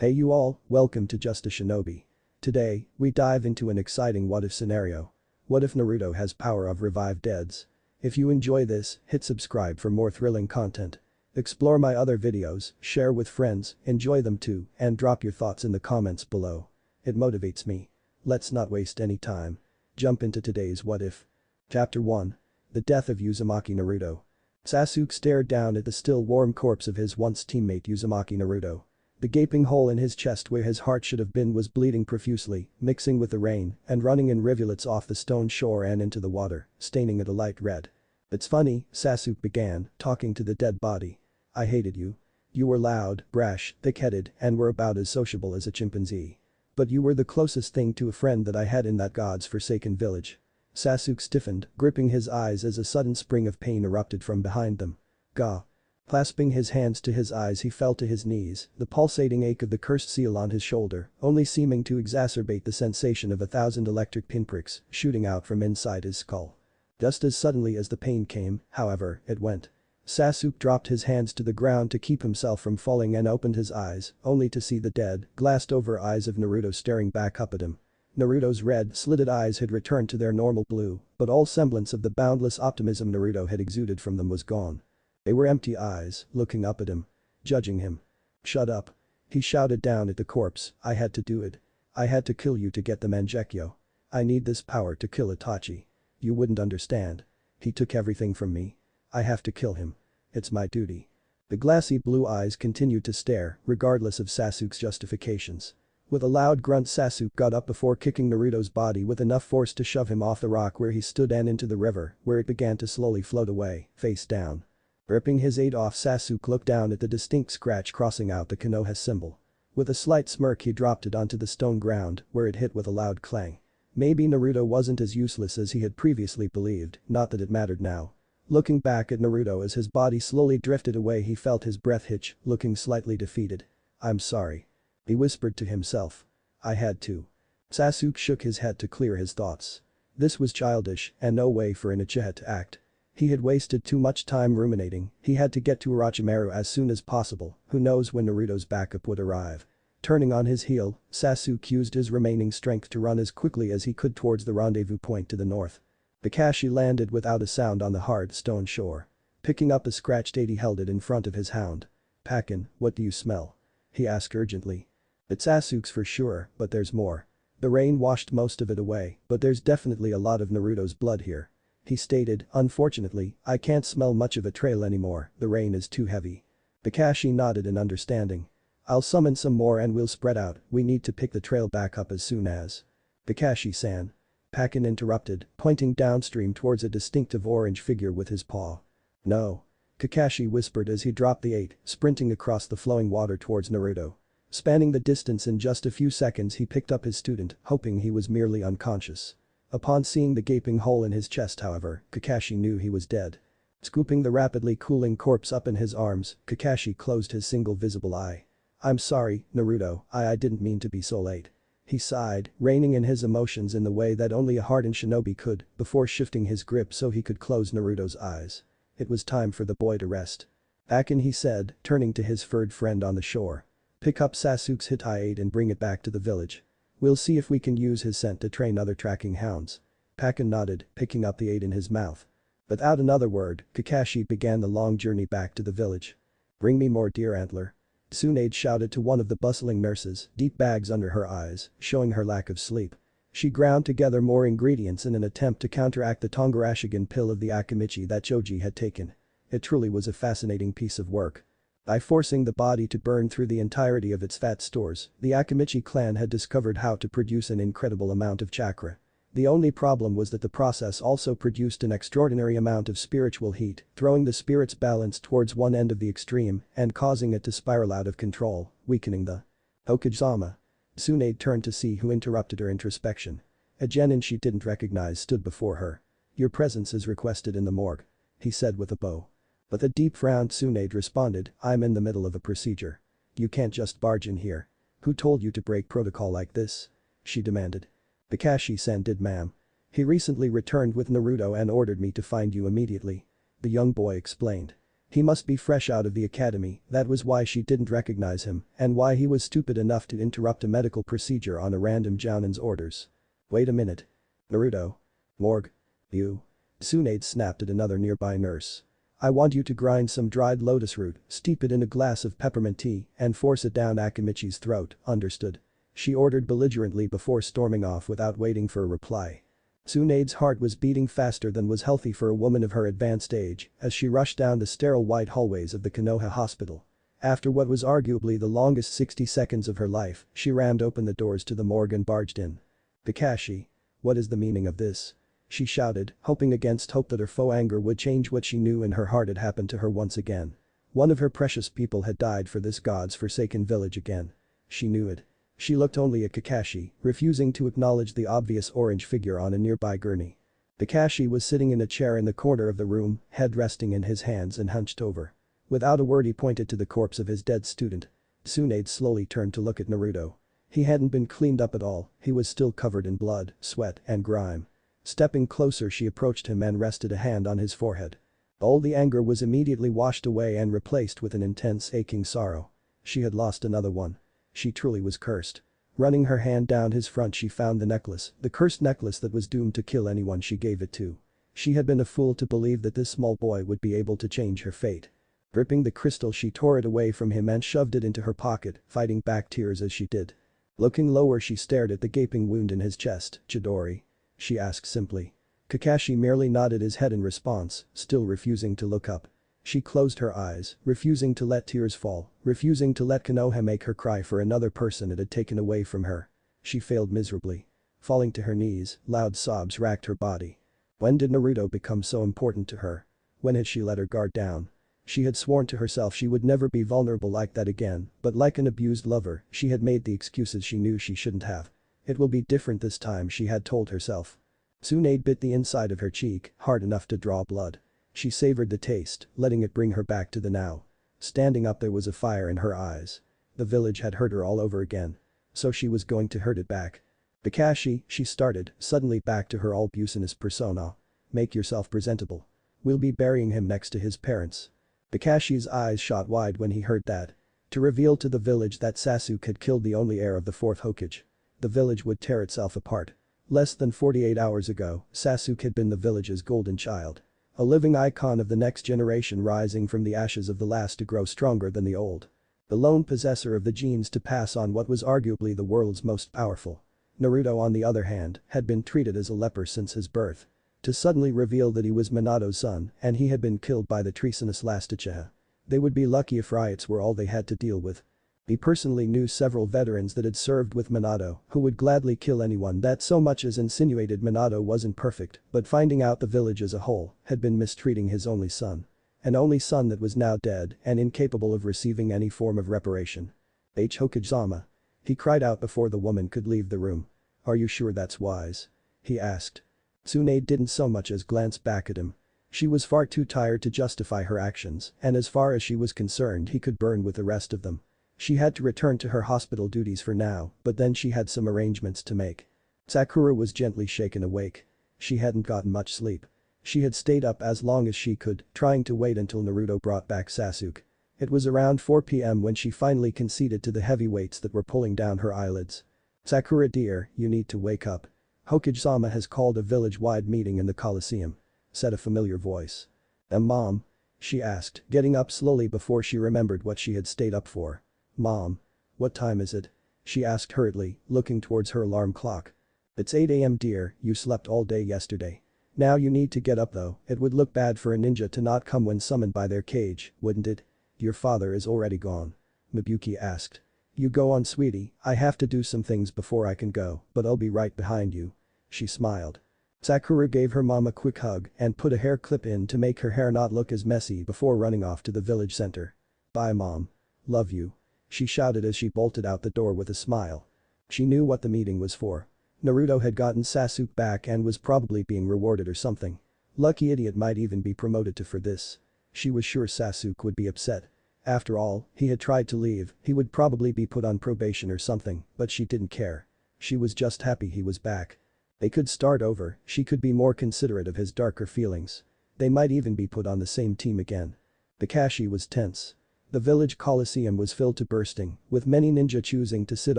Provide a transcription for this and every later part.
Hey you all, welcome to Just a Shinobi. Today, we dive into an exciting what-if scenario. What if Naruto has power of revive deads? If you enjoy this, hit subscribe for more thrilling content. Explore my other videos, share with friends, enjoy them too, and drop your thoughts in the comments below. It motivates me. Let's not waste any time. Jump into today's what if. Chapter 1. The death of Uzumaki Naruto. Sasuke stared down at the still warm corpse of his once teammate Uzumaki Naruto. The gaping hole in his chest where his heart should have been was bleeding profusely, mixing with the rain and running in rivulets off the stone shore and into the water, staining it a light red. "It's funny," Sasuke began, talking to the dead body. "I hated you. You were loud, brash, thick-headed, and were about as sociable as a chimpanzee. But you were the closest thing to a friend that I had in that God's forsaken village." Sasuke stiffened, gripping his eyes as a sudden spring of pain erupted from behind them. Gah. Clasping his hands to his eyes he fell to his knees, the pulsating ache of the cursed seal on his shoulder, only seeming to exacerbate the sensation of 1,000 electric pinpricks shooting out from inside his skull. Just as suddenly as the pain came, however, it went. Sasuke dropped his hands to the ground to keep himself from falling and opened his eyes, only to see the dead, glassed-over eyes of Naruto staring back up at him. Naruto's red, slitted eyes had returned to their normal blue, but all semblance of the boundless optimism Naruto had exuded from them was gone. They were empty eyes, looking up at him. Judging him. "Shut up." He shouted down at the corpse, "I had to do it. I had to kill you to get the Mangekyo. I need this power to kill Itachi. You wouldn't understand. He took everything from me. I have to kill him. It's my duty." The glassy blue eyes continued to stare, regardless of Sasuke's justifications. With a loud grunt Sasuke got up before kicking Naruto's body with enough force to shove him off the rock where he stood and into the river, where it began to slowly float away, face down. Ripping his aid off Sasuke looked down at the distinct scratch crossing out the Konoha symbol. With a slight smirk he dropped it onto the stone ground, where it hit with a loud clang. Maybe Naruto wasn't as useless as he had previously believed, not that it mattered now. Looking back at Naruto as his body slowly drifted away he felt his breath hitch, looking slightly defeated. "I'm sorry." He whispered to himself. "I had to." Sasuke shook his head to clear his thoughts. This was childish and no way for an Uchiha to act. He had wasted too much time ruminating, he had to get to Orochimaru as soon as possible, who knows when Naruto's backup would arrive. Turning on his heel, Sasuke used his remaining strength to run as quickly as he could towards the rendezvous point to the north. Kakashi landed without a sound on the hard stone shore. Picking up a scratched aid he held it in front of his hound. "Pakin, what do you smell?" he asked urgently. "It's Sasuke's for sure, but there's more. The rain washed most of it away, but there's definitely a lot of Naruto's blood here." He stated, "Unfortunately, I can't smell much of a trail anymore, the rain is too heavy." Kakashi nodded in understanding. "I'll summon some more and we'll spread out, we need to pick the trail back up as soon as." "Kakashi-san." Pakin interrupted, pointing downstream towards a distinctive orange figure with his paw. "No." Kakashi whispered as he dropped the aid, sprinting across the flowing water towards Naruto. Spanning the distance in just a few seconds he picked up his student, hoping he was merely unconscious. Upon seeing the gaping hole in his chest however, Kakashi knew he was dead. Scooping the rapidly cooling corpse up in his arms, Kakashi closed his single visible eye. "I'm sorry, Naruto, I didn't mean to be so late." He sighed, reining in his emotions in the way that only a hardened shinobi could, before shifting his grip so he could close Naruto's eyes. It was time for the boy to rest. "Akin," he said, turning to his furred friend on the shore. "Pick up Sasuke's Hitai aid and bring it back to the village. We'll see if we can use his scent to train other tracking hounds." Pakin nodded, picking up the aid in his mouth. Without another word, Kakashi began the long journey back to the village. "Bring me more deer antler." Tsunade shouted to one of the bustling nurses, deep bags under her eyes, showing her lack of sleep. She ground together more ingredients in an attempt to counteract the Tongurashigan pill of the Akimichi that Choji had taken. It truly was a fascinating piece of work. By forcing the body to burn through the entirety of its fat stores, the Akimichi clan had discovered how to produce an incredible amount of chakra. The only problem was that the process also produced an extraordinary amount of spiritual heat, throwing the spirit's balance towards one end of the extreme and causing it to spiral out of control, weakening the Okage-sama. Tsunade turned to see who interrupted her introspection. A genin she didn't recognize stood before her. "Your presence is requested in the morgue," he said with a bow. With a deep frown Tsunade responded, "I'm in the middle of a procedure. You can't just barge in here. Who told you to break protocol like this?" she demanded. "Kakashi-san did, ma'am. He recently returned with Naruto and ordered me to find you immediately," the young boy explained. He must be fresh out of the academy, that was why she didn't recognize him and why he was stupid enough to interrupt a medical procedure on a random Jounin's orders. Wait a minute. Naruto. Morgue. You. Tsunade snapped at another nearby nurse. I want you to grind some dried lotus root, steep it in a glass of peppermint tea, and force it down Akimichi's throat, understood? She ordered belligerently before storming off without waiting for a reply. Tsunade's heart was beating faster than was healthy for a woman of her advanced age as she rushed down the sterile white hallways of the Konoha hospital. After what was arguably the longest 60 seconds of her life, she rammed open the doors to the morgue and barged in. Kakashi. What is the meaning of this? She shouted, hoping against hope that her faux anger would change what she knew in her heart had happened to her once again. One of her precious people had died for this god's forsaken village again. She knew it. She looked only at Kakashi, refusing to acknowledge the obvious orange figure on a nearby gurney. Kakashi was sitting in a chair in the corner of the room, head resting in his hands and hunched over. Without a word he pointed to the corpse of his dead student. Tsunade slowly turned to look at Naruto. He hadn't been cleaned up at all, he was still covered in blood, sweat, and grime. Stepping closer she approached him and rested a hand on his forehead. All the anger was immediately washed away and replaced with an intense aching sorrow. She had lost another one. She truly was cursed. Running her hand down his front she found the necklace, the cursed necklace that was doomed to kill anyone she gave it to. She had been a fool to believe that this small boy would be able to change her fate. Gripping the crystal she tore it away from him and shoved it into her pocket, fighting back tears as she did. Looking lower she stared at the gaping wound in his chest. Chidori? She asked simply. Kakashi merely nodded his head in response, still refusing to look up. She closed her eyes, refusing to let tears fall, refusing to let Konoha make her cry for another person it had taken away from her. She failed miserably. Falling to her knees, loud sobs racked her body. When did Naruto become so important to her? When had she let her guard down? She had sworn to herself she would never be vulnerable like that again, but like an abused lover, she had made the excuses she knew she shouldn't have. It will be different this time, she had told herself. Tsunade bit the inside of her cheek, hard enough to draw blood. She savored the taste, letting it bring her back to the now. Standing up there was a fire in her eyes. The village had hurt her all over again. So she was going to hurt it back. Kakashi, she started, suddenly back to her all-business persona. Make yourself presentable. We'll be burying him next to his parents. Kakashi's eyes shot wide when he heard that. To reveal to the village that Sasuke had killed the only heir of the fourth Hokage. The village would tear itself apart. Less than 48 hours ago, Sasuke had been the village's golden child. A living icon of the next generation rising from the ashes of the last to grow stronger than the old. The lone possessor of the genes to pass on what was arguably the world's most powerful. Naruto on the other hand, had been treated as a leper since his birth. To suddenly reveal that he was Minato's son and he had been killed by the treasonous last Uchiha. They would be lucky if riots were all they had to deal with. He personally knew several veterans that had served with Minato who would gladly kill anyone that so much as insinuated Minato wasn't perfect, but finding out the village as a whole had been mistreating his only son. An only son that was now dead and incapable of receiving any form of reparation. Hokage-sama. He cried out before the woman could leave the room. Are you sure that's wise? He asked. Tsunade didn't so much as glance back at him. She was far too tired to justify her actions, and as far as she was concerned he could burn with the rest of them. She had to return to her hospital duties for now, but then she had some arrangements to make. Sakura was gently shaken awake. She hadn't gotten much sleep. She had stayed up as long as she could, trying to wait until Naruto brought back Sasuke. It was around 4 p.m. when she finally conceded to the heavy weights that were pulling down her eyelids. Sakura dear, you need to wake up. Hokage-sama has called a village-wide meeting in the Coliseum, said a familiar voice. Mom? She asked, getting up slowly before she remembered what she had stayed up for. Mom. What time is it? She asked hurriedly, looking towards her alarm clock. It's 8 a.m. dear, you slept all day yesterday. Now you need to get up though, it would look bad for a ninja to not come when summoned by their cage, wouldn't it? Your father is already gone. Mabuki asked. You go on sweetie, I have to do some things before I can go, but I'll be right behind you. She smiled. Sakura gave her mom a quick hug and put a hair clip in to make her hair not look as messy before running off to the village center. Bye mom. Love you. She shouted as she bolted out the door with a smile. She knew what the meeting was for. Naruto had gotten Sasuke back and was probably being rewarded or something. Lucky idiot might even be promoted to for this. She was sure Sasuke would be upset. After all, he had tried to leave, he would probably be put on probation or something, but she didn't care. She was just happy he was back. They could start over, she could be more considerate of his darker feelings. They might even be put on the same team again. Kakashi was tense. The village coliseum was filled to bursting, with many ninja choosing to sit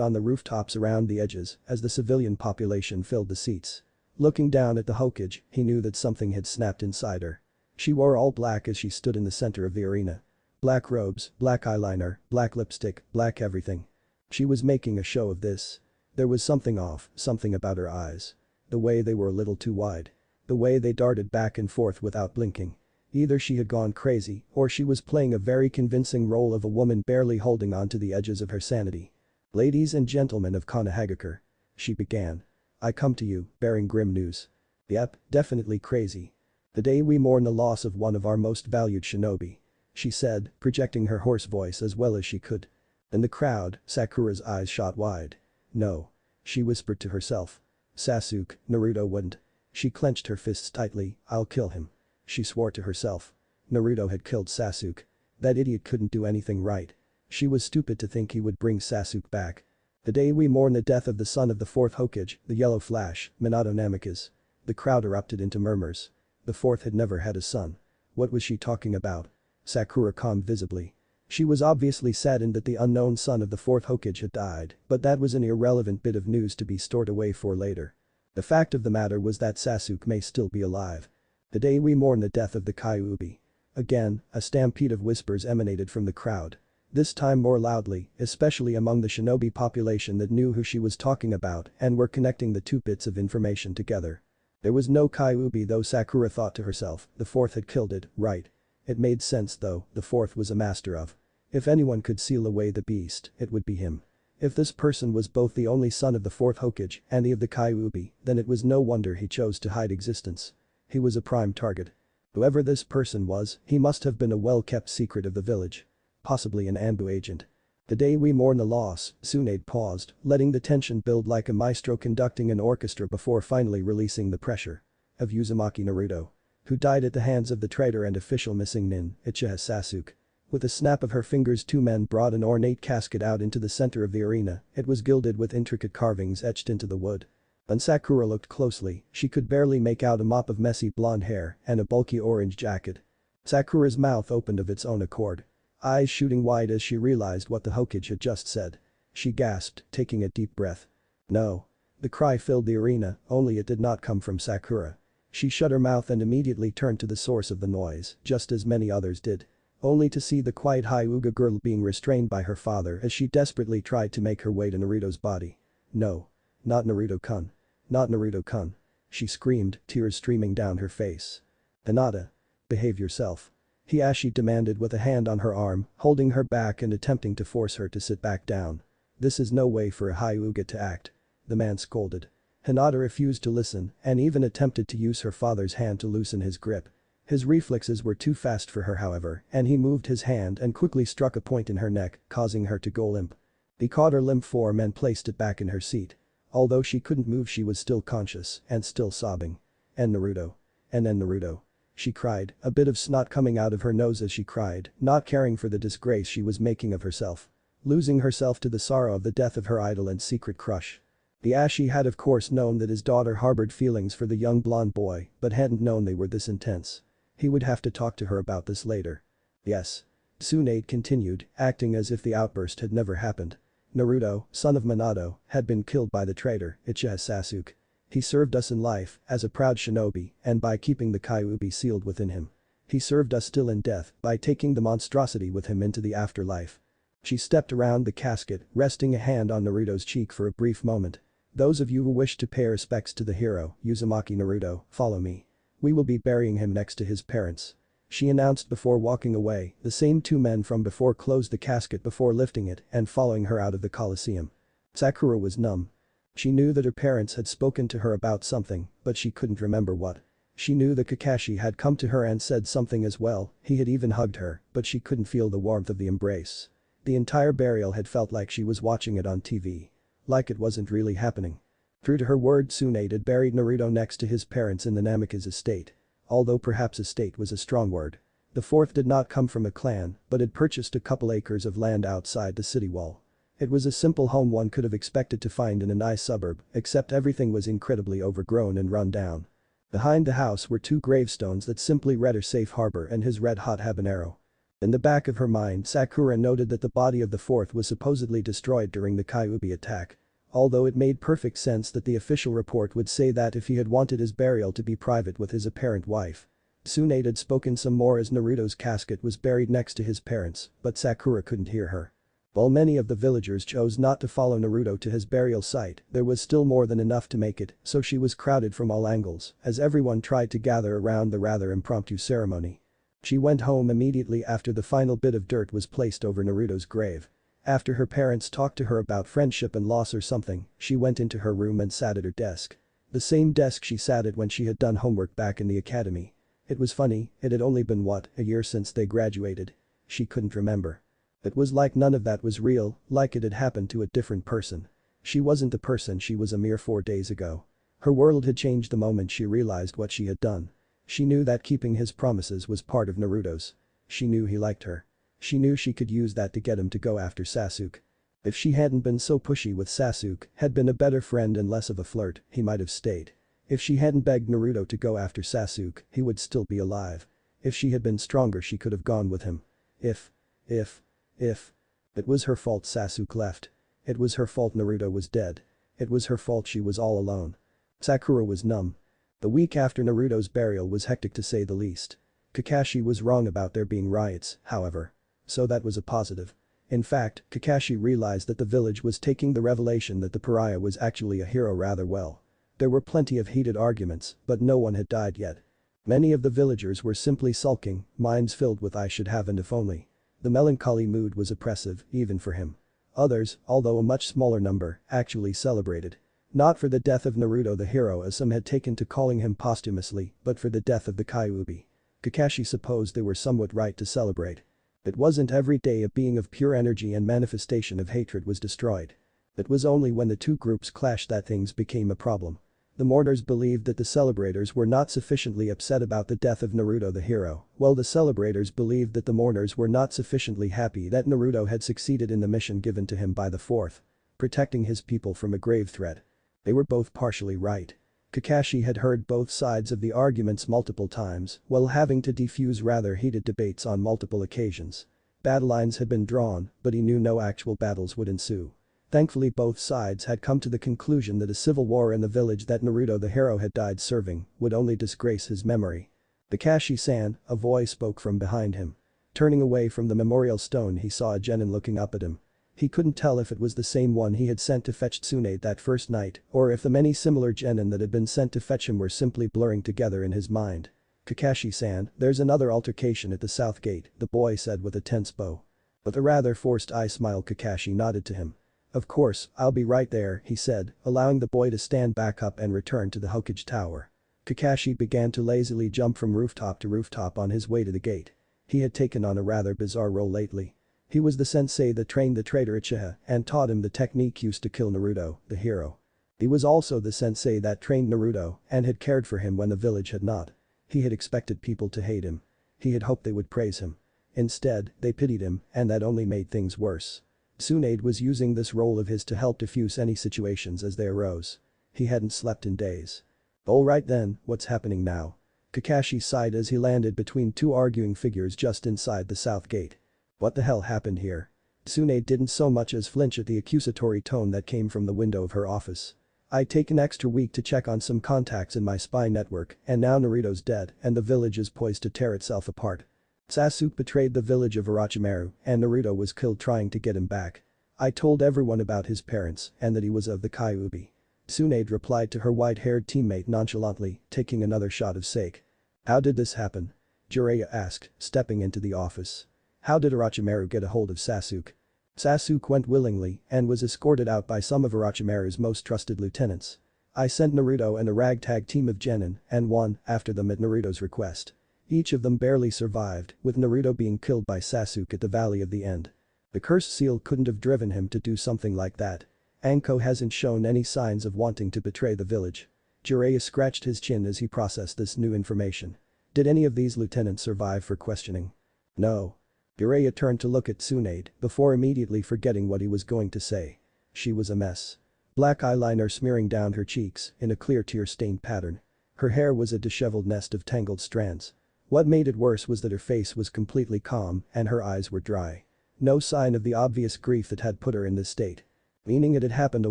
on the rooftops around the edges as the civilian population filled the seats. Looking down at the Hokage, he knew that something had snapped inside her. She wore all black as she stood in the center of the arena. Black robes, black eyeliner, black lipstick, black everything. She was making a show of this. There was something off, something about her eyes. The way they were a little too wide. The way they darted back and forth without blinking. Either she had gone crazy, or she was playing a very convincing role of a woman barely holding on to the edges of her sanity. "Ladies and gentlemen of Konohagakure," she began. "I come to you, bearing grim news. Yep, definitely crazy. The day we mourn the loss of one of our most valued shinobi," she said, projecting her hoarse voice as well as she could. In the crowd, Sakura's eyes shot wide. "No," she whispered to herself. "Sasuke, Naruto wouldn't." She clenched her fists tightly. "I'll kill him," she swore to herself. Naruto had killed Sasuke. That idiot couldn't do anything right. She was stupid to think he would bring Sasuke back. "The day we mourn the death of the son of the fourth Hokage, the Yellow Flash, Minato Namikaze." The crowd erupted into murmurs. The fourth had never had a son. What was she talking about? Sakura calmed visibly. She was obviously saddened that the unknown son of the fourth Hokage had died, but that was an irrelevant bit of news to be stored away for later. The fact of the matter was that Sasuke may still be alive. "The day we mourn the death of the Kyuubi." Again, a stampede of whispers emanated from the crowd. This time more loudly, especially among the shinobi population that knew who she was talking about and were connecting the two bits of information together. There was no Kyuubi though, Sakura thought to herself. The fourth had killed it, right? It made sense though, the fourth was a master of. If anyone could seal away the beast, it would be him. If this person was both the only son of the fourth Hokage and the of the Kyuubi, then it was no wonder he chose to hide existence. He was a prime target. Whoever this person was, he must have been a well-kept secret of the village. Possibly an Anbu agent. "The day we mourn the loss," Tsunade paused, letting the tension build like a maestro conducting an orchestra before finally releasing the pressure. "Of Uzumaki Naruto. Who died at the hands of the traitor and official missing nin, Uchiha Sasuke." With a snap of her fingers, two men brought an ornate casket out into the center of the arena. It was gilded with intricate carvings etched into the wood. When Sakura looked closely, she could barely make out a mop of messy blonde hair and a bulky orange jacket. Sakura's mouth opened of its own accord. Eyes shooting wide as she realized what the Hokage had just said. She gasped, taking a deep breath. "No." The cry filled the arena, only it did not come from Sakura. She shut her mouth and immediately turned to the source of the noise, just as many others did. Only to see the quiet Hyuga girl being restrained by her father as she desperately tried to make her way to Naruto's body. "No. Not Naruto-kun. Not Naruto-kun," she screamed, tears streaming down her face. "Hinata. Behave yourself." Hiashi demanded with a hand on her arm, holding her back and attempting to force her to sit back down. "This is no way for a Hyuga to act," the man scolded. Hinata refused to listen and even attempted to use her father's hand to loosen his grip. His reflexes were too fast for her however, and he moved his hand and quickly struck a point in her neck, causing her to go limp. He caught her limp form and placed it back in her seat. Although she couldn't move, she was still conscious and still sobbing. "And Naruto. And then Naruto," she cried, a bit of snot coming out of her nose as she cried, not caring for the disgrace she was making of herself. Losing herself to the sorrow of the death of her idol and secret crush. Hiashi had of course known that his daughter harbored feelings for the young blonde boy, but hadn't known they were this intense. He would have to talk to her about this later. "Yes." Tsunade continued, acting as if the outburst had never happened. "Naruto, son of Minato, had been killed by the traitor, Uchiha Sasuke. He served us in life, as a proud shinobi, and by keeping the Kyuubi sealed within him. He served us still in death, by taking the monstrosity with him into the afterlife." She stepped around the casket, resting a hand on Naruto's cheek for a brief moment. "Those of you who wish to pay respects to the hero, Uzumaki Naruto, follow me. We will be burying him next to his parents," she announced before walking away. The same two men from before closed the casket before lifting it and following her out of the coliseum. Sakura was numb. She knew that her parents had spoken to her about something, but she couldn't remember what. She knew that Kakashi had come to her and said something as well, he had even hugged her, but she couldn't feel the warmth of the embrace. The entire burial had felt like she was watching it on TV. Like it wasn't really happening. True to her word, Tsunade had buried Naruto next to his parents in the Namikaze estate. Although perhaps estate was a strong word. The fourth did not come from a clan, but had purchased a couple acres of land outside the city wall. It was a simple home one could have expected to find in a nice suburb, except everything was incredibly overgrown and run down. Behind the house were two gravestones that simply read her safe harbor and his red hot habanero. In the back of her mind, Sakura noted that the body of the fourth was supposedly destroyed during the Kyuubi attack. Although it made perfect sense that the official report would say that if he had wanted his burial to be private with his apparent wife. Tsunade had spoken some more as Naruto's casket was buried next to his parents, but Sakura couldn't hear her. While many of the villagers chose not to follow Naruto to his burial site, there was still more than enough to make it, so she was crowded from all angles, as everyone tried to gather around the rather impromptu ceremony. She went home immediately after the final bit of dirt was placed over Naruto's grave. After her parents talked to her about friendship and loss or something, she went into her room and sat at her desk. The same desk she sat at when she had done homework back in the academy. It was funny, it had only been a year since they graduated. She couldn't remember. It was like none of that was real, like it had happened to a different person. She wasn't the person she was a mere 4 days ago. Her world had changed the moment she realized what she had done. She knew that keeping his promises was part of Naruto's. She knew he liked her. She knew she could use that to get him to go after Sasuke. If she hadn't been so pushy with Sasuke, had been a better friend and less of a flirt, he might have stayed. If she hadn't begged Naruto to go after Sasuke, he would still be alive. If she had been stronger she could have gone with him. If. It was her fault Sasuke left. It was her fault Naruto was dead. It was her fault she was all alone. Sakura was numb. The week after Naruto's burial was hectic to say the least. Kakashi was wrong about there being riots, however. So that was a positive. In fact, Kakashi realized that the village was taking the revelation that the pariah was actually a hero rather well. There were plenty of heated arguments, but no one had died yet. Many of the villagers were simply sulking, minds filled with I should have and if only. The melancholy mood was oppressive, even for him. Others, although a much smaller number, actually celebrated. Not for the death of Naruto the hero as some had taken to calling him posthumously, but for the death of the Kyuubi. Kakashi supposed they were somewhat right to celebrate. It wasn't every day a being of pure energy and manifestation of hatred was destroyed. It was only when the two groups clashed that things became a problem. The mourners believed that the celebrators were not sufficiently upset about the death of Naruto the hero, while the celebrators believed that the mourners were not sufficiently happy that Naruto had succeeded in the mission given to him by the fourth. Protecting his people from a grave threat. They were both partially right. Kakashi had heard both sides of the arguments multiple times while having to defuse rather heated debates on multiple occasions. Battle lines had been drawn, but he knew no actual battles would ensue. Thankfully both sides had come to the conclusion that a civil war in the village that Naruto the hero had died serving would only disgrace his memory. Kakashi-san, a voice spoke from behind him. Turning away from the memorial stone he saw a genin looking up at him. He couldn't tell if it was the same one he had sent to fetch Tsunade that first night or if the many similar genin that had been sent to fetch him were simply blurring together in his mind. Kakashi-san, there's another altercation at the south gate, the boy said with a tense bow. With a rather forced eye smile Kakashi nodded to him. Of course, I'll be right there, he said, allowing the boy to stand back up and return to the Hokage Tower. Kakashi began to lazily jump from rooftop to rooftop on his way to the gate. He had taken on a rather bizarre role lately. He was the sensei that trained the traitor Uchiha and taught him the technique used to kill Naruto, the hero. He was also the sensei that trained Naruto and had cared for him when the village had not. He had expected people to hate him. He had hoped they would praise him. Instead, they pitied him and that only made things worse. Tsunade was using this role of his to help diffuse any situations as they arose. He hadn't slept in days. Alright then, what's happening now? Kakashi sighed as he landed between two arguing figures just inside the south gate. What the hell happened here? Tsunade didn't so much as flinch at the accusatory tone that came from the window of her office. I'd take an extra week to check on some contacts in my spy network and now Naruto's dead and the village is poised to tear itself apart. Sasuke betrayed the village of Orochimaru and Naruto was killed trying to get him back. I told everyone about his parents and that he was of the Kyuubi. Tsunade replied to her white-haired teammate nonchalantly, taking another shot of sake. How did this happen? Jiraiya asked, stepping into the office. How did Orochimaru get a hold of Sasuke? Sasuke went willingly and was escorted out by some of Orochimaru's most trusted lieutenants. I sent Naruto and a ragtag team of genin and one after them at Naruto's request. Each of them barely survived, with Naruto being killed by Sasuke at the Valley of the End. The cursed seal couldn't have driven him to do something like that. Anko hasn't shown any signs of wanting to betray the village. Jiraiya scratched his chin as he processed this new information. Did any of these lieutenants survive for questioning? No. Jiraiya turned to look at Tsunade before immediately forgetting what he was going to say. She was a mess. Black eyeliner smearing down her cheeks in a clear tear-stained pattern. Her hair was a disheveled nest of tangled strands. What made it worse was that her face was completely calm and her eyes were dry. No sign of the obvious grief that had put her in this state. Meaning it had happened a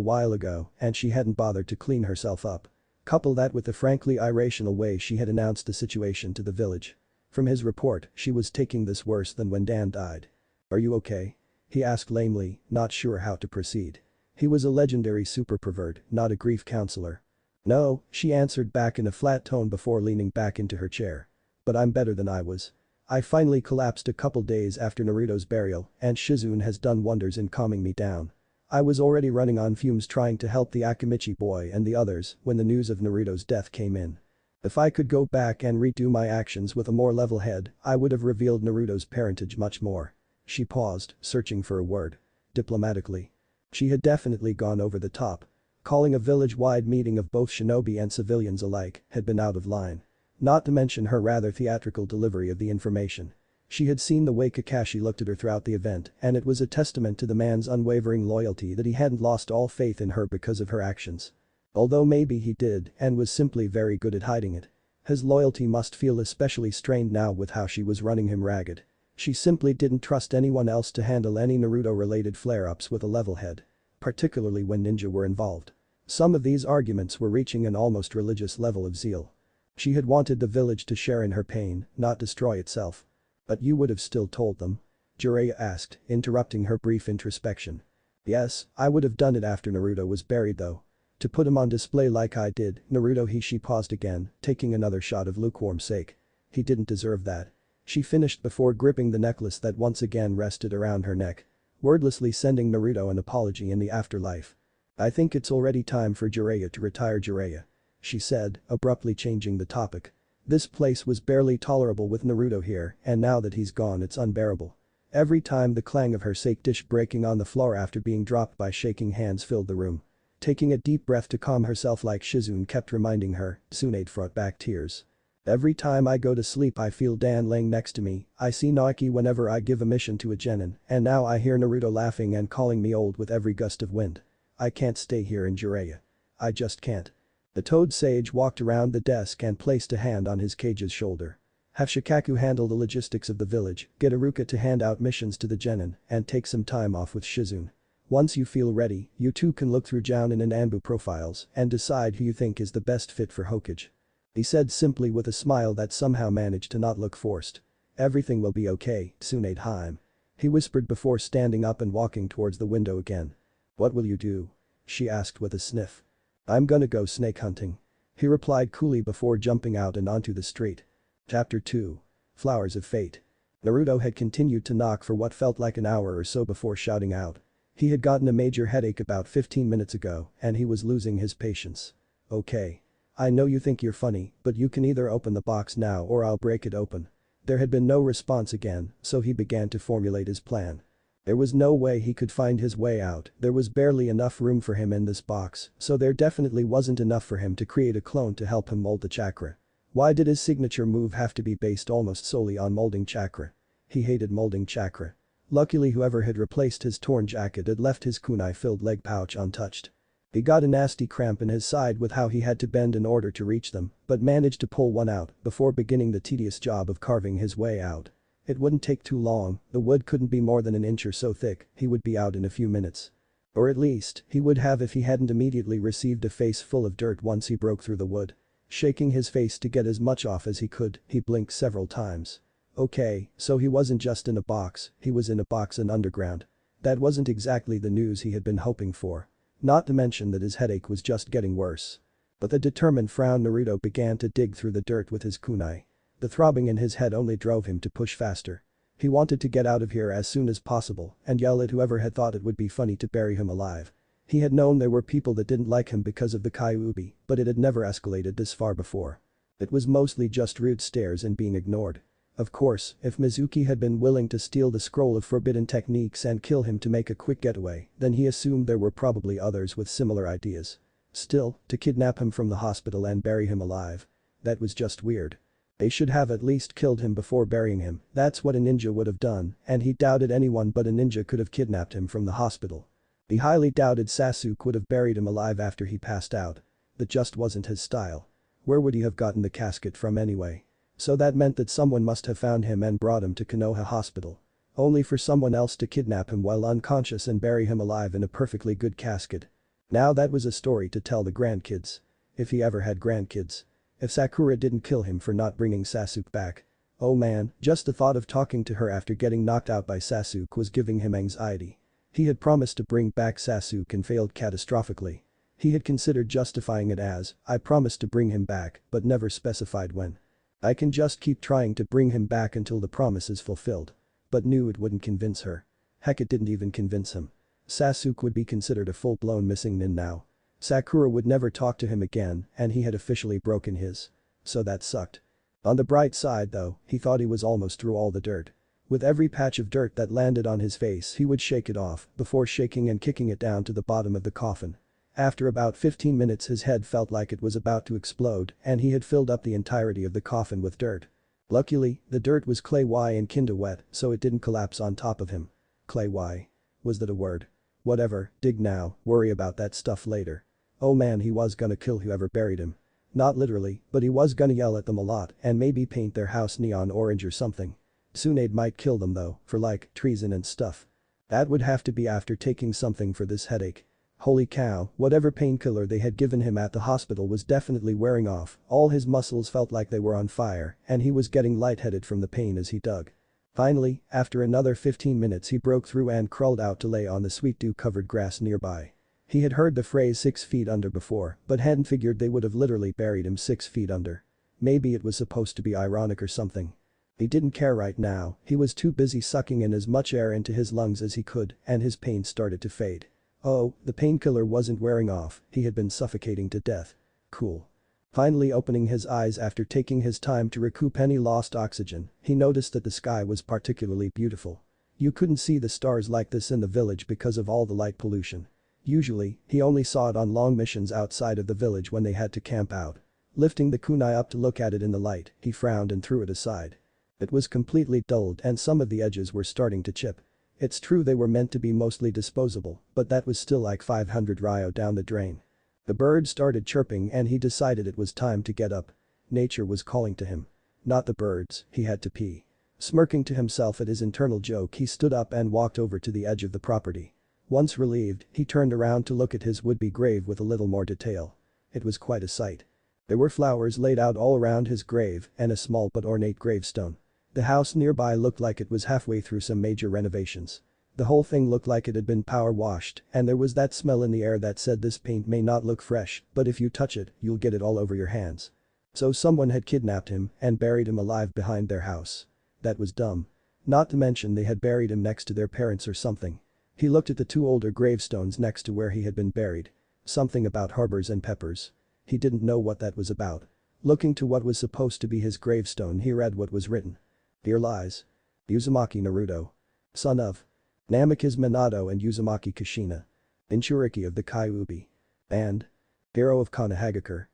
while ago and she hadn't bothered to clean herself up. Couple that with the frankly irrational way she had announced the situation to the village. From his report, she was taking this worse than when Dan died. "Are you okay?" he asked lamely, not sure how to proceed. He was a legendary super pervert, not a grief counselor. "No," she answered back in a flat tone before leaning back into her chair. "But I'm better than I was. I finally collapsed a couple days after Naruto's burial and Shizune has done wonders in calming me down. I was already running on fumes trying to help the Akimichi boy and the others when the news of Naruto's death came in. If I could go back and redo my actions with a more level head, I would have revealed Naruto's parentage much more." She paused, searching for a word. Diplomatically. She had definitely gone over the top. Calling a village-wide meeting of both shinobi and civilians alike had been out of line. Not to mention her rather theatrical delivery of the information. She had seen the way Kakashi looked at her throughout the event and it was a testament to the man's unwavering loyalty that he hadn't lost all faith in her because of her actions. Although maybe he did and was simply very good at hiding it. His loyalty must feel especially strained now with how she was running him ragged. She simply didn't trust anyone else to handle any Naruto-related flare-ups with a level head. Particularly when ninja were involved. Some of these arguments were reaching an almost religious level of zeal. She had wanted the village to share in her pain, not destroy itself. "But you would have still told them?" Jiraiya asked, interrupting her brief introspection. "Yes, I would have done it after Naruto was buried though. To put him on display like I did, Naruto." She paused again, taking another shot of lukewarm sake. "He didn't deserve that." She finished before gripping the necklace that once again rested around her neck. Wordlessly sending Naruto an apology in the afterlife. "I think it's already time for Jiraiya to retire." Jiraiya, she said, abruptly changing the topic. This place was barely tolerable with Naruto here and now that he's gone it's unbearable. Every time the clang of her sake dish breaking on the floor after being dropped by shaking hands filled the room. Taking a deep breath to calm herself like Shizune kept reminding her, Tsunade fought back tears. "Every time I go to sleep I feel Dan laying next to me, I see Naoki whenever I give a mission to a genin, and now I hear Naruto laughing and calling me old with every gust of wind. I can't stay here in Jiraiya. I just can't." The Toad Sage walked around the desk and placed a hand on his cage's shoulder. "Have Shikaku handle the logistics of the village, get Iruka to hand out missions to the genin, and take some time off with Shizune. Once you feel ready, you two can look through Jounin and Anbu profiles and decide who you think is the best fit for Hokage." He said simply with a smile that somehow managed to not look forced. "Everything will be okay, Tsunade Haim." He whispered before standing up and walking towards the window again. "What will you do?" she asked with a sniff. "I'm gonna go snake hunting." He replied coolly before jumping out and onto the street. Chapter 2. Flowers of Fate. Naruto had continued to knock for what felt like an hour or so before shouting out. He had gotten a major headache about 15 minutes ago and he was losing his patience. "Okay. I know you think you're funny, but you can either open the box now or I'll break it open." There had been no response again, so he began to formulate his plan. There was no way he could find his way out, there was barely enough room for him in this box, so there definitely wasn't enough for him to create a clone to help him mold the chakra. Why did his signature move have to be based almost solely on molding chakra? He hated molding chakra. Luckily whoever had replaced his torn jacket had left his kunai-filled leg pouch untouched. He got a nasty cramp in his side with how he had to bend in order to reach them, but managed to pull one out before beginning the tedious job of carving his way out. It wouldn't take too long, the wood couldn't be more than an inch or so thick, he would be out in a few minutes. Or at least, he would have if he hadn't immediately received a face full of dirt once he broke through the wood. Shaking his face to get as much off as he could, he blinked several times. Okay, so he wasn't just in a box, he was in a box and underground. That wasn't exactly the news he had been hoping for. Not to mention that his headache was just getting worse. But the determined frown Naruto began to dig through the dirt with his kunai. The throbbing in his head only drove him to push faster. He wanted to get out of here as soon as possible and yell at whoever had thought it would be funny to bury him alive. He had known there were people that didn't like him because of the Kyuubi, but it had never escalated this far before. It was mostly just rude stares and being ignored. Of course, if Mizuki had been willing to steal the scroll of forbidden techniques and kill him to make a quick getaway, then he assumed there were probably others with similar ideas. Still, to kidnap him from the hospital and bury him alive. That was just weird. They should have at least killed him before burying him, that's what a ninja would have done, and he doubted anyone but a ninja could have kidnapped him from the hospital. He highly doubted Sasuke would have buried him alive after he passed out. That just wasn't his style. Where would he have gotten the casket from anyway? So that meant that someone must have found him and brought him to Konoha Hospital. Only for someone else to kidnap him while unconscious and bury him alive in a perfectly good casket. Now that was a story to tell the grandkids. If he ever had grandkids. If Sakura didn't kill him for not bringing Sasuke back. Oh man, just the thought of talking to her after getting knocked out by Sasuke was giving him anxiety. He had promised to bring back Sasuke and failed catastrophically. He had considered justifying it as, I promised to bring him back, but never specified when. I can just keep trying to bring him back until the promise is fulfilled. But knew it wouldn't convince her. Heck, it didn't even convince him. Sasuke would be considered a full-blown missing nin now. Sakura would never talk to him again and he had officially broken his. So that sucked. On the bright side though, he thought he was almost through all the dirt. With every patch of dirt that landed on his face he would shake it off before shaking and kicking it down to the bottom of the coffin. After about 15 minutes his head felt like it was about to explode and he had filled up the entirety of the coffin with dirt. Luckily, the dirt was clay-y and kinda wet so it didn't collapse on top of him. Clay-y. Was that a word? Whatever, dig now, worry about that stuff later. Oh man, he was gonna kill whoever buried him. Not literally, but he was gonna yell at them a lot and maybe paint their house neon orange or something. Tsunade might kill them though, for like, treason and stuff. That would have to be after taking something for this headache. Holy cow, whatever painkiller they had given him at the hospital was definitely wearing off, all his muscles felt like they were on fire and he was getting lightheaded from the pain as he dug. Finally, after another 15 minutes he broke through and crawled out to lay on the sweet dew-covered grass nearby. He had heard the phrase 6 feet under before, but hadn't figured they would have literally buried him 6 feet under. Maybe it was supposed to be ironic or something. He didn't care right now, he was too busy sucking in as much air into his lungs as he could and his pain started to fade. Oh, the painkiller wasn't wearing off, he had been suffocating to death. Cool. Finally opening his eyes after taking his time to recoup any lost oxygen, he noticed that the sky was particularly beautiful. You couldn't see the stars like this in the village because of all the light pollution. Usually, he only saw it on long missions outside of the village when they had to camp out. Lifting the kunai up to look at it in the light, he frowned and threw it aside. It was completely dulled and some of the edges were starting to chip. It's true they were meant to be mostly disposable, but that was still like 500 ryo down the drain. The bird started chirping and he decided it was time to get up. Nature was calling to him. Not the birds, he had to pee. Smirking to himself at his internal joke he stood up and walked over to the edge of the property. Once relieved, he turned around to look at his would-be grave with a little more detail. It was quite a sight. There were flowers laid out all around his grave and a small but ornate gravestone. The house nearby looked like it was halfway through some major renovations. The whole thing looked like it had been power washed and there was that smell in the air that said this paint may not look fresh, but if you touch it, you'll get it all over your hands. So someone had kidnapped him and buried him alive behind their house. That was dumb. Not to mention they had buried him next to their parents or something. He looked at the 2 older gravestones next to where he had been buried. Something about harbors and peppers. He didn't know what that was about. Looking to what was supposed to be his gravestone he read what was written. Here lies Uzumaki Naruto. Son of Namikaze Minato and Uzumaki Kushina. Jinchuriki of the Kyuubi. And hero of Konohagakure.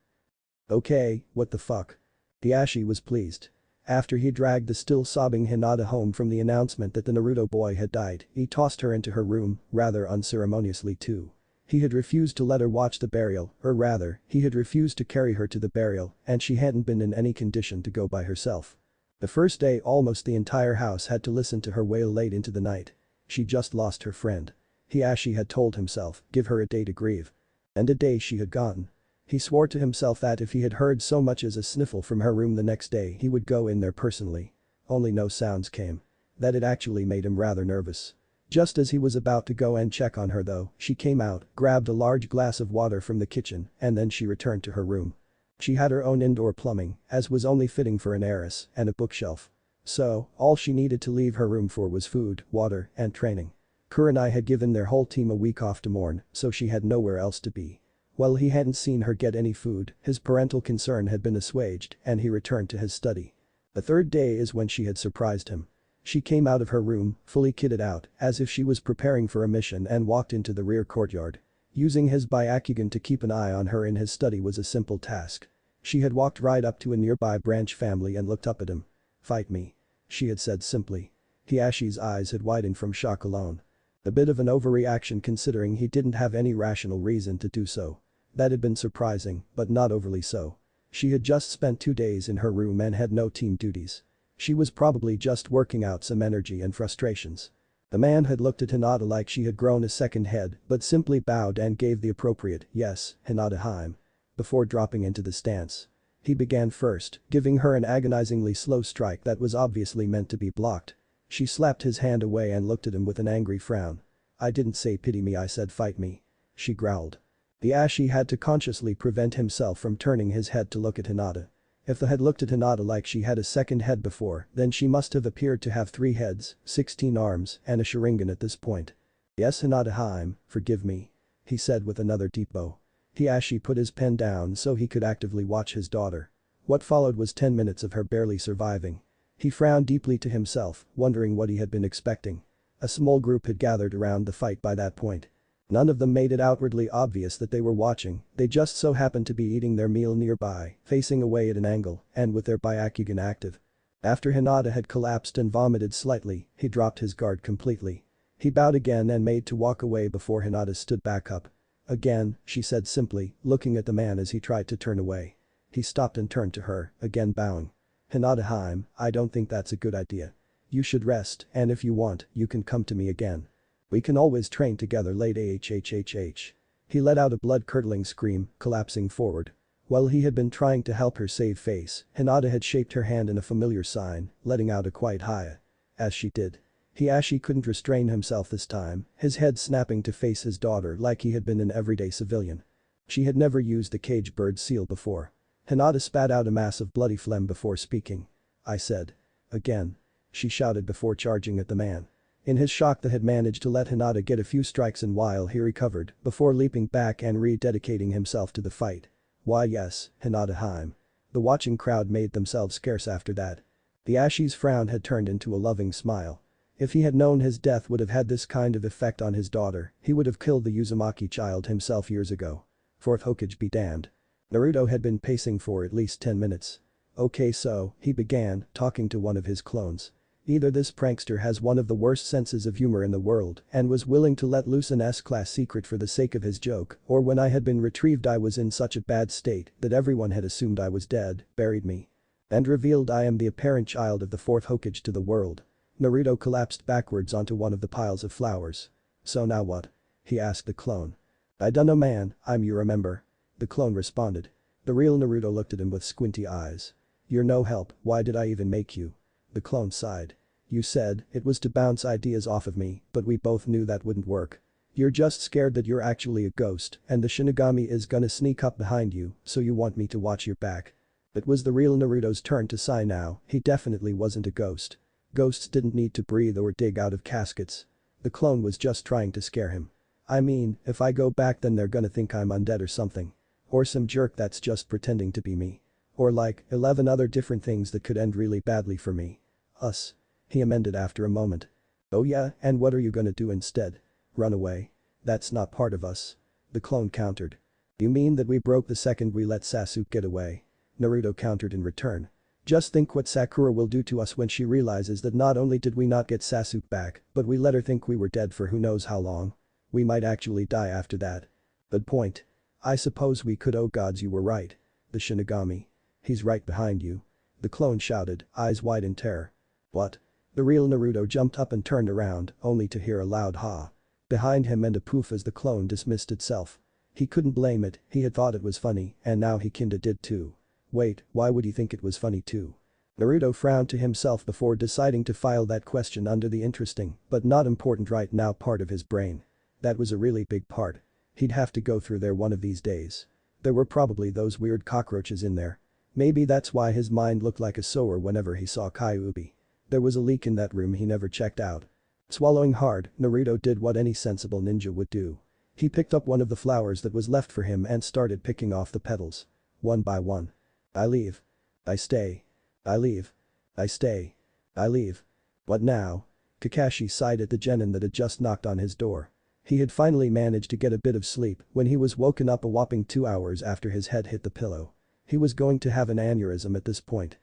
Okay, what the fuck? Hiashi was pleased. After he dragged the still sobbing Hinata home from the announcement that the Naruto boy had died, he tossed her into her room, rather unceremoniously too. He had refused to let her watch the burial, or rather, he had refused to carry her to the burial and she hadn't been in any condition to go by herself. The first day almost the entire house had to listen to her wail late into the night. She just lost her friend. Hiashi had told himself, give her a day to grieve. And a day she had gotten. He swore to himself that if he had heard so much as a sniffle from her room the next day he would go in there personally. Only no sounds came. That it actually made him rather nervous. Just as he was about to go and check on her though, she came out, grabbed a large glass of water from the kitchen and then she returned to her room. She had her own indoor plumbing, as was only fitting for an heiress, and a bookshelf. So, all she needed to leave her room for was food, water, and training. Kurenai had given their whole team a week off to mourn, so she had nowhere else to be. While he hadn't seen her get any food, his parental concern had been assuaged and he returned to his study. The 3rd day is when she had surprised him. She came out of her room, fully kitted out, as if she was preparing for a mission and walked into the rear courtyard. Using his Byakugan to keep an eye on her in his study was a simple task. She had walked right up to a nearby branch family and looked up at him. Fight me. She had said simply. Hiashi's eyes had widened from shock alone. A bit of an overreaction considering he didn't have any rational reason to do so. That had been surprising, but not overly so. She had just spent 2 days in her room and had no team duties. She was probably just working out some energy and frustrations. The man had looked at Hinata like she had grown a second head but simply bowed and gave the appropriate "yes, Hinata Heim" before dropping into the stance. He began first, giving her an agonizingly slow strike that was obviously meant to be blocked. She slapped his hand away and looked at him with an angry frown. "I didn't say pity me, I said fight me," she growled. The Ashi had to consciously prevent himself from turning his head to look at Hinata. If they had looked at Hinata like she had a second head before, then she must have appeared to have 3 heads, 16 arms, and a Sharingan at this point. "Yes, Hinata Heim, forgive me," he said with another deep bow. Hiashi put his pen down so he could actively watch his daughter. What followed was 10 minutes of her barely surviving. He frowned deeply to himself, wondering what he had been expecting. A small group had gathered around the fight by that point. None of them made it outwardly obvious that they were watching, they just so happened to be eating their meal nearby, facing away at an angle, and with their Byakugan active. After Hinata had collapsed and vomited slightly, he dropped his guard completely. He bowed again and made to walk away before Hinata stood back up. "Again," she said simply, looking at the man as he tried to turn away. He stopped and turned to her, again bowing. "Hinata Heim, I don't think that's a good idea. You should rest, and if you want, you can come to me again. We can always train together late hhhhh." He let out a blood-curdling scream, collapsing forward. While he had been trying to help her save face, Hinata had shaped her hand in a familiar sign, letting out a quiet "hiya." As she did. Hiashi couldn't restrain himself this time, his head snapping to face his daughter like he had been an everyday civilian. She had never used the cage bird seal before. Hinata spat out a mass of bloody phlegm before speaking. "I said. Again," she shouted before charging at the man. In his shock they had managed to let Hinata get a few strikes in while he recovered before leaping back and rededicating himself to the fight. "Why yes, Hinata Heim." The watching crowd made themselves scarce after that. The Ashi's frown had turned into a loving smile. If he had known his death would have had this kind of effect on his daughter, he would have killed the Uzumaki child himself years ago. Fourth Hokage be damned. Naruto had been pacing for at least 10 minutes. "Okay so," he began, talking to one of his clones. "Either this prankster has one of the worst senses of humor in the world and was willing to let loose an S-class secret for the sake of his joke, or when I had been retrieved I was in such a bad state that everyone had assumed I was dead, buried me, and revealed I am the apparent child of the 4th Hokage to the world." Naruto collapsed backwards onto one of the piles of flowers. "So now what?" he asked the clone. "I dunno man, you remember." The clone responded. The real Naruto looked at him with squinty eyes. "You're no help, why did I even make you?" The clone sighed. "You said it was to bounce ideas off of me, but we both knew that wouldn't work. You're just scared that you're actually a ghost and the Shinigami is gonna sneak up behind you, so you want me to watch your back." It was the real Naruto's turn to sigh now, he definitely wasn't a ghost. Ghosts didn't need to breathe or dig out of caskets. The clone was just trying to scare him. "I mean, if I go back then they're gonna think I'm undead or something. Or some jerk that's just pretending to be me. Or like 11 other different things that could end really badly for me. Us." He amended after a moment. "Oh yeah, and what are you gonna do instead? Run away? That's not part of us." The clone countered. "You mean that we broke the second we let Sasuke get away?" Naruto countered in return. "Just think what Sakura will do to us when she realizes that not only did we not get Sasuke back, but we let her think we were dead for who knows how long. We might actually die after that." "Good point. I suppose we could. Oh gods you were right. The Shinigami. He's right behind you." The clone shouted, eyes wide in terror. "What?" The real Naruto jumped up and turned around, only to hear a loud ha behind him and a poof as the clone dismissed itself. He couldn't blame it, he had thought it was funny, and now he kinda did too. Wait, why would he think it was funny too? Naruto frowned to himself before deciding to file that question under the interesting, but not important right now part of his brain. That was a really big part. He'd have to go through there one of these days. There were probably those weird cockroaches in there. Maybe that's why his mind looked like a sewer whenever he saw Kyuubi. There was a leak in that room he never checked out. Swallowing hard, Naruto did what any sensible ninja would do. He picked up one of the flowers that was left for him and started picking off the petals. One by one. "I leave. I stay. I leave. I stay. I leave." "What now?" Kakashi sighed at the genin that had just knocked on his door. He had finally managed to get a bit of sleep when he was woken up a whopping 2 hours after his head hit the pillow. He was going to have an aneurysm at this point.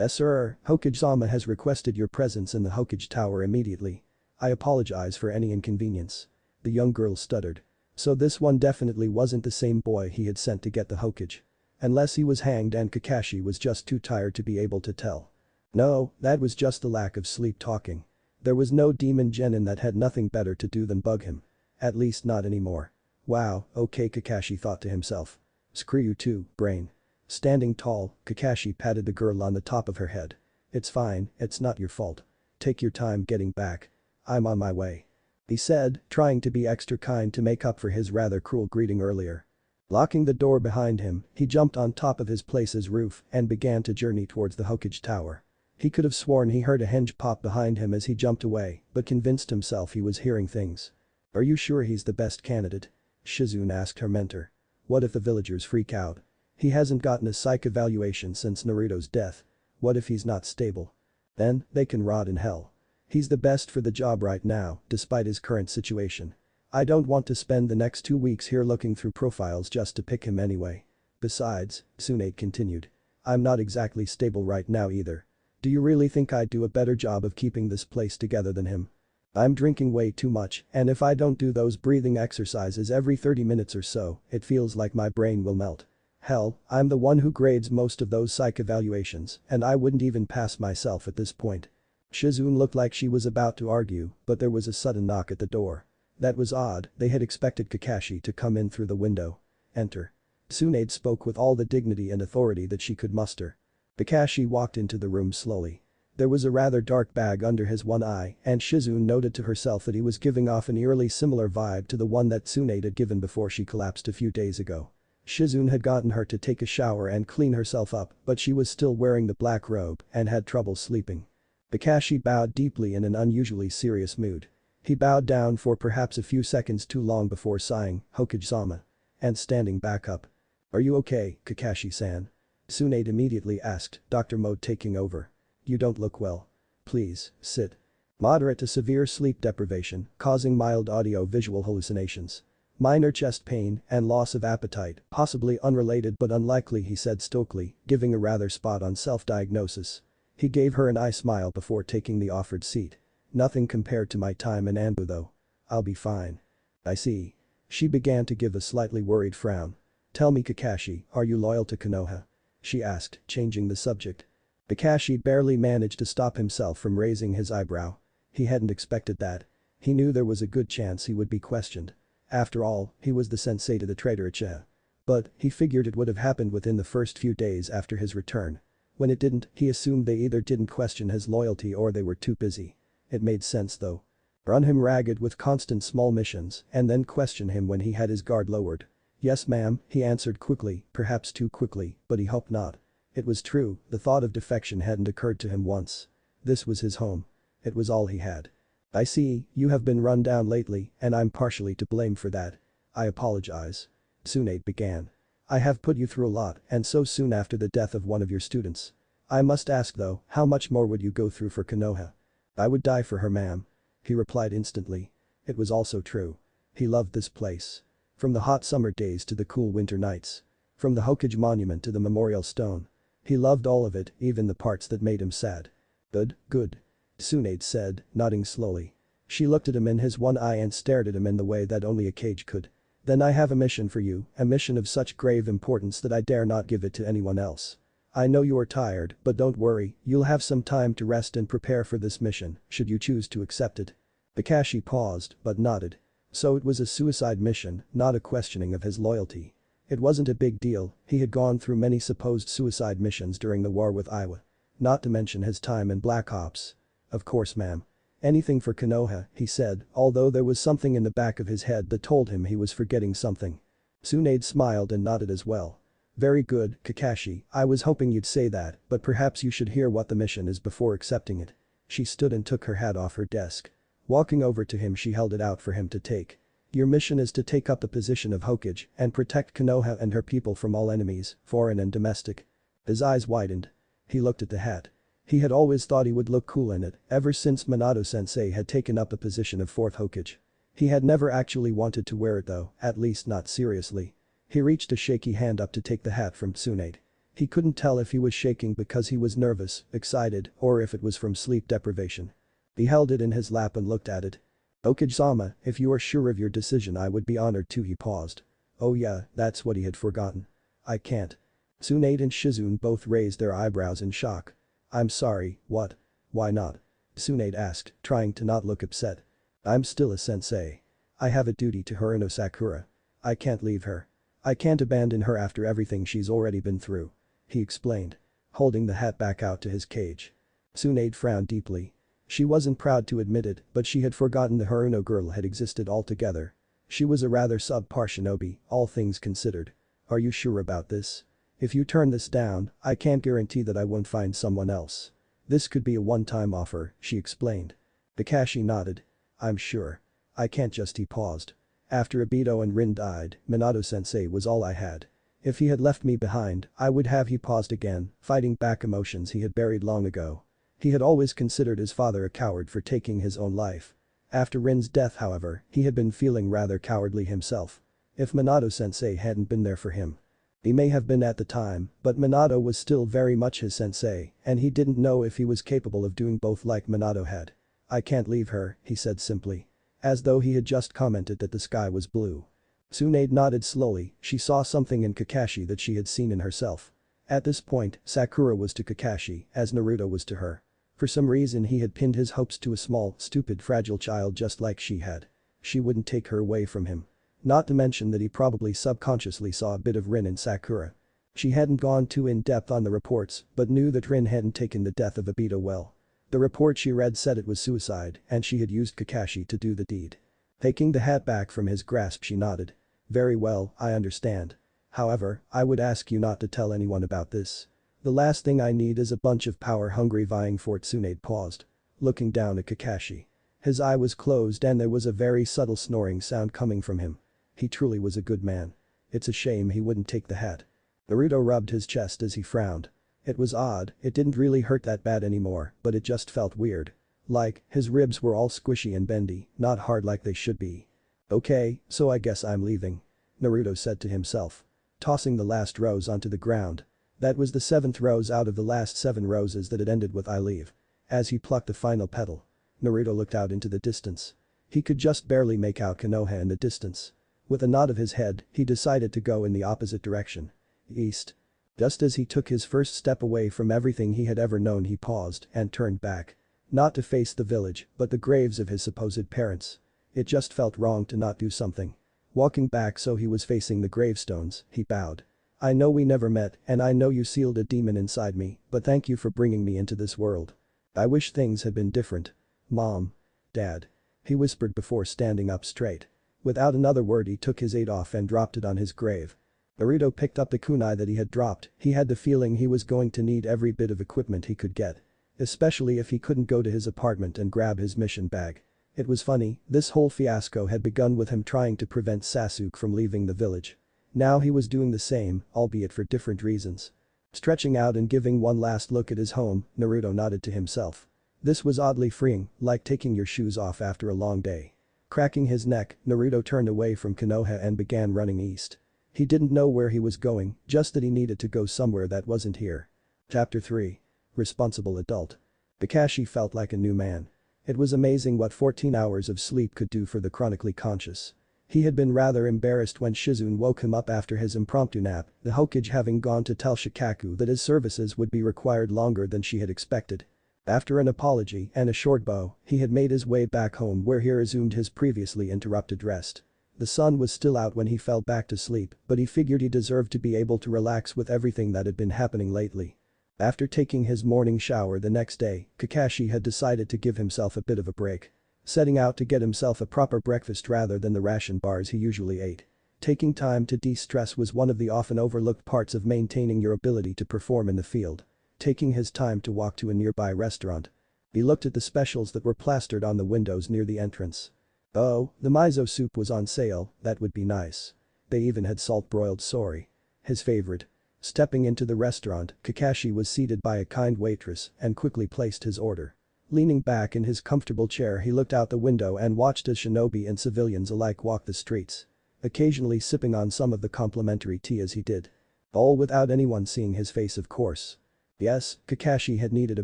"Sir, Hokage-sama has requested your presence in the Hokage Tower immediately. I apologize for any inconvenience." The young girl stuttered. So this one definitely wasn't the same boy he had sent to get the Hokage. Unless he was hanged and Kakashi was just too tired to be able to tell. No, that was just the lack of sleep talking. There was no demon genin that had nothing better to do than bug him. At least not anymore. Wow, okay, Kakashi thought to himself. Screw you too, brain. Standing tall, Kakashi patted the girl on the top of her head. It's fine, it's not your fault. Take your time getting back. I'm on my way. He said, trying to be extra kind to make up for his rather cruel greeting earlier. Locking the door behind him, he jumped on top of his place's roof and began to journey towards the Hokage Tower. He could have sworn he heard a hinge pop behind him as he jumped away, but convinced himself he was hearing things. Are you sure he's the best candidate? Shizune asked her mentor. What if the villagers freak out? He hasn't gotten a psych evaluation since Naruto's death. What if he's not stable? Then, they can rot in hell. He's the best for the job right now, despite his current situation. I don't want to spend the next 2 weeks here looking through profiles just to pick him anyway. Besides, Tsunade continued. I'm not exactly stable right now either. Do you really think I'd do a better job of keeping this place together than him? I'm drinking way too much, and if I don't do those breathing exercises every 30 minutes or so, it feels like my brain will melt. Hell, I'm the one who grades most of those psych evaluations, and I wouldn't even pass myself at this point. Shizune looked like she was about to argue, but there was a sudden knock at the door. That was odd, they had expected Kakashi to come in through the window. Enter. Tsunade spoke with all the dignity and authority that she could muster. Kakashi walked into the room slowly. There was a rather dark bag under his one eye, and Shizune noted to herself that he was giving off an eerily similar vibe to the one that Tsunade had given before she collapsed a few days ago. Shizune had gotten her to take a shower and clean herself up, but she was still wearing the black robe and had trouble sleeping. Kakashi bowed deeply in an unusually serious mood. He bowed down for perhaps a few seconds too long before sighing, Hokage-sama. And standing back up. Are you okay, Kakashi-san? Tsunade immediately asked, Dr. Mode taking over. You don't look well. Please, sit. Moderate to severe sleep deprivation, causing mild audio-visual hallucinations. Minor chest pain and loss of appetite, possibly unrelated but unlikely, he said stoically, giving a rather spot-on self-diagnosis. He gave her an eye smile before taking the offered seat. Nothing compared to my time in Anbu though. I'll be fine. I see. She began to give a slightly worried frown. Tell me, Kakashi, are you loyal to Konoha? She asked, changing the subject. Kakashi barely managed to stop himself from raising his eyebrow. He hadn't expected that. He knew there was a good chance he would be questioned. After all, he was the sensei to the traitor Uchiha. But, he figured it would have happened within the first few days after his return. When it didn't, he assumed they either didn't question his loyalty or they were too busy. It made sense though. Run him ragged with constant small missions and then question him when he had his guard lowered. Yes ma'am, he answered quickly, perhaps too quickly, but he hoped not. It was true, the thought of defection hadn't occurred to him once. This was his home. It was all he had. I see, you have been run down lately, and I'm partially to blame for that. I apologize. Tsunade began. I have put you through a lot, and so soon after the death of one of your students. I must ask though, how much more would you go through for Konoha? I would die for her ma'am. He replied instantly. It was also true. He loved this place. From the hot summer days to the cool winter nights. From the Hokage monument to the memorial stone. He loved all of it, even the parts that made him sad. Good. Tsunade said, nodding slowly. She looked at him in his one eye and stared at him in the way that only a cage could. Then I have a mission for you, a mission of such grave importance that I dare not give it to anyone else. I know you are tired, but don't worry, you'll have some time to rest and prepare for this mission, should you choose to accept it. Kakashi paused, but nodded. So it was a suicide mission, not a questioning of his loyalty. It wasn't a big deal, he had gone through many supposed suicide missions during the war with Iwa. Not to mention his time in Black Ops. Of course ma'am. Anything for Konoha, he said, although there was something in the back of his head that told him he was forgetting something. Tsunade smiled and nodded as well. Very good, Kakashi, I was hoping you'd say that, but perhaps you should hear what the mission is before accepting it. She stood and took her hat off her desk. Walking over to him, she held it out for him to take. Your mission is to take up the position of Hokage and protect Konoha and her people from all enemies, foreign and domestic. His eyes widened. He looked at the hat. He had always thought he would look cool in it, ever since Minato-sensei had taken up the position of 4th Hokage. He had never actually wanted to wear it though, at least not seriously. He reached a shaky hand up to take the hat from Tsunade. He couldn't tell if he was shaking because he was nervous, excited, or if it was from sleep deprivation. He held it in his lap and looked at it. Hokage-sama, if you are sure of your decision I would be honored to. He paused. Oh yeah, that's what he had forgotten. I can't. Tsunade and Shizune both raised their eyebrows in shock. I'm sorry, what? Why not? Tsunade asked, trying to not look upset. I'm still a sensei. I have a duty to Haruno Sakura. I can't leave her. I can't abandon her after everything she's already been through. He explained. Holding the hat back out to his cage. Tsunade frowned deeply. She wasn't proud to admit it, but she had forgotten the Haruno girl had existed altogether. She was a rather subpar shinobi, all things considered. Are you sure about this? If you turn this down, I can't guarantee that I won't find someone else. This could be a one-time offer, she explained. Kakashi nodded. I'm sure. I can't just. He paused. After Obito and Rin died, Minato-sensei was all I had. If he had left me behind, I would have. He paused again, fighting back emotions he had buried long ago. He had always considered his father a coward for taking his own life. After Rin's death, however, he had been feeling rather cowardly himself. If Minato-sensei hadn't been there for him. He may have been at the time, but Minato was still very much his sensei, and he didn't know if he was capable of doing both like Minato had. I can't leave her, he said simply. As though he had just commented that the sky was blue. Tsunade nodded slowly, she saw something in Kakashi that she had seen in herself. At this point, Sakura was to Kakashi, as Naruto was to her. For some reason he had pinned his hopes to a small, stupid, fragile child just like she had. She wouldn't take her away from him. Not to mention that he probably subconsciously saw a bit of Rin in Sakura. She hadn't gone too in-depth on the reports, but knew that Rin hadn't taken the death of Obito well. The report she read said it was suicide, and she had used Kakashi to do the deed. Taking the hat back from his grasp, she nodded. Very well, I understand. However, I would ask you not to tell anyone about this. The last thing I need is a bunch of power-hungry vying for it. Tsunade paused. Looking down at Kakashi. His eye was closed and there was a very subtle snoring sound coming from him. He truly was a good man. It's a shame he wouldn't take the hat. Naruto rubbed his chest as he frowned. It was odd, it didn't really hurt that bad anymore, but it just felt weird. Like, his ribs were all squishy and bendy, not hard like they should be. Okay, so I guess I'm leaving. Naruto said to himself. Tossing the last rose onto the ground. That was the 7th rose out of the last 7 roses that had ended with I leave. As he plucked the final petal. Naruto looked out into the distance. He could just barely make out Konoha in the distance. With a nod of his head, he decided to go in the opposite direction. East. Just as he took his first step away from everything he had ever known, he paused and turned back. Not to face the village, but the graves of his supposed parents. It just felt wrong to not do something. Walking back so he was facing the gravestones, he bowed. I know we never met and I know you sealed a demon inside me, but thank you for bringing me into this world. I wish things had been different. Mom. Dad. He whispered before standing up straight. Without another word he took his aide off and dropped it on his grave. Naruto picked up the kunai that he had dropped. He had the feeling he was going to need every bit of equipment he could get. Especially if he couldn't go to his apartment and grab his mission bag. It was funny, this whole fiasco had begun with him trying to prevent Sasuke from leaving the village. Now he was doing the same, albeit for different reasons. Stretching out and giving one last look at his home, Naruto nodded to himself. This was oddly freeing, like taking your shoes off after a long day. Cracking his neck, Naruto turned away from Konoha and began running east. He didn't know where he was going, just that he needed to go somewhere that wasn't here. Chapter 3. Responsible Adult. Kakashi felt like a new man. It was amazing what 14 hours of sleep could do for the chronically conscious. He had been rather embarrassed when Shizune woke him up after his impromptu nap, the Hokage having gone to tell Shikaku that his services would be required longer than she had expected. After an apology and a short bow, he had made his way back home where he resumed his previously interrupted rest. The sun was still out when he fell back to sleep, but he figured he deserved to be able to relax with everything that had been happening lately. After taking his morning shower the next day, Kakashi had decided to give himself a bit of a break. Setting out to get himself a proper breakfast rather than the ration bars he usually ate. Taking time to de-stress was one of the often overlooked parts of maintaining your ability to perform in the field. Taking his time to walk to a nearby restaurant. He looked at the specials that were plastered on the windows near the entrance. Oh, the miso soup was on sale, that would be nice. They even had salt-broiled sori. His favorite. Stepping into the restaurant, Kakashi was seated by a kind waitress and quickly placed his order. Leaning back in his comfortable chair, he looked out the window and watched as shinobi and civilians alike walked the streets. Occasionally sipping on some of the complimentary tea as he did. All without anyone seeing his face, of course. Yes, Kakashi had needed a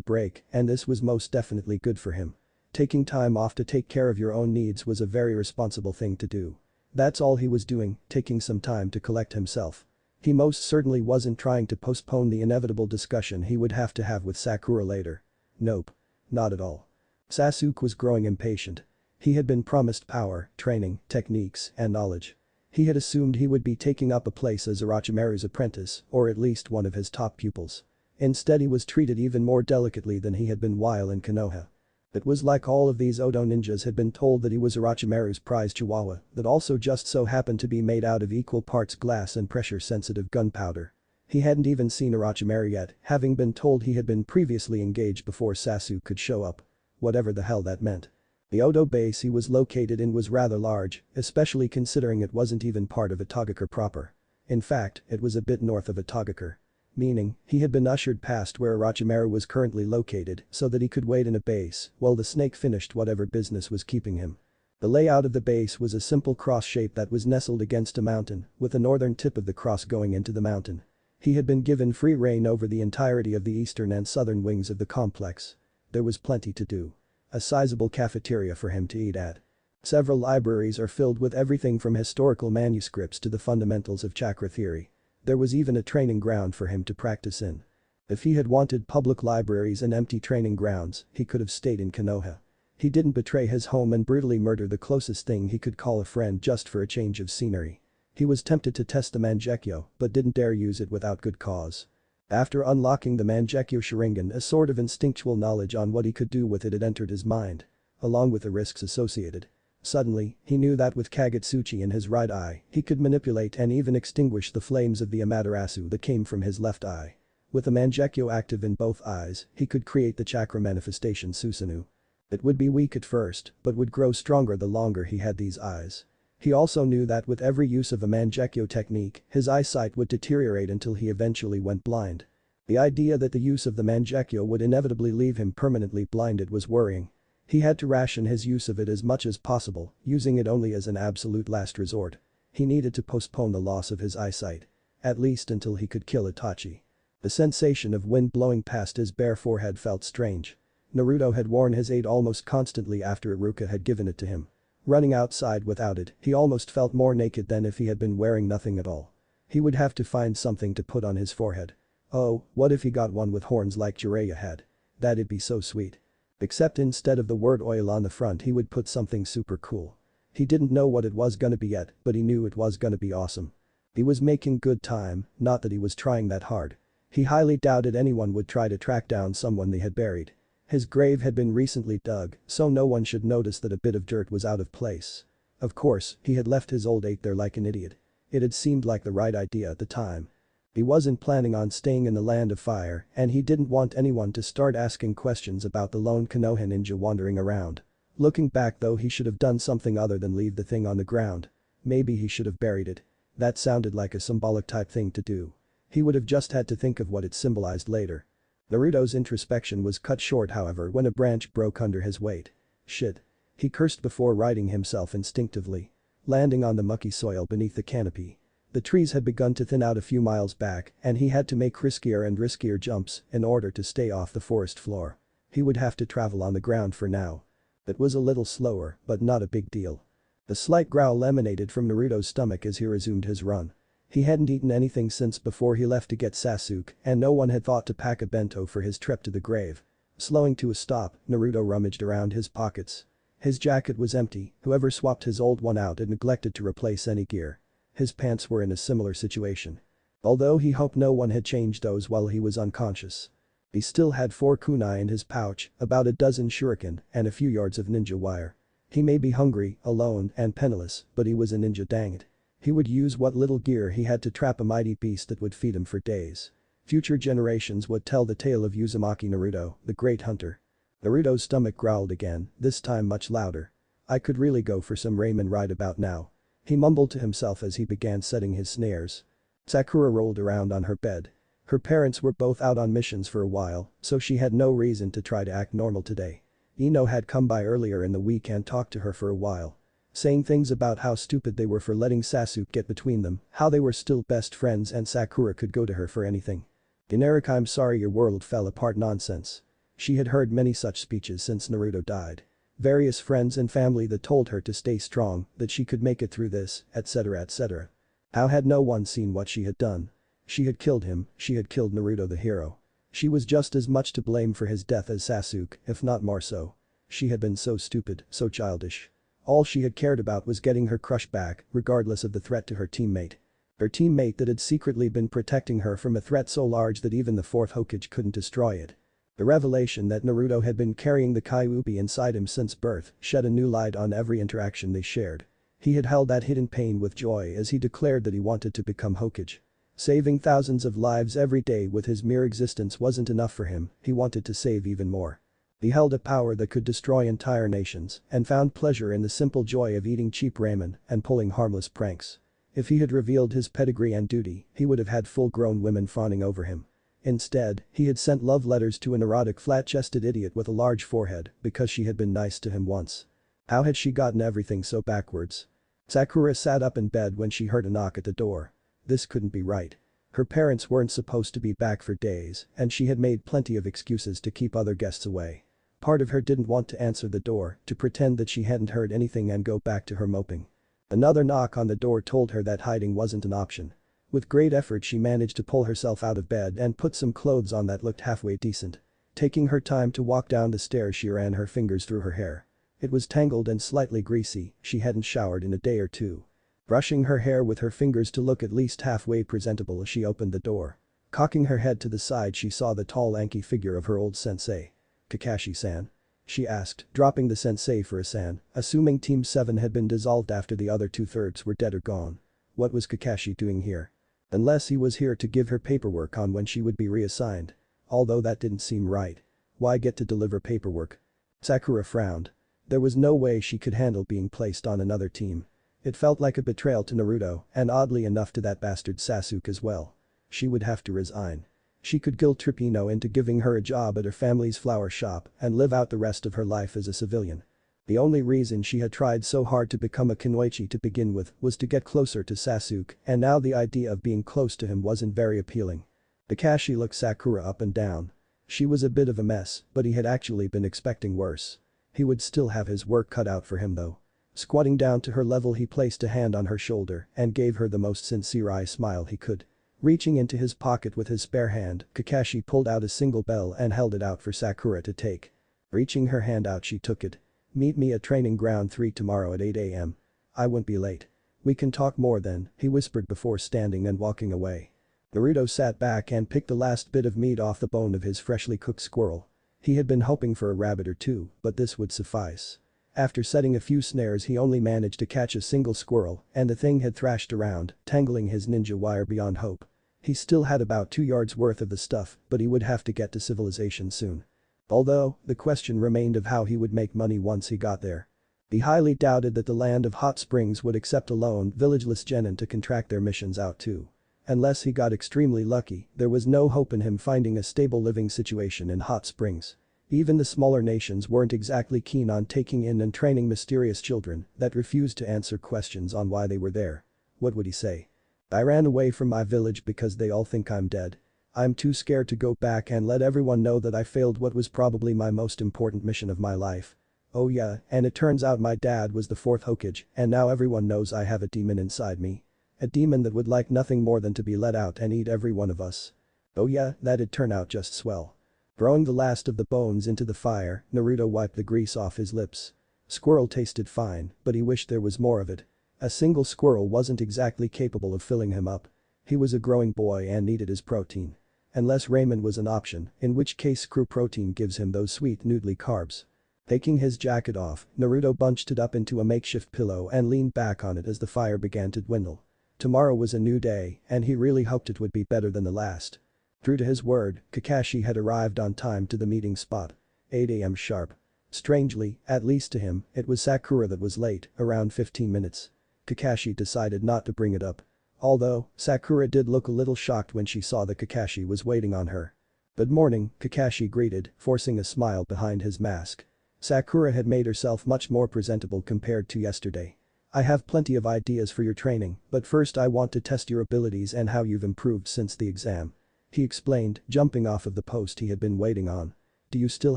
break and this was most definitely good for him. Taking time off to take care of your own needs was a very responsible thing to do. That's all he was doing, taking some time to collect himself. He most certainly wasn't trying to postpone the inevitable discussion he would have to have with Sakura later. Nope. Not at all. Sasuke was growing impatient. He had been promised power, training, techniques, and knowledge. He had assumed he would be taking up a place as Orochimaru's apprentice, or at least one of his top pupils. Instead he was treated even more delicately than he had been while in Konoha. It was like all of these Odo ninjas had been told that he was Orochimaru's prize chihuahua that also just so happened to be made out of equal parts glass and pressure-sensitive gunpowder. He hadn't even seen Orochimaru yet, having been told he had been previously engaged before Sasuke could show up. Whatever the hell that meant. The Odo base he was located in was rather large, especially considering it wasn't even part of Itagakure proper. In fact, it was a bit north of Itagakure. Meaning, he had been ushered past where Orochimaru was currently located so that he could wait in a base while the snake finished whatever business was keeping him. The layout of the base was a simple cross shape that was nestled against a mountain, with the northern tip of the cross going into the mountain. He had been given free rein over the entirety of the eastern and southern wings of the complex. There was plenty to do. A sizable cafeteria for him to eat at. Several libraries are filled with everything from historical manuscripts to the fundamentals of chakra theory. There was even a training ground for him to practice in. If he had wanted public libraries and empty training grounds, he could have stayed in Konoha. He didn't betray his home and brutally murder the closest thing he could call a friend just for a change of scenery. He was tempted to test the Mangekyo, but didn't dare use it without good cause. After unlocking the Mangekyo Sharingan, a sort of instinctual knowledge on what he could do with it had entered his mind. Along with the risks associated. Suddenly, he knew that with Kagetsuchi in his right eye, he could manipulate and even extinguish the flames of the Amaterasu that came from his left eye. With the Mangekyo active in both eyes, he could create the chakra manifestation Susanoo. It would be weak at first, but would grow stronger the longer he had these eyes. He also knew that with every use of a Mangekyo technique, his eyesight would deteriorate until he eventually went blind. The idea that the use of the Mangekyo would inevitably leave him permanently blinded was worrying. He had to ration his use of it as much as possible, using it only as an absolute last resort. He needed to postpone the loss of his eyesight. At least until he could kill Itachi. The sensation of wind blowing past his bare forehead felt strange. Naruto had worn his aid almost constantly after Iruka had given it to him. Running outside without it, he almost felt more naked than if he had been wearing nothing at all. He would have to find something to put on his forehead. Oh, what if he got one with horns like Jiraiya had? That'd be so sweet. Except instead of the word oil on the front he would put something super cool. He didn't know what it was gonna be yet, but he knew it was gonna be awesome. He was making good time, not that he was trying that hard. He highly doubted anyone would try to track down someone they had buried. His grave had been recently dug, so no one should notice that a bit of dirt was out of place. Of course, he had left his old ape there like an idiot. It had seemed like the right idea at the time. He wasn't planning on staying in the land of fire, and he didn't want anyone to start asking questions about the lone Konoha ninja wandering around. Looking back though, he should have done something other than leave the thing on the ground. Maybe he should have buried it. That sounded like a symbolic type thing to do. He would have just had to think of what it symbolized later. Naruto's introspection was cut short however when a branch broke under his weight. Shit. He cursed before righting himself instinctively. Landing on the mucky soil beneath the canopy. The trees had begun to thin out a few miles back and he had to make riskier and riskier jumps in order to stay off the forest floor. He would have to travel on the ground for now. It was a little slower, but not a big deal. A slight growl emanated from Naruto's stomach as he resumed his run. He hadn't eaten anything since before he left to get Sasuke and no one had thought to pack a bento for his trip to the grave. Slowing to a stop, Naruto rummaged around his pockets. His jacket was empty, whoever swapped his old one out had neglected to replace any gear. His pants were in a similar situation. Although he hoped no one had changed those while he was unconscious. He still had 4 kunai in his pouch, about a dozen shuriken, and a few yards of ninja wire. He may be hungry, alone, and penniless, but he was a ninja, dang it. He would use what little gear he had to trap a mighty beast that would feed him for days. Future generations would tell the tale of Uzumaki Naruto, the great hunter. Naruto's stomach growled again, this time much louder. I could really go for some ramen right about now. He mumbled to himself as he began setting his snares. Sakura rolled around on her bed. Her parents were both out on missions for a while, so she had no reason to try to act normal today. Ino had come by earlier in the week and talked to her for a while. Saying things about how stupid they were for letting Sasuke get between them, how they were still best friends and Sakura could go to her for anything. Generic "I'm sorry your world fell apart" nonsense. She had heard many such speeches since Naruto died. Various friends and family that told her to stay strong, that she could make it through this, etc. etc. How had no one seen what she had done? She had killed him, she had killed Naruto the hero. She was just as much to blame for his death as Sasuke, if not more so. She had been so stupid, so childish. All she had cared about was getting her crush back, regardless of the threat to her teammate. Her teammate that had secretly been protecting her from a threat so large that even the fourth Hokage couldn't destroy it. The revelation that Naruto had been carrying the Kyuubi inside him since birth shed a new light on every interaction they shared. He had held that hidden pain with joy as he declared that he wanted to become Hokage. Saving thousands of lives every day with his mere existence wasn't enough for him, he wanted to save even more. He held a power that could destroy entire nations and found pleasure in the simple joy of eating cheap ramen and pulling harmless pranks. If he had revealed his pedigree and duty, he would have had full-grown women fawning over him. Instead, he had sent love letters to a neurotic flat-chested idiot with a large forehead because she had been nice to him once. How had she gotten everything so backwards? Sakura sat up in bed when she heard a knock at the door. This couldn't be right. Her parents weren't supposed to be back for days, and she had made plenty of excuses to keep other guests away. Part of her didn't want to answer the door, to pretend that she hadn't heard anything and go back to her moping. Another knock on the door told her that hiding wasn't an option. With great effort she managed to pull herself out of bed and put some clothes on that looked halfway decent. Taking her time to walk down the stairs, she ran her fingers through her hair. It was tangled and slightly greasy, she hadn't showered in a day or two. Brushing her hair with her fingers to look at least halfway presentable as she opened the door. Cocking her head to the side, she saw the tall lanky figure of her old sensei. "Kakashi-san?" she asked, dropping the sensei for a san, assuming Team 7 had been dissolved after the other two-thirds were dead or gone. What was Kakashi doing here? Unless he was here to give her paperwork on when she would be reassigned. Although that didn't seem right. Why get to deliver paperwork? Sakura frowned. There was no way she could handle being placed on another team. It felt like a betrayal to Naruto and oddly enough to that bastard Sasuke as well. She would have to resign. She could guilt Tripino into giving her a job at her family's flower shop and live out the rest of her life as a civilian. The only reason she had tried so hard to become a kunoichi to begin with was to get closer to Sasuke, and now the idea of being close to him wasn't very appealing. Kakashi looked Sakura up and down. She was a bit of a mess, but he had actually been expecting worse. He would still have his work cut out for him though. Squatting down to her level, he placed a hand on her shoulder and gave her the most sincere eye smile he could. Reaching into his pocket with his spare hand, Kakashi pulled out a single bell and held it out for Sakura to take. Reaching her hand out, she took it. "Meet me at training ground 3 tomorrow at 8 a.m. I won't be late. We can talk more then," he whispered before standing and walking away. Naruto sat back and picked the last bit of meat off the bone of his freshly cooked squirrel. He had been hoping for a rabbit or two, but this would suffice. After setting a few snares, he only managed to catch a single squirrel, and the thing had thrashed around, tangling his ninja wire beyond hope. He still had about 2 yards worth of the stuff, but he would have to get to civilization soon. Although, the question remained of how he would make money once he got there. He highly doubted that the land of hot springs would accept a lone, villageless genin to contract their missions out to. Unless he got extremely lucky, there was no hope in him finding a stable living situation in hot springs. Even the smaller nations weren't exactly keen on taking in and training mysterious children that refused to answer questions on why they were there. What would he say? "I ran away from my village because they all think I'm dead. I'm too scared to go back and let everyone know that I failed what was probably my most important mission of my life. Oh yeah, and it turns out my dad was the 4th Hokage, and now everyone knows I have a demon inside me. A demon that would like nothing more than to be let out and eat every one of us. Oh yeah, that'd turn out just swell." Throwing the last of the bones into the fire, Naruto wiped the grease off his lips. Squirrel tasted fine, but he wished there was more of it. A single squirrel wasn't exactly capable of filling him up. He was a growing boy and needed his protein. Unless ramen was an option, in which case screw protein gives him those sweet noodly carbs. Taking his jacket off, Naruto bunched it up into a makeshift pillow and leaned back on it as the fire began to dwindle. Tomorrow was a new day, and he really hoped it would be better than the last. True to his word, Kakashi had arrived on time to the meeting spot. 8 a.m. sharp. Strangely, at least to him, it was Sakura that was late, around 15 minutes. Kakashi decided not to bring it up. Although, Sakura did look a little shocked when she saw that Kakashi was waiting on her. "Good morning," Kakashi greeted, forcing a smile behind his mask. Sakura had made herself much more presentable compared to yesterday. "I have plenty of ideas for your training, but first I want to test your abilities and how you've improved since the exam," he explained, jumping off of the post he had been waiting on. "Do you still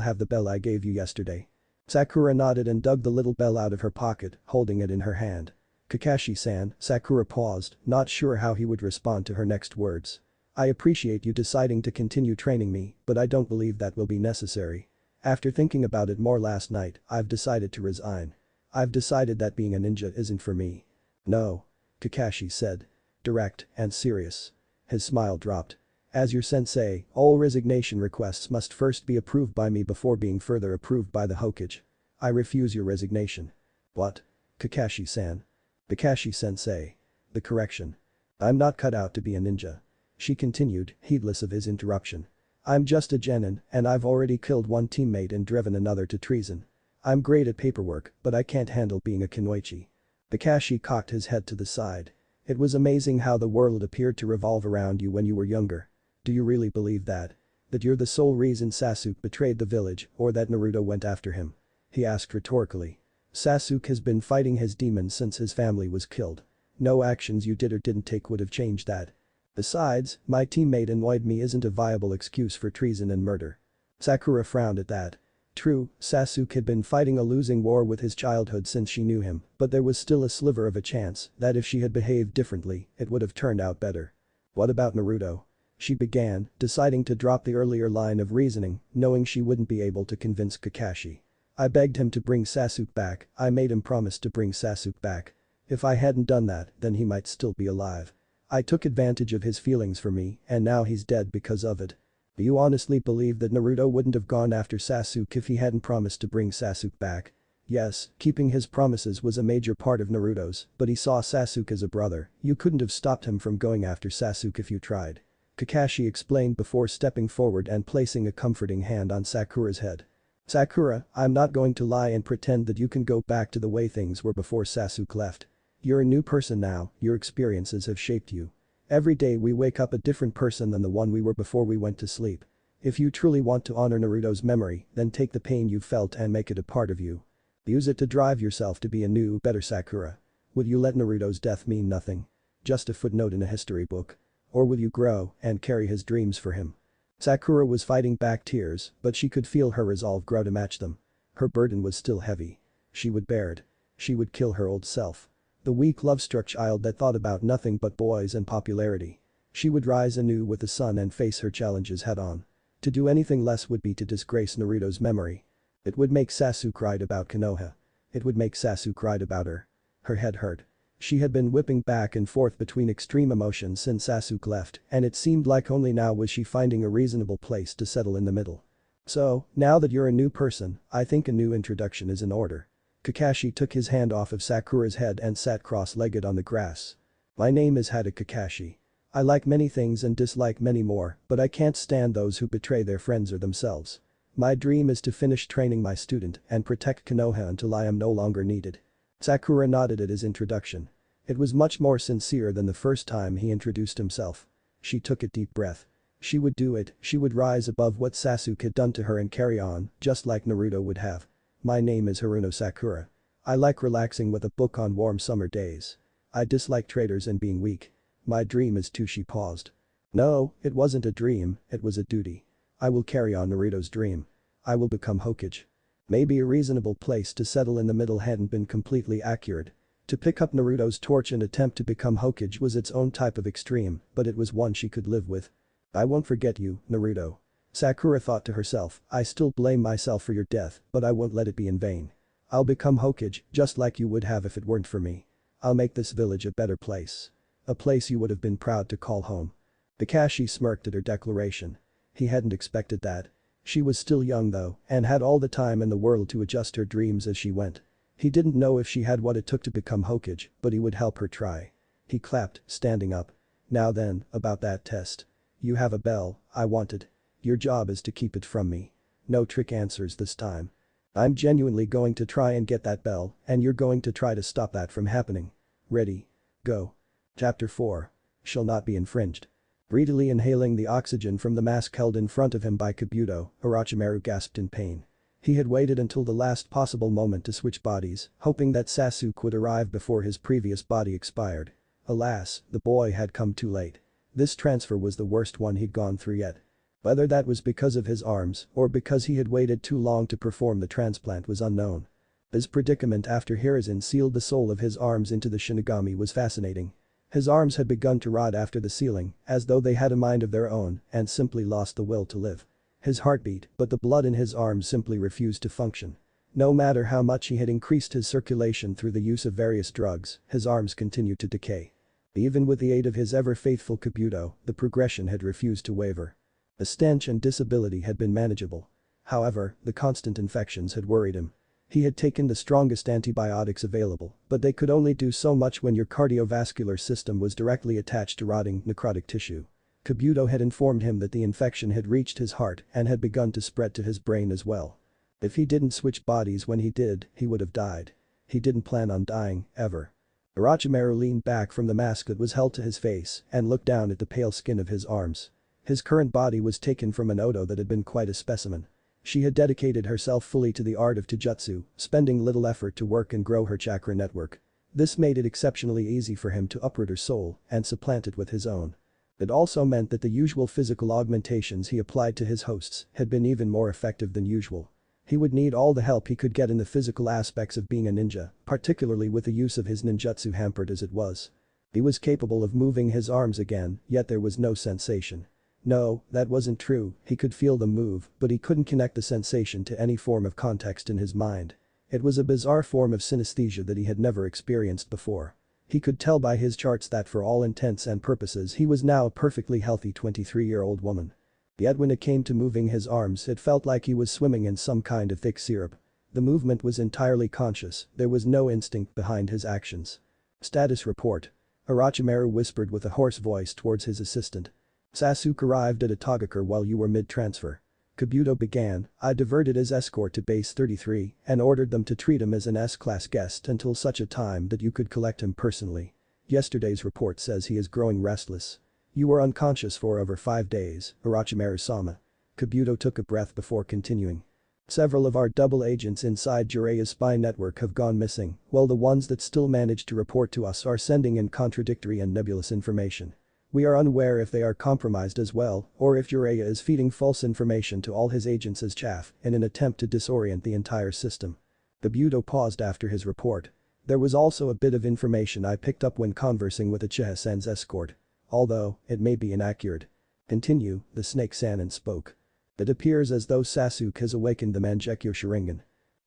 have the bell I gave you yesterday?" Sakura nodded and dug the little bell out of her pocket, holding it in her hand. Kakashi-san, Sakura paused, not sure how he would respond to her next words. I appreciate you deciding to continue training me, but I don't believe that will be necessary. After thinking about it more last night, I've decided to resign. I've decided that being a ninja isn't for me. No. Kakashi said. Direct and serious. His smile dropped. As your sensei, all resignation requests must first be approved by me before being further approved by the Hokage. I refuse your resignation. What? Kakashi-san. Kakashi-sensei. The correction. I'm not cut out to be a ninja. She continued, heedless of his interruption. I'm just a genin, and I've already killed one teammate and driven another to treason. I'm great at paperwork, but I can't handle being a kunoichi. Kakashi cocked his head to the side. It was amazing how the world appeared to revolve around you when you were younger. Do you really believe that? That you're the sole reason Sasuke betrayed the village or that Naruto went after him? He asked rhetorically. Sasuke has been fighting his demons since his family was killed. No actions you did or didn't take would have changed that. Besides, my teammate annoyed me isn't a viable excuse for treason and murder. Sakura frowned at that. True, Sasuke had been fighting a losing war with his childhood since she knew him, but there was still a sliver of a chance that if she had behaved differently, it would have turned out better. What about Naruto? She began, deciding to drop the earlier line of reasoning, knowing she wouldn't be able to convince Kakashi. I begged him to bring Sasuke back, I made him promise to bring Sasuke back. If I hadn't done that, then he might still be alive. I took advantage of his feelings for me, and now he's dead because of it. Do you honestly believe that Naruto wouldn't have gone after Sasuke if he hadn't promised to bring Sasuke back? Yes, keeping his promises was a major part of Naruto's, but he saw Sasuke as a brother, you couldn't have stopped him from going after Sasuke if you tried. Kakashi explained before stepping forward and placing a comforting hand on Sakura's head. Sakura, I'm not going to lie and pretend that you can go back to the way things were before Sasuke left. You're a new person now, your experiences have shaped you. Every day we wake up a different person than the one we were before we went to sleep. If you truly want to honor Naruto's memory, then take the pain you felt and make it a part of you. Use it to drive yourself to be a new, better Sakura. Would you let Naruto's death mean nothing? Just a footnote in a history book? Or will you grow and carry his dreams for him? Sakura was fighting back tears, but she could feel her resolve grow to match them. Her burden was still heavy. She would bear it. She would kill her old self. The weak love-struck child that thought about nothing but boys and popularity. She would rise anew with the sun and face her challenges head-on. To do anything less would be to disgrace Naruto's memory. It would make Sasuke write about Konoha. It would make Sasuke write about her. Her head hurt. She had been whipping back and forth between extreme emotions since Sasuke left, and it seemed like only now was she finding a reasonable place to settle in the middle. So, now that you're a new person, I think a new introduction is in order. Kakashi took his hand off of Sakura's head and sat cross-legged on the grass. My name is Hada Kakashi. I like many things and dislike many more, but I can't stand those who betray their friends or themselves. My dream is to finish training my student and protect Konoha until I am no longer needed. Sakura nodded at his introduction. It was much more sincere than the first time he introduced himself. She took a deep breath. She would do it, she would rise above what Sasuke had done to her and carry on, just like Naruto would have. My name is Haruno Sakura. I like relaxing with a book on warm summer days. I dislike traitors and being weak. My dream is to. She paused. No, it wasn't a dream, it was a duty. I will carry on Naruto's dream. I will become Hokage. Maybe a reasonable place to settle in the middle hadn't been completely accurate. To pick up Naruto's torch and attempt to become Hokage was its own type of extreme, but it was one she could live with. I won't forget you, Naruto. Sakura thought to herself, I still blame myself for your death, but I won't let it be in vain. I'll become Hokage, just like you would have if it weren't for me. I'll make this village a better place. A place you would have been proud to call home. Kakashi smirked at her declaration. He hadn't expected that. She was still young though, and had all the time in the world to adjust her dreams as she went. He didn't know if she had what it took to become Hokage, but he would help her try. He clapped, standing up. Now then, about that test. You have a bell, I want it. Your job is to keep it from me. No trick answers this time. I'm genuinely going to try and get that bell, and you're going to try to stop that from happening. Ready. Go. Chapter 4. Shall not be infringed. Greedily inhaling the oxygen from the mask held in front of him by Kabuto, Orochimaru gasped in pain. He had waited until the last possible moment to switch bodies, hoping that Sasuke would arrive before his previous body expired. Alas, the boy had come too late. This transfer was the worst one he'd gone through yet. Whether that was because of his arms or because he had waited too long to perform the transplant was unknown. His predicament after Hiruzen sealed the soul of his arms into the Shinigami was fascinating. His arms had begun to rot after the sealing, as though they had a mind of their own and simply lost the will to live. His heart beat, but the blood in his arms simply refused to function. No matter how much he had increased his circulation through the use of various drugs, his arms continued to decay. Even with the aid of his ever-faithful Kabuto, the progression had refused to waver. The stench and disability had been manageable. However, the constant infections had worried him. He had taken the strongest antibiotics available, but they could only do so much when your cardiovascular system was directly attached to rotting, necrotic tissue. Kabuto had informed him that the infection had reached his heart and had begun to spread to his brain as well. If he didn't switch bodies when he did, he would have died. He didn't plan on dying, ever. Orochimaru leaned back from the mask that was held to his face and looked down at the pale skin of his arms. His current body was taken from an Oto that had been quite a specimen. She had dedicated herself fully to the art of Taijutsu, spending little effort to work and grow her chakra network. This made it exceptionally easy for him to uproot her soul and supplant it with his own. It also meant that the usual physical augmentations he applied to his hosts had been even more effective than usual. He would need all the help he could get in the physical aspects of being a ninja, particularly with the use of his ninjutsu hampered as it was. He was capable of moving his arms again, yet there was no sensation. No, that wasn't true, he could feel them move, but he couldn't connect the sensation to any form of context in his mind. It was a bizarre form of synesthesia that he had never experienced before. He could tell by his charts that for all intents and purposes he was now a perfectly healthy 23-year-old woman. Yet when it came to moving his arms it felt like he was swimming in some kind of thick syrup. The movement was entirely conscious, there was no instinct behind his actions. Status report. Orochimaru whispered with a hoarse voice towards his assistant. Sasuke arrived at Itagakure while you were mid-transfer. Kabuto began, I diverted his escort to base 33 and ordered them to treat him as an S-class guest until such a time that you could collect him personally. Yesterday's report says he is growing restless. You were unconscious for over 5 days, Orochimaru-sama. Kabuto took a breath before continuing. Several of our double agents inside Jiraiya's spy network have gone missing, while the ones that still managed to report to us are sending in contradictory and nebulous information. We are unaware if they are compromised as well, or if Jiraiya is feeding false information to all his agents as chaff in an attempt to disorient the entire system. Kabuto paused after his report. There was also a bit of information I picked up when conversing with Uchiha-san's escort. Although, it may be inaccurate. Continue, the Snake Sannin spoke. It appears as though Sasuke has awakened the Mangekyo Sharingan.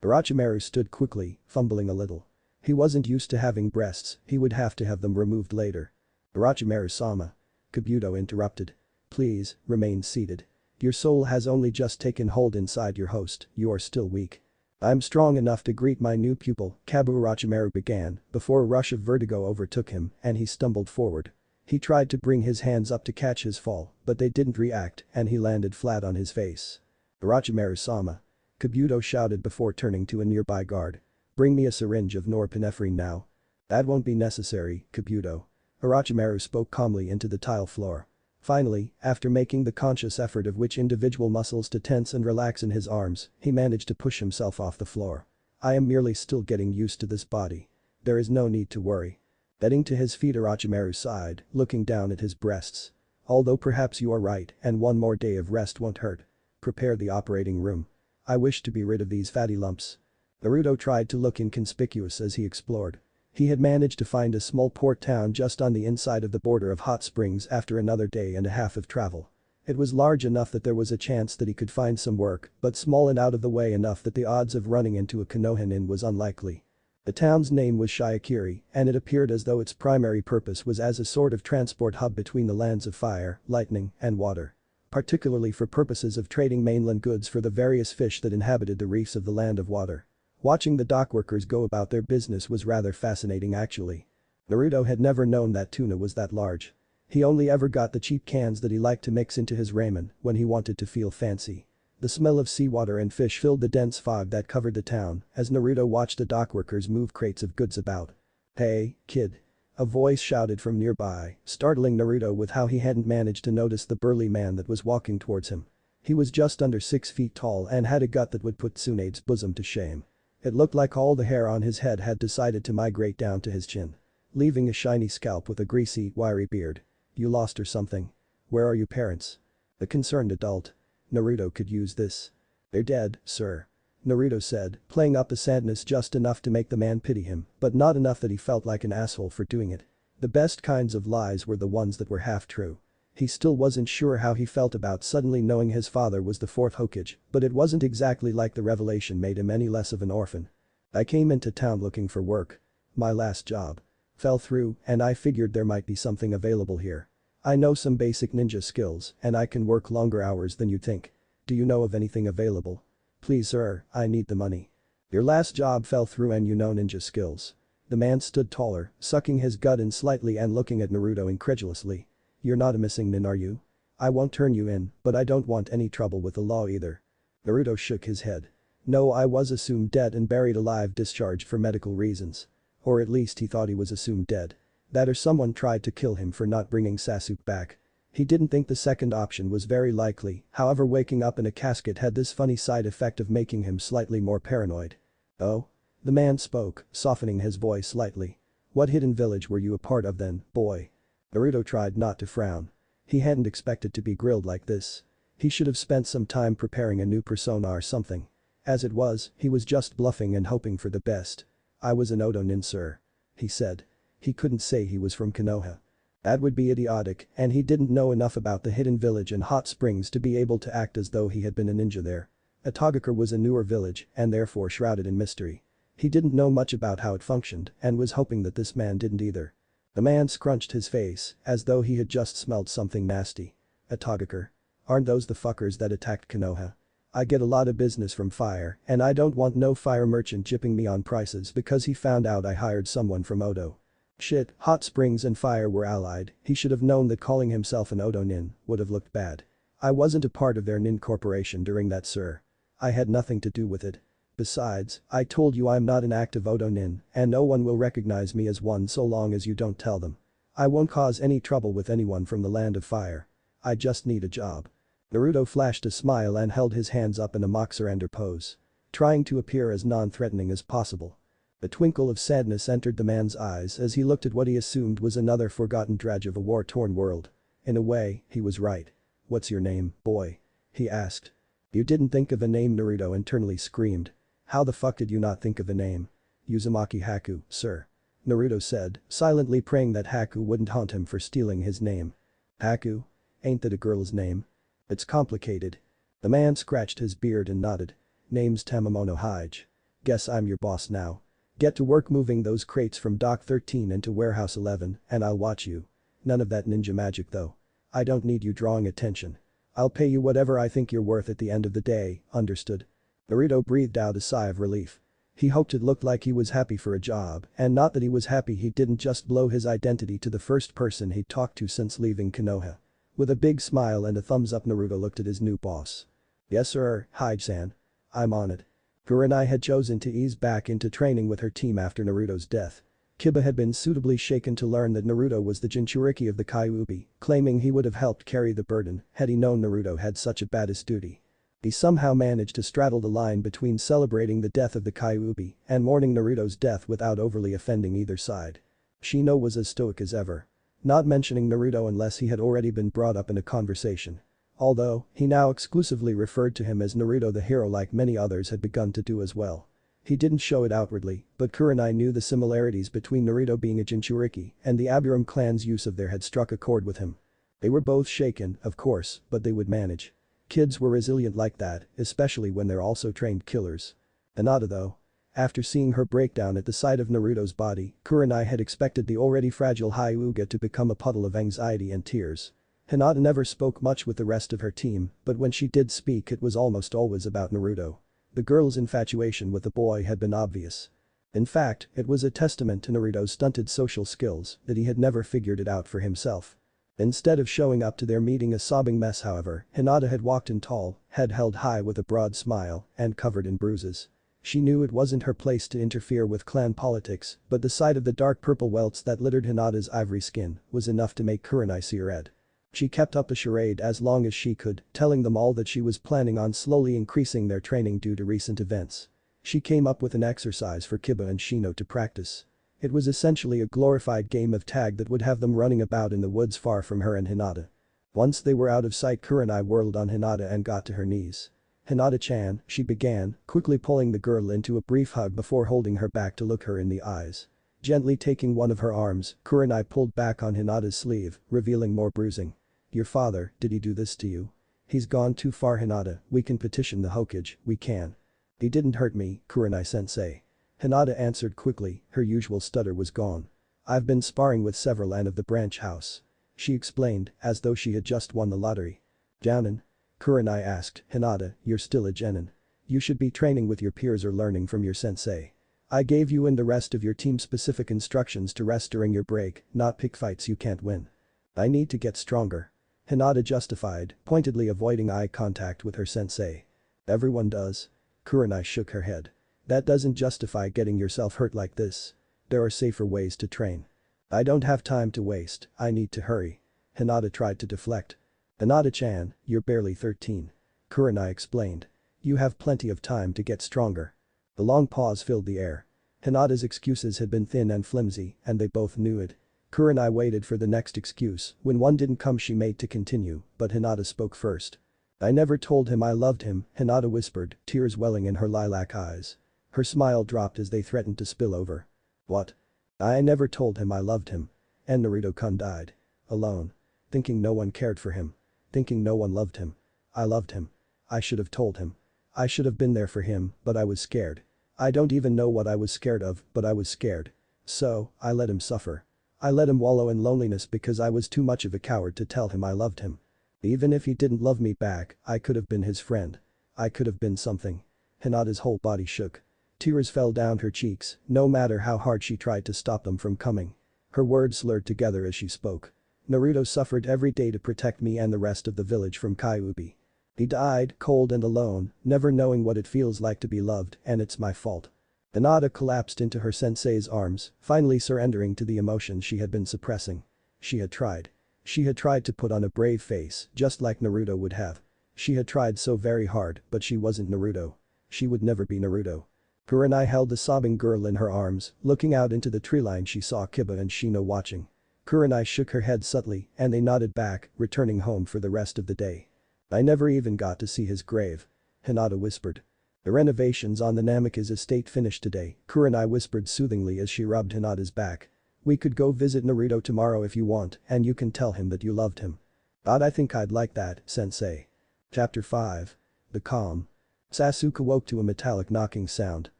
Orochimaru stood quickly, fumbling a little. He wasn't used to having breasts, he would have to have them removed later. Orochimaru-sama. Kabuto interrupted. Please, remain seated. Your soul has only just taken hold inside your host, you are still weak. I'm strong enough to greet my new pupil, Kabu Orochimaru began, before a rush of vertigo overtook him and he stumbled forward. He tried to bring his hands up to catch his fall, but they didn't react and he landed flat on his face. Orochimaru-sama. Kabuto shouted before turning to a nearby guard. Bring me a syringe of norepinephrine now. That won't be necessary, Kabuto. Orochimaru spoke calmly into the tile floor. Finally, after making the conscious effort of which individual muscles to tense and relax in his arms, he managed to push himself off the floor. I am merely still getting used to this body. There is no need to worry. Getting to his feet, Orochimaru sighed, looking down at his breasts. Although perhaps you are right and one more day of rest won't hurt. Prepare the operating room. I wish to be rid of these fatty lumps. Naruto tried to look inconspicuous as he explored. He had managed to find a small port town just on the inside of the border of hot springs after another day and a half of travel. It was large enough that there was a chance that he could find some work, but small and out of the way enough that the odds of running into a Konohan inn was unlikely. The town's name was Shiakiri, and it appeared as though its primary purpose was as a sort of transport hub between the lands of fire, lightning, and water. Particularly for purposes of trading mainland goods for the various fish that inhabited the reefs of the land of water. Watching the dockworkers go about their business was rather fascinating actually. Naruto had never known that tuna was that large. He only ever got the cheap cans that he liked to mix into his ramen when he wanted to feel fancy. The smell of seawater and fish filled the dense fog that covered the town as Naruto watched the dockworkers move crates of goods about. Hey, kid. A voice shouted from nearby, startling Naruto with how he hadn't managed to notice the burly man that was walking towards him. He was just under 6 feet tall and had a gut that would put Tsunade's bosom to shame. It looked like all the hair on his head had decided to migrate down to his chin, leaving a shiny scalp with a greasy, wiry beard. You lost or something? Where are your parents? The concerned adult. Naruto could use this. They're dead, sir. Naruto said, playing up the sadness just enough to make the man pity him, but not enough that he felt like an asshole for doing it. The best kinds of lies were the ones that were half true. He still wasn't sure how he felt about suddenly knowing his father was the fourth Hokage, but it wasn't exactly like the revelation made him any less of an orphan. I came into town looking for work. My last job fell through and I figured there might be something available here. I know some basic ninja skills and I can work longer hours than you'd think. Do you know of anything available? Please sir, I need the money. Your last job fell through and you know ninja skills. The man stood taller, sucking his gut in slightly and looking at Naruto incredulously. You're not a missing nin, are you? I won't turn you in, but I don't want any trouble with the law either. Naruto shook his head. No, I was assumed dead and buried alive, discharged for medical reasons. Or at least he thought he was assumed dead. That or someone tried to kill him for not bringing Sasuke back. He didn't think the second option was very likely, however waking up in a casket had this funny side effect of making him slightly more paranoid. Oh? The man spoke, softening his voice slightly. What hidden village were you a part of then, boy? Naruto tried not to frown. He hadn't expected to be grilled like this. He should have spent some time preparing a new persona or something. As it was, he was just bluffing and hoping for the best. I was an Odo nin, sir. He said. He couldn't say he was from Konoha. That would be idiotic, and he didn't know enough about the hidden village and hot springs to be able to act as though he had been a ninja there. Atogakure was a newer village and therefore shrouded in mystery. He didn't know much about how it functioned and was hoping that this man didn't either. The man scrunched his face as though he had just smelled something nasty. Atogakure? Aren't those the fuckers that attacked Konoha? I get a lot of business from fire and I don't want no fire merchant jipping me on prices because he found out I hired someone from Odo. Shit, hot springs and fire were allied, he should have known that calling himself an Odo nin would have looked bad. I wasn't a part of their nin corporation during that, sir. I had nothing to do with it. Besides, I told you I'm not an active Odo nin and no one will recognize me as one so long as you don't tell them. I won't cause any trouble with anyone from the land of fire. I just need a job. Naruto flashed a smile and held his hands up in a mock surrender pose. Trying to appear as non-threatening as possible. A twinkle of sadness entered the man's eyes as he looked at what he assumed was another forgotten drudge of a war-torn world. In a way, he was right. What's your name, boy? He asked. You didn't think of a name, Naruto internally screamed. How the fuck did you not think of a name? Uzumaki Haku, sir. Naruto said, silently praying that Haku wouldn't haunt him for stealing his name. Haku? Ain't that a girl's name? It's complicated. The man scratched his beard and nodded. Name's Tamamono Hige. Guess I'm your boss now. Get to work moving those crates from Dock 13 into Warehouse 11 and I'll watch you. None of that ninja magic though. I don't need you drawing attention. I'll pay you whatever I think you're worth at the end of the day, understood? Naruto breathed out a sigh of relief. He hoped it looked like he was happy for a job and not that he was happy he didn't just blow his identity to the first person he'd talked to since leaving Konoha. With a big smile and a thumbs up, Naruto looked at his new boss. Yes sir, Hige-san. I'm on it. Kurenai had chosen to ease back into training with her team after Naruto's death. Kiba had been suitably shaken to learn that Naruto was the Jinchuriki of the Kyuubi, claiming he would have helped carry the burden had he known Naruto had such a badass duty. He somehow managed to straddle the line between celebrating the death of the Kyuubi and mourning Naruto's death without overly offending either side. Shino was as stoic as ever. Not mentioning Naruto unless he had already been brought up in a conversation. Although, he now exclusively referred to him as Naruto the hero like many others had begun to do as well. He didn't show it outwardly, but Kurenai knew the similarities between Naruto being a Jinchuriki and the Aburame clan's use of their had struck a chord with him. They were both shaken, of course, but they would manage. Kids were resilient like that, especially when they're also trained killers. Hinata though. After seeing her breakdown at the sight of Naruto's body, Kurenai had expected the already fragile Hyuga to become a puddle of anxiety and tears. Hinata never spoke much with the rest of her team, but when she did speak it was almost always about Naruto. The girl's infatuation with the boy had been obvious. In fact, it was a testament to Naruto's stunted social skills that he had never figured it out for himself. Instead of showing up to their meeting a sobbing mess, however, Hinata had walked in tall, head held high with a broad smile and covered in bruises. She knew it wasn't her place to interfere with clan politics, but the sight of the dark purple welts that littered Hinata's ivory skin was enough to make Kurenai see red. She kept up a charade as long as she could, telling them all that she was planning on slowly increasing their training due to recent events. She came up with an exercise for Kiba and Shino to practice. It was essentially a glorified game of tag that would have them running about in the woods far from her and Hinata. Once they were out of sight, Kurenai whirled on Hinata and got to her knees. Hinata-chan, she began, quickly pulling the girl into a brief hug before holding her back to look her in the eyes. Gently taking one of her arms, Kurenai pulled back on Hinata's sleeve, revealing more bruising. Your father, did he do this to you? He's gone too far, Hinata, we can petition the Hokage, we can. He didn't hurt me, Kurenai-sensei. Hinata answered quickly, her usual stutter was gone. I've been sparring with several and of the branch house. She explained, as though she had just won the lottery. Jounin? Kurenai asked, Hinata, you're still a genin. You should be training with your peers or learning from your sensei. I gave you and the rest of your team specific instructions to rest during your break, not pick fights you can't win. I need to get stronger. Hinata justified, pointedly avoiding eye contact with her sensei. Everyone does. Kurenai shook her head. That doesn't justify getting yourself hurt like this. There are safer ways to train. I don't have time to waste, I need to hurry. Hinata tried to deflect. Hinata-chan, you're barely 13. Kurenai explained. You have plenty of time to get stronger. The long pause filled the air. Hinata's excuses had been thin and flimsy, and they both knew it. Kurenai waited for the next excuse, when one didn't come she made to continue, but Hinata spoke first. I never told him I loved him, Hinata whispered, tears welling in her lilac eyes. Her smile dropped as they threatened to spill over. What? I never told him I loved him. And Naruto-kun died. Alone. Thinking no one cared for him. Thinking no one loved him. I loved him. I should have told him. I should have been there for him, but I was scared. I don't even know what I was scared of, but I was scared. So, I let him suffer. I let him wallow in loneliness because I was too much of a coward to tell him I loved him. Even if he didn't love me back, I could have been his friend. I could have been something. Hinata's whole body shook. Tears fell down her cheeks, no matter how hard she tried to stop them from coming. Her words slurred together as she spoke. Naruto suffered every day to protect me and the rest of the village from Kyuubi. He died, cold and alone, never knowing what it feels like to be loved, and it's my fault. Hinata collapsed into her sensei's arms, finally surrendering to the emotions she had been suppressing. She had tried. She had tried to put on a brave face, just like Naruto would have. She had tried so very hard, but she wasn't Naruto. She would never be Naruto. Kurenai held the sobbing girl in her arms, looking out into the tree line she saw Kiba and Shino watching. Kurenai shook her head subtly, and they nodded back, returning home for the rest of the day. I never even got to see his grave. Hinata whispered. The renovations on the Namikaze estate finished today, Kurenai whispered soothingly as she rubbed Hinata's back. We could go visit Naruto tomorrow if you want, and you can tell him that you loved him. I think I'd like that, sensei. Chapter 5. The Calm. Sasuke awoke to a metallic knocking sound.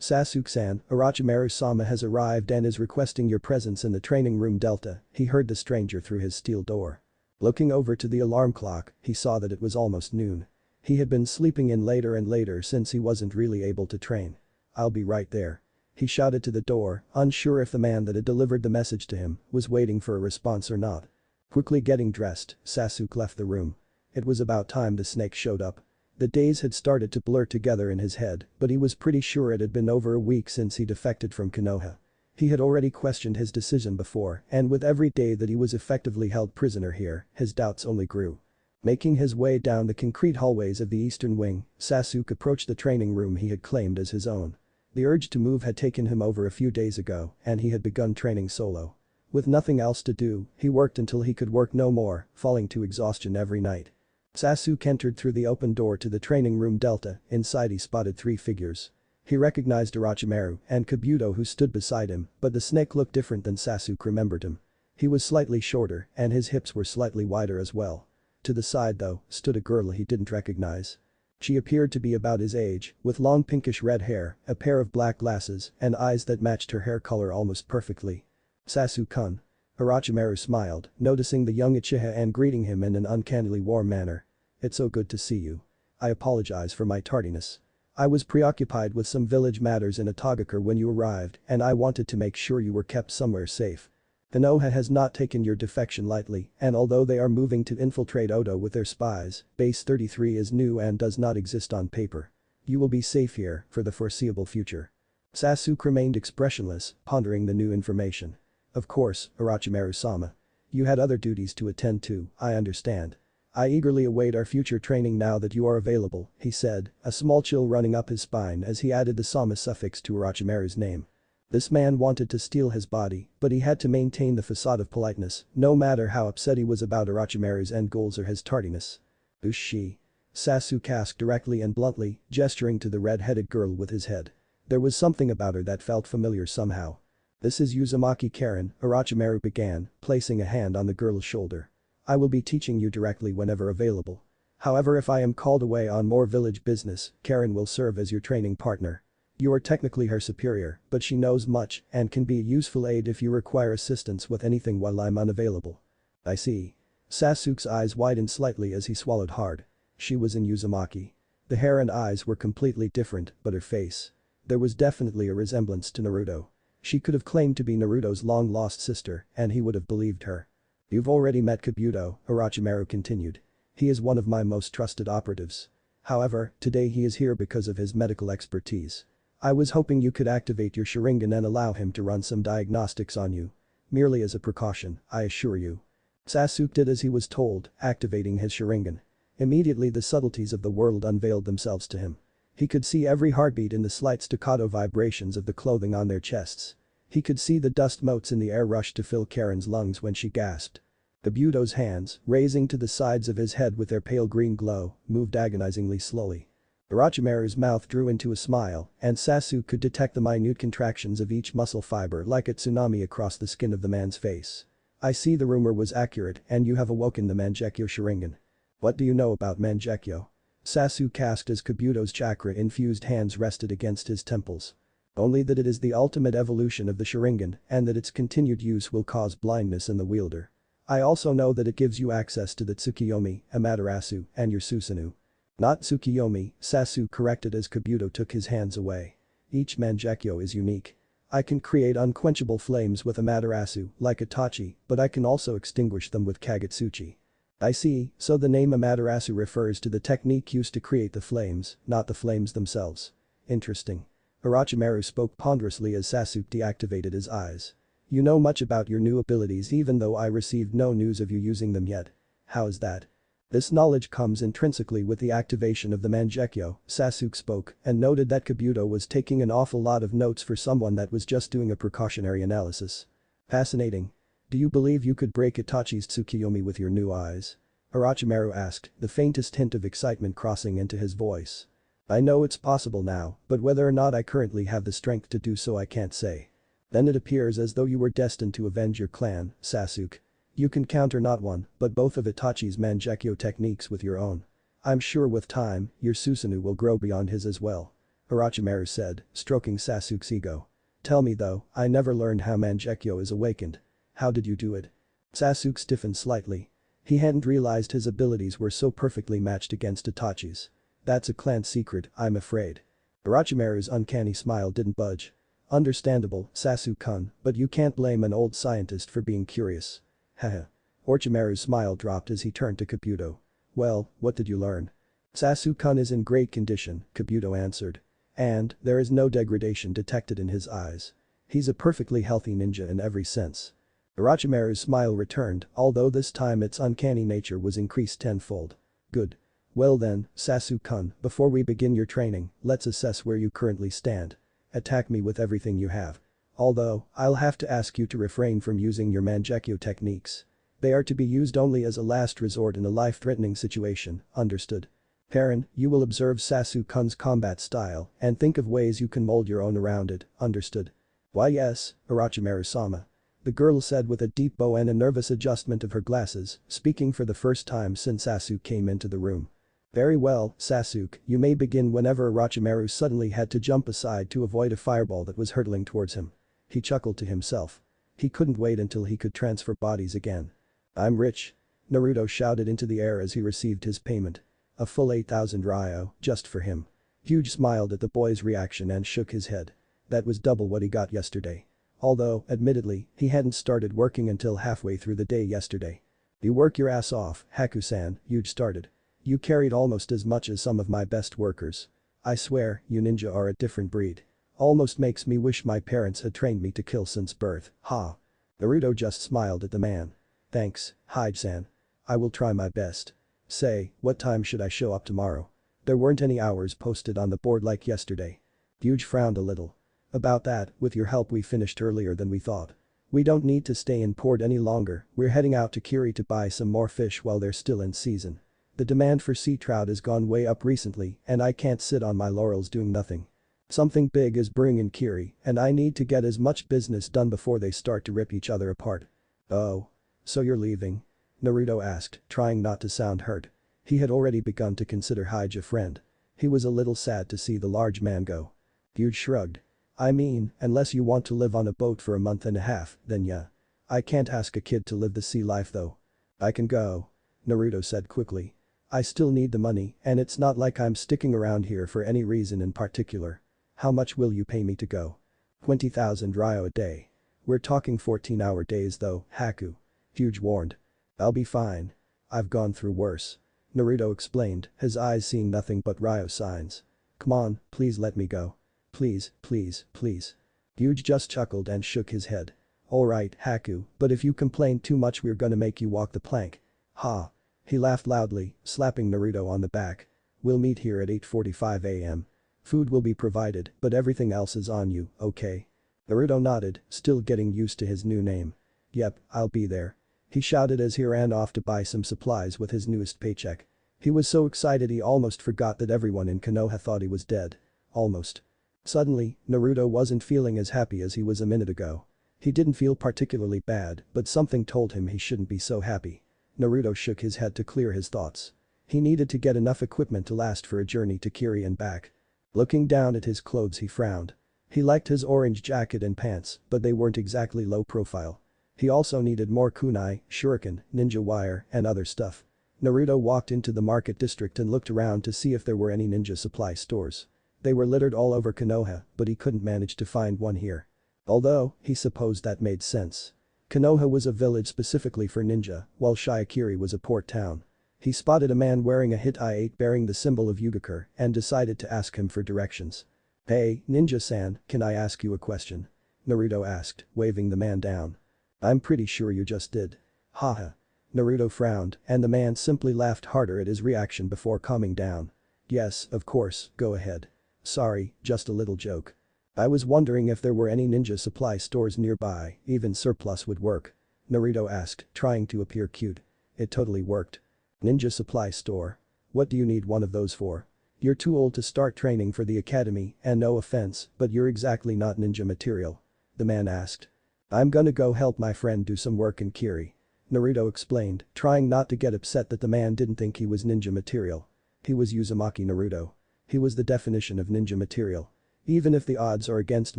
Sasuke-san, Orochimaru-sama has arrived and is requesting your presence in the training room Delta, he heard the stranger through his steel door. Looking over to the alarm clock, he saw that it was almost noon. He had been sleeping in later and later since he wasn't really able to train. I'll be right there. He shouted to the door, unsure if the man that had delivered the message to him was waiting for a response or not. Quickly getting dressed, Sasuke left the room. It was about time the snake showed up. The days had started to blur together in his head, but he was pretty sure it had been over a week since he defected from Konoha. He had already questioned his decision before, and with every day that he was effectively held prisoner here, his doubts only grew. Making his way down the concrete hallways of the eastern wing, Sasuke approached the training room he had claimed as his own. The urge to move had taken him over a few days ago, and he had begun training solo. With nothing else to do, he worked until he could work no more, falling to exhaustion every night. Sasuke entered through the open door to the training room Delta, inside he spotted 3 figures. He recognized Orochimaru and Kabuto who stood beside him, but the snake looked different than Sasuke remembered him. He was slightly shorter, and his hips were slightly wider as well. To the side though, stood a girl he didn't recognize. She appeared to be about his age, with long pinkish red hair, a pair of black glasses, and eyes that matched her hair color almost perfectly. Sasuke-kun. Orochimaru smiled, noticing the young Uchiha and greeting him in an uncannily warm manner. It's so good to see you. I apologize for my tardiness. I was preoccupied with some village matters in Atagakure when you arrived, and I wanted to make sure you were kept somewhere safe. Konoha has not taken your defection lightly, and although they are moving to infiltrate Odo with their spies, Base 33 is new and does not exist on paper. You will be safe here for the foreseeable future. Sasuke remained expressionless, pondering the new information. Of course, Orochimaru-sama. You had other duties to attend to, I understand. I eagerly await our future training now that you are available, he said, a small chill running up his spine as he added the sama suffix to Orochimaru's name. This man wanted to steal his body, but he had to maintain the facade of politeness, no matter how upset he was about Orochimaru's end goals or his tardiness. Ushi. Sasuke asked directly and bluntly, gesturing to the red-headed girl with his head. There was something about her that felt familiar somehow. "This is Uzumaki Karen," Orochimaru began, placing a hand on the girl's shoulder. "I will be teaching you directly whenever available. However, if I am called away on more village business, Karen will serve as your training partner. You are technically her superior, but she knows much and can be a useful aid if you require assistance with anything while I'm unavailable." "I see." Sasuke's eyes widened slightly as he swallowed hard. She was in Uzumaki. The hair and eyes were completely different, but her face. There was definitely a resemblance to Naruto. She could have claimed to be Naruto's long-lost sister, and he would have believed her. "You've already met Kabuto," Orochimaru continued. "He is one of my most trusted operatives. However, today he is here because of his medical expertise. I was hoping you could activate your Sharingan and allow him to run some diagnostics on you. Merely as a precaution, I assure you." Sasuke did as he was told, activating his Sharingan. Immediately the subtleties of the world unveiled themselves to him. He could see every heartbeat in the slight staccato vibrations of the clothing on their chests. He could see the dust motes in the air rush to fill Karen's lungs when she gasped. Kabuto's hands, raising to the sides of his head with their pale green glow, moved agonizingly slowly. Orochimaru's mouth drew into a smile, and Sasuke could detect the minute contractions of each muscle fiber like a tsunami across the skin of the man's face. "I see the rumor was accurate and you have awoken the Mangekyo Sharingan. What do you know about Mangekyo?" Sasuke asked as Kabuto's chakra-infused hands rested against his temples. "Only that it is the ultimate evolution of the Sharingan and that its continued use will cause blindness in the wielder. I also know that it gives you access to the Tsukiyomi, Amaterasu, and your Susanoo." "Not Tsukiyomi," Sasuke corrected as Kabuto took his hands away. "Each Mangekyo is unique. I can create unquenchable flames with Amaterasu, like Itachi, but I can also extinguish them with Kagetsuchi." "I see, so the name Amaterasu refers to the technique used to create the flames, not the flames themselves. Interesting." Orochimaru spoke ponderously as Sasuke deactivated his eyes. "You know much about your new abilities even though I received no news of you using them yet. How is that?" "This knowledge comes intrinsically with the activation of the Mangekyo," Sasuke spoke and noted that Kabuto was taking an awful lot of notes for someone that was just doing a precautionary analysis. "Fascinating. Do you believe you could break Itachi's Tsukiyomi with your new eyes?" Orochimaru asked, the faintest hint of excitement crossing into his voice. "I know it's possible now, but whether or not I currently have the strength to do so I can't say." "Then it appears as though you were destined to avenge your clan, Sasuke. You can counter not one, but both of Itachi's Mangekyo techniques with your own. I'm sure with time, your Susanoo will grow beyond his as well," Orochimaru said, stroking Sasuke's ego. "Tell me though, I never learned how Mangekyo is awakened. How did you do it?" Sasuke stiffened slightly. He hadn't realized his abilities were so perfectly matched against Itachi's. "That's a clan secret, I'm afraid." Orochimaru's uncanny smile didn't budge. "Understandable, Sasuke-kun, but you can't blame an old scientist for being curious." Haha. Orochimaru's smile dropped as he turned to Kabuto. "Well, what did you learn?" "Sasuke-kun is in great condition," Kabuto answered. "And, there is no degradation detected in his eyes. He's a perfectly healthy ninja in every sense." Orochimaru's smile returned, although this time its uncanny nature was increased tenfold. "Good. Well then, Sasuke-kun, before we begin your training, let's assess where you currently stand. Attack me with everything you have. Although, I'll have to ask you to refrain from using your Mangekyo techniques. They are to be used only as a last resort in a life-threatening situation, understood? Karen, you will observe Sasuke-kun's combat style and think of ways you can mold your own around it, understood?" "Why yes, Orochimaru-sama." The girl said with a deep bow and a nervous adjustment of her glasses, speaking for the first time since Sasuke came into the room. "Very well, Sasuke, you may begin." Whenever Orochimaru suddenly had to jump aside to avoid a fireball that was hurtling towards him. He chuckled to himself. He couldn't wait until he could transfer bodies again. "I'm rich." Naruto shouted into the air as he received his payment. A full 8,000 ryo, just for him. Huge smiled at the boy's reaction and shook his head. That was double what he got yesterday. Although, admittedly, he hadn't started working until halfway through the day yesterday. "You work your ass off, Haku-san, you'd started. You carried almost as much as some of my best workers. I swear, you ninja are a different breed. Almost makes me wish my parents had trained me to kill since birth, ha." Naruto just smiled at the man. "Thanks, Hyde-san. I will try my best. Say, what time should I show up tomorrow?" There weren't any hours posted on the board like yesterday. Huge frowned a little. "About that, with your help we finished earlier than we thought. We don't need to stay in port any longer, we're heading out to Kiri to buy some more fish while they're still in season." The demand for sea trout has gone way up recently and I can't sit on my laurels doing nothing. Something big is brewing in Kiri and I need to get as much business done before they start to rip each other apart. Oh. So you're leaving? Naruto asked, trying not to sound hurt. He had already begun to consider Hyde a friend. He was a little sad to see the large man go. Hyde shrugged. I mean, unless you want to live on a boat for a month and a half, then yeah. I can't ask a kid to live the sea life though. I can go. Naruto said quickly. I still need the money and it's not like I'm sticking around here for any reason in particular. How much will you pay me to go? 20,000 ryo a day. We're talking 14-hour days though, Haku. Hyde warned. I'll be fine. I've gone through worse. Naruto explained, his eyes seeing nothing but ryo signs. Come on, please let me go. Please, please, please. Hyde just chuckled and shook his head. Alright, Haku, but if you complain too much we're gonna make you walk the plank. Ha. He laughed loudly, slapping Naruto on the back. We'll meet here at 8:45 am. Food will be provided, but everything else is on you, okay? Naruto nodded, still getting used to his new name. Yep, I'll be there. He shouted as he ran off to buy some supplies with his newest paycheck. He was so excited he almost forgot that everyone in Konoha thought he was dead. Almost. Suddenly, Naruto wasn't feeling as happy as he was a minute ago. He didn't feel particularly bad, but something told him he shouldn't be so happy. Naruto shook his head to clear his thoughts. He needed to get enough equipment to last for a journey to Kiri and back. Looking down at his clothes he frowned. He liked his orange jacket and pants, but they weren't exactly low profile. He also needed more kunai, shuriken, ninja wire, and other stuff. Naruto walked into the market district and looked around to see if there were any ninja supply stores. They were littered all over Konoha, but he couldn't manage to find one here. Although, he supposed that made sense. Konoha was a village specifically for ninja, while Shiakiri was a port town. He spotted a man wearing a hit I-8 bearing the symbol of Yugakure and decided to ask him for directions. Hey, ninja-san, can I ask you a question? Naruto asked, waving the man down. I'm pretty sure you just did. Haha. Naruto frowned, and the man simply laughed harder at his reaction before calming down. Yes, of course, go ahead. Sorry, just a little joke. I was wondering if there were any ninja supply stores nearby, even surplus would work. Naruto asked, trying to appear cute. It totally worked. Ninja supply store? What do you need one of those for? You're too old to start training for the academy and no offense, but you're exactly not ninja material. The man asked. I'm gonna go help my friend do some work in Kiri. Naruto explained, trying not to get upset that the man didn't think he was ninja material. He was Uzumaki Naruto. He was the definition of ninja material. Even if the odds are against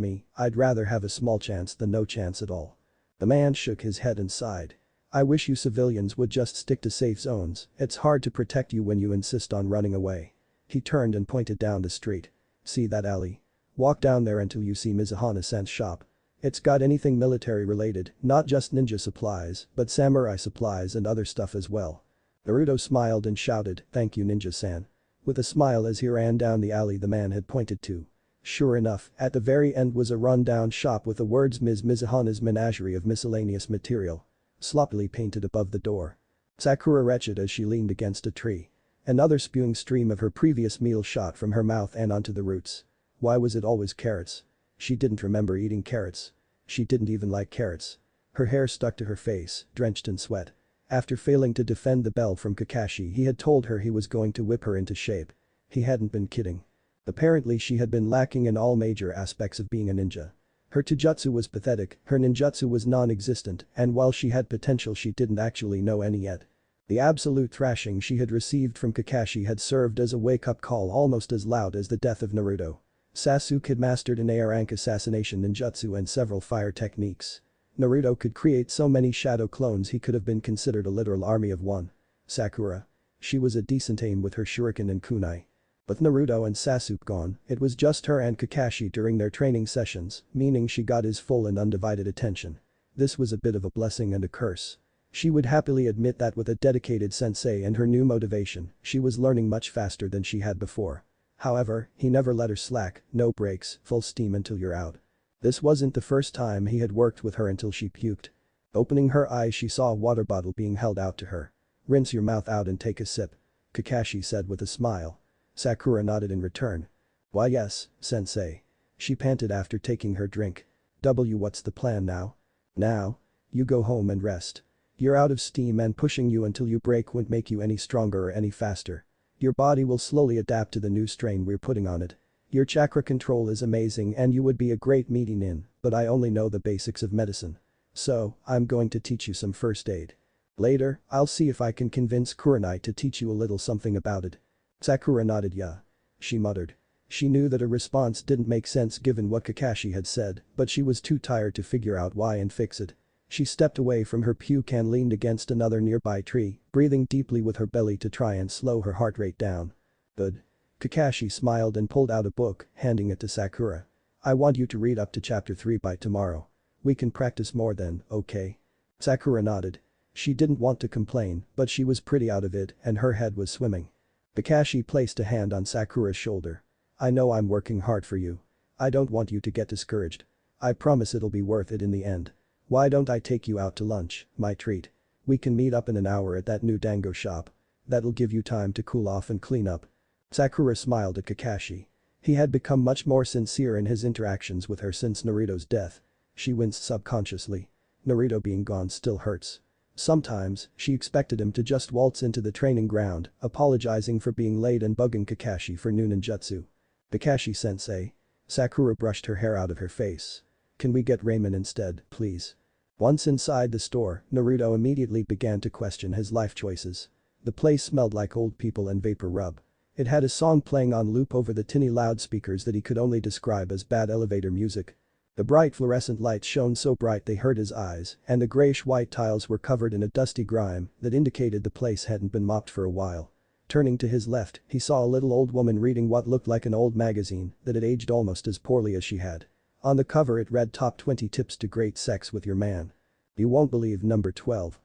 me, I'd rather have a small chance than no chance at all. The man shook his head and sighed. I wish you civilians would just stick to safe zones, it's hard to protect you when you insist on running away. He turned and pointed down the street. See that alley? Walk down there until you see Mizuhana-san's shop. It's got anything military related, not just ninja supplies, but samurai supplies and other stuff as well. Naruto smiled and shouted, thank you ninja-san. With a smile as he ran down the alley the man had pointed to. Sure enough, at the very end was a run-down shop with the words Ms. Mizuhana's Menagerie of Miscellaneous Material. Sloppily painted above the door. Sakura retched as she leaned against a tree. Another spewing stream of her previous meal shot from her mouth and onto the roots. Why was it always carrots? She didn't remember eating carrots. She didn't even like carrots. Her hair stuck to her face, drenched in sweat. After failing to defend the bell from Kakashi he had told her he was going to whip her into shape. He hadn't been kidding. Apparently she had been lacking in all major aspects of being a ninja. Her taijutsu was pathetic, her ninjutsu was non-existent, and while she had potential she didn't actually know any yet. The absolute thrashing she had received from Kakashi had served as a wake-up call almost as loud as the death of Naruto. Sasuke had mastered an air rank assassination ninjutsu and several fire techniques. Naruto could create so many shadow clones he could have been considered a literal army of one. Sakura. She was a decent aim with her shuriken and kunai. With Naruto and Sasuke gone, it was just her and Kakashi during their training sessions, meaning she got his full and undivided attention. This was a bit of a blessing and a curse. She would happily admit that with a dedicated sensei and her new motivation, she was learning much faster than she had before. However, he never let her slack, no breaks, full steam until you're out. This wasn't the first time he had worked with her until she puked. Opening her eyes she saw a water bottle being held out to her. Rinse your mouth out and take a sip. Kakashi said with a smile. Sakura nodded in return. Why yes, sensei. She panted after taking her drink. What's the plan now? Now? You go home and rest. You're out of steam and pushing you until you break won't make you any stronger or any faster. Your body will slowly adapt to the new strain we're putting on it. Your chakra control is amazing and you would be a great meeting in, but I only know the basics of medicine. So, I'm going to teach you some first aid. Later, I'll see if I can convince Kurenai to teach you a little something about it." Sakura nodded. "Yeah." She muttered. She knew that her response didn't make sense given what Kakashi had said, but she was too tired to figure out why and fix it. She stepped away from her puke and leaned against another nearby tree, breathing deeply with her belly to try and slow her heart rate down. "Good." Kakashi smiled and pulled out a book, handing it to Sakura. "I want you to read up to chapter 3 by tomorrow. We can practice more then, okay?" Sakura nodded. She didn't want to complain, but she was pretty out of it and her head was swimming. Kakashi placed a hand on Sakura's shoulder. "I know I'm working hard for you. I don't want you to get discouraged. I promise it'll be worth it in the end. Why don't I take you out to lunch, my treat? We can meet up in an hour at that new dango shop. That'll give you time to cool off and clean up." Sakura smiled at Kakashi. He had become much more sincere in his interactions with her since Naruto's death. She winced subconsciously. Naruto being gone still hurts. Sometimes, she expected him to just waltz into the training ground, apologizing for being late and bugging Kakashi for new ninjutsu. "Kakashi-sensei." Sakura brushed her hair out of her face. "Can we get ramen instead, please?" Once inside the store, Naruto immediately began to question his life choices. The place smelled like old people and vapor rub. It had a song playing on loop over the tinny loudspeakers that he could only describe as bad elevator music. The bright fluorescent lights shone so bright they hurt his eyes, and the grayish-white tiles were covered in a dusty grime that indicated the place hadn't been mopped for a while. Turning to his left, he saw a little old woman reading what looked like an old magazine that had aged almost as poorly as she had. On the cover it read "Top 20 Tips to Great Sex with Your Man." "You won't believe number 12.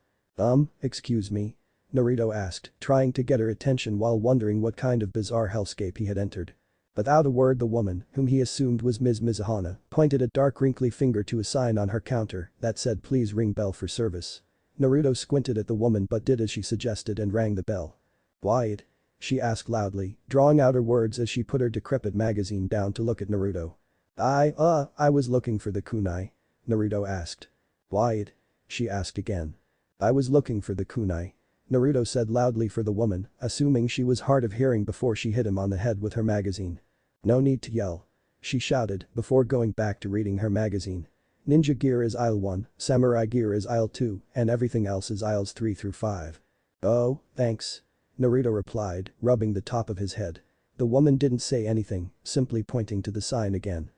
Excuse me?" Naruto asked, trying to get her attention while wondering what kind of bizarre hellscape he had entered. Without a word the woman, whom he assumed was Ms. Mizuhana, pointed a dark wrinkly finger to a sign on her counter that said "Please ring bell for service." Naruto squinted at the woman but did as she suggested and rang the bell. "Wyatt?" she asked loudly, drawing out her words as she put her decrepit magazine down to look at Naruto. I was looking for the kunai," Naruto asked. "Wyatt?" she asked again. "I was looking for the kunai," Naruto said loudly for the woman, assuming she was hard of hearing before she hit him on the head with her magazine. "No need to yell," she shouted before going back to reading her magazine. "Ninja gear is aisle 1, samurai gear is aisle 2, and everything else is aisles 3 through 5. "Oh, thanks," Naruto replied, rubbing the top of his head. The woman didn't say anything, simply pointing to the sign again.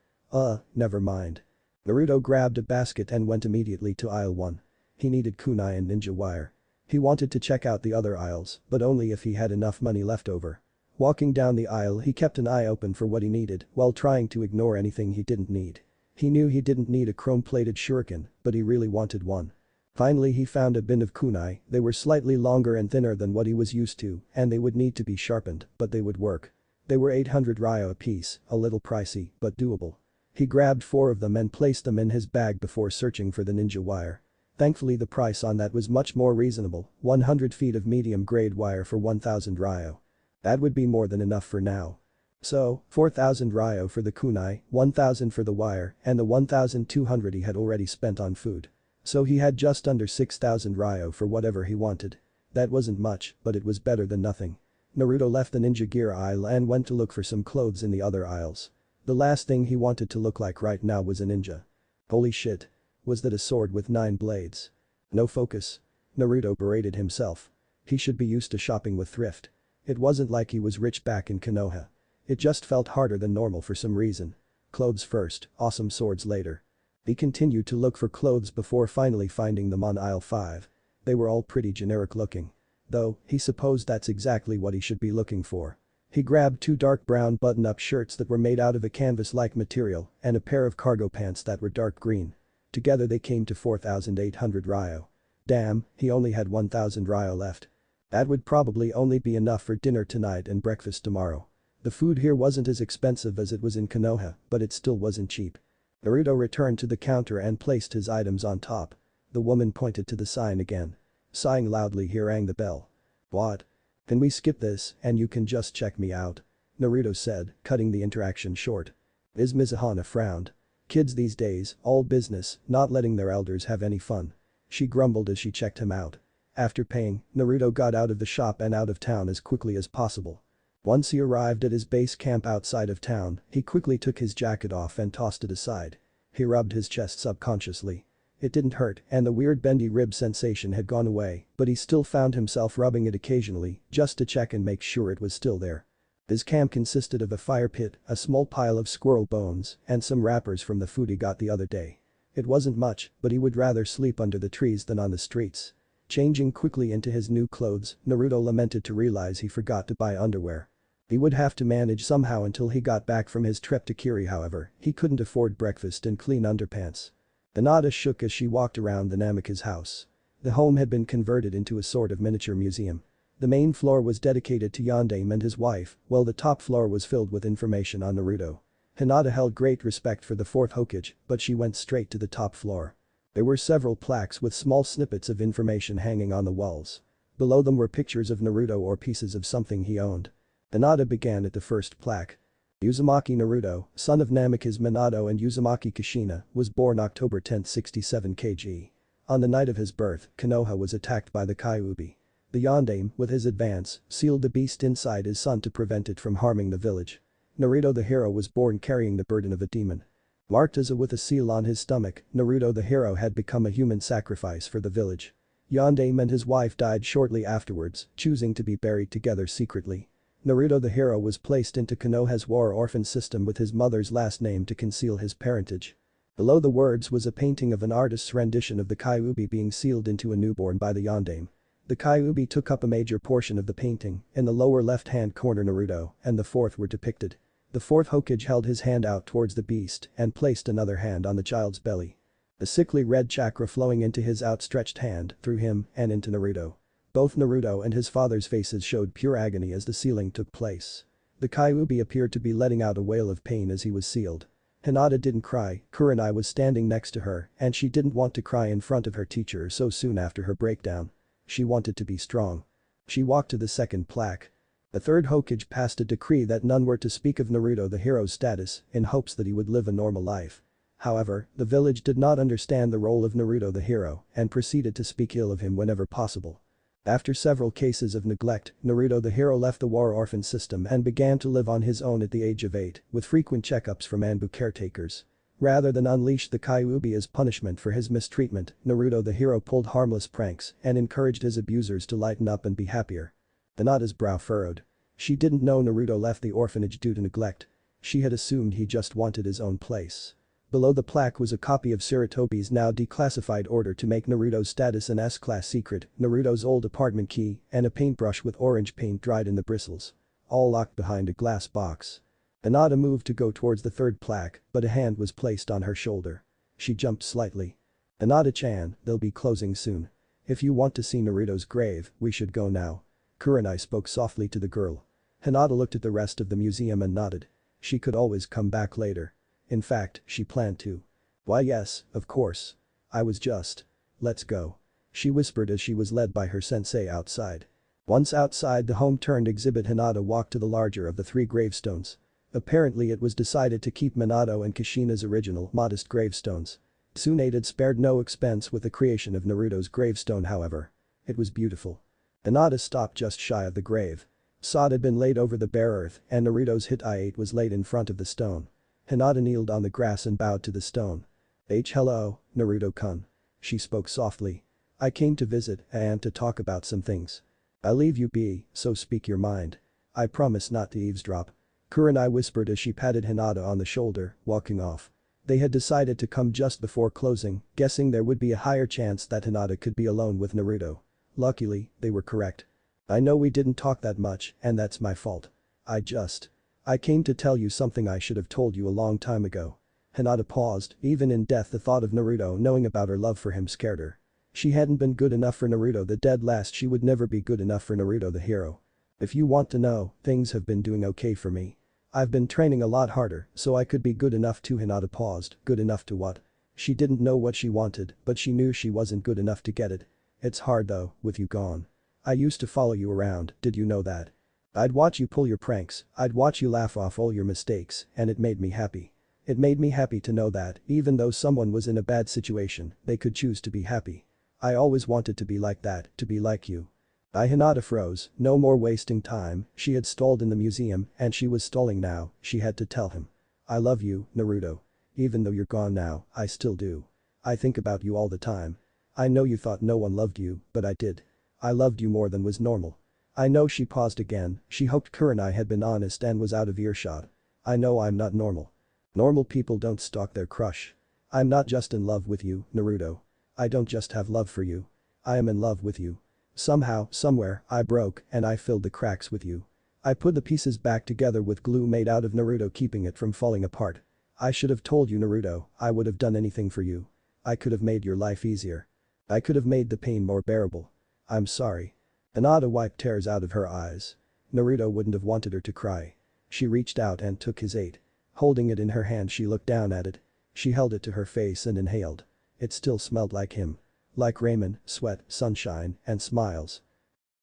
Never mind." Naruto grabbed a basket and went immediately to aisle 1. He needed kunai and ninja wire. He wanted to check out the other aisles, but only if he had enough money left over. Walking down the aisle he kept an eye open for what he needed while trying to ignore anything he didn't need. He knew he didn't need a chrome-plated shuriken, but he really wanted one. Finally he found a bin of kunai. They were slightly longer and thinner than what he was used to, and they would need to be sharpened, but they would work. They were 800 ryo apiece, a little pricey, but doable. He grabbed 4 of them and placed them in his bag before searching for the ninja wire. Thankfully the price on that was much more reasonable, 100 feet of medium-grade wire for 1000 ryo. That would be more than enough for now. So, 4000 ryo for the kunai, 1000 for the wire, and the 1200 he had already spent on food. So he had just under 6000 ryo for whatever he wanted. That wasn't much, but it was better than nothing. Naruto left the ninja gear aisle and went to look for some clothes in the other aisles. The last thing he wanted to look like right now was a ninja. Holy shit. Was that a sword with 9 blades? No focus. Naruto berated himself. He should be used to shopping with thrift. It wasn't like he was rich back in Konoha. It just felt harder than normal for some reason. Clothes first, awesome swords later. He continued to look for clothes before finally finding them on aisle 5. They were all pretty generic looking. Though, he supposed that's exactly what he should be looking for. He grabbed 2 dark brown button-up shirts that were made out of a canvas-like material and a pair of cargo pants that were dark green. Together they came to 4800 ryo. Damn, he only had 1000 ryo left. That would probably only be enough for dinner tonight and breakfast tomorrow. The food here wasn't as expensive as it was in Konoha, but it still wasn't cheap. Naruto returned to the counter and placed his items on top. The woman pointed to the sign again. Sighing loudly he rang the bell. "What? Can we skip this and you can just check me out?" Naruto said, cutting the interaction short. Ms. Mizuhana frowned. Kids these days, all business, not letting their elders have any fun. she grumbled as she checked him out. After paying, Naruto got out of the shop and out of town as quickly as possible. Once he arrived at his base camp outside of town, he quickly took his jacket off and tossed it aside. He rubbed his chest subconsciously. It didn't hurt and the weird bendy rib sensation had gone away, but he still found himself rubbing it occasionally just to check and make sure it was still there. His camp consisted of a fire pit, a small pile of squirrel bones, and some wrappers from the food he got the other day. It wasn't much, but he would rather sleep under the trees than on the streets. Changing quickly into his new clothes, Naruto lamented to realize he forgot to buy underwear. He would have to manage somehow until he got back from his trip to Kiri. However, he couldn't afford breakfast and clean underpants. Hinata shook as she walked around the Namika's house. The home had been converted into a sort of miniature museum. The main floor was dedicated to Yondaime and his wife, while the top floor was filled with information on Naruto. Hinata held great respect for the fourth Hokage, but she went straight to the top floor. There were several plaques with small snippets of information hanging on the walls. Below them were pictures of Naruto or pieces of something he owned. Hinata began at the first plaque. Uzumaki Naruto, son of Namikaze Minato and Uzumaki Kushina, was born October 10, 67 kg. On the night of his birth, Konoha was attacked by the Kyuubi. The Yondaime, with his advance, sealed the beast inside his son to prevent it from harming the village. Naruto the hero was born carrying the burden of a demon. Marked as with a seal on his stomach, Naruto the hero had become a human sacrifice for the village. Yondaime and his wife died shortly afterwards, choosing to be buried together secretly. Naruto the hero was placed into Konoha's war orphan system with his mother's last name to conceal his parentage. Below the words was a painting of an artist's rendition of the Kyuubi being sealed into a newborn by the Yondaime. The Kyuubi took up a major portion of the painting. In the lower left-hand corner Naruto and the fourth were depicted. The fourth Hokage held his hand out towards the beast and placed another hand on the child's belly. The sickly red chakra flowing into his outstretched hand through him and into Naruto. Both Naruto and his father's faces showed pure agony as the sealing took place. The Kyuubi appeared to be letting out a wail of pain as he was sealed. Hinata didn't cry, Kurenai was standing next to her and she didn't want to cry in front of her teacher so soon after her breakdown. She wanted to be strong. She walked to the second plaque. The third Hokage passed a decree that none were to speak of Naruto the hero's status in hopes that he would live a normal life. However, the village did not understand the role of Naruto the hero and proceeded to speak ill of him whenever possible. After several cases of neglect, Naruto the hero left the war orphan system and began to live on his own at the age of 8, with frequent checkups from Anbu caretakers. Rather than unleash the Kyuubi as punishment for his mistreatment, Naruto the hero pulled harmless pranks and encouraged his abusers to lighten up and be happier. Hinata's brow furrowed. She didn't know Naruto left the orphanage due to neglect. She had assumed he just wanted his own place. Below the plaque was a copy of Sarutobi's now declassified order to make Naruto's status an S-class secret, Naruto's old apartment key, and a paintbrush with orange paint dried in the bristles. All locked behind a glass box. Hinata moved to go towards the third plaque, but a hand was placed on her shoulder. She jumped slightly. Hinata-chan, they'll be closing soon. If you want to see Naruto's grave, we should go now. Kurenai spoke softly to the girl. Hinata looked at the rest of the museum and nodded. She could always come back later. In fact, she planned to. Why yes, of course. I was just. Let's go. She whispered as she was led by her sensei outside. Once outside the home-turned exhibit, Hinata walked to the larger of the 3 gravestones. Apparently it was decided to keep Minato and Kushina's original modest gravestones. Tsunade had spared no expense with the creation of Naruto's gravestone. However, it was beautiful. Hinata stopped just shy of the grave. Sod had been laid over the bare earth and Naruto's hit-8 was laid in front of the stone. Hinata kneeled on the grass and bowed to the stone. Hello, Naruto-kun. She spoke softly. I came to visit and to talk about some things. I'll leave you be, so speak your mind. I promise not to eavesdrop. Kurenai whispered as she patted Hinata on the shoulder, walking off. They had decided to come just before closing, guessing there would be a higher chance that Hinata could be alone with Naruto. Luckily, they were correct. I know we didn't talk that much and that's my fault. I came to tell you something I should have told you a long time ago. Hinata paused, even in death the thought of Naruto knowing about her love for him scared her. She hadn't been good enough for Naruto the dead last, she would never be good enough for Naruto the hero. If you want to know, things have been doing okay for me. I've been training a lot harder so I could be good enough to. Hinata paused, good enough to what? She didn't know what she wanted, but she knew she wasn't good enough to get it. It's hard though, with you gone. I used to follow you around, did you know that? I'd watch you pull your pranks, I'd watch you laugh off all your mistakes, and it made me happy. It made me happy to know that, even though someone was in a bad situation, they could choose to be happy. I always wanted to be like that, to be like you. Hinata froze, no more wasting time, she had stalled in the museum and she was stalling now, she had to tell him. I love you, Naruto. Even though you're gone now, I still do. I think about you all the time. I know you thought no one loved you, but I did. I loved you more than was normal. I know she paused again, she hoped Kurenai had been honest and was out of earshot. I know I'm not normal. Normal people don't stalk their crush. I'm not just in love with you, Naruto. I don't just have love for you. I am in love with you. Somehow, somewhere, I broke and I filled the cracks with you. I put the pieces back together with glue made out of Naruto, keeping it from falling apart. I should have told you, Naruto, I would have done anything for you. I could have made your life easier. I could have made the pain more bearable. I'm sorry. Hinata wiped tears out of her eyes. Naruto wouldn't have wanted her to cry. She reached out and took his aid. Holding it in her hand, she looked down at it. She held it to her face and inhaled. It still smelled like him. Like ramen, sweat, sunshine, and smiles.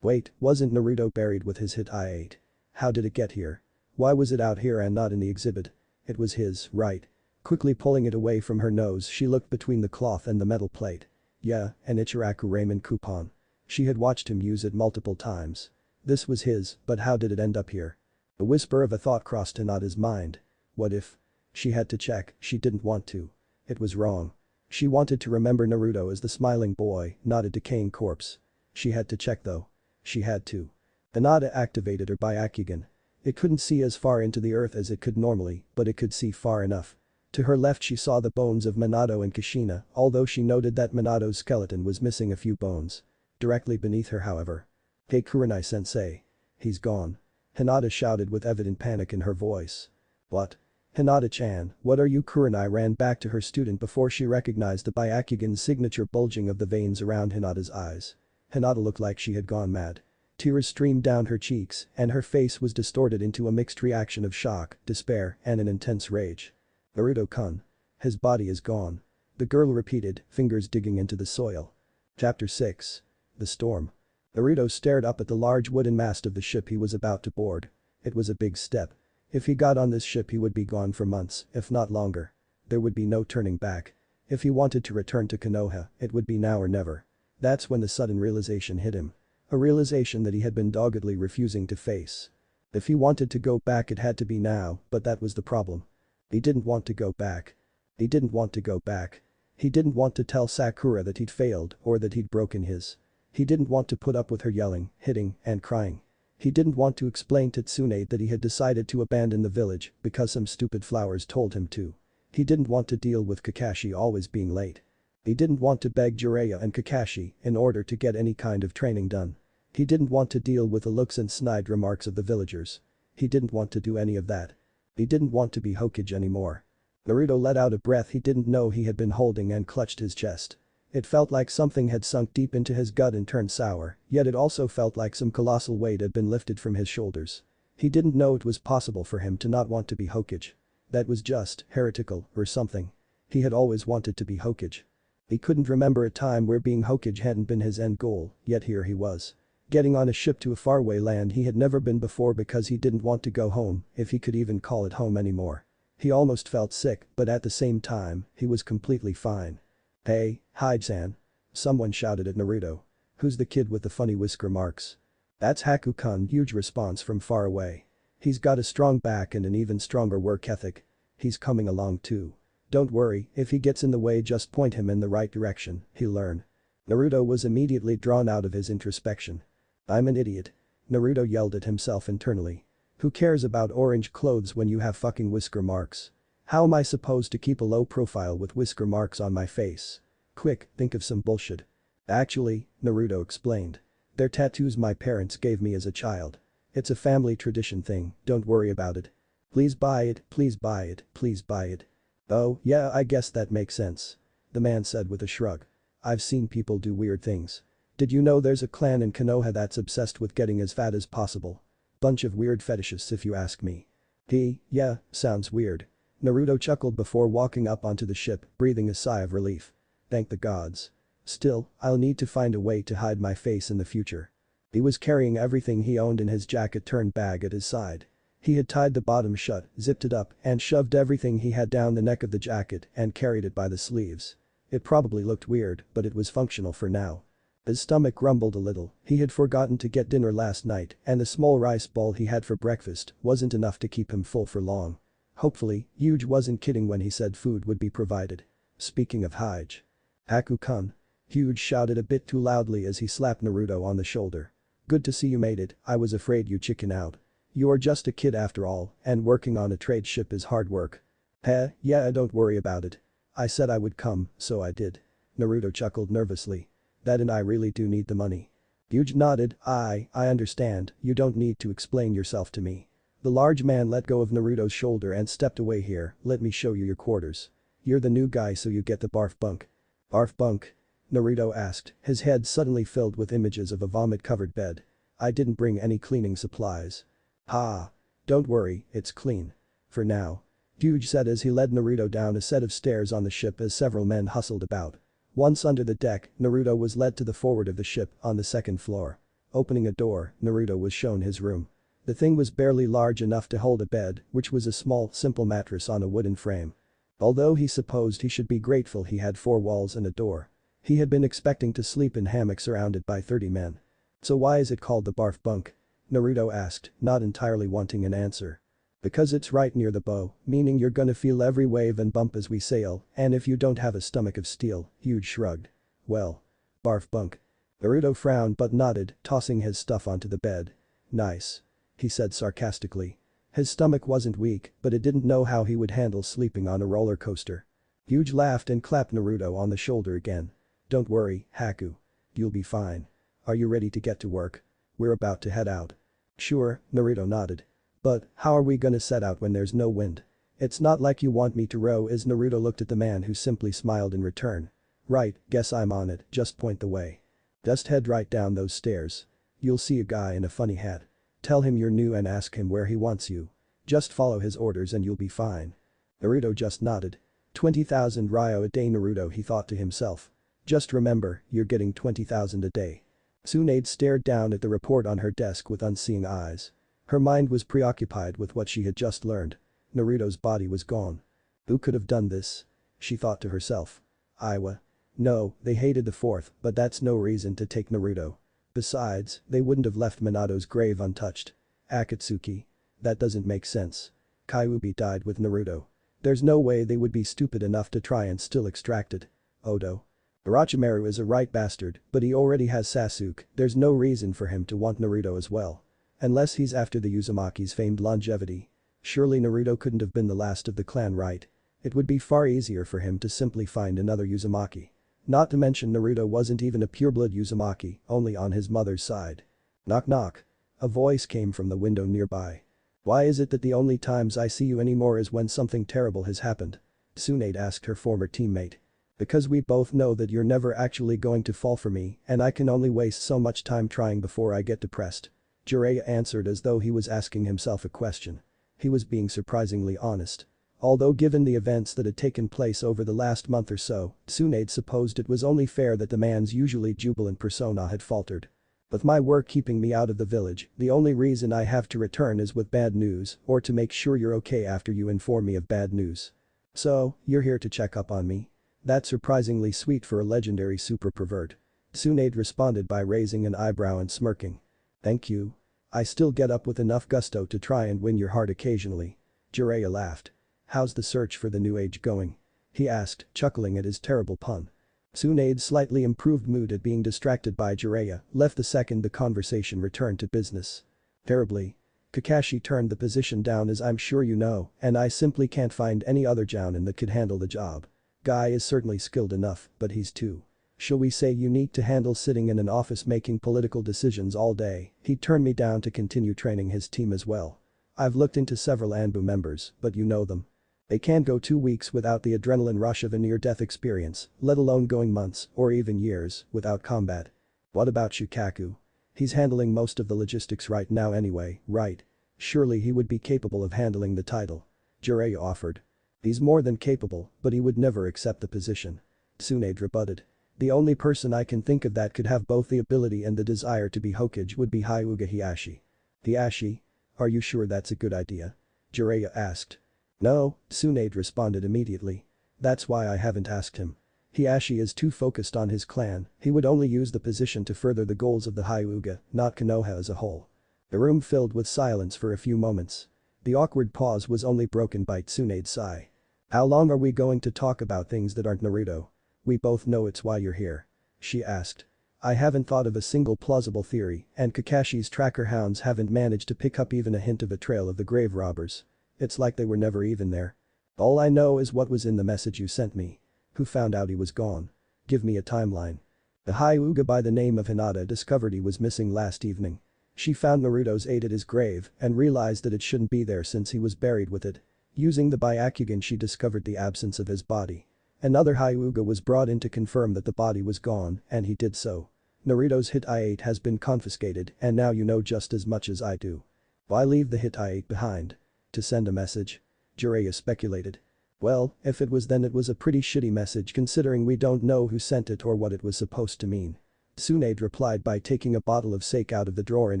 Wait, wasn't Naruto buried with his hit I ate? How did it get here? Why was it out here and not in the exhibit? It was his, right? Quickly pulling it away from her nose, she looked between the cloth and the metal plate. Yeah, an Ichiraku ramen coupon. She had watched him use it multiple times. This was his, but how did it end up here? A whisper of a thought crossed Hinata's mind. What if? She had to check, she didn't want to. It was wrong. She wanted to remember Naruto as the smiling boy, not a decaying corpse. She had to check though. She had to. Hinata activated her Byakugan. It couldn't see as far into the earth as it could normally, but it could see far enough. To her left she saw the bones of Minato and Kushina, although she noted that Minato's skeleton was missing a few bones. Directly beneath her, however. Hey Kurenai-sensei. He's gone. Hinata shouted with evident panic in her voice. What? Hinata-chan, what are you? Kurenai ran back to her student before she recognized the Byakugan's signature bulging of the veins around Hinata's eyes. Hinata looked like she had gone mad. Tears streamed down her cheeks and her face was distorted into a mixed reaction of shock, despair, and an intense rage. Naruto-kun. His body is gone. The girl repeated, fingers digging into the soil. Chapter 6. The Storm. Naruto stared up at the large wooden mast of the ship he was about to board. It was a big step. If he got on this ship he would be gone for months, if not longer. There would be no turning back. If he wanted to return to Konoha, it would be now or never. That's when the sudden realization hit him. A realization that he had been doggedly refusing to face. If he wanted to go back it had to be now, but that was the problem. He didn't want to go back. He didn't want to go back. He didn't want to tell Sakura that he'd failed or that he'd broken his. He didn't want to put up with her yelling, hitting, and crying. He didn't want to explain to Tsunade that he had decided to abandon the village because some stupid flowers told him to. He didn't want to deal with Kakashi always being late. He didn't want to beg Jiraiya and Kakashi in order to get any kind of training done. He didn't want to deal with the looks and snide remarks of the villagers. He didn't want to do any of that. He didn't want to be Hokage anymore. Naruto let out a breath he didn't know he had been holding and clutched his chest. It felt like something had sunk deep into his gut and turned sour, yet it also felt like some colossal weight had been lifted from his shoulders. He didn't know it was possible for him to not want to be Hokage. That was just heretical or something. He had always wanted to be Hokage. He couldn't remember a time where being Hokage hadn't been his end goal, yet here he was. Getting on a ship to a faraway land he had never been before because he didn't want to go home, if he could even call it home anymore. He almost felt sick, but at the same time, he was completely fine. Hey, Hyde-san. Someone shouted at Naruto. Who's the kid with the funny whisker marks? That's Haku-kun, huge response from far away. He's got a strong back and an even stronger work ethic. He's coming along too. Don't worry, if he gets in the way just point him in the right direction, he'll learn. Naruto was immediately drawn out of his introspection. I'm an idiot. Naruto yelled at himself internally. Who cares about orange clothes when you have fucking whisker marks? How am I supposed to keep a low profile with whisker marks on my face? Quick, think of some bullshit. Actually, Naruto explained. They're tattoos my parents gave me as a child. It's a family tradition thing, don't worry about it. Please buy it, please buy it, please buy it. Oh, yeah, I guess that makes sense. The man said with a shrug. I've seen people do weird things. Did you know there's a clan in Konoha that's obsessed with getting as fat as possible? Bunch of weird fetishists if you ask me. Yeah, sounds weird. Naruto chuckled before walking up onto the ship, breathing a sigh of relief. Thank the gods. Still, I'll need to find a way to hide my face in the future. He was carrying everything he owned in his jacket-turned bag at his side. He had tied the bottom shut, zipped it up, and shoved everything he had down the neck of the jacket and carried it by the sleeves. It probably looked weird, but it was functional for now. His stomach grumbled a little, he had forgotten to get dinner last night and the small rice bowl he had for breakfast wasn't enough to keep him full for long. Hopefully, Yuji wasn't kidding when he said food would be provided. Speaking of Hyge. Haku-kun. Yuji shouted a bit too loudly as he slapped Naruto on the shoulder. Good to see you made it, I was afraid you chicken out. You are just a kid after all, and working on a trade ship is hard work. Yeah, don't worry about it. I said I would come, so I did. Naruto chuckled nervously. That and I really do need the money. Yuji nodded, I understand, you don't need to explain yourself to me. The large man let go of Naruto's shoulder and stepped away. Here, let me show you your quarters. You're the new guy so you get the barf bunk. Barf bunk? Naruto asked, his head suddenly filled with images of a vomit-covered bed. I didn't bring any cleaning supplies. Ha. Don't worry, it's clean. For now. Yuji said as he led Naruto down a set of stairs on the ship as several men hustled about. Once under the deck, Naruto was led to the forward of the ship on the second floor. Opening a door, Naruto was shown his room. The thing was barely large enough to hold a bed, which was a small, simple mattress on a wooden frame. Although he supposed he should be grateful he had 4 walls and a door. He had been expecting to sleep in hammock surrounded by 30 men. So why is it called the barf bunk? Naruto asked, not entirely wanting an answer. Because it's right near the bow, meaning you're gonna feel every wave and bump as we sail, and if you don't have a stomach of steel, Yuji shrugged. Well. Barf bunk. Naruto frowned but nodded, tossing his stuff onto the bed. Nice. He said sarcastically. His stomach wasn't weak, but it didn't know how he would handle sleeping on a roller coaster. Yuji laughed and clapped Naruto on the shoulder again. Don't worry, Haku. You'll be fine. Are you ready to get to work? We're about to head out. Sure, Naruto nodded. But, how are we gonna set out when there's no wind? It's not like you want me to row as Naruto looked at the man who simply smiled in return. Right, guess I'm on it, just point the way. Just head right down those stairs. You'll see a guy in a funny hat. Tell him you're new and ask him where he wants you. Just follow his orders and you'll be fine. Naruto just nodded. 20,000 ryo a day Naruto, he thought to himself. Just remember, you're getting 20,000 a day. Tsunade stared down at the report on her desk with unseeing eyes. Her mind was preoccupied with what she had just learned. Naruto's body was gone. Who could have done this? She thought to herself. Iwa. No, they hated the fourth, but that's no reason to take Naruto. Besides, they wouldn't have left Minato's grave untouched. Akatsuki. That doesn't make sense. Kyuubi died with Naruto. There's no way they would be stupid enough to try and still extract it. Odo. Orochimaru is a right bastard, but he already has Sasuke, there's no reason for him to want Naruto as well. Unless he's after the Uzumaki's famed longevity. Surely Naruto couldn't have been the last of the clan, right? It would be far easier for him to simply find another Uzumaki. Not to mention Naruto wasn't even a pureblood Uzumaki, only on his mother's side. Knock knock. A voice came from the window nearby. Why is it that the only times I see you anymore is when something terrible has happened? Tsunade asked her former teammate. Because we both know that you're never actually going to fall for me and I can only waste so much time trying before I get depressed. Jiraiya answered as though he was asking himself a question. He was being surprisingly honest. Although given the events that had taken place over the last month or so, Tsunade supposed it was only fair that the man's usually jubilant persona had faltered. With my work keeping me out of the village, the only reason I have to return is with bad news or to make sure you're okay after you inform me of bad news. So, you're here to check up on me? That's surprisingly sweet for a legendary super pervert. Tsunade responded by raising an eyebrow and smirking. Thank you. I still get up with enough gusto to try and win your heart occasionally. Jiraiya laughed. How's the search for the new age going? He asked, chuckling at his terrible pun. Tsunade's slightly improved mood at being distracted by Jiraiya left the second the conversation returned to business. Terribly. Kakashi turned the position down as I'm sure you know, and I simply can't find any other jounin that could handle the job. Guy is certainly skilled enough, but he's too, shall we say, unique to handle sitting in an office making political decisions all day. He turned me down to continue training his team as well. I've looked into several Anbu members, but you know them. They can't go 2 weeks without the adrenaline rush of a near-death experience, let alone going months, or even years, without combat. What about Shukaku? He's handling most of the logistics right now anyway, right? Surely he would be capable of handling the title. Jiraiya offered. He's more than capable, but he would never accept the position. Tsunade rebutted. The only person I can think of that could have both the ability and the desire to be Hokage would be Hyuga Hiashi. Hiashi? Are you sure that's a good idea? Jiraiya asked. No, Tsunade responded immediately. That's why I haven't asked him. Hiashi is too focused on his clan, he would only use the position to further the goals of the Hyuga, not Konoha as a whole. The room filled with silence for a few moments. The awkward pause was only broken by Tsunade's sigh. "How long are we going to talk about things that aren't Naruto? We both know it's why you're here," she asked. "I haven't thought of a single plausible theory, and Kakashi's tracker hounds haven't managed to pick up even a hint of a trail of the grave robbers. It's like they were never even there. All I know is what was in the message you sent me. Who found out he was gone? Give me a timeline." The Hyuga by the name of Hinata discovered he was missing last evening. She found Naruto's aid at his grave and realized that it shouldn't be there since he was buried with it. Using the Byakugan she discovered the absence of his body. Another Hyuga was brought in to confirm that the body was gone, and he did so. Naruto's Hit-8 has been confiscated and now you know just as much as I do. Why leave the Hit-8 behind? To send a message? Jiraiya speculated. Well, if it was then it was a pretty shitty message considering we don't know who sent it or what it was supposed to mean. Tsunade replied by taking a bottle of sake out of the drawer in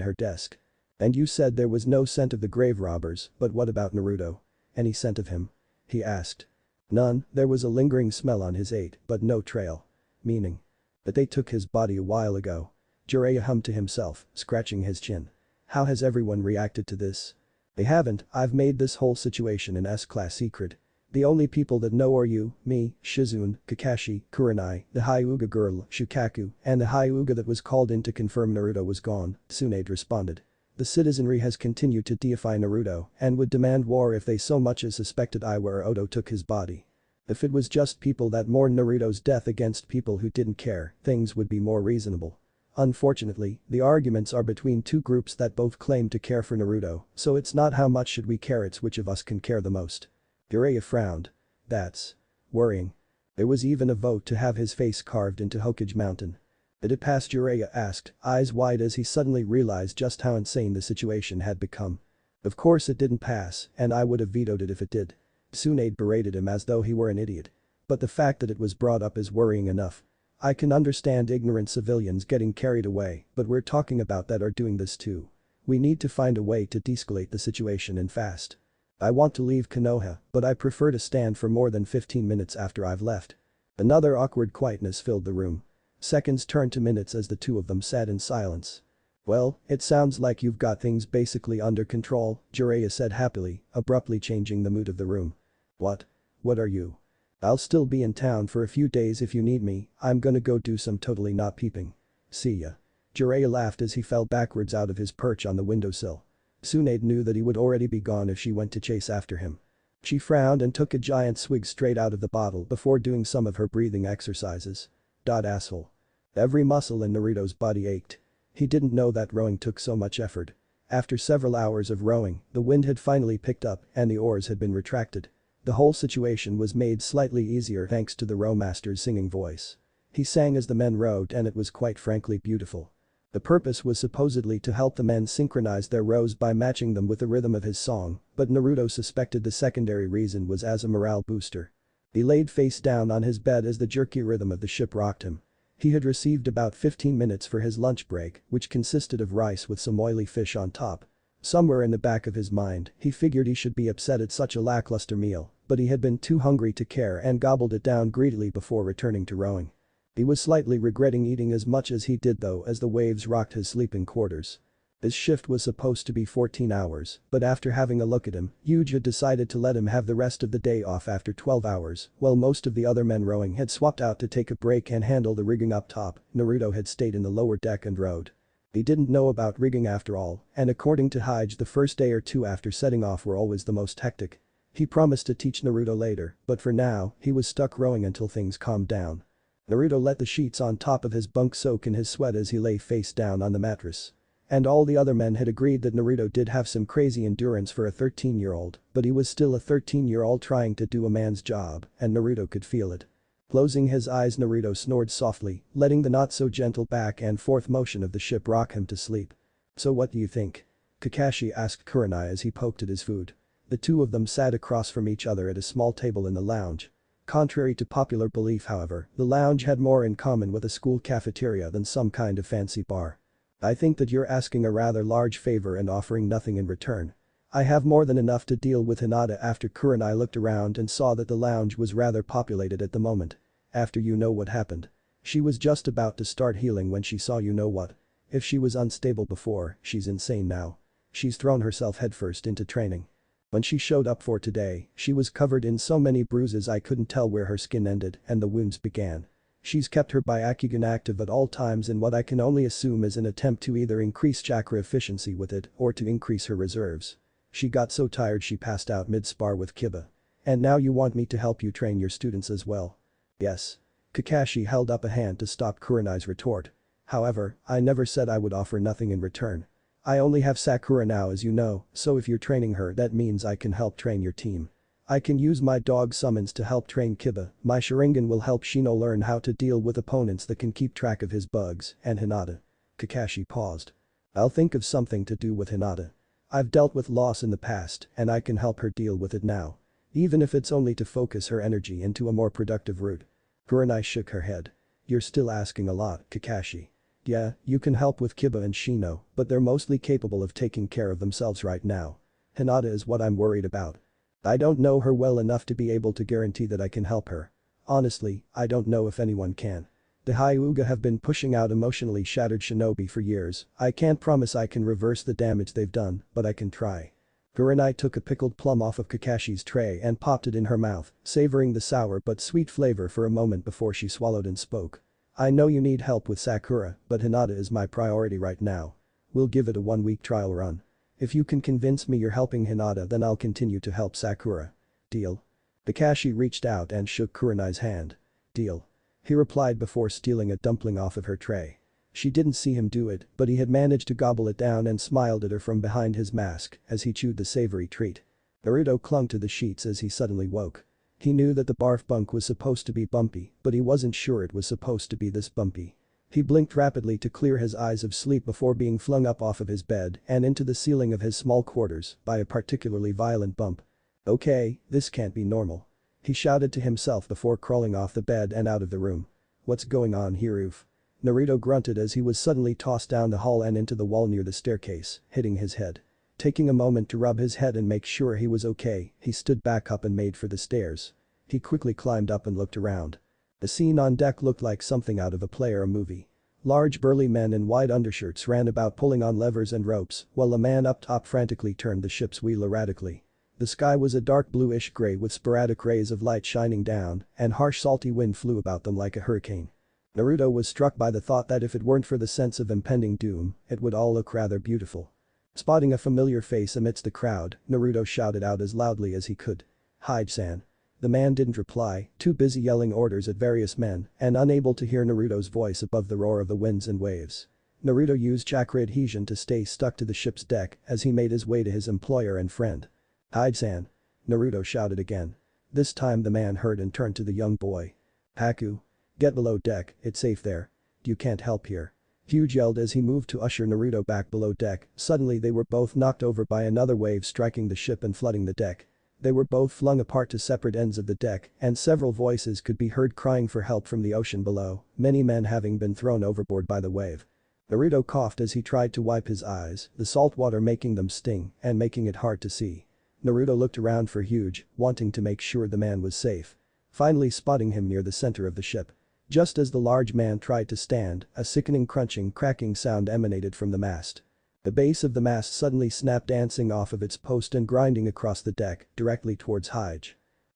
her desk. "And you said there was no scent of the grave robbers, but what about Naruto? Any scent of him?" he asked. "None, there was a lingering smell on his 8, but no trail." Meaning? "But they took his body a while ago." Jiraiya hummed to himself, scratching his chin. "How has everyone reacted to this?" "They haven't, I've made this whole situation an S-class secret. The only people that know are you, me, Shizune, Kakashi, Kurenai, the Hyuga girl, Shukaku, and the Hyuga that was called in to confirm Naruto was gone," Tsunade responded. "The citizenry has continued to deify Naruto and would demand war if they so much as suspected Iwa or Oto took his body. If it was just people that mourned Naruto's death against people who didn't care, things would be more reasonable. Unfortunately, the arguments are between two groups that both claim to care for Naruto, so it's not how much should we care, it's which of us can care the most." Jiraiya frowned. "That's worrying." There was even a vote to have his face carved into Hokage Mountain. "Did it pass?" Jiraiya asked, eyes wide as he suddenly realized just how insane the situation had become. "Of course it didn't pass, and I would have vetoed it if it did." Tsunade berated him as though he were an idiot. "But the fact that it was brought up is worrying enough. I can understand ignorant civilians getting carried away, but we're talking about that are doing this too. We need to find a way to de-escalate the situation and fast. I want to leave Konoha, but I prefer to stand for more than 15 minutes after I've left." Another awkward quietness filled the room. Seconds turned to minutes as the two of them sat in silence. "Well, it sounds like you've got things basically under control," Jiraiya said happily, abruptly changing the mood of the room. What are you?" "I'll still be in town for a few days if you need me, I'm gonna go do some totally not peeping. See ya." Jiraiya laughed as he fell backwards out of his perch on the windowsill. Tsunade knew that he would already be gone if she went to chase after him. She frowned and took a giant swig straight out of the bottle before doing some of her breathing exercises. Asshole. Every muscle in Naruto's body ached. He didn't know that rowing took so much effort. After several hours of rowing, the wind had finally picked up and the oars had been retracted. The whole situation was made slightly easier thanks to the rowmaster's singing voice. He sang as the men rowed and it was quite frankly beautiful. The purpose was supposedly to help the men synchronize their rows by matching them with the rhythm of his song, but Naruto suspected the secondary reason was as a morale booster. He laid face down on his bed as the jerky rhythm of the ship rocked him. He had received about 15 minutes for his lunch break, which consisted of rice with some oily fish on top. Somewhere in the back of his mind, he figured he should be upset at such a lackluster meal, but he had been too hungry to care and gobbled it down greedily before returning to rowing. He was slightly regretting eating as much as he did though as the waves rocked his sleeping quarters. His shift was supposed to be 14 hours, but after having a look at him, Yuji had decided to let him have the rest of the day off after 12 hours, while most of the other men rowing had swapped out to take a break and handle the rigging up top. Naruto had stayed in the lower deck and rowed. He didn't know about rigging after all, and according to Hige the first day or two after setting off were always the most hectic. He promised to teach Naruto later, but for now, he was stuck rowing until things calmed down. Naruto let the sheets on top of his bunk soak in his sweat as he lay face down on the mattress. And all the other men had agreed that Naruto did have some crazy endurance for a 13-year-old, but he was still a 13-year-old trying to do a man's job, and Naruto could feel it. Closing his eyes, Naruto snored softly, letting the not-so-gentle back and forth motion of the ship rock him to sleep. "So what do you think?" Kakashi asked Kurenai as he poked at his food. The two of them sat across from each other at a small table in the lounge. Contrary to popular belief however, the lounge had more in common with a school cafeteria than some kind of fancy bar. "I think that you're asking a rather large favor and offering nothing in return. I have more than enough to deal with Hinata." After Kurenai looked around and saw that the lounge was rather populated at the moment. After you know what happened. She was just about to start healing when she saw you know what. If she was unstable before, she's insane now. She's thrown herself headfirst into training. When she showed up for today, she was covered in so many bruises I couldn't tell where her skin ended and the wounds began. She's kept her Byakugan active at all times in what I can only assume is an attempt to either increase chakra efficiency with it or to increase her reserves. She got so tired she passed out mid-spar with Kiba. And now you want me to help you train your students as well? Yes. Kakashi held up a hand to stop Kurenai's retort. However, I never said I would offer nothing in return. I only have Sakura now as you know, so if you're training her that means I can help train your team. I can use my dog summons to help train Kiba, my Sharingan will help Shino learn how to deal with opponents that can keep track of his bugs, and Hinata. Kakashi paused. I'll think of something to do with Hinata. I've dealt with loss in the past and I can help her deal with it now. Even if it's only to focus her energy into a more productive route. Kurenai shook her head. You're still asking a lot, Kakashi. Yeah, you can help with Kiba and Shino, but they're mostly capable of taking care of themselves right now. Hinata is what I'm worried about. I don't know her well enough to be able to guarantee that I can help her. Honestly, I don't know if anyone can. The Hyuga have been pushing out emotionally shattered shinobi for years, I can't promise I can reverse the damage they've done, but I can try. Kurenai took a pickled plum off of Kakashi's tray and popped it in her mouth, savoring the sour but sweet flavor for a moment before she swallowed and spoke. I know you need help with Sakura, but Hinata is my priority right now. We'll give it a 1-week trial run. If you can convince me you're helping Hinata then I'll continue to help Sakura. Deal? Kakashi reached out and shook Kurenai's hand. Deal. He replied before stealing a dumpling off of her tray. She didn't see him do it, but he had managed to gobble it down and smiled at her from behind his mask as he chewed the savory treat. Naruto clung to the sheets as he suddenly woke. He knew that the barf bunk was supposed to be bumpy, but he wasn't sure it was supposed to be this bumpy. He blinked rapidly to clear his eyes of sleep before being flung up off of his bed and into the ceiling of his small quarters by a particularly violent bump. Okay, this can't be normal. He shouted to himself before crawling off the bed and out of the room. What's going on here, Oof? Naruto grunted as he was suddenly tossed down the hall and into the wall near the staircase, hitting his head. Taking a moment to rub his head and make sure he was okay, he stood back up and made for the stairs. He quickly climbed up and looked around. The scene on deck looked like something out of a play or a movie. Large burly men in wide undershirts ran about pulling on levers and ropes while a man up top frantically turned the ship's wheel erratically. The sky was a dark bluish gray with sporadic rays of light shining down and harsh salty wind flew about them like a hurricane. Naruto was struck by the thought that if it weren't for the sense of impending doom, it would all look rather beautiful. Spotting a familiar face amidst the crowd, Naruto shouted out as loudly as he could. Hide-san. The man didn't reply, too busy yelling orders at various men and unable to hear Naruto's voice above the roar of the winds and waves. Naruto used chakra adhesion to stay stuck to the ship's deck as he made his way to his employer and friend. Hide-san. Naruto shouted again. This time the man heard and turned to the young boy. Haku. Get below deck, it's safe there. You can't help here. Huge yelled as he moved to usher Naruto back below deck, suddenly they were both knocked over by another wave striking the ship and flooding the deck. They were both flung apart to separate ends of the deck and several voices could be heard crying for help from the ocean below, many men having been thrown overboard by the wave. Naruto coughed as he tried to wipe his eyes, the salt water making them sting and making it hard to see. Naruto looked around for Huge, wanting to make sure the man was safe. Finally spotting him near the center of the ship. Just as the large man tried to stand, a sickening cracking sound emanated from the mast. The base of the mast suddenly snapped dancing off of its post and grinding across the deck, directly towards Hyde.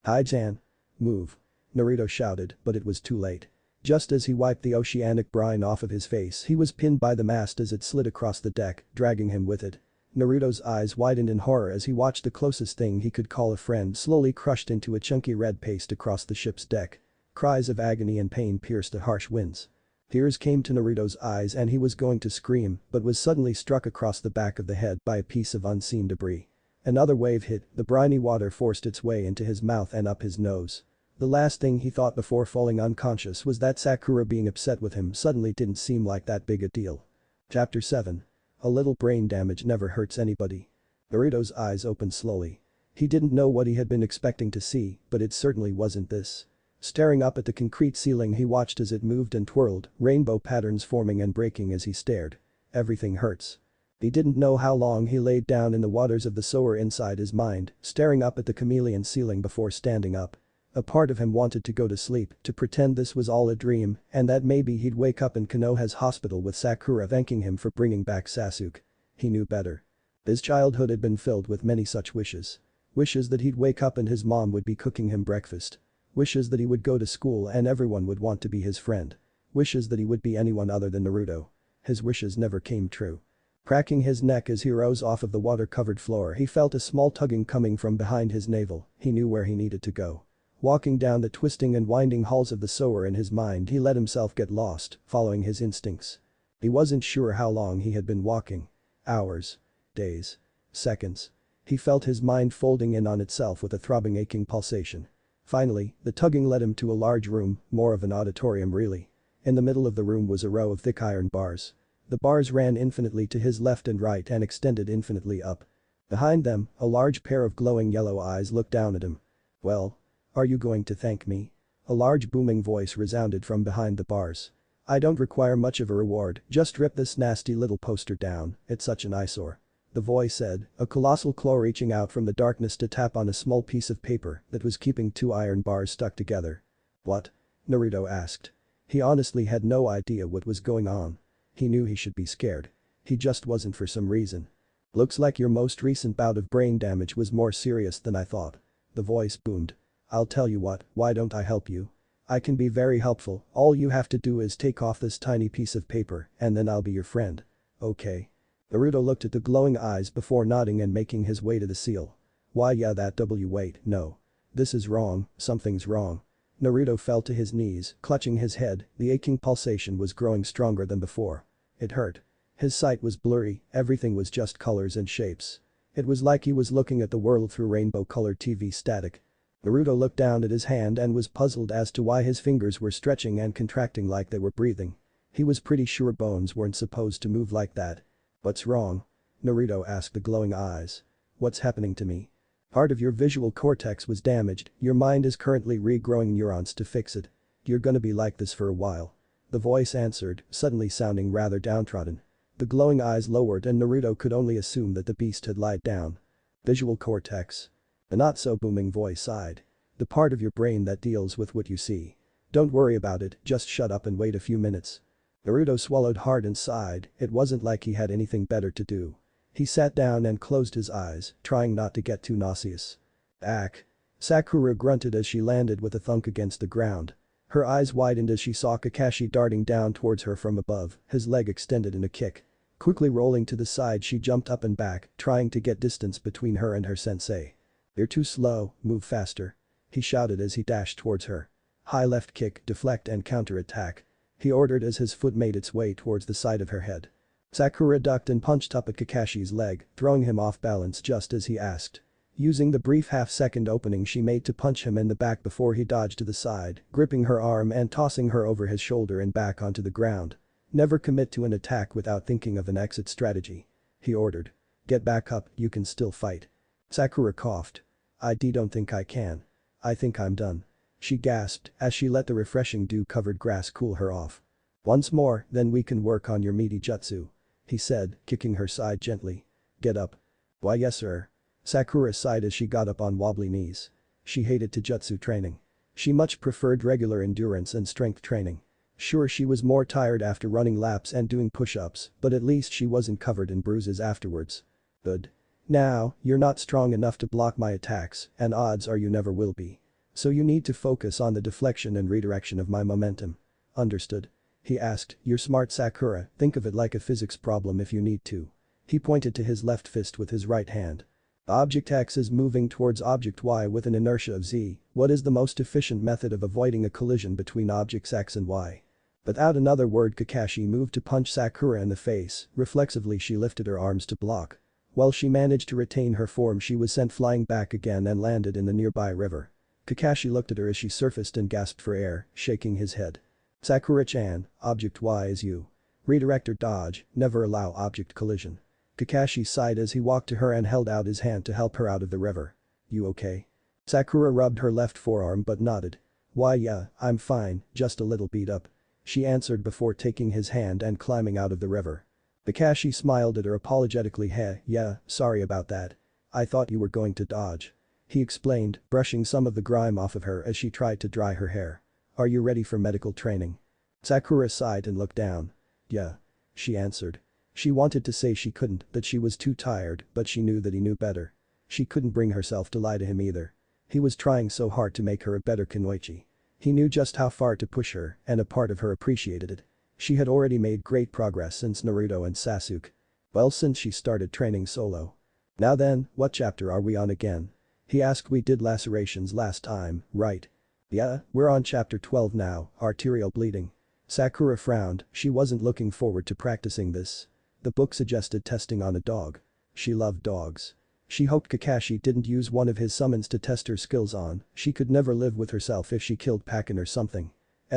Hyde-san. Move. Naruto shouted, but it was too late. Just as he wiped the oceanic brine off of his face he was pinned by the mast as it slid across the deck, dragging him with it. Naruto's eyes widened in horror as he watched the closest thing he could call a friend slowly crushed into a chunky red paste across the ship's deck. Cries of agony and pain pierced the harsh winds. Tears came to Naruto's eyes and he was going to scream but was suddenly struck across the back of the head by a piece of unseen debris. Another wave hit, the briny water forced its way into his mouth and up his nose. The last thing he thought before falling unconscious was that Sakura being upset with him suddenly didn't seem like that big a deal. Chapter 7. A little brain damage never hurts anybody. Naruto's eyes opened slowly. He didn't know what he had been expecting to see, but it certainly wasn't this. Staring up at the concrete ceiling he watched as it moved and twirled, rainbow patterns forming and breaking as he stared. Everything hurts. He didn't know how long he laid down in the waters of the sewer inside his mind, staring up at the chameleon ceiling before standing up. A part of him wanted to go to sleep, to pretend this was all a dream, and that maybe he'd wake up in Konoha's hospital with Sakura thanking him for bringing back Sasuke. He knew better. His childhood had been filled with many such wishes. Wishes that he'd wake up and his mom would be cooking him breakfast. Wishes that he would go to school and everyone would want to be his friend. Wishes that he would be anyone other than Naruto. His wishes never came true. Cracking his neck as he rose off of the water-covered floor, he felt a small tugging coming from behind his navel. He knew where he needed to go. Walking down the twisting and winding halls of the sewer in his mind, he let himself get lost, following his instincts. He wasn't sure how long he had been walking. Hours. Days. Seconds. He felt his mind folding in on itself with a throbbing aching pulsation. Finally, the tugging led him to a large room, more of an auditorium really. In the middle of the room was a row of thick iron bars. The bars ran infinitely to his left and right and extended infinitely up. Behind them, a large pair of glowing yellow eyes looked down at him. "Well? Are you going to thank me?" A large booming voice resounded from behind the bars. "I don't require much of a reward, just rip this nasty little poster down, it's such an eyesore," the voice said, a colossal claw reaching out from the darkness to tap on a small piece of paper that was keeping two iron bars stuck together. "What?" Naruto asked. He honestly had no idea what was going on. He knew he should be scared. He just wasn't for some reason. "Looks like your most recent bout of brain damage was more serious than I thought," the voice boomed. "I'll tell you what, why don't I help you? I can be very helpful, all you have to do is take off this tiny piece of paper and then I'll be your friend. Okay?" Naruto looked at the glowing eyes before nodding and making his way to the seal. "Why yeah wait, no. This is wrong, something's wrong." Naruto fell to his knees, clutching his head, the aching pulsation was growing stronger than before. It hurt. His sight was blurry, everything was just colors and shapes. It was like he was looking at the world through rainbow-colored TV static. Naruto looked down at his hand and was puzzled as to why his fingers were stretching and contracting like they were breathing. He was pretty sure bones weren't supposed to move like that. "What's wrong?" Naruto asked the glowing eyes. "What's happening to me?" "Part of your visual cortex was damaged, your mind is currently regrowing neurons to fix it. You're gonna be like this for a while." The voice answered, suddenly sounding rather downtrodden. The glowing eyes lowered and Naruto could only assume that the beast had lied down. "Visual cortex?" The not-so-booming voice sighed. "The part of your brain that deals with what you see. Don't worry about it, just shut up and wait a few minutes." Naruto swallowed hard and sighed, it wasn't like he had anything better to do. He sat down and closed his eyes, trying not to get too nauseous. "Ack." Sakura grunted as she landed with a thunk against the ground. Her eyes widened as she saw Kakashi darting down towards her from above, his leg extended in a kick. Quickly rolling to the side, she jumped up and back, trying to get distance between her and her sensei. "You're too slow, move faster," he shouted as he dashed towards her. "High left kick, deflect and counter-attack," he ordered as his foot made its way towards the side of her head. Sakura ducked and punched up at Kakashi's leg, throwing him off balance just as he asked. Using the brief half-second opening she made to punch him in the back before he dodged to the side, gripping her arm and tossing her over his shoulder and back onto the ground. "Never commit to an attack without thinking of an exit strategy," he ordered. "Get back up, you can still fight." Sakura coughed. "I don't think I can. I think I'm done," she gasped as she let the refreshing dew-covered grass cool her off. "Once more, then we can work on your meaty jutsu," he said, kicking her side gently. "Get up." "Why yes sir." Sakura sighed as she got up on wobbly knees. She hated taijutsu training. She much preferred regular endurance and strength training. Sure, she was more tired after running laps and doing push-ups, but at least she wasn't covered in bruises afterwards. "Good. Now, you're not strong enough to block my attacks, and odds are you never will be. So you need to focus on the deflection and redirection of my momentum. Understood?" he asked. "You're smart Sakura, think of it like a physics problem if you need to." He pointed to his left fist with his right hand. "Object X is moving towards object Y with an inertia of Z. What is the most efficient method of avoiding a collision between objects X and Y?" Without another word, Kakashi moved to punch Sakura in the face. Reflexively she lifted her arms to block. While she managed to retain her form, she was sent flying back again and landed in the nearby river. Kakashi looked at her as she surfaced and gasped for air, shaking his head. "Sakura-chan, object Y is you. Redirect or dodge, never allow object collision." Kakashi sighed as he walked to her and held out his hand to help her out of the river. "You okay?" Sakura rubbed her left forearm but nodded. "Why yeah, I'm fine, just a little beat up," she answered before taking his hand and climbing out of the river. Kakashi smiled at her apologetically. "Hey, yeah, sorry about that. I thought you were going to dodge." He explained, brushing some of the grime off of her as she tried to dry her hair. Are you ready for medical training? Sakura sighed and looked down. Yeah. She answered. She wanted to say she couldn't, that she was too tired, but she knew that he knew better. She couldn't bring herself to lie to him either. He was trying so hard to make her a better kunoichi. He knew just how far to push her, and a part of her appreciated it. She had already made great progress since Naruto and Sasuke. Well, since she started training solo. Now then, what chapter are we on again? He asked. We did lacerations last time, right? Yeah, we're on chapter 12 now, arterial bleeding. Sakura frowned, she wasn't looking forward to practicing this. The book suggested testing on a dog. She loved dogs. She hoped Kakashi didn't use one of his summons to test her skills on, she could never live with herself if she killed Pakin or something.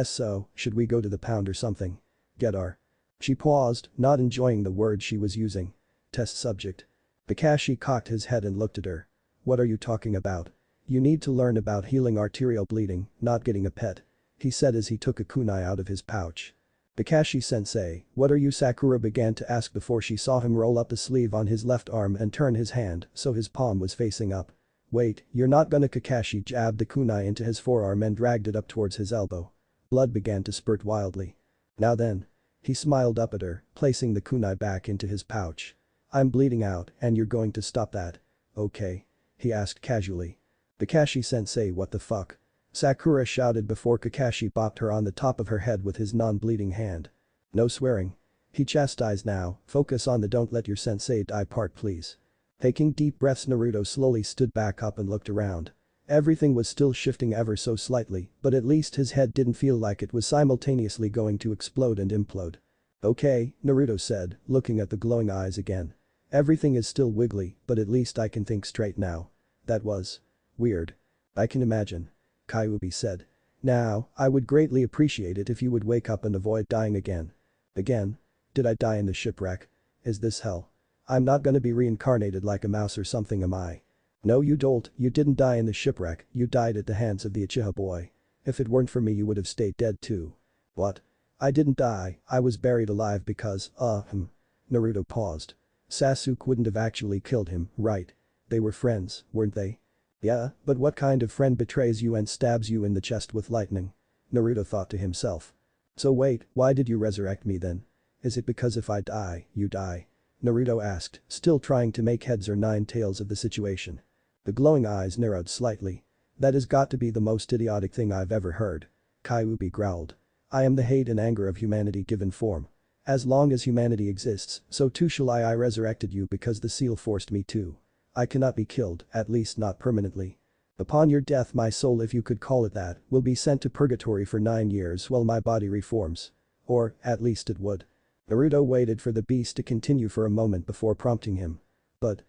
So, should we go to the pound or something? Get our. She paused, not enjoying the word she was using. Test subject. Kakashi cocked his head and looked at her. What are you talking about? You need to learn about healing arterial bleeding, not getting a pet. He said as he took a kunai out of his pouch. Kakashi-sensei, what are you? Sakura began to ask before she saw him roll up the sleeve on his left arm and turn his hand so his palm was facing up. Wait, you're not gonna. Kakashi jabbed the kunai into his forearm and dragged it up towards his elbow. Blood began to spurt wildly. Now then. He smiled up at her, placing the kunai back into his pouch. I'm bleeding out and you're going to stop that. Okay? He asked casually. Kakashi-sensei, what the fuck? Sakura shouted before Kakashi bopped her on the top of her head with his non-bleeding hand. No swearing. He chastised now, focus on the don't let your sensei die part please. Taking deep breaths, Naruto slowly stood back up and looked around. Everything was still shifting ever so slightly, but at least his head didn't feel like it was simultaneously going to explode and implode. Okay, Naruto said, looking at the glowing eyes again. Everything is still wiggly, but at least I can think straight now. That was weird. I can imagine. Kyuubi said. Now, I would greatly appreciate it if you would wake up and avoid dying again. Again? Did I die in the shipwreck? Is this hell? I'm not gonna be reincarnated like a mouse or something, am I? No, you dolt, you didn't die in the shipwreck, you died at the hands of the Uchiha boy. If it weren't for me you would have stayed dead too. What? I didn't die, I was buried alive because, Naruto paused. Sasuke wouldn't have actually killed him, right? They were friends, weren't they? Yeah, but what kind of friend betrays you and stabs you in the chest with lightning? Naruto thought to himself. So wait, why did you resurrect me then? Is it because if I die, you die? Naruto asked, still trying to make heads or nine tails of the situation. The glowing eyes narrowed slightly. That has got to be the most idiotic thing I've ever heard. Kyuubi growled. I am the hate and anger of humanity given form. As long as humanity exists, so too shall I resurrected you because the seal forced me to. I cannot be killed, at least not permanently. Upon your death my soul, if you could call it that, will be sent to purgatory for 9 years while my body reforms. Or, at least it would. Naruto waited for the beast to continue for a moment before prompting him. But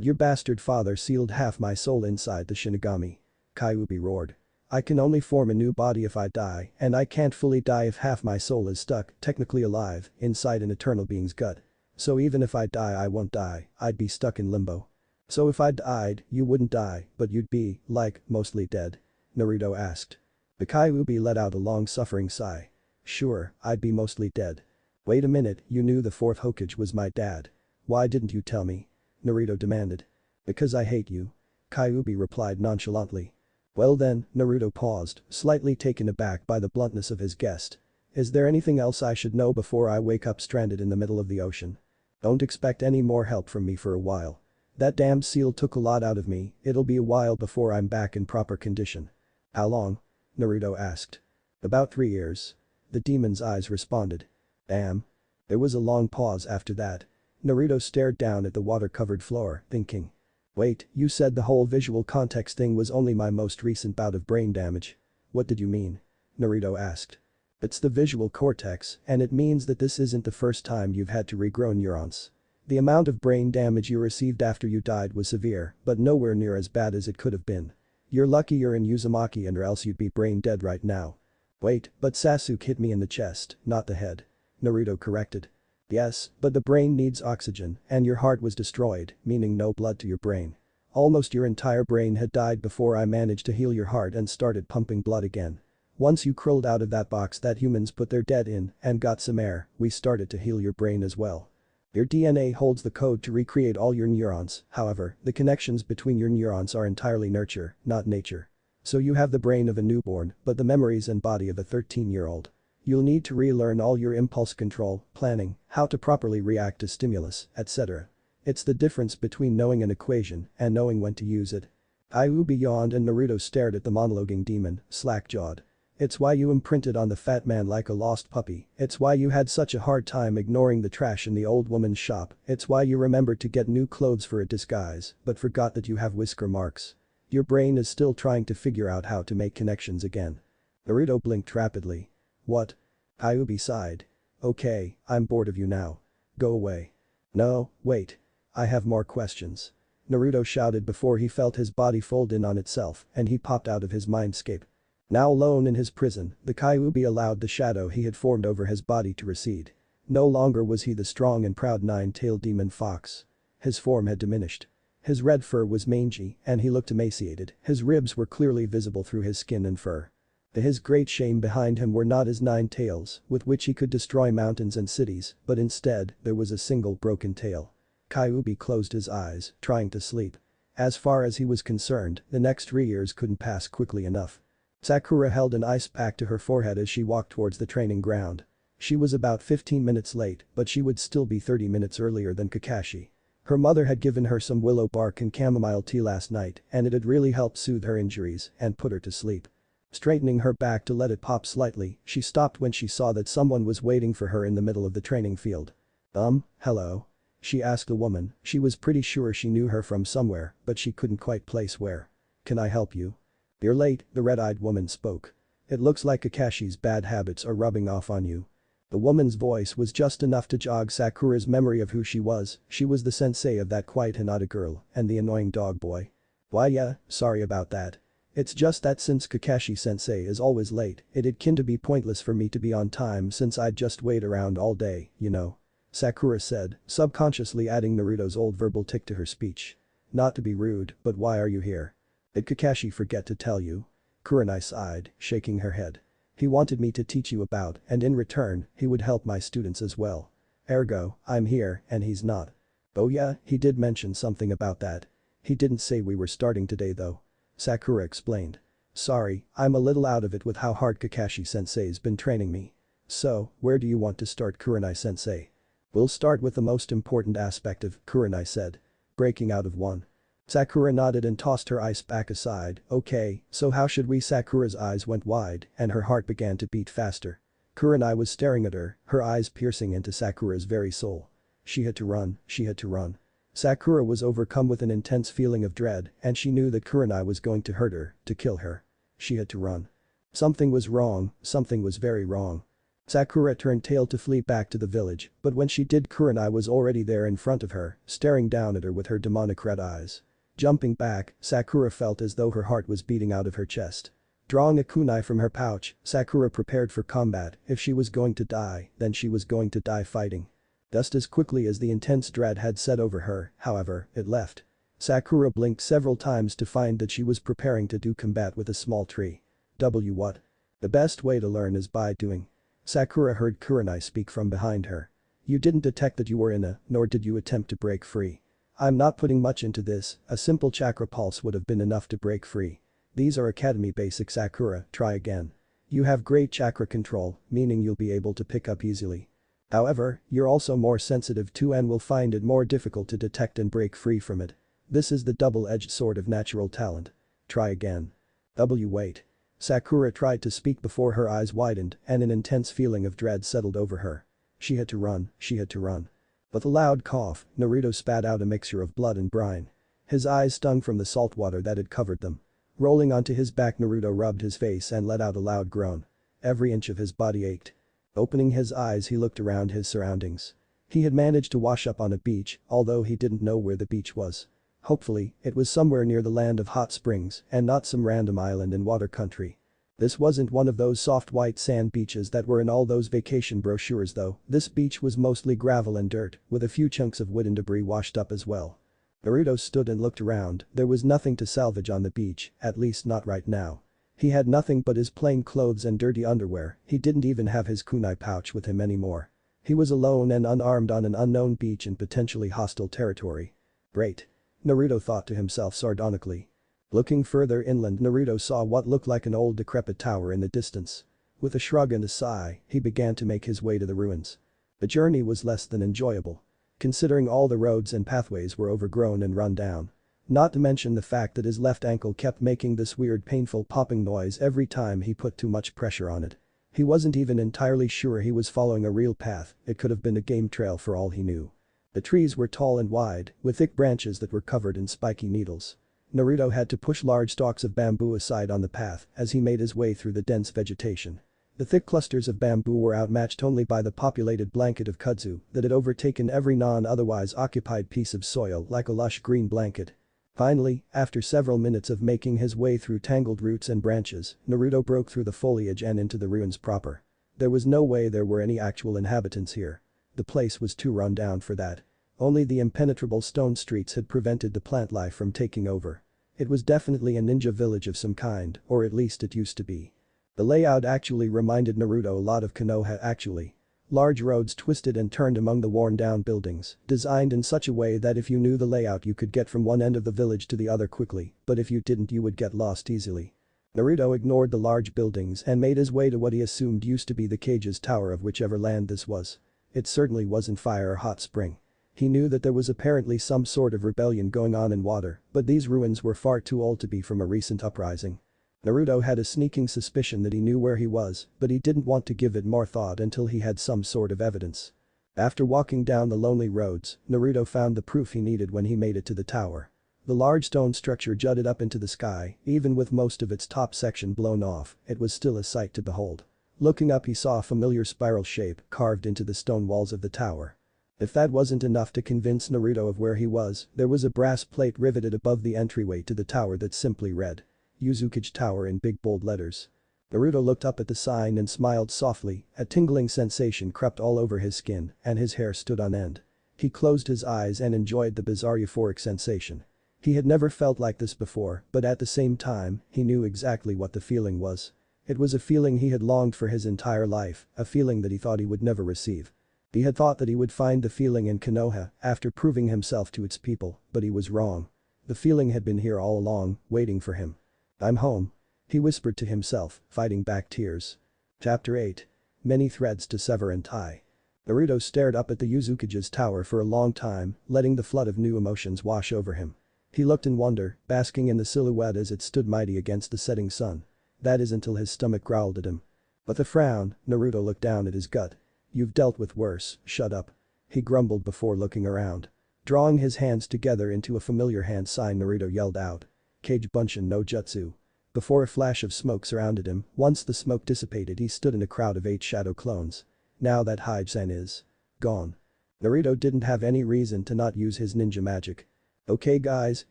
your bastard father sealed half my soul inside the Shinigami. Kyuubi roared. I can only form a new body if I die, and I can't fully die if half my soul is stuck, technically alive, inside an eternal being's gut. So even if I die I won't die, I'd be stuck in limbo. So if I died, you wouldn't die, but you'd be, like, mostly dead? Naruto asked. The Kyuubi let out a long-suffering sigh. Sure, I'd be mostly dead. Wait a minute, you knew the fourth Hokage was my dad. Why didn't you tell me? Naruto demanded. Because I hate you. Kyuubi replied nonchalantly. Well then, Naruto paused, slightly taken aback by the bluntness of his guest. Is there anything else I should know before I wake up stranded in the middle of the ocean? Don't expect any more help from me for a while. That damned seal took a lot out of me, it'll be a while before I'm back in proper condition. How long? Naruto asked. About 3 years. The demon's eyes responded. Damn. There was a long pause after that. Naruto stared down at the water-covered floor, thinking. Wait, you said the whole visual context thing was only my most recent bout of brain damage. What did you mean? Naruto asked. It's the visual cortex, and it means that this isn't the first time you've had to regrow neurons. The amount of brain damage you received after you died was severe, but nowhere near as bad as it could have been. You're lucky you're in Uzumaki and or else you'd be brain dead right now. Wait, but Sasuke hit me in the chest, not the head. Naruto corrected. Yes, but the brain needs oxygen, and your heart was destroyed, meaning no blood to your brain. Almost your entire brain had died before I managed to heal your heart and started pumping blood again. Once you crawled out of that box that humans put their dead in and got some air, we started to heal your brain as well. Your DNA holds the code to recreate all your neurons, however, the connections between your neurons are entirely nurture, not nature. So you have the brain of a newborn, but the memories and body of a 13-year-old. You'll need to relearn all your impulse control, planning, how to properly react to stimulus, etc. It's the difference between knowing an equation and knowing when to use it. Ayubi yawned and Naruto stared at the monologuing demon, slack-jawed. It's why you imprinted on the fat man like a lost puppy, it's why you had such a hard time ignoring the trash in the old woman's shop, it's why you remembered to get new clothes for a disguise, but forgot that you have whisker marks. Your brain is still trying to figure out how to make connections again. Naruto blinked rapidly. What? Ayubi sighed. Okay, I'm bored of you now. Go away. No, wait. I have more questions. Naruto shouted before he felt his body fold in on itself and he popped out of his mindscape. Now alone in his prison, the Kyuubi allowed the shadow he had formed over his body to recede. No longer was he the strong and proud nine-tailed demon fox. His form had diminished. His red fur was mangy and he looked emaciated, his ribs were clearly visible through his skin and fur. His great shame behind him were not his 9 tails, with which he could destroy mountains and cities, but instead, there was a single broken tail. Kyuubi closed his eyes, trying to sleep. As far as he was concerned, the next 3 years couldn't pass quickly enough. Sakura held an ice pack to her forehead as she walked towards the training ground. She was about 15 minutes late, but she would still be 30 minutes earlier than Kakashi. Her mother had given her some willow bark and chamomile tea last night, and it had really helped soothe her injuries and put her to sleep. Straightening her back to let it pop slightly, she stopped when she saw that someone was waiting for her in the middle of the training field. Hello? She asked the woman, she was pretty sure she knew her from somewhere, but she couldn't quite place where. Can I help you? You're late, the red-eyed woman spoke. It looks like Kakashi's bad habits are rubbing off on you. The woman's voice was just enough to jog Sakura's memory of who she was the sensei of that quiet Hinata girl and the annoying dog boy. Why yeah, sorry about that. It's just that since Kakashi-sensei is always late, it'd kin to be pointless for me to be on time since I'd just wait around all day, you know. Sakura said, subconsciously adding Naruto's old verbal tick to her speech. Not to be rude, but why are you here? Did Kakashi forget to tell you? Kurenai sighed, shaking her head. He wanted me to teach you about, and in return, he would help my students as well. Ergo, I'm here, and he's not. Oh yeah, he did mention something about that. He didn't say we were starting today though. Sakura explained. Sorry, I'm a little out of it with how hard Kakashi-sensei's been training me. So, where do you want to start, Kurenai-sensei? We'll start with the most important aspect of, Kurenai said. Breaking out of one. Sakura nodded and tossed her ice pack aside. Okay, so how should we? Sakura's eyes went wide and her heart began to beat faster. Kurenai was staring at her eyes piercing into Sakura's very soul. She had to run, she had to run. Sakura was overcome with an intense feeling of dread and she knew that Kurenai was going to hurt her, to kill her. She had to run. Something was wrong, something was very wrong. Sakura turned tail to flee back to the village, but when she did Kurenai was already there in front of her, staring down at her with her demonic red eyes. Jumping back, Sakura felt as though her heart was beating out of her chest. Drawing a kunai from her pouch, Sakura prepared for combat. If she was going to die, then she was going to die fighting. Just as quickly as the intense dread had set over her, however, it left. Sakura blinked several times to find that she was preparing to do combat with a small tree. What? The best way to learn is by doing. Sakura heard Kurenai speak from behind her. You didn't detect that you were in a, nor did you attempt to break free. I'm not putting much into this, a simple chakra pulse would have been enough to break free. These are academy basics, Sakura, try again. You have great chakra control, meaning you'll be able to pick up easily. However, you're also more sensitive too and will find it more difficult to detect and break free from it. This is the double-edged sword of natural talent. Try again. Wait. Sakura tried to speak before her eyes widened and an intense feeling of dread settled over her. She had to run, she had to run. With a loud cough, Naruto spat out a mixture of blood and brine. His eyes stung from the salt water that had covered them. Rolling onto his back, Naruto rubbed his face and let out a loud groan. Every inch of his body ached. Opening his eyes, he looked around his surroundings. He had managed to wash up on a beach, although he didn't know where the beach was. Hopefully, it was somewhere near the land of hot springs and not some random island in water country. This wasn't one of those soft white sand beaches that were in all those vacation brochures though, this beach was mostly gravel and dirt, with a few chunks of wood and debris washed up as well. Naruto stood and looked around, there was nothing to salvage on the beach, at least not right now. He had nothing but his plain clothes and dirty underwear, he didn't even have his kunai pouch with him anymore. He was alone and unarmed on an unknown beach in potentially hostile territory. Great. Naruto thought to himself sardonically. Looking further inland, Naruto saw what looked like an old decrepit tower in the distance. With a shrug and a sigh, he began to make his way to the ruins. The journey was less than enjoyable. Considering all the roads and pathways were overgrown and run down. Not to mention the fact that his left ankle kept making this weird painful popping noise every time he put too much pressure on it. He wasn't even entirely sure he was following a real path, it could have been a game trail for all he knew. The trees were tall and wide, with thick branches that were covered in spiky needles. Naruto had to push large stalks of bamboo aside on the path as he made his way through the dense vegetation. The thick clusters of bamboo were outmatched only by the populated blanket of kudzu that had overtaken every non-otherwise occupied piece of soil like a lush green blanket. Finally, after several minutes of making his way through tangled roots and branches, Naruto broke through the foliage and into the ruins proper. There was no way there were any actual inhabitants here. The place was too run down for that. Only the impenetrable stone streets had prevented the plant life from taking over. It was definitely a ninja village of some kind, or at least it used to be. The layout actually reminded Naruto a lot of Konoha actually. Large roads twisted and turned among the worn-down buildings, designed in such a way that if you knew the layout you could get from one end of the village to the other quickly, but if you didn't you would get lost easily. Naruto ignored the large buildings and made his way to what he assumed used to be the cage's tower of whichever land this was. It certainly wasn't fire or hot spring. He knew that there was apparently some sort of rebellion going on in water, but these ruins were far too old to be from a recent uprising. Naruto had a sneaking suspicion that he knew where he was, but he didn't want to give it more thought until he had some sort of evidence. After walking down the lonely roads, Naruto found the proof he needed when he made it to the tower. The large stone structure jutted up into the sky, even with most of its top section blown off, it was still a sight to behold. Looking up he saw a familiar spiral shape carved into the stone walls of the tower. If that wasn't enough to convince Naruto of where he was, there was a brass plate riveted above the entryway to the tower that simply read, Yuzukage Tower in big bold letters. Naruto looked up at the sign and smiled softly, a tingling sensation crept all over his skin and his hair stood on end. He closed his eyes and enjoyed the bizarre euphoric sensation. He had never felt like this before, but at the same time, he knew exactly what the feeling was. It was a feeling he had longed for his entire life, a feeling that he thought he would never receive. He had thought that he would find the feeling in Konoha after proving himself to its people, but he was wrong. The feeling had been here all along, waiting for him. I'm home. He whispered to himself, fighting back tears. Chapter 8. Many threads to sever and tie. Naruto stared up at the Yuzukage's tower for a long time, letting the flood of new emotions wash over him. He looked in wonder, basking in the silhouette as it stood mighty against the setting sun. That is until his stomach growled at him. With a frown, Naruto looked down at his gut. You've dealt with worse, shut up. He grumbled before looking around. Drawing his hands together into a familiar hand sign, Naruto yelled out. Kage Bunshin no Jutsu. Before a flash of smoke surrounded him, once the smoke dissipated he stood in a crowd of 8 shadow clones. Now that Hide-san is gone. Naruto didn't have any reason to not use his ninja magic. Okay guys,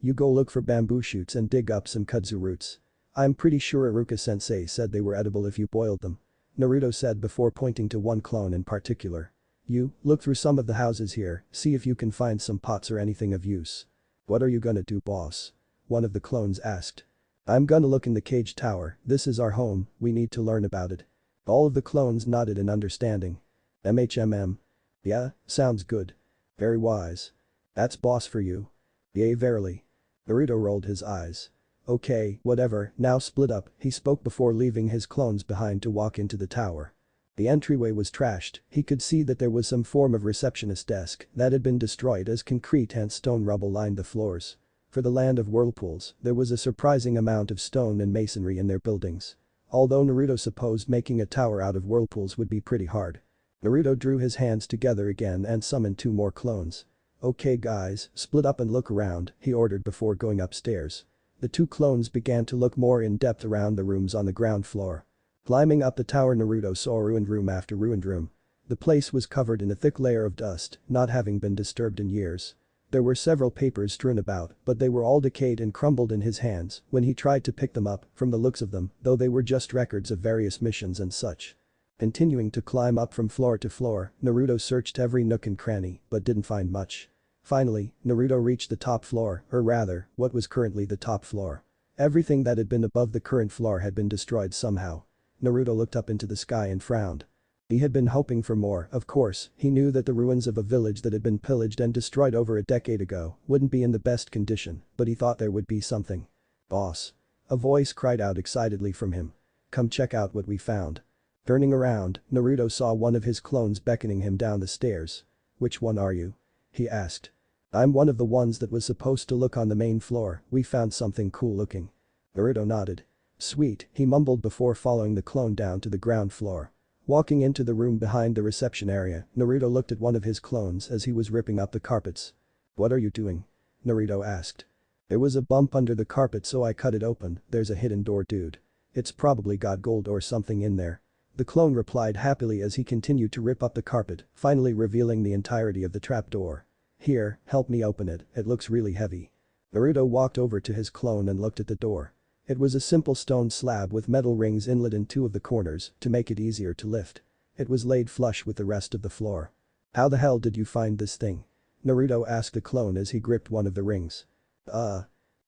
you go look for bamboo shoots and dig up some kudzu roots. I'm pretty sure Iruka-sensei said they were edible if you boiled them. Naruto said before pointing to one clone in particular. You, look through some of the houses here, see if you can find some pots or anything of use. What are you gonna do, boss? One of the clones asked. I'm gonna look in the cage tower, this is our home, we need to learn about it. All of the clones nodded in understanding. MHMM. Yeah, sounds good. Very wise. That's boss for you. Yea verily. Naruto rolled his eyes. Okay, whatever, now split up, he spoke before leaving his clones behind to walk into the tower. The entryway was trashed, he could see that there was some form of receptionist desk that had been destroyed as concrete and stone rubble lined the floors. For the land of whirlpools, there was a surprising amount of stone and masonry in their buildings. Although Naruto supposed making a tower out of whirlpools would be pretty hard. Naruto drew his hands together again and summoned 2 more clones. Okay guys, split up and look around, he ordered before going upstairs. The 2 clones began to look more in depth around the rooms on the ground floor. Climbing up the tower, Naruto saw ruined room after ruined room. The place was covered in a thick layer of dust, not having been disturbed in years. There were several papers strewn about, but they were all decayed and crumbled in his hands when he tried to pick them up, from the looks of them, though they were just records of various missions and such. Continuing to climb up from floor to floor, Naruto searched every nook and cranny, but didn't find much. Finally, Naruto reached the top floor, or rather, what was currently the top floor. Everything that had been above the current floor had been destroyed somehow. Naruto looked up into the sky and frowned. He had been hoping for more, of course. He knew that the ruins of a village that had been pillaged and destroyed over a decade ago wouldn't be in the best condition, but he thought there would be something. "Boss." A voice cried out excitedly from him. "Come check out what we found." Turning around, Naruto saw one of his clones beckoning him down the stairs. "Which one are you?" he asked. "I'm one of the ones that was supposed to look on the main floor. We found something cool looking." Naruto nodded. "Sweet," he mumbled before following the clone down to the ground floor. Walking into the room behind the reception area, Naruto looked at one of his clones as he was ripping up the carpets. "What are you doing?" Naruto asked. "There was a bump under the carpet so I cut it open. There's a hidden door, dude. It's probably got gold or something in there." The clone replied happily as he continued to rip up the carpet, finally revealing the entirety of the trapdoor. "Here, help me open it, it looks really heavy." Naruto walked over to his clone and looked at the door. It was a simple stone slab with metal rings inlet in two of the corners to make it easier to lift. It was laid flush with the rest of the floor. "How the hell did you find this thing?" Naruto asked the clone as he gripped one of the rings.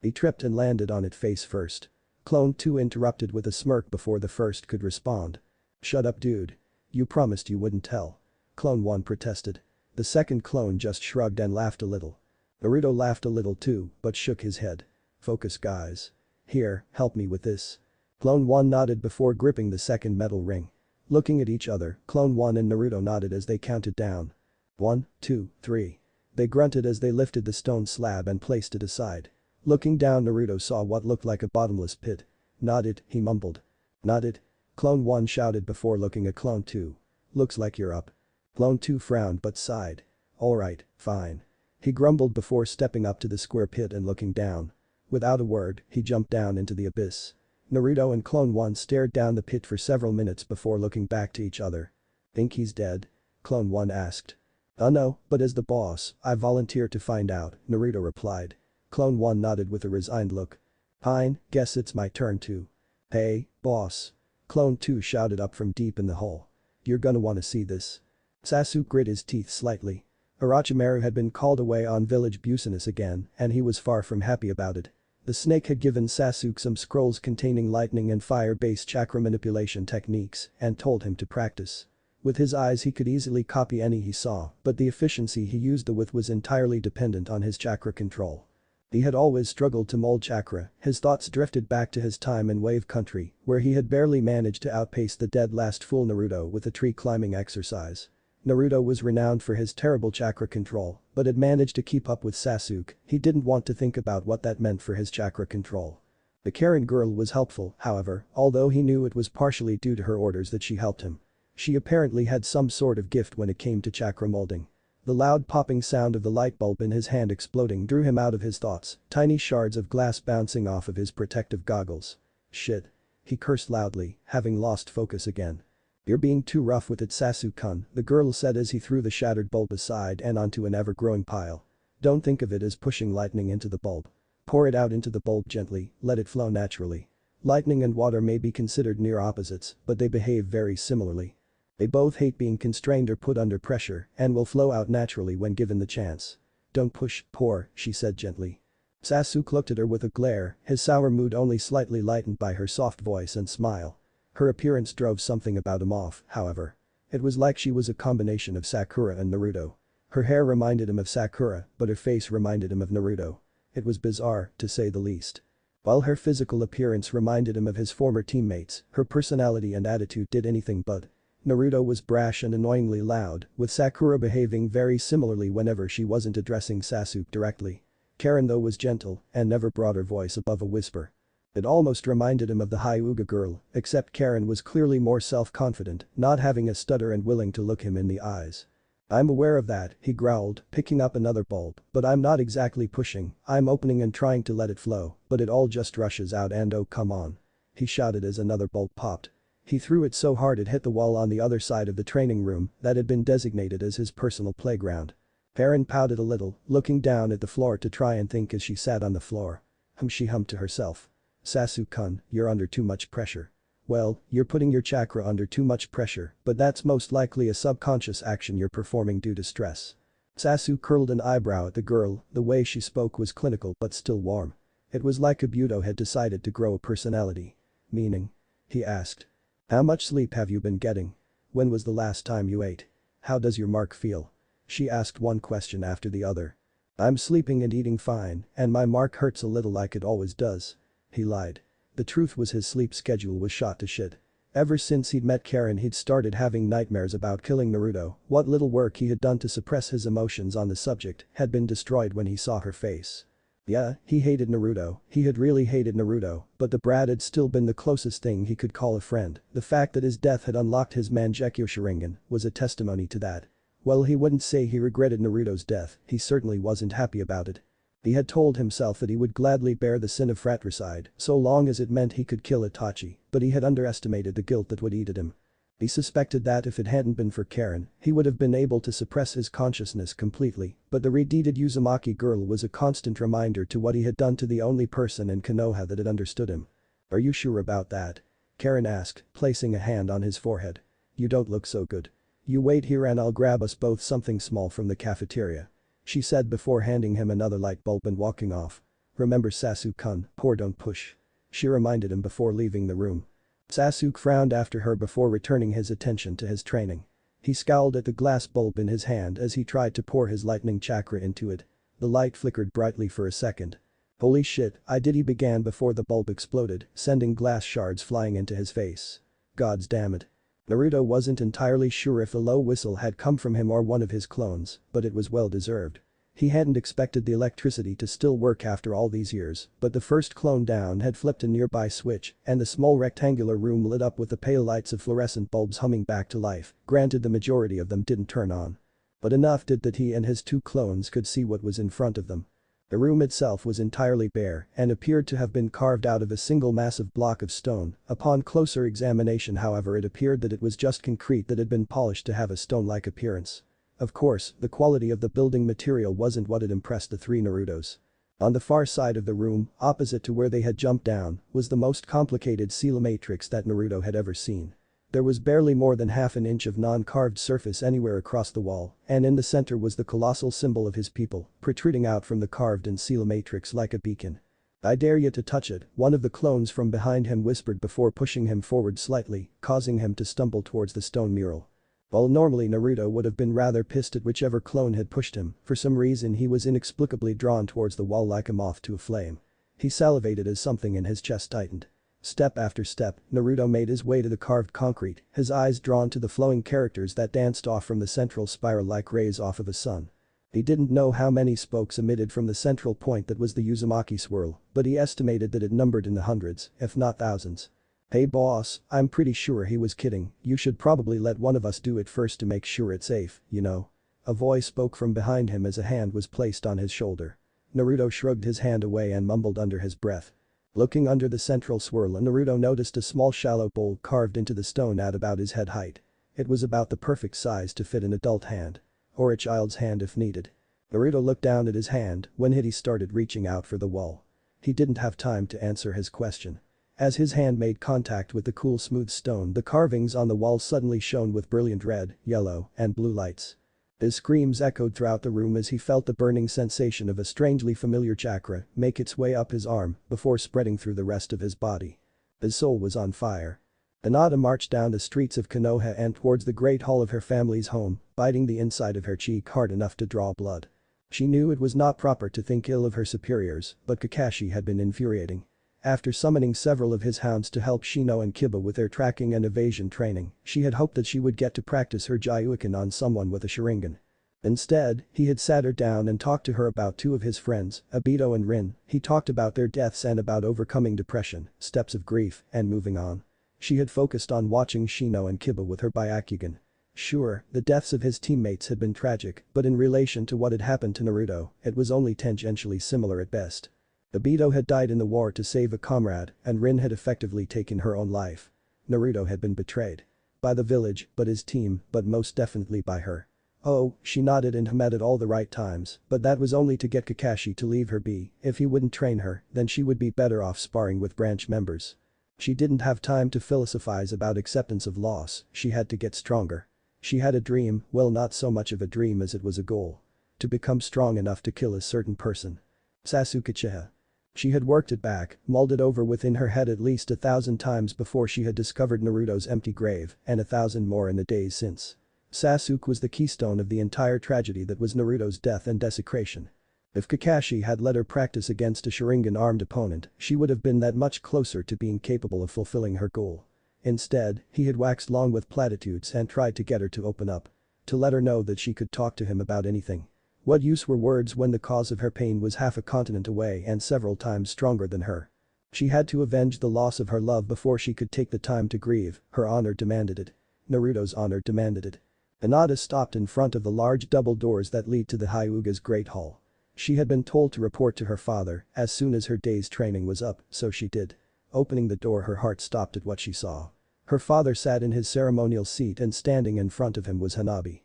He tripped and landed on it face first. Clone 2 interrupted with a smirk before the first could respond. "Shut up, dude. You promised you wouldn't tell." Clone 1 protested. The second clone just shrugged and laughed a little. Naruto laughed a little too, but shook his head. "Focus, guys. Here, help me with this." Clone 1 nodded before gripping the second metal ring. Looking at each other, Clone 1 and Naruto nodded as they counted down. 1, 2, 3. They grunted as they lifted the stone slab and placed it aside. Looking down, Naruto saw what looked like a bottomless pit. "Nodded," he mumbled. "Nodded?" Clone 1 shouted before looking at Clone 2. "Looks like you're up." Clone 2 frowned but sighed. "Alright, fine." He grumbled before stepping up to the square pit and looking down. Without a word, he jumped down into the abyss. Naruto and Clone 1 stared down the pit for several minutes before looking back to each other. "Think he's dead?" Clone 1 asked. No, but as the boss, I volunteer to find out," Naruto replied. Clone 1 nodded with a resigned look. "Fine, guess it's my turn too." "Hey, boss." Clone 2 shouted up from deep in the hole. "You're gonna wanna see this." Sasuke grit his teeth slightly. Orochimaru had been called away on village business again, and he was far from happy about it. The snake had given Sasuke some scrolls containing lightning and fire-based chakra manipulation techniques and told him to practice. With his eyes he could easily copy any he saw, but the efficiency he used them with was entirely dependent on his chakra control. He had always struggled to mold chakra. His thoughts drifted back to his time in Wave Country, where he had barely managed to outpace the dead last fool Naruto with a tree climbing exercise. Naruto was renowned for his terrible chakra control, but had managed to keep up with Sasuke. He didn't want to think about what that meant for his chakra control. The Karen girl was helpful, however, although he knew it was partially due to her orders that she helped him. She apparently had some sort of gift when it came to chakra molding. The loud popping sound of the light bulb in his hand exploding drew him out of his thoughts, tiny shards of glass bouncing off of his protective goggles. "Shit." He cursed loudly, having lost focus again. "You're being too rough with it, Sasuke-kun," the girl said as he threw the shattered bulb aside and onto an ever-growing pile. "Don't think of it as pushing lightning into the bulb. Pour it out into the bulb gently, let it flow naturally. Lightning and water may be considered near opposites, but they behave very similarly. They both hate being constrained or put under pressure and will flow out naturally when given the chance. Don't push, pour," she said gently. Sasuke looked at her with a glare, his sour mood only slightly lightened by her soft voice and smile. Her appearance drove something about him off, however. It was like she was a combination of Sakura and Naruto. Her hair reminded him of Sakura, but her face reminded him of Naruto. It was bizarre, to say the least. While her physical appearance reminded him of his former teammates, her personality and attitude did anything but. Naruto was brash and annoyingly loud, with Sakura behaving very similarly whenever she wasn't addressing Sasuke directly. Karen though was gentle and never brought her voice above a whisper. It almost reminded him of the Hyuga girl, except Karen was clearly more self-confident, not having a stutter and willing to look him in the eyes. "I'm aware of that," he growled, picking up another bulb, "but I'm not exactly pushing, I'm opening and trying to let it flow, but it all just rushes out and oh come on." He shouted as another bulb popped. He threw it so hard it hit the wall on the other side of the training room that had been designated as his personal playground. Karen pouted a little, looking down at the floor to try and think as she sat on the floor. She hummed to herself. "Sasuke-kun, you're under too much pressure." "Well, you're putting your chakra under too much pressure, but that's most likely a subconscious action you're performing due to stress." Sasuke curled an eyebrow at the girl, the way she spoke was clinical but still warm. It was like Kabuto had decided to grow a personality. "Meaning?" he asked. "How much sleep have you been getting?" When was the last time you ate? How does your mark feel? She asked one question after the other. I'm sleeping and eating fine, and my mark hurts a little like it always does. He lied. The truth was his sleep schedule was shot to shit. Ever since he'd met Karen he'd started having nightmares about killing Naruto. What little work he had done to suppress his emotions on the subject had been destroyed when he saw her face. Yeah, he hated Naruto, he had really hated Naruto, but the brat had still been the closest thing he could call a friend. The fact that his death had unlocked his Mangekyo Sharingan was a testimony to that. Well, he wouldn't say he regretted Naruto's death, he certainly wasn't happy about it. He had told himself that he would gladly bear the sin of fratricide so long as it meant he could kill Itachi, but he had underestimated the guilt that would eat at him. He suspected that if it hadn't been for Karen, he would have been able to suppress his consciousness completely, but the redeeted Uzumaki girl was a constant reminder to what he had done to the only person in Konoha that had understood him. Are you sure about that? Karen asked, placing a hand on his forehead. You don't look so good. You wait here and I'll grab us both something small from the cafeteria. She said before handing him another light bulb and walking off. Remember Sasuke-kun, pour don't push. She reminded him before leaving the room. Sasuke frowned after her before returning his attention to his training. He scowled at the glass bulb in his hand as he tried to pour his lightning chakra into it. The light flickered brightly for a second. Holy shit, he began before the bulb exploded, sending glass shards flying into his face. Gods damn it. Naruto wasn't entirely sure if the low whistle had come from him or one of his clones, but it was well deserved. He hadn't expected the electricity to still work after all these years, but the first clone down had flipped a nearby switch and the small rectangular room lit up with the pale lights of fluorescent bulbs humming back to life. Granted, the majority of them didn't turn on. But enough did that he and his two clones could see what was in front of them. The room itself was entirely bare and appeared to have been carved out of a single massive block of stone. Upon closer examination, however, it appeared that it was just concrete that had been polished to have a stone-like appearance. Of course, the quality of the building material wasn't what had impressed the three Narutos. On the far side of the room, opposite to where they had jumped down, was the most complicated seal matrix that Naruto had ever seen. There was barely more than half an inch of non-carved surface anywhere across the wall, and in the center was the colossal symbol of his people, protruding out from the carved-in seal matrix like a beacon. I dare you to touch it, one of the clones from behind him whispered before pushing him forward slightly, causing him to stumble towards the stone mural. While normally Naruto would have been rather pissed at whichever clone had pushed him, for some reason he was inexplicably drawn towards the wall like a moth to a flame. He salivated as something in his chest tightened. Step after step, Naruto made his way to the carved concrete, his eyes drawn to the flowing characters that danced off from the central spiral like rays off of a sun. He didn't know how many spokes emitted from the central point that was the Uzumaki swirl, but he estimated that it numbered in the hundreds, if not thousands. Hey boss, I'm pretty sure he was kidding, you should probably let one of us do it first to make sure it's safe, you know. A voice spoke from behind him as a hand was placed on his shoulder. Naruto shrugged his hand away and mumbled under his breath. Looking under the central swirl, Naruto noticed a small shallow bowl carved into the stone at about his head height. It was about the perfect size to fit an adult hand. Or a child's hand if needed. Naruto looked down at his hand when he started reaching out for the wall. He didn't have time to answer his question. As his hand made contact with the cool smooth stone, the carvings on the wall suddenly shone with brilliant red, yellow, and blue lights. His screams echoed throughout the room as he felt the burning sensation of a strangely familiar chakra make its way up his arm before spreading through the rest of his body. His soul was on fire. Hinata marched down the streets of Konoha and towards the great hall of her family's home, biting the inside of her cheek hard enough to draw blood. She knew it was not proper to think ill of her superiors, but Kakashi had been infuriating. After summoning several of his hounds to help Shino and Kiba with their tracking and evasion training, she had hoped that she would get to practice her Gyuukin on someone with a Sharingan. Instead, he had sat her down and talked to her about two of his friends, Obito and Rin. He talked about their deaths and about overcoming depression, steps of grief, and moving on. She had focused on watching Shino and Kiba with her Byakugan. Sure, the deaths of his teammates had been tragic, but in relation to what had happened to Naruto, it was only tangentially similar at best. Obito had died in the war to save a comrade, and Rin had effectively taken her own life. Naruto had been betrayed. By the village, but his team, but most definitely by her. Oh, she nodded and hummed at all the right times, but that was only to get Kakashi to leave her be. If he wouldn't train her, then she would be better off sparring with branch members. She didn't have time to philosophize about acceptance of loss, she had to get stronger. She had a dream, well, not so much of a dream as it was a goal. To become strong enough to kill a certain person. Sasuke Uchiha. She had worked it back, mulled it over within her head at least 1,000 times before she had discovered Naruto's empty grave, and 1,000 more in the days since. Sasuke was the keystone of the entire tragedy that was Naruto's death and desecration. If Kakashi had let her practice against a Sharingan-armed opponent, she would have been that much closer to being capable of fulfilling her goal. Instead, he had waxed long with platitudes and tried to get her to open up. To let her know that she could talk to him about anything. What use were words when the cause of her pain was half a continent away and several times stronger than her? She had to avenge the loss of her love before she could take the time to grieve, her honor demanded it. Naruto's honor demanded it. Hinata stopped in front of the large double doors that lead to the Hyuga's Great Hall. She had been told to report to her father as soon as her day's training was up, so she did. Opening the door, her heart stopped at what she saw. Her father sat in his ceremonial seat and standing in front of him was Hanabi.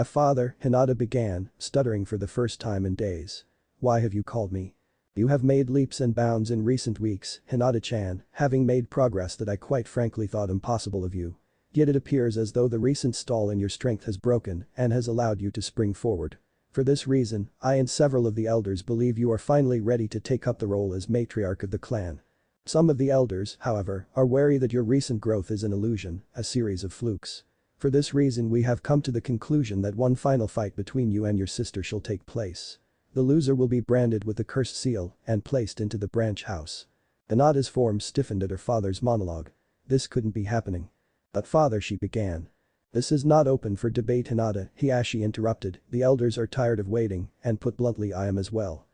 Father," Hinata began, stuttering for the first time in days. "Why have you called me? You have made leaps and bounds in recent weeks, Hinata-chan, having made progress that I quite frankly thought impossible of you. Yet it appears as though the recent stall in your strength has broken and has allowed you to spring forward. For this reason, I and several of the elders believe you are finally ready to take up the role as matriarch of the clan. Some of the elders, however, are wary that your recent growth is an illusion, a series of flukes. For this reason we have come to the conclusion that one final fight between you and your sister shall take place. The loser will be branded with the cursed seal and placed into the branch house." Hinata's form stiffened at her father's monologue. This couldn't be happening. "But father," she began. "This is not open for debate, Hinata," Hiashi interrupted, "the elders are tired of waiting, and put bluntly I am as well.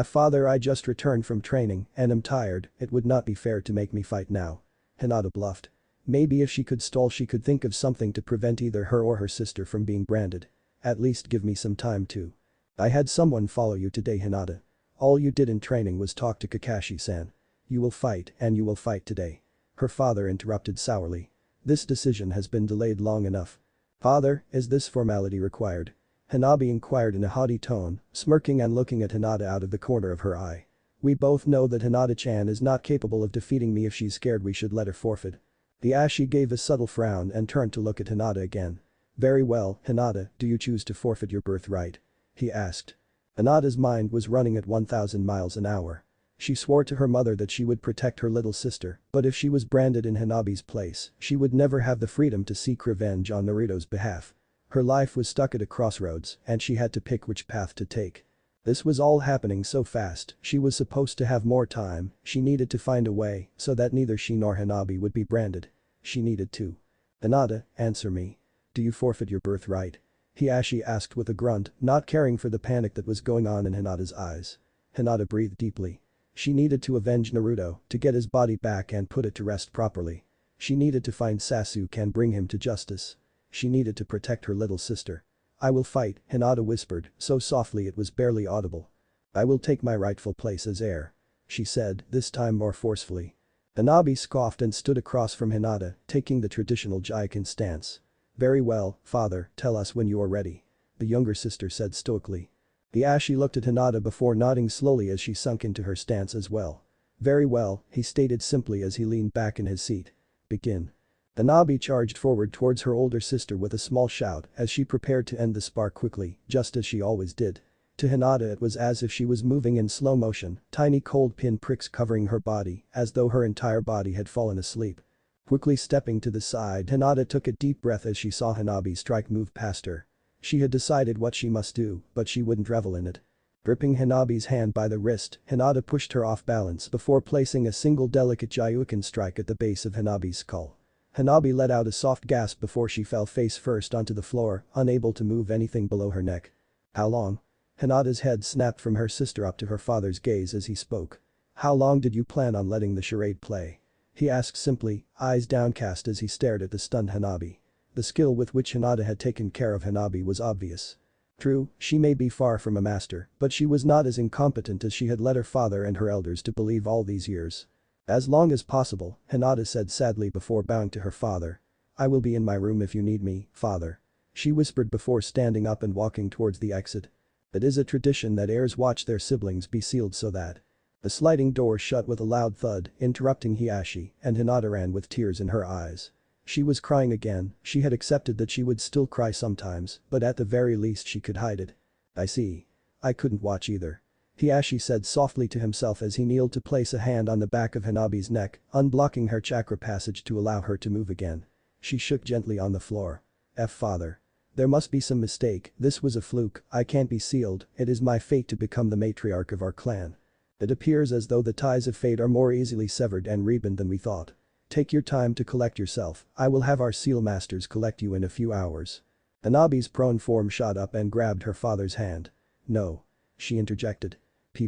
Father, I just returned from training and am tired, it would not be fair to make me fight now." Hinata bluffed. Maybe if she could stall she could think of something to prevent either her or her sister from being branded. "At least give me some time too. I had someone follow you today, Hinata. All you did in training was talk to Kakashi-san. You will fight and you will fight today." Her father interrupted sourly. "This decision has been delayed long enough." "Father, is this formality required?" Hanabi inquired in a haughty tone, smirking and looking at Hinata out of the corner of her eye. "We both know that Hinata-chan is not capable of defeating me. If she's scared we should let her forfeit." Hiashi gave a subtle frown and turned to look at Hinata again. "Very well, Hinata, do you choose to forfeit your birthright?" he asked. Hinata's mind was running at 1,000 miles an hour. She swore to her mother that she would protect her little sister, but if she was branded in Hanabi's place, she would never have the freedom to seek revenge on Naruto's behalf. Her life was stuck at a crossroads and she had to pick which path to take. This was all happening so fast, she was supposed to have more time, she needed to find a way so that neither she nor Hanabi would be branded. She needed to. "Hinata, answer me. Do you forfeit your birthright?" Hiashi asked with a grunt, not caring for the panic that was going on in Hinata's eyes. Hinata breathed deeply. She needed to avenge Naruto, to get his body back and put it to rest properly. She needed to find Sasuke and bring him to justice. She needed to protect her little sister. "I will fight," Hinata whispered, so softly it was barely audible. "I will take my rightful place as heir," she said, this time more forcefully. Hanabi scoffed and stood across from Hinata, taking the traditional Jaikin stance. "Very well, father, tell us when you are ready," the younger sister said stoically. Hiashi looked at Hinata before nodding slowly as she sunk into her stance as well. "Very well," he stated simply as he leaned back in his seat. "Begin." Hanabi charged forward towards her older sister with a small shout as she prepared to end the spar quickly, just as she always did. To Hinata it was as if she was moving in slow motion, tiny cold pin pricks covering her body, as though her entire body had fallen asleep. Quickly stepping to the side, Hinata took a deep breath as she saw Hanabi's strike move past her. She had decided what she must do, but she wouldn't revel in it. Gripping Hanabi's hand by the wrist, Hinata pushed her off balance before placing a single delicate Jaiuken strike at the base of Hanabi's skull. Hanabi let out a soft gasp before she fell face first onto the floor, unable to move anything below her neck. "How long?" Hinata's head snapped from her sister up to her father's gaze as he spoke. "How long did you plan on letting the charade play?" he asked simply, eyes downcast as he stared at the stunned Hanabi. The skill with which Hinata had taken care of Hanabi was obvious. True, she may be far from a master, but she was not as incompetent as she had led her father and her elders to believe all these years. "As long as possible," Hinata said sadly before bowing to her father. "I will be in my room if you need me, father," she whispered before standing up and walking towards the exit. It is a tradition that heirs watch their siblings be sealed so that. The sliding door shut with a loud thud, interrupting Hiashi, and Hinata ran with tears in her eyes. She was crying again, she had accepted that she would still cry sometimes, but at the very least she could hide it. "I see. I couldn't watch either." Hiashi said softly to himself as he kneeled to place a hand on the back of Hanabi's neck, unblocking her chakra passage to allow her to move again. She shook gently on the floor. Father. There must be some mistake, this was a fluke, I can't be sealed, it is my fate to become the matriarch of our clan. It appears as though the ties of fate are more easily severed and rebound than we thought. Take your time to collect yourself, I will have our seal masters collect you in a few hours. Hanabi's prone form shot up and grabbed her father's hand. No. She interjected.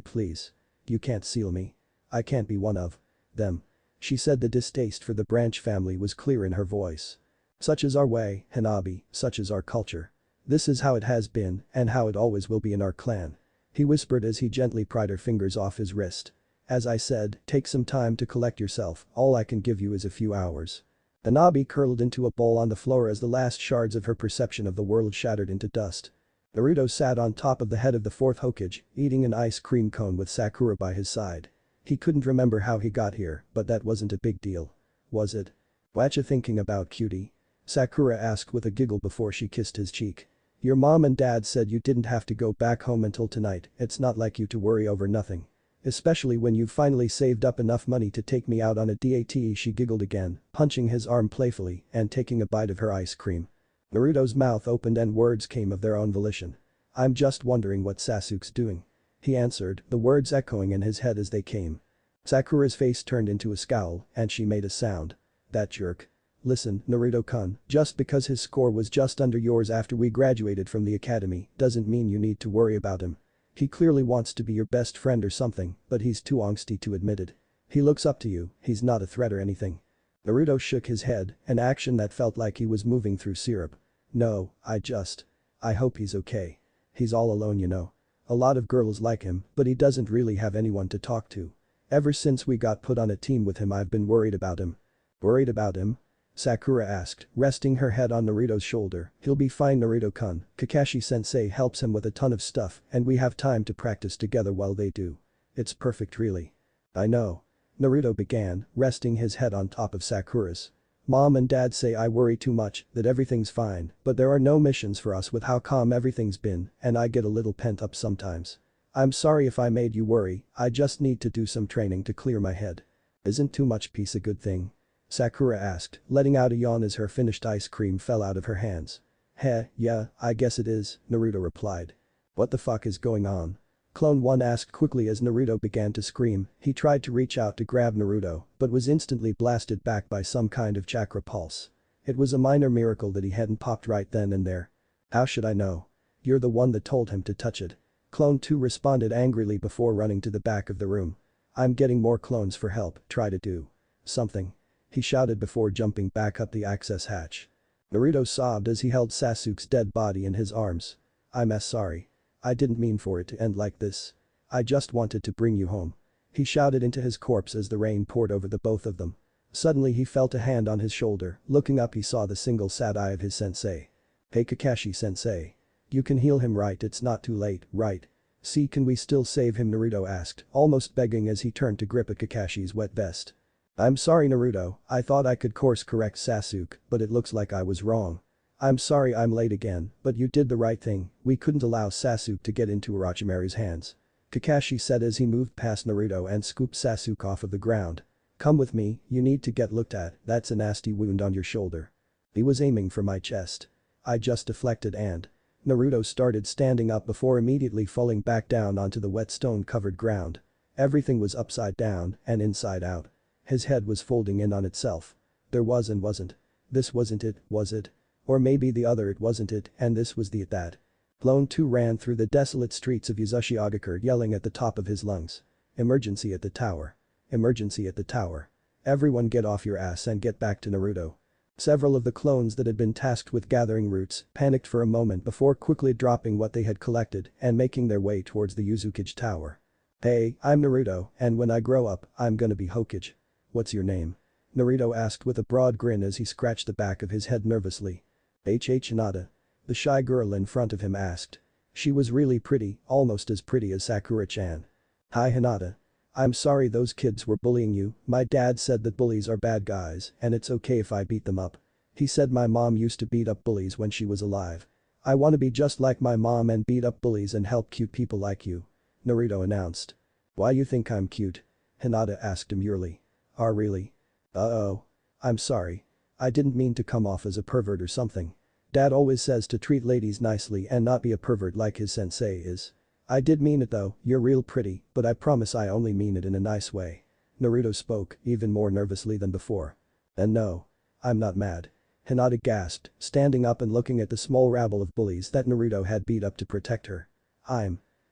Please. You can't seal me. I can't be one of them. She said the distaste for the Branch family was clear in her voice. Such is our way, Hanabi, such is our culture. This is how it has been and how it always will be in our clan. He whispered as he gently pried her fingers off his wrist. As I said, take some time to collect yourself, all I can give you is a few hours. Hanabi curled into a ball on the floor as the last shards of her perception of the world shattered into dust. Naruto sat on top of the head of the fourth Hokage, eating an ice cream cone with Sakura by his side. He couldn't remember how he got here, but that wasn't a big deal. Was it? Whatcha thinking about, cutie? Sakura asked with a giggle before she kissed his cheek. Your mom and dad said you didn't have to go back home until tonight, it's not like you to worry over nothing. Especially when you've finally saved up enough money to take me out on a date, she giggled again, punching his arm playfully and taking a bite of her ice cream. Naruto's mouth opened and words came of their own volition. I'm just wondering what Sasuke's doing. He answered, the words echoing in his head as they came. Sakura's face turned into a scowl and she made a sound. That jerk. Listen, Naruto-kun, just because his score was just under yours after we graduated from the academy doesn't mean you need to worry about him. He clearly wants to be your best friend or something, but he's too angsty to admit it. He looks up to you, he's not a threat or anything. Naruto shook his head, an action that felt like he was moving through syrup. No, I hope he's okay. He's all alone, you know. A lot of girls like him, but he doesn't really have anyone to talk to. Ever since we got put on a team with him I've been worried about him. Worried about him? Sakura asked, resting her head on Naruto's shoulder. He'll be fine, Naruto-kun, Kakashi-sensei helps him with a ton of stuff and we have time to practice together while they do. It's perfect really. I know. Naruto began, resting his head on top of Sakura's. Mom and dad say I worry too much, that everything's fine, but there are no missions for us with how calm everything's been and I get a little pent up sometimes. I'm sorry if I made you worry, I just need to do some training to clear my head. Isn't too much peace a good thing? Sakura asked, letting out a yawn as her finished ice cream fell out of her hands. Yeah, I guess it is, Naruto replied. What the fuck is going on? Clone 1 asked quickly as Naruto began to scream. He tried to reach out to grab Naruto, but was instantly blasted back by some kind of chakra pulse. It was a minor miracle that he hadn't popped right then and there. How should I know? You're the one that told him to touch it. Clone 2 responded angrily before running to the back of the room. I'm getting more clones for help, try to do something. He shouted before jumping back up the access hatch. Naruto sobbed as he held Sasuke's dead body in his arms. I'm sorry. I didn't mean for it to end like this. I just wanted to bring you home. He shouted into his corpse as the rain poured over the both of them. Suddenly he felt a hand on his shoulder, looking up he saw the single sad eye of his sensei. Hey Kakashi-sensei. You can heal him right, it's not too late, right? See, can we still save him, Naruto asked, almost begging as he turned to grip at Kakashi's wet vest. I'm sorry Naruto, I thought I could course correct Sasuke, but it looks like I was wrong. I'm sorry I'm late again, but you did the right thing, we couldn't allow Sasuke to get into Orochimaru's hands. Kakashi said as he moved past Naruto and scooped Sasuke off of the ground. Come with me, you need to get looked at, that's a nasty wound on your shoulder. He was aiming for my chest. I just deflected and Naruto started standing up before immediately falling back down onto the wet stone-covered ground. Everything was upside down and inside out. His head was folding in on itself. There was and wasn't. This wasn't it, was it? Or maybe the other it wasn't it and this was the it that. Clone 2 ran through the desolate streets of Uzushiogakure yelling at the top of his lungs. Emergency at the tower. Emergency at the tower. Everyone get off your ass and get back to Naruto. Several of the clones that had been tasked with gathering roots panicked for a moment before quickly dropping what they had collected and making their way towards the Uzukage tower. Hey, I'm Naruto and when I grow up, I'm gonna be Hokage. What's your name? Naruto asked with a broad grin as he scratched the back of his head nervously. Hinata. The shy girl in front of him asked. She was really pretty, almost as pretty as Sakura-chan. Hi Hinata. I'm sorry those kids were bullying you, my dad said that bullies are bad guys and it's okay if I beat them up. He said my mom used to beat up bullies when she was alive. I wanna be just like my mom and beat up bullies and help cute people like you. Naruto announced. Why you think I'm cute? Hinata asked demurely. Really? Uh-oh. I'm sorry. I didn't mean to come off as a pervert or something. Dad always says to treat ladies nicely and not be a pervert like his sensei is. I did mean it though, you're real pretty, but I promise I only mean it in a nice way. Naruto spoke, even more nervously than before. And no. I'm not mad. Hinata gasped, standing up and looking at the small rabble of bullies that Naruto had beat up to protect her.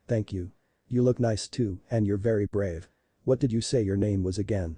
Thank you. You look nice too, and you're very brave. What did you say your name was again?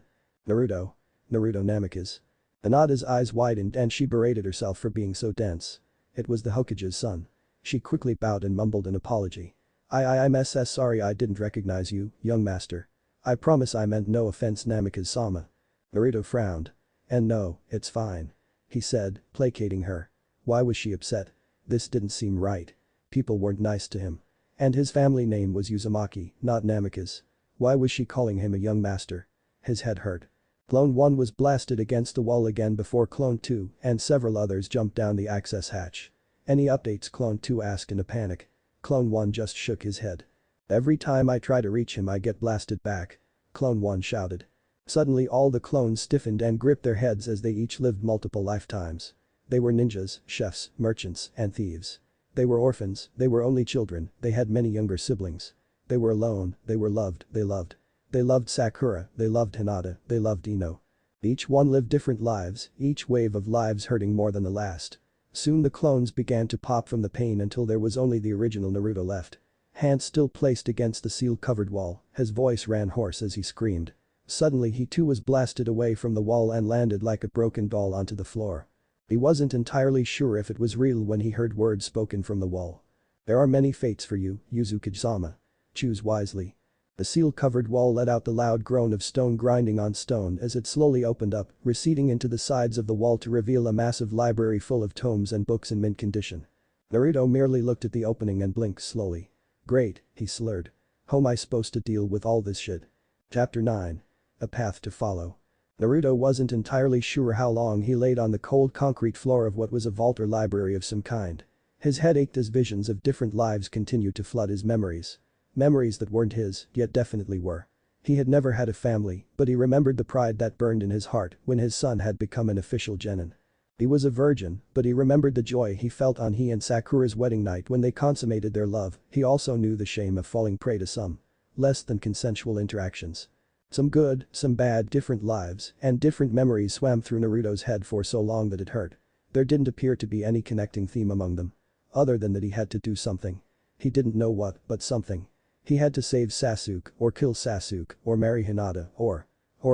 Naruto. Naruto Namikaze. Hinata's eyes widened and she berated herself for being so dense. It was the Hokage's son. She quickly bowed and mumbled an apology. I'm sorry I didn't recognize you, young master. I promise I meant no offense Namikaze-sama. Naruto frowned. And no, it's fine. He said, placating her. Why was she upset? This didn't seem right. People weren't nice to him. And his family name was Uzumaki, not Namikaze. Why was she calling him a young master? His head hurt. Clone 1 was blasted against the wall again before Clone 2 and several others jumped down the access hatch. Any updates? Clone 2 asked in a panic. Clone 1 just shook his head. Every time I try to reach him I get blasted back. Clone 1 shouted. Suddenly all the clones stiffened and gripped their heads as they each lived multiple lifetimes. They were ninjas, chefs, merchants, and thieves. They were orphans, they were only children, they had many younger siblings. They were alone, they were loved, they loved. They loved Sakura, they loved Hinata, they loved Ino. Each one lived different lives, each wave of lives hurting more than the last. Soon the clones began to pop from the pain until there was only the original Naruto left. Hands still placed against the seal-covered wall, his voice ran hoarse as he screamed. Suddenly he too was blasted away from the wall and landed like a broken doll onto the floor. He wasn't entirely sure if it was real when he heard words spoken from the wall. There are many fates for you, Uzumaki-sama. Choose wisely. The seal-covered wall let out the loud groan of stone grinding on stone as it slowly opened up, receding into the sides of the wall to reveal a massive library full of tomes and books in mint condition. Naruto merely looked at the opening and blinked slowly. Great, he slurred. How am I supposed to deal with all this shit? Chapter 9. A path to follow. Naruto wasn't entirely sure how long he laid on the cold concrete floor of what was a vault or library of some kind. His head ached as visions of different lives continued to flood his memories. Memories that weren't his, yet definitely were. He had never had a family, but he remembered the pride that burned in his heart when his son had become an official genin. He was a virgin, but he remembered the joy he felt on he and Sakura's wedding night when they consummated their love. He also knew the shame of falling prey to some less than consensual interactions. Some good, some bad, different lives and different memories swam through Naruto's head for so long that it hurt. There didn't appear to be any connecting theme among them. Other than that he had to do something. He didn't know what, but something. He had to save Sasuke, or kill Sasuke, or marry Hinata, or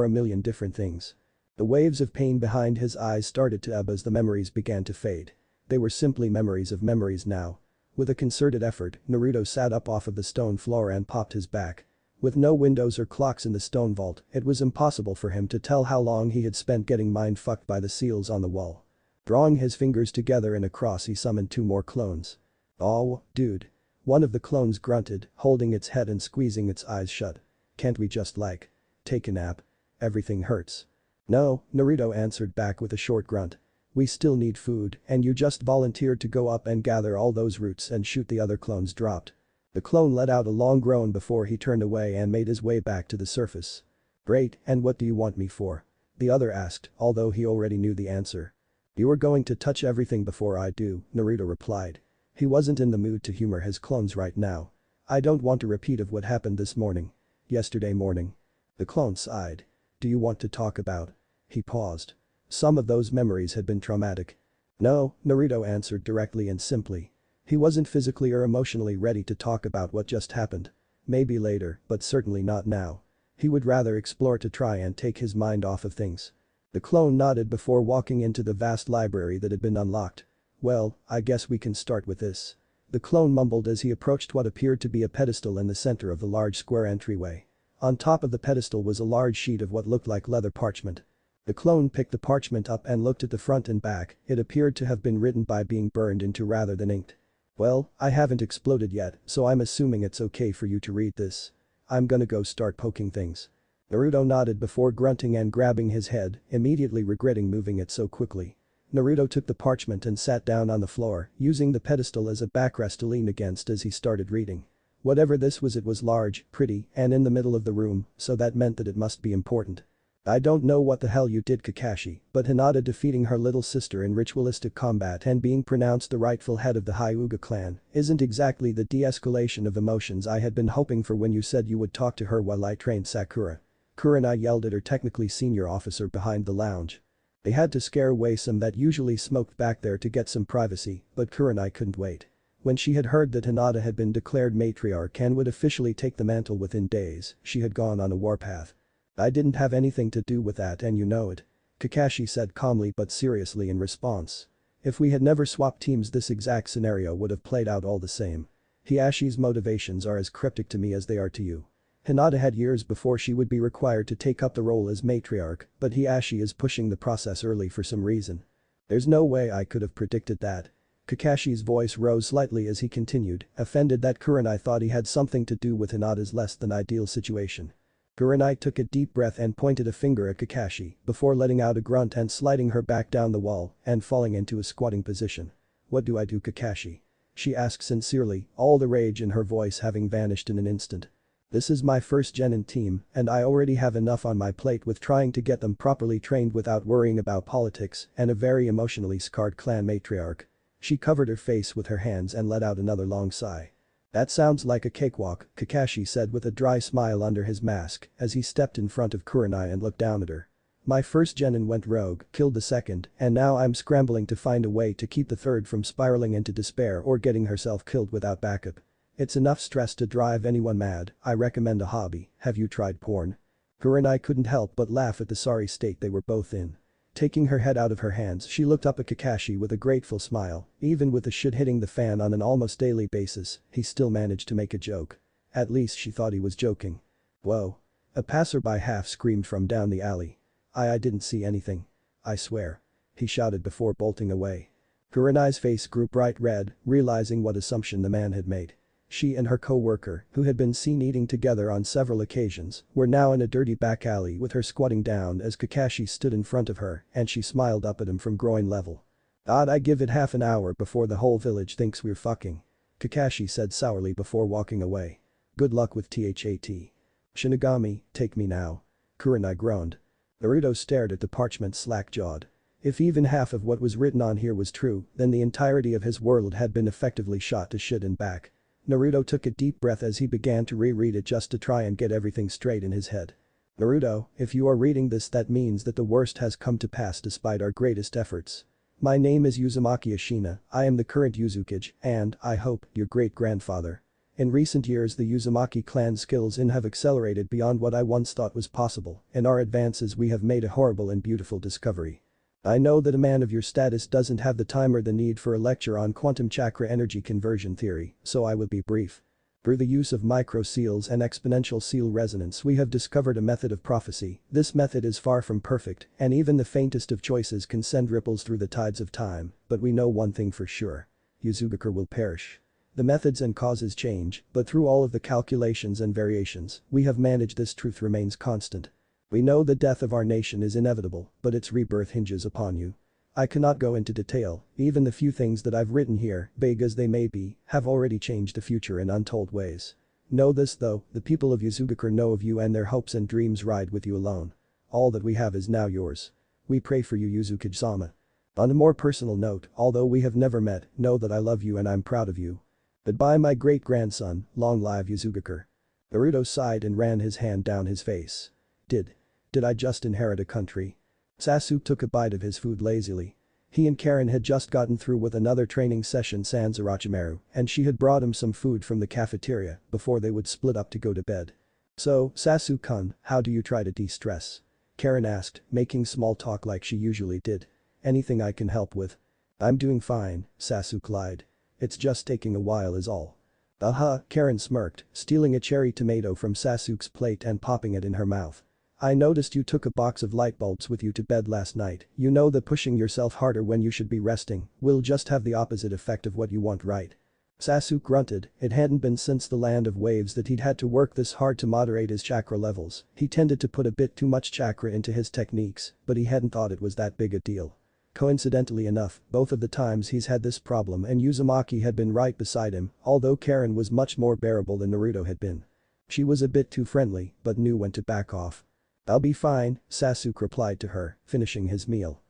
a million different things. The waves of pain behind his eyes started to ebb as the memories began to fade. They were simply memories of memories now. With a concerted effort, Naruto sat up off of the stone floor and popped his back. With no windows or clocks in the stone vault, it was impossible for him to tell how long he had spent getting mind-fucked by the seals on the wall. Drawing his fingers together in a cross he summoned 2 more clones. Oh, dude. One of the clones grunted, holding its head and squeezing its eyes shut. Can't we just take a nap? Everything hurts. No, Naruto answered back with a short grunt. We still need food, and you just volunteered to go up and gather all those roots and shoot. The other clones dropped. The clone let out a long groan before he turned away and made his way back to the surface. Great, and what do you want me for? The other asked, although he already knew the answer. You are going to touch everything before I do, Naruto replied. He wasn't in the mood to humor his clones right now. I don't want a repeat of what happened this morning. Yesterday morning. The clone sighed. Do you want to talk about? He paused. Some of those memories had been traumatic. No, Naruto answered directly and simply. He wasn't physically or emotionally ready to talk about what just happened. Maybe later, but certainly not now. He would rather explore to try and take his mind off of things. The clone nodded before walking into the vast library that had been unlocked. Well, I guess we can start with this. The clone mumbled as he approached what appeared to be a pedestal in the center of the large square entryway. On top of the pedestal was a large sheet of what looked like leather parchment. The clone picked the parchment up and looked at the front and back. It appeared to have been written by being burned into rather than inked. Well, I haven't exploded yet, so I'm assuming it's okay for you to read this. I'm gonna go start poking things. Naruto nodded before grunting and grabbing his head, immediately regretting moving it so quickly. Naruto took the parchment and sat down on the floor, using the pedestal as a backrest to lean against as he started reading. Whatever this was, it was large, pretty, and in the middle of the room, so that meant that it must be important. I don't know what the hell you did, Kakashi, but Hinata defeating her little sister in ritualistic combat and being pronounced the rightful head of the Hyuga clan isn't exactly the de-escalation of emotions I had been hoping for when you said you would talk to her while I trained Sakura. Kurenai yelled at her technically senior officer behind the lounge. They had to scare away some that usually smoked back there to get some privacy, but Kurenai couldn't wait. When she had heard that Hinata had been declared matriarch and would officially take the mantle within days, she had gone on a warpath. I didn't have anything to do with that and you know it. Kakashi said calmly but seriously in response. If we had never swapped teams, this exact scenario would have played out all the same. Hiashi's motivations are as cryptic to me as they are to you. Hinata had years before she would be required to take up the role as matriarch, but Hiashi is pushing the process early for some reason. There's no way I could have predicted that. Kakashi's voice rose slightly as he continued, offended that Kurenai thought he had something to do with Hinata's less than ideal situation. Kurenai took a deep breath and pointed a finger at Kakashi before letting out a grunt and sliding her back down the wall and falling into a squatting position. What do I do, Kakashi? She asked sincerely, all the rage in her voice having vanished in an instant. This is my first genin team and I already have enough on my plate with trying to get them properly trained without worrying about politics and a very emotionally scarred clan matriarch. She covered her face with her hands and let out another long sigh. That sounds like a cakewalk, Kakashi said with a dry smile under his mask as he stepped in front of Kurenai and looked down at her. My first genin went rogue, killed the second, and now I'm scrambling to find a way to keep the third from spiraling into despair or getting herself killed without backup. It's enough stress to drive anyone mad. I recommend a hobby. Have you tried porn? Kurenai couldn't help but laugh at the sorry state they were both in. Taking her head out of her hands, she looked up at Kakashi with a grateful smile. Even with the shit hitting the fan on an almost daily basis, he still managed to make a joke. At least she thought he was joking. Whoa. A passerby half screamed from down the alley. I didn't see anything. I swear. He shouted before bolting away. Kurenai's face grew bright red, realizing what assumption the man had made. She and her co-worker, who had been seen eating together on several occasions, were now in a dirty back alley with her squatting down as Kakashi stood in front of her and she smiled up at him from groin level. I give it half an hour before the whole village thinks we're fucking. Kakashi said sourly before walking away. Good luck with THAT. Shinigami, take me now. Kurenai groaned. Naruto stared at the parchment slack-jawed. If even half of what was written on here was true, then the entirety of his world had been effectively shot to shit and back. Naruto took a deep breath as he began to reread it just to try and get everything straight in his head. Naruto, if you are reading this, that means that the worst has come to pass despite our greatest efforts. My name is Uzumaki Ashina, I am the current Uzukage, and, I hope, your great-grandfather. In recent years the Uzumaki clan skills have accelerated beyond what I once thought was possible. In our advances we have made a horrible and beautiful discovery. I know that a man of your status doesn't have the time or the need for a lecture on quantum chakra energy conversion theory, so I will be brief. Through the use of microseals and exponential seal resonance we have discovered a method of prophecy. This method is far from perfect, and even the faintest of choices can send ripples through the tides of time, but we know one thing for sure. Uzumaki will perish. The methods and causes change, but through all of the calculations and variations, we have managed this truth remains constant. We know the death of our nation is inevitable, but its rebirth hinges upon you. I cannot go into detail, even the few things that I've written here, vague as they may be, have already changed the future in untold ways. Know this though, the people of Uzumaki know of you and their hopes and dreams ride with you alone. All that we have is now yours. We pray for you, Uzukage-sama. On a more personal note, although we have never met, know that I love you and I'm proud of you. Goodbye my great-grandson, long live Uzumaki. Naruto sighed and ran his hand down his face. Did I just inherit a country? Sasuke took a bite of his food lazily. He and Karen had just gotten through with another training session sans Orochimaru, and she had brought him some food from the cafeteria before they would split up to go to bed. So, Sasuke-kun, how do you try to de-stress? Karen asked, making small talk like she usually did. Anything I can help with? I'm doing fine, Sasuke lied. It's just taking a while is all. Karen smirked, stealing a cherry tomato from Sasuke's plate and popping it in her mouth. I noticed you took a box of light bulbs with you to bed last night. You know that pushing yourself harder when you should be resting will just have the opposite effect of what you want, right? Sasuke grunted. It hadn't been since the Land of Waves that he'd had to work this hard to moderate his chakra levels. He tended to put a bit too much chakra into his techniques, but he hadn't thought it was that big a deal. Coincidentally enough, both of the times he's had this problem and Uzumaki had been right beside him, although Karen was much more bearable than Naruto had been. She was a bit too friendly, but knew when to back off. "I'll be fine," Sasuke replied to her, finishing his meal.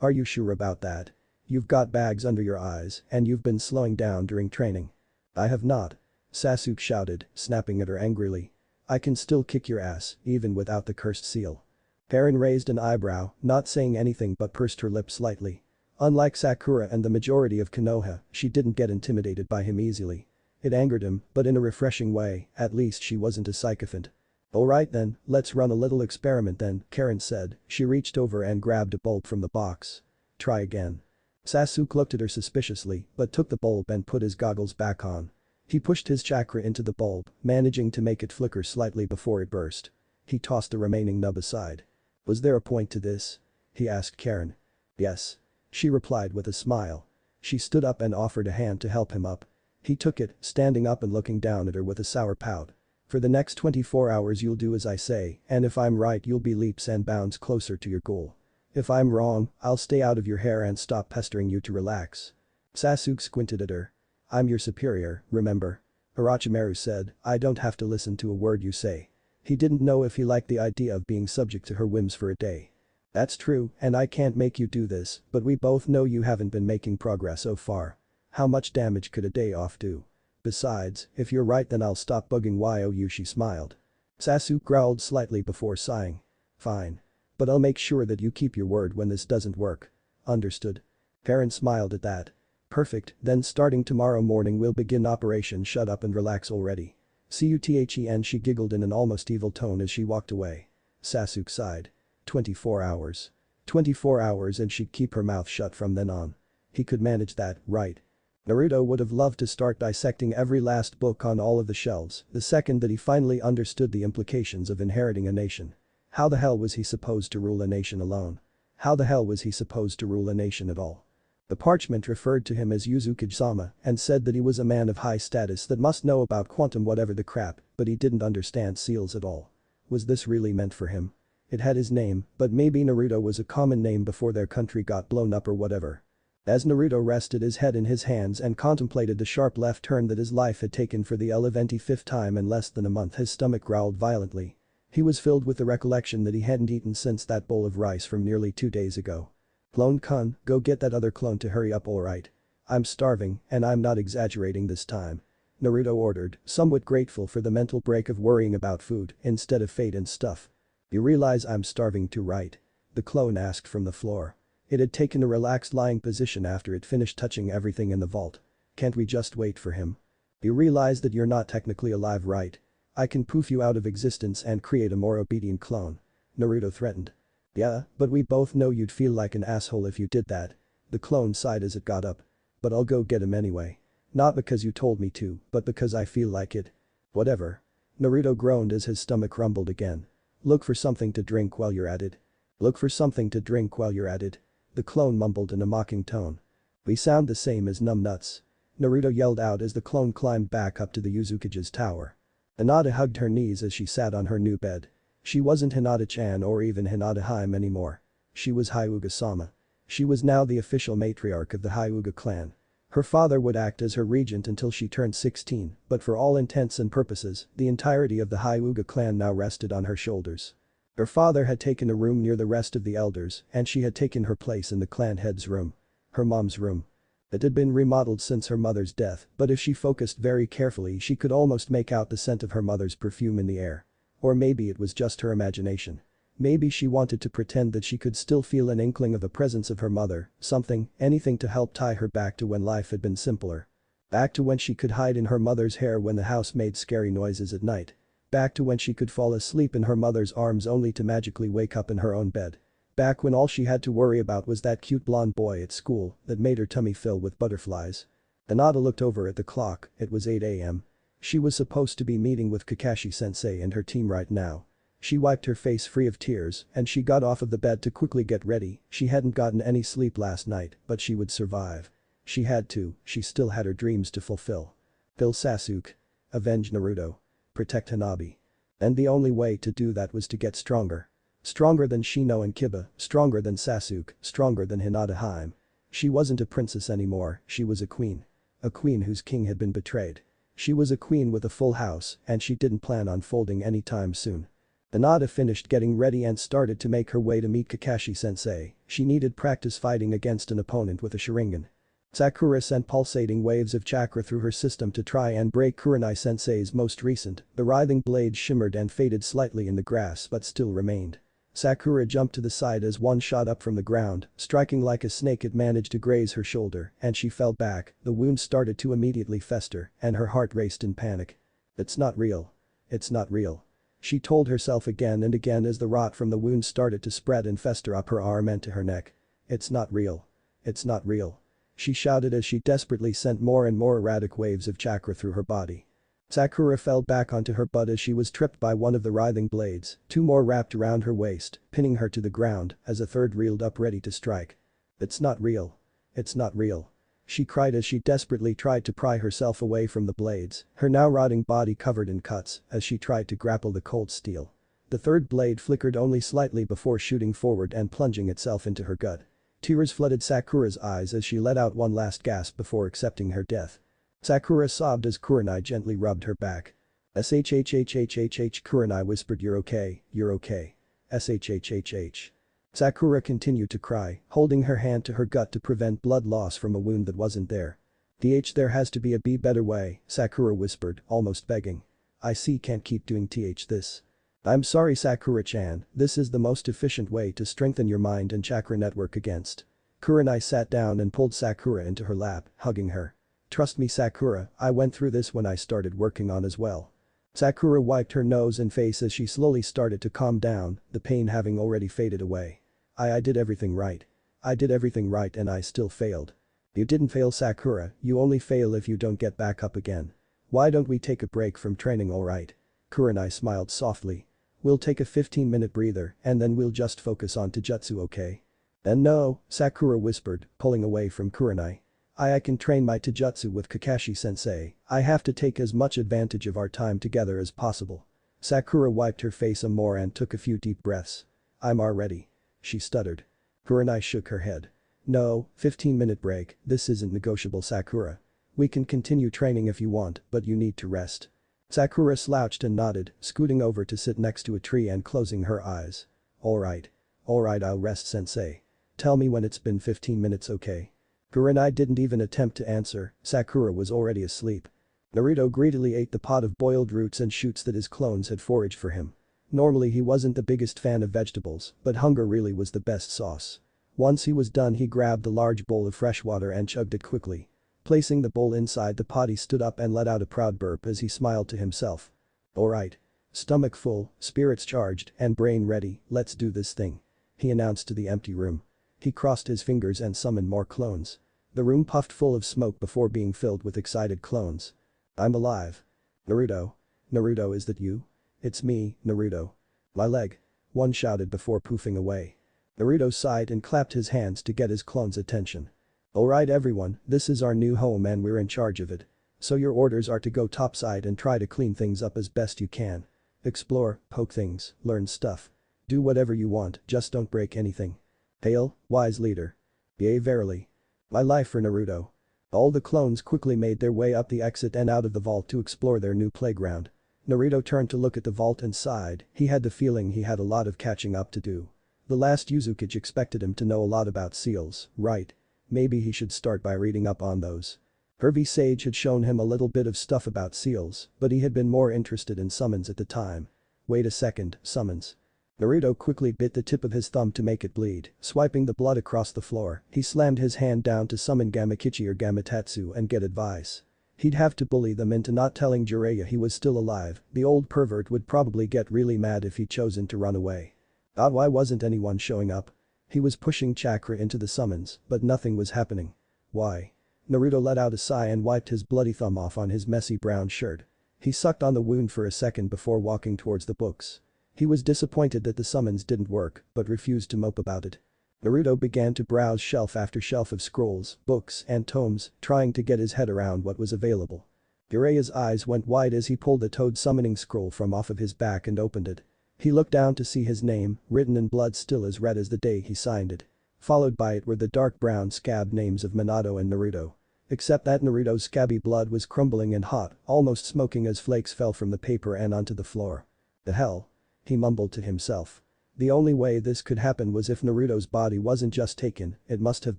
Are you sure about that? You've got bags under your eyes and you've been slowing down during training." "I have not," Sasuke shouted, snapping at her angrily. "I can still kick your ass, even without the cursed seal." Karen raised an eyebrow, not saying anything but pursed her lips slightly. Unlike Sakura and the majority of Konoha, she didn't get intimidated by him easily. It angered him, but in a refreshing way, at least she wasn't a sycophant. "Alright then, let's run a little experiment then," Karen said. She reached over and grabbed a bulb from the box. "Try again." Sasuke looked at her suspiciously, but took the bulb and put his goggles back on. He pushed his chakra into the bulb, managing to make it flicker slightly before it burst. He tossed the remaining nub aside. "Was there a point to this?" he asked Karen. "Yes," she replied with a smile. She stood up and offered a hand to help him up. He took it, standing up and looking down at her with a sour pout. "For the next 24 hours you'll do as I say, and if I'm right you'll be leaps and bounds closer to your goal. If I'm wrong, I'll stay out of your hair and stop pestering you to relax." Sasuke squinted at her. "I'm your superior, remember?" Orochimaru said, "I don't have to listen to a word you say." He didn't know if he liked the idea of being subject to her whims for a day. "That's true, and I can't make you do this, but we both know you haven't been making progress so far. How much damage could a day off do? Besides, if you're right then I'll stop bugging you." She smiled. Sasuke growled slightly before sighing. "Fine. But I'll make sure that you keep your word when this doesn't work." "Understood." Karen smiled at that. "Perfect, then starting tomorrow morning we'll begin Operation Shut Up and Relax already. CUTHEN." She giggled in an almost evil tone as she walked away. Sasuke sighed. 24 hours. 24 hours and she'd keep her mouth shut from then on. He could manage that, right? Naruto would have loved to start dissecting every last book on all of the shelves the second that he finally understood the implications of inheriting a nation. How the hell was he supposed to rule a nation alone? How the hell was he supposed to rule a nation at all? The parchment referred to him as Yuzukage-sama and said that he was a man of high status that must know about quantum whatever the crap, but he didn't understand seals at all. Was this really meant for him? It had his name, but maybe Naruto was a common name before their country got blown up or whatever. As Naruto rested his head in his hands and contemplated the sharp left turn that his life had taken for the 25th time in less than a month, his stomach growled violently. He was filled with the recollection that he hadn't eaten since that bowl of rice from nearly 2 days ago. "Clone-kun, go get that other clone to hurry up alright. I'm starving, and I'm not exaggerating this time," Naruto ordered, somewhat grateful for the mental break of worrying about food instead of fate and stuff. "You realize I'm starving too, right?" the clone asked from the floor. It had taken a relaxed lying position after it finished touching everything in the vault. "Can't we just wait for him? You realize that you're not technically alive, right? I can poof you out of existence and create a more obedient clone," Naruto threatened. "Yeah, but we both know you'd feel like an asshole if you did that," the clone sighed as it got up. "But I'll go get him anyway. Not because you told me to, but because I feel like it." "Whatever." Naruto groaned as his stomach rumbled again. "Look for something to drink while you're at it. Look for something to drink while you're at it," the clone mumbled in a mocking tone. "We sound the same as numbnuts," Naruto yelled out as the clone climbed back up to the Uzukage's tower. Hinata hugged her knees as she sat on her new bed. She wasn't Hinata-chan or even Hinata-hime anymore. She was Hyuga-sama. She was now the official matriarch of the Hyuga clan. Her father would act as her regent until she turned 16, but for all intents and purposes, the entirety of the Hyuga clan now rested on her shoulders. Her father had taken a room near the rest of the elders and she had taken her place in the clan head's room. Her mom's room. It had been remodeled since her mother's death, but if she focused very carefully she could almost make out the scent of her mother's perfume in the air. Or maybe it was just her imagination. Maybe she wanted to pretend that she could still feel an inkling of the presence of her mother, something, anything to help tie her back to when life had been simpler. Back to when she could hide in her mother's hair when the house made scary noises at night. Back to when she could fall asleep in her mother's arms only to magically wake up in her own bed. Back when all she had to worry about was that cute blonde boy at school that made her tummy fill with butterflies. Hinata looked over at the clock, it was 8 a.m. She was supposed to be meeting with Kakashi-sensei and her team right now. She wiped her face free of tears and she got off of the bed to quickly get ready. She hadn't gotten any sleep last night, but she would survive. She had to, she still had her dreams to fulfill. Kill Sasuke. Avenge Naruto. Protect Hanabi. And the only way to do that was to get stronger. Stronger than Shino and Kiba, stronger than Sasuke, stronger than Hinata Haim. She wasn't a princess anymore, she was a queen. A queen whose king had been betrayed. She was a queen with a full house, and she didn't plan on folding anytime soon. Hinata finished getting ready and started to make her way to meet Kakashi-sensei. She needed practice fighting against an opponent with a Sharingan. Sakura sent pulsating waves of chakra through her system to try and break Kurenai-sensei's most recent. The writhing blade shimmered and faded slightly in the grass but still remained. Sakura jumped to the side as one shot up from the ground, striking like a snake. It managed to graze her shoulder, and she fell back. The wound started to immediately fester, and her heart raced in panic. It's not real. It's not real. She told herself again and again as the rot from the wound started to spread and fester up her arm and to her neck. It's not real. It's not real. She shouted as she desperately sent more and more erratic waves of chakra through her body. Sakura fell back onto her butt as she was tripped by one of the writhing blades. Two more wrapped around her waist, pinning her to the ground as a third reeled up ready to strike. It's not real. It's not real. She cried as she desperately tried to pry herself away from the blades, her now rotting body covered in cuts as she tried to grapple the cold steel. The third blade flickered only slightly before shooting forward and plunging itself into her gut. Tears flooded Sakura's eyes as she let out one last gasp before accepting her death. Sakura sobbed as Kurenai gently rubbed her back. "Shhhhhhh," Kurenai whispered, "You're okay, you're okay. Shhhhh." Sakura continued to cry, holding her hand to her gut to prevent blood loss from a wound that wasn't there. There has to be a better way," Sakura whispered, almost begging. "I can't keep doing this. I'm sorry Sakura-chan, this is the most efficient way to strengthen your mind and chakra network against." Kurenai sat down and pulled Sakura into her lap, hugging her. "Trust me Sakura, I went through this when I started working on as well." Sakura wiped her nose and face as she slowly started to calm down, the pain having already faded away. I did everything right. I did everything right and I still failed." "You didn't fail Sakura, you only fail if you don't get back up again. Why don't we take a break from training, alright?" Kurenai smiled softly. "We'll take a 15-minute breather and then we'll just focus on Taijutsu, okay?" No," Sakura whispered, pulling away from Kurenai. I can train my Taijutsu with Kakashi-sensei. I have to take as much advantage of our time together as possible." Sakura wiped her face some more and took a few deep breaths. "I'm already," she stuttered. Kurenai shook her head. "No, 15-minute break, this isn't negotiable Sakura. We can continue training if you want, but you need to rest." Sakura slouched and nodded, scooting over to sit next to a tree and closing her eyes. Alright, I'll rest sensei. Tell me when it's been 15 minutes, okay?" Kurenai didn't even attempt to answer, Sakura was already asleep. Naruto greedily ate the pot of boiled roots and shoots that his clones had foraged for him. Normally he wasn't the biggest fan of vegetables, but hunger really was the best sauce. Once he was done he grabbed the large bowl of fresh water and chugged it quickly. Placing the bowl inside the pot he stood up and let out a proud burp as he smiled to himself. "Alright. Stomach full, spirits charged, and brain ready, let's do this thing," he announced to the empty room. He crossed his fingers and summoned more clones. The room puffed full of smoke before being filled with excited clones. "I'm alive. Naruto. Naruto, is that you? It's me, Naruto. My leg." One shouted before poofing away. Naruto sighed and clapped his hands to get his clones' attention. "Alright everyone, this is our new home and we're in charge of it. So your orders are to go topside and try to clean things up as best you can. Explore, poke things, learn stuff. Do whatever you want, just don't break anything. Hail, wise leader." "Yea verily. My life for Naruto." All the clones quickly made their way up the exit and out of the vault to explore their new playground. Naruto turned to look at the vault and sighed, he had the feeling he had a lot of catching up to do. The last Uzukage expected him to know a lot about seals, right? Maybe he should start by reading up on those. Hervey Sage had shown him a little bit of stuff about seals, but he had been more interested in summons at the time. Wait a second, summons. Naruto quickly bit the tip of his thumb to make it bleed, swiping the blood across the floor, he slammed his hand down to summon Gamakichi or Gamatatsu and get advice. He'd have to bully them into not telling Jiraiya he was still alive, the old pervert would probably get really mad if he'd chosen to run away. Why wasn't anyone showing up? He was pushing chakra into the summons, but nothing was happening. Why? Naruto let out a sigh and wiped his bloody thumb off on his messy brown shirt. He sucked on the wound for a second before walking towards the books. He was disappointed that the summons didn't work, but refused to mope about it. Naruto began to browse shelf after shelf of scrolls, books, and tomes, trying to get his head around what was available. Jiraiya's eyes went wide as he pulled the toad summoning scroll from off of his back and opened it. He looked down to see his name, written in blood still as red as the day he signed it. Followed by it were the dark brown scabbed names of Minato and Naruto. Except that Naruto's scabby blood was crumbling and hot, almost smoking as flakes fell from the paper and onto the floor. The hell? He mumbled to himself. The only way this could happen was if Naruto's body wasn't just taken, it must have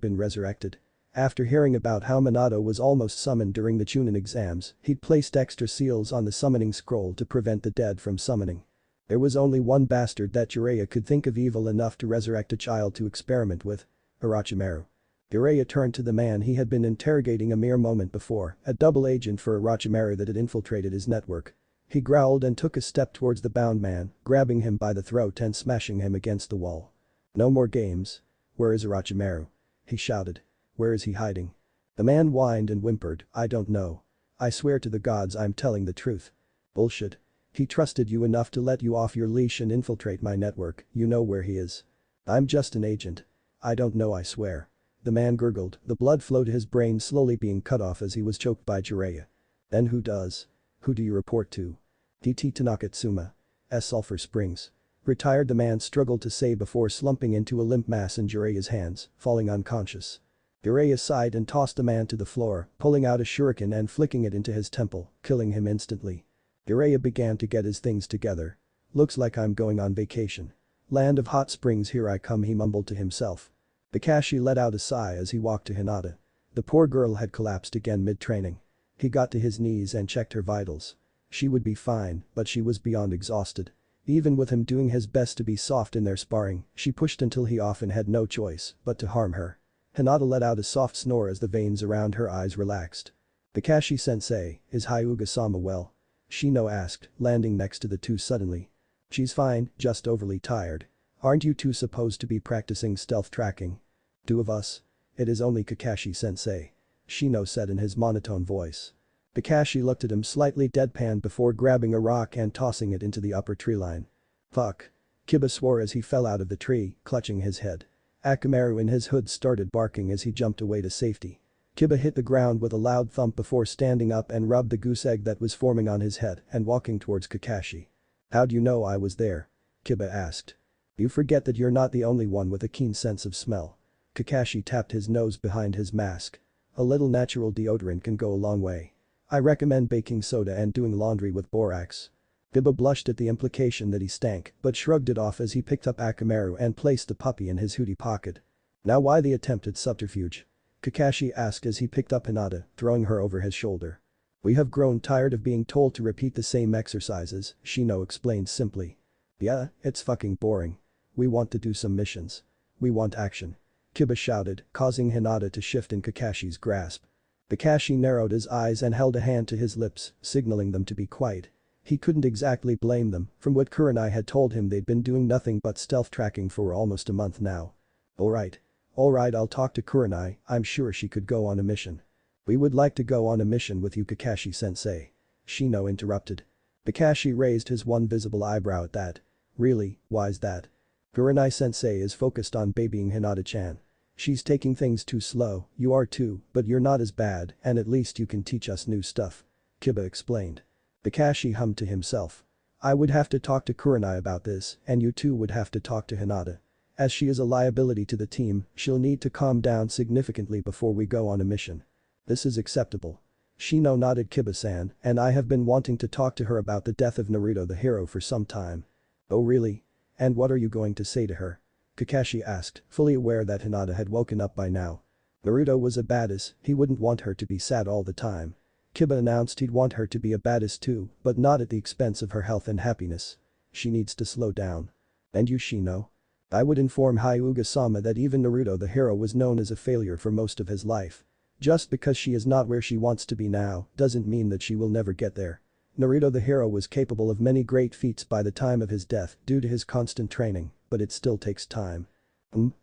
been resurrected. After hearing about how Minato was almost summoned during the Chunin exams, he'd placed extra seals on the summoning scroll to prevent the dead from summoning. There was only one bastard that Jiraiya could think of evil enough to resurrect a child to experiment with. Orochimaru. Jiraiya turned to the man he had been interrogating a mere moment before, a double agent for Orochimaru that had infiltrated his network. He growled and took a step towards the bound man, grabbing him by the throat and smashing him against the wall. No more games. Where is Orochimaru? He shouted. Where is he hiding? The man whined and whimpered, I don't know. I swear to the gods I'm telling the truth. Bullshit. He trusted you enough to let you off your leash and infiltrate my network, you know where he is. I'm just an agent. I don't know, I swear. The man gurgled, the blood flow to his brain slowly being cut off as he was choked by Jiraiya. Then who does? Who do you report to? DT Tanakatsuma. Sulphur Springs. Retired, the man struggled to say before slumping into a limp mass in Jiraiya's hands, falling unconscious. Jiraiya sighed and tossed the man to the floor, pulling out a shuriken and flicking it into his temple, killing him instantly. Jiraiya began to get his things together. Looks like I'm going on vacation. Land of hot springs, here I come, he mumbled to himself. Kakashi let out a sigh as he walked to Hinata. The poor girl had collapsed again mid-training. He got to his knees and checked her vitals. She would be fine, but she was beyond exhausted. Even with him doing his best to be soft in their sparring, she pushed until he often had no choice but to harm her. Hinata let out a soft snore as the veins around her eyes relaxed. Kakashi-sensei, is Hyuga-sama well? Shino asked, landing next to the two suddenly. She's fine, just overly tired. Aren't you two supposed to be practicing stealth tracking? Two of us? It is only Kakashi-sensei. Shino said in his monotone voice. Kakashi looked at him slightly deadpan before grabbing a rock and tossing it into the upper tree line. Fuck. Kiba swore as he fell out of the tree, clutching his head. Akamaru in his hood started barking as he jumped away to safety. Kiba hit the ground with a loud thump before standing up and rubbed the goose egg that was forming on his head and walking towards Kakashi. How'd you know I was there? Kiba asked. You forget that you're not the only one with a keen sense of smell. Kakashi tapped his nose behind his mask. A little natural deodorant can go a long way. I recommend baking soda and doing laundry with borax. Kiba blushed at the implication that he stank, but shrugged it off as he picked up Akamaru and placed the puppy in his hoodie pocket. Now why the attempted subterfuge? Kakashi asked as he picked up Hinata, throwing her over his shoulder. We have grown tired of being told to repeat the same exercises, Shino explained simply. Yeah, it's fucking boring. We want to do some missions. We want action. Kiba shouted, causing Hinata to shift in Kakashi's grasp. Kakashi narrowed his eyes and held a hand to his lips, signaling them to be quiet. He couldn't exactly blame them, from what Kurenai had told him they'd been doing nothing but stealth tracking for almost a month now. Alright, I'll talk to Kurenai, I'm sure she could go on a mission. We would like to go on a mission with you, Kakashi-sensei. Shino interrupted. Kakashi raised his one visible eyebrow at that. Really, why's that? Kurenai-sensei is focused on babying Hinata-chan. She's taking things too slow, you are too, but you're not as bad and at least you can teach us new stuff. Kiba explained. Kakashi hummed to himself. I would have to talk to Kurenai about this and you two would have to talk to Hinata. As she is a liability to the team, she'll need to calm down significantly before we go on a mission. This is acceptable. Shino nodded. Kiba-san, and I have been wanting to talk to her about the death of Naruto the hero for some time. Oh really? And what are you going to say to her? Kakashi asked, fully aware that Hinata had woken up by now. Naruto was a badass, he wouldn't want her to be sad all the time. Kiba announced he'd want her to be a badass too, but not at the expense of her health and happiness. She needs to slow down. And you, Shino? I would inform Hyuga-sama that even Naruto the hero was known as a failure for most of his life. Just because she is not where she wants to be now doesn't mean that she will never get there. Naruto the hero was capable of many great feats by the time of his death due to his constant training, but it still takes time.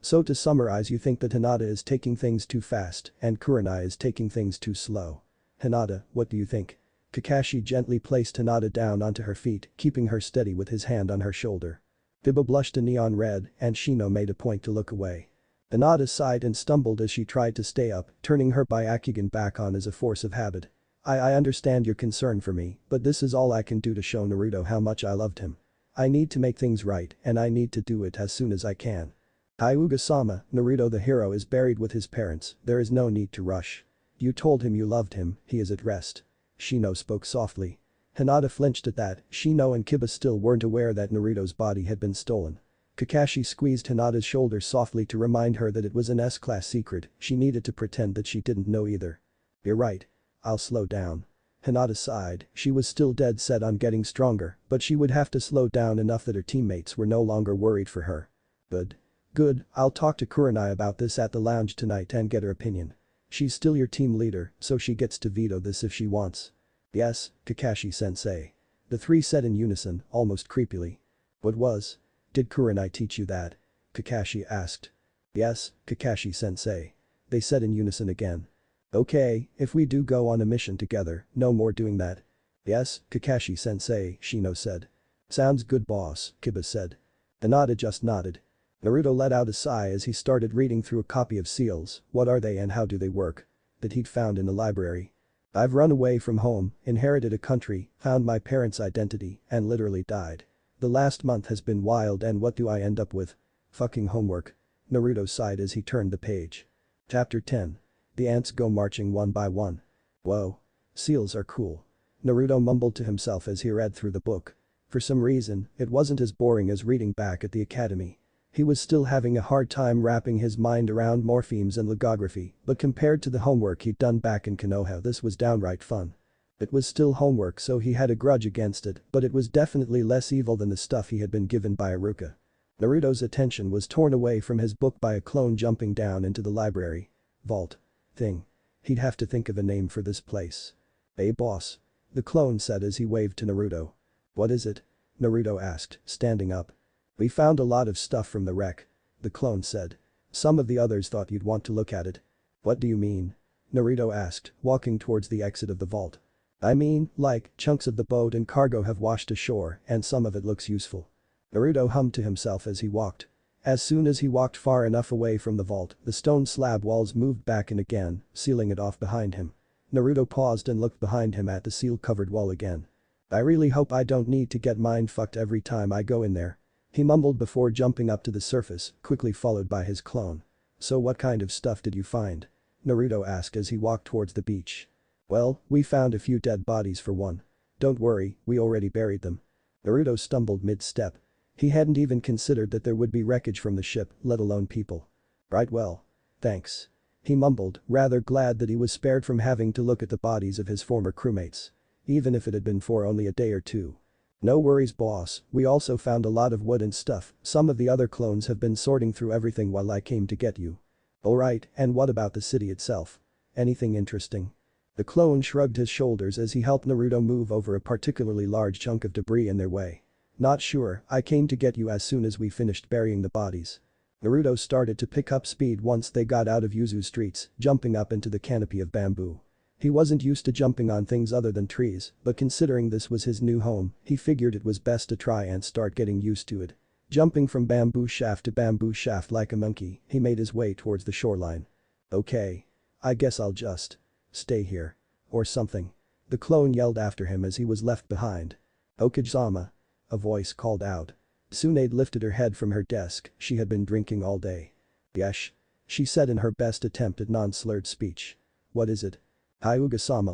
So to summarize, you think that Hinata is taking things too fast and Kurenai is taking things too slow. Hinata, what do you think? Kakashi gently placed Hinata down onto her feet, keeping her steady with his hand on her shoulder. Kiba blushed a neon red and Shino made a point to look away. Hinata sighed and stumbled as she tried to stay up, turning her Byakugan back on as a force of habit. I understand your concern for me, but this is all I can do to show Naruto how much I loved him. I need to make things right and I need to do it as soon as I can. Hyuga-sama, Naruto the hero is buried with his parents, there is no need to rush. You told him you loved him, he is at rest. Shino spoke softly. Hinata flinched at that, Shino and Kiba still weren't aware that Naruto's body had been stolen. Kakashi squeezed Hinata's shoulder softly to remind her that it was an S-class secret, she needed to pretend that she didn't know either. You're right. I'll slow down. Hinata sighed, she was still dead set on getting stronger, but she would have to slow down enough that her teammates were no longer worried for her. Good, I'll talk to Kurenai about this at the lounge tonight and get her opinion. She's still your team leader, so she gets to veto this if she wants. Yes, Kakashi-sensei. The three said in unison, almost creepily. What was? Did Kurenai teach you that? Kakashi asked. Yes, Kakashi-sensei. They said in unison again. Okay, if we do go on a mission together, no more doing that. Yes, Kakashi-sensei, Shino said. Sounds good boss, Kiba said. Hinata just nodded. Naruto let out a sigh as he started reading through a copy of Seals, What Are They and How Do They Work? That he'd found in the library. I've run away from home, inherited a country, found my parents' identity, and literally died. The last month has been wild and what do I end up with? Fucking homework. Naruto sighed as he turned the page. Chapter 10. The ants go marching one by one. Whoa. Seals are cool. Naruto mumbled to himself as he read through the book. For some reason, it wasn't as boring as reading back at the academy. He was still having a hard time wrapping his mind around morphemes and logography, but compared to the homework he'd done back in Konoha, this was downright fun. It was still homework so he had a grudge against it, but it was definitely less evil than the stuff he had been given by Iruka. Naruto's attention was torn away from his book by a clone jumping down into the library. Vault. Thing. He'd have to think of a name for this place. Hey boss. The clone said as he waved to Naruto. What is it? Naruto asked, standing up. We found a lot of stuff from the wreck. The clone said. Some of the others thought you'd want to look at it. What do you mean? Naruto asked, walking towards the exit of the vault. I mean, like, chunks of the boat and cargo have washed ashore and some of it looks useful. Naruto hummed to himself as he walked. As soon as he walked far enough away from the vault, the stone slab walls moved back in again, sealing it off behind him. Naruto paused and looked behind him at the seal-covered wall again. I really hope I don't need to get mind-fucked every time I go in there. He mumbled before jumping up to the surface, quickly followed by his clone. So what kind of stuff did you find? Naruto asked as he walked towards the beach. Well, we found a few dead bodies for one. Don't worry, we already buried them. Naruto stumbled mid-step. He hadn't even considered that there would be wreckage from the ship, let alone people. Right well. Thanks. He mumbled, rather glad that he was spared from having to look at the bodies of his former crewmates. Even if it had been for only a day or two. No worries boss, we also found a lot of wood and stuff, some of the other clones have been sorting through everything while I came to get you. Alright, and what about the city itself? Anything interesting? The clone shrugged his shoulders as he helped Naruto move over a particularly large chunk of debris in their way. Not sure, I came to get you as soon as we finished burying the bodies. Naruto started to pick up speed once they got out of Yuzu streets, jumping up into the canopy of bamboo. He wasn't used to jumping on things other than trees, but considering this was his new home, he figured it was best to try and start getting used to it. Jumping from bamboo shaft to bamboo shaft like a monkey, he made his way towards the shoreline. Okay. I guess I'll just stay here. Or something. The clone yelled after him as he was left behind. Okage-sama. A voice called out. Tsunade lifted her head from her desk, she had been drinking all day. Yesh. She said in her best attempt at non-slurred speech. What is it? Hyuga-sama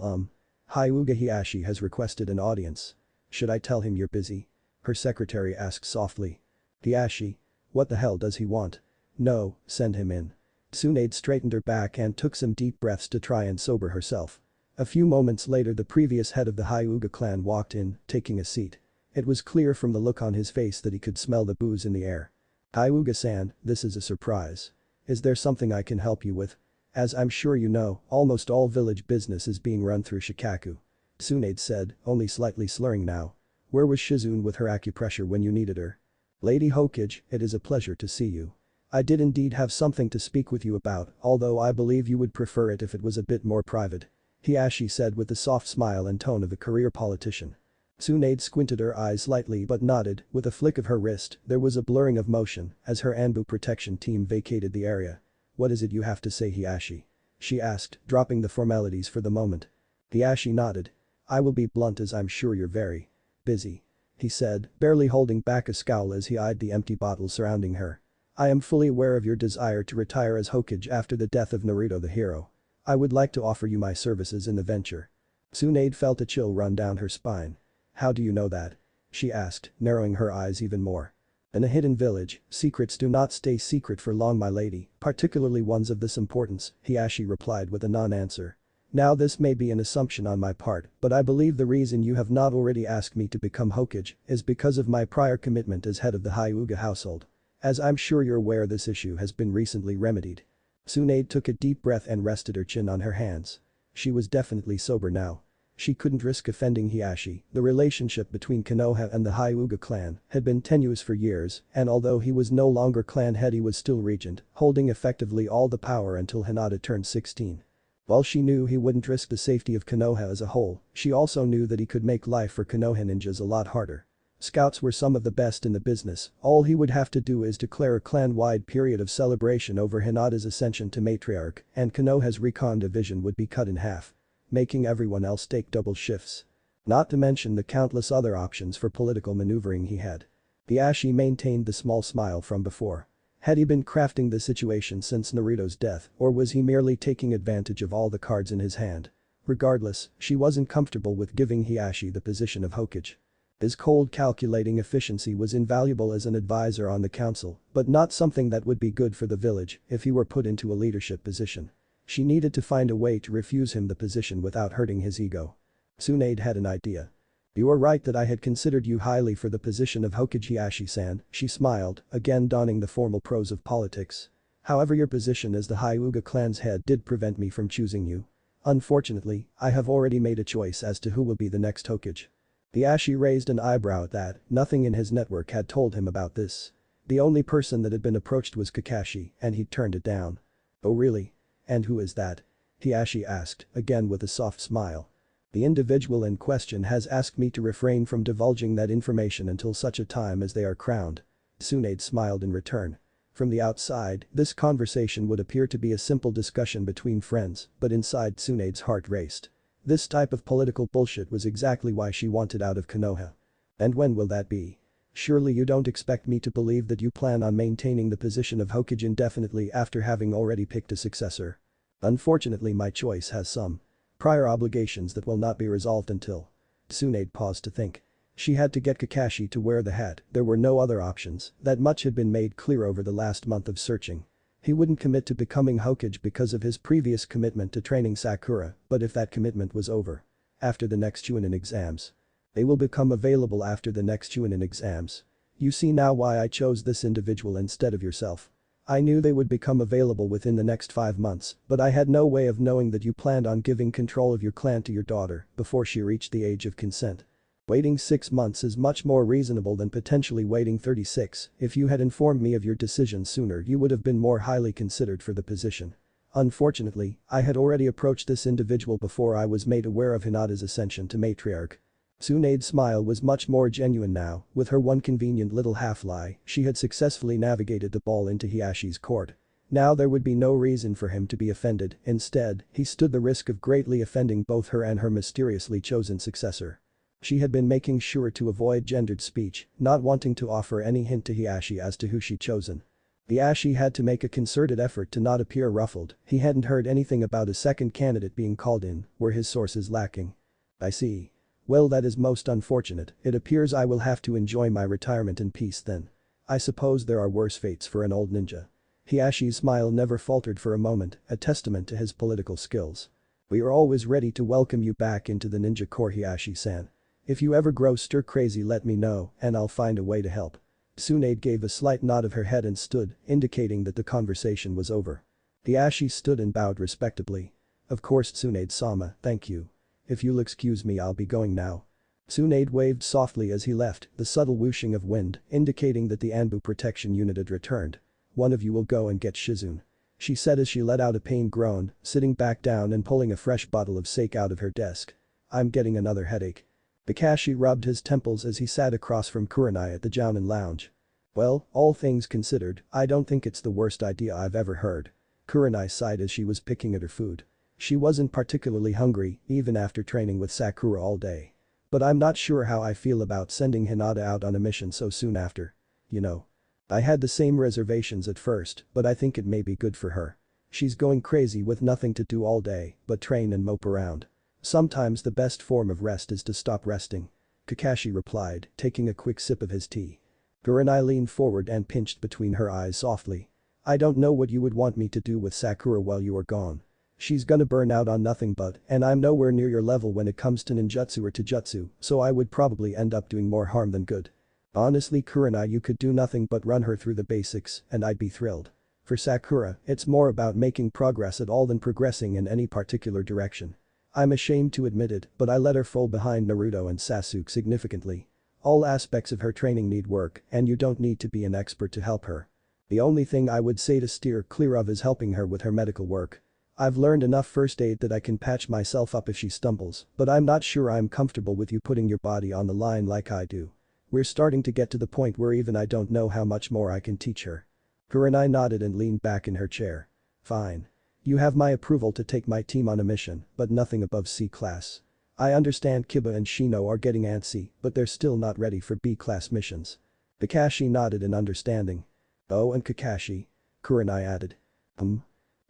Hyuga Hiashi has requested an audience. Should I tell him you're busy? Her secretary asked softly. Hiashi? What the hell does he want? No, send him in. Tsunade straightened her back and took some deep breaths to try and sober herself. A few moments later the previous head of the Hyuga clan walked in, taking a seat. It was clear from the look on his face that he could smell the booze in the air. Hyuga-san, this is a surprise. Is there something I can help you with? As I'm sure you know, almost all village business is being run through Shikaku. Tsunade said, only slightly slurring now. Where was Shizune with her acupressure when you needed her? Lady Hokage, it is a pleasure to see you. I did indeed have something to speak with you about, although I believe you would prefer it if it was a bit more private. Hiashi said with the soft smile and tone of a career politician. Tsunade squinted her eyes slightly but nodded, with a flick of her wrist, there was a blurring of motion as her Anbu protection team vacated the area. What is it you have to say Hiashi? She asked, dropping the formalities for the moment. Hiashi nodded. I will be blunt as I'm sure you're very busy. he said, barely holding back a scowl as he eyed the empty bottles surrounding her. I am fully aware of your desire to retire as Hokage after the death of Naruto the hero. I would like to offer you my services in the venture. Tsunade felt a chill run down her spine. How do you know that? She asked, narrowing her eyes even more. In a hidden village, secrets do not stay secret for long, my lady, particularly ones of this importance, Hiashi replied with a non-answer. Now this may be an assumption on my part, but I believe the reason you have not already asked me to become Hokage is because of my prior commitment as head of the Hyuga household. As I'm sure you're aware, this issue has been recently remedied. Tsunade took a deep breath and rested her chin on her hands. She was definitely sober now. She couldn't risk offending Hiashi. The relationship between Konoha and the Hyuga clan had been tenuous for years, and although he was no longer clan head, he was still regent, holding effectively all the power until Hinata turned 16. While she knew he wouldn't risk the safety of Konoha as a whole, she also knew that he could make life for Konoha ninjas a lot harder. Scouts were some of the best in the business, all he would have to do is declare a clan-wide period of celebration over Hinata's ascension to matriarch, and Konoha's recon division would be cut in half, making everyone else take double shifts. Not to mention the countless other options for political maneuvering he had. Hiashi maintained the small smile from before. Had he been crafting the situation since Naruto's death, or was he merely taking advantage of all the cards in his hand? Regardless, she wasn't comfortable with giving Hiashi the position of Hokage. His cold calculating efficiency was invaluable as an advisor on the council, but not something that would be good for the village if he were put into a leadership position. She needed to find a way to refuse him the position without hurting his ego. Tsunade had an idea. You are right that I had considered you highly for the position of Hokage, Hiashi-san, she smiled, again donning the formal prose of politics. However, your position as the Hyuga clan's head did prevent me from choosing you. Unfortunately, I have already made a choice as to who will be the next Hokage. Hiashi raised an eyebrow at that. Nothing in his network had told him about this. The only person that had been approached was Kakashi, and he'd turned it down. Oh really? And who is that? Hiashi asked, again with a soft smile. The individual in question has asked me to refrain from divulging that information until such a time as they are crowned. Tsunade smiled in return. From the outside, this conversation would appear to be a simple discussion between friends, but inside Tsunade's heart raced. This type of political bullshit was exactly why she wanted out of Konoha. And when will that be? Surely you don't expect me to believe that you plan on maintaining the position of Hokage indefinitely after having already picked a successor. Unfortunately, my choice has some prior obligations that will not be resolved until. Tsunade paused to think. She had to get Kakashi to wear the hat, there were no other options, that much had been made clear over the last month of searching. He wouldn't commit to becoming Hokage because of his previous commitment to training Sakura, but if that commitment was over. After the next Chunin exams. They will become available after the next Chunin exams. You see now why I chose this individual instead of yourself. I knew they would become available within the next 5 months, but I had no way of knowing that you planned on giving control of your clan to your daughter before she reached the age of consent. Waiting 6 months is much more reasonable than potentially waiting 36. If you had informed me of your decision sooner, you would have been more highly considered for the position. Unfortunately, I had already approached this individual before I was made aware of Hinata's ascension to matriarch. Tsunade's smile was much more genuine now. With her one convenient little half-lie, she had successfully navigated the ball into Hiashi's court. Now there would be no reason for him to be offended. Instead, he stood the risk of greatly offending both her and her mysteriously chosen successor. She had been making sure to avoid gendered speech, not wanting to offer any hint to Hiashi as to who she'd chosen. Hiashi had to make a concerted effort to not appear ruffled. He hadn't heard anything about a second candidate being called in, were his sources lacking. I see. Well, that is most unfortunate. It appears I will have to enjoy my retirement in peace then. I suppose there are worse fates for an old ninja. Hiashi's smile never faltered for a moment, a testament to his political skills. We are always ready to welcome you back into the ninja corps, Hiashi-san. If you ever grow stir crazy, let me know and I'll find a way to help. Tsunade gave a slight nod of her head and stood, indicating that the conversation was over. Hiashi stood and bowed respectably. Of course, Tsunade-sama, thank you. If you'll excuse me, I'll be going now. Tsunade waved softly as he left, the subtle whooshing of wind indicating that the Anbu protection unit had returned. One of you will go and get Shizune. She said as she let out a pained groan, sitting back down and pulling a fresh bottle of sake out of her desk. I'm getting another headache. Kakashi rubbed his temples as he sat across from Kurenai at the Jounin lounge. Well, all things considered, I don't think it's the worst idea I've ever heard. Kurenai sighed as she was picking at her food. She wasn't particularly hungry, even after training with Sakura all day. But I'm not sure how I feel about sending Hinata out on a mission so soon after. You know. I had the same reservations at first, but I think it may be good for her. She's going crazy with nothing to do all day but train and mope around. Sometimes the best form of rest is to stop resting. Kakashi replied, taking a quick sip of his tea. Kurenai leaned forward and pinched between her eyes softly. I don't know what you would want me to do with Sakura while you are gone. She's gonna burn out on nothing but, and I'm nowhere near your level when it comes to ninjutsu or taijutsu, so I would probably end up doing more harm than good. Honestly Kurenai, you could do nothing but run her through the basics and I'd be thrilled. For Sakura, it's more about making progress at all than progressing in any particular direction. I'm ashamed to admit it, but I let her fall behind Naruto and Sasuke significantly. All aspects of her training need work, and you don't need to be an expert to help her. The only thing I would say to steer clear of is helping her with her medical work. I've learned enough first aid that I can patch myself up if she stumbles, but I'm not sure I'm comfortable with you putting your body on the line like I do. We're starting to get to the point where even I don't know how much more I can teach her. Kurenai nodded and leaned back in her chair. Fine. You have my approval to take my team on a mission, but nothing above C-class. I understand Kiba and Shino are getting antsy, but they're still not ready for B-class missions. Kakashi nodded in understanding. Oh, and Kakashi. Kurenai added.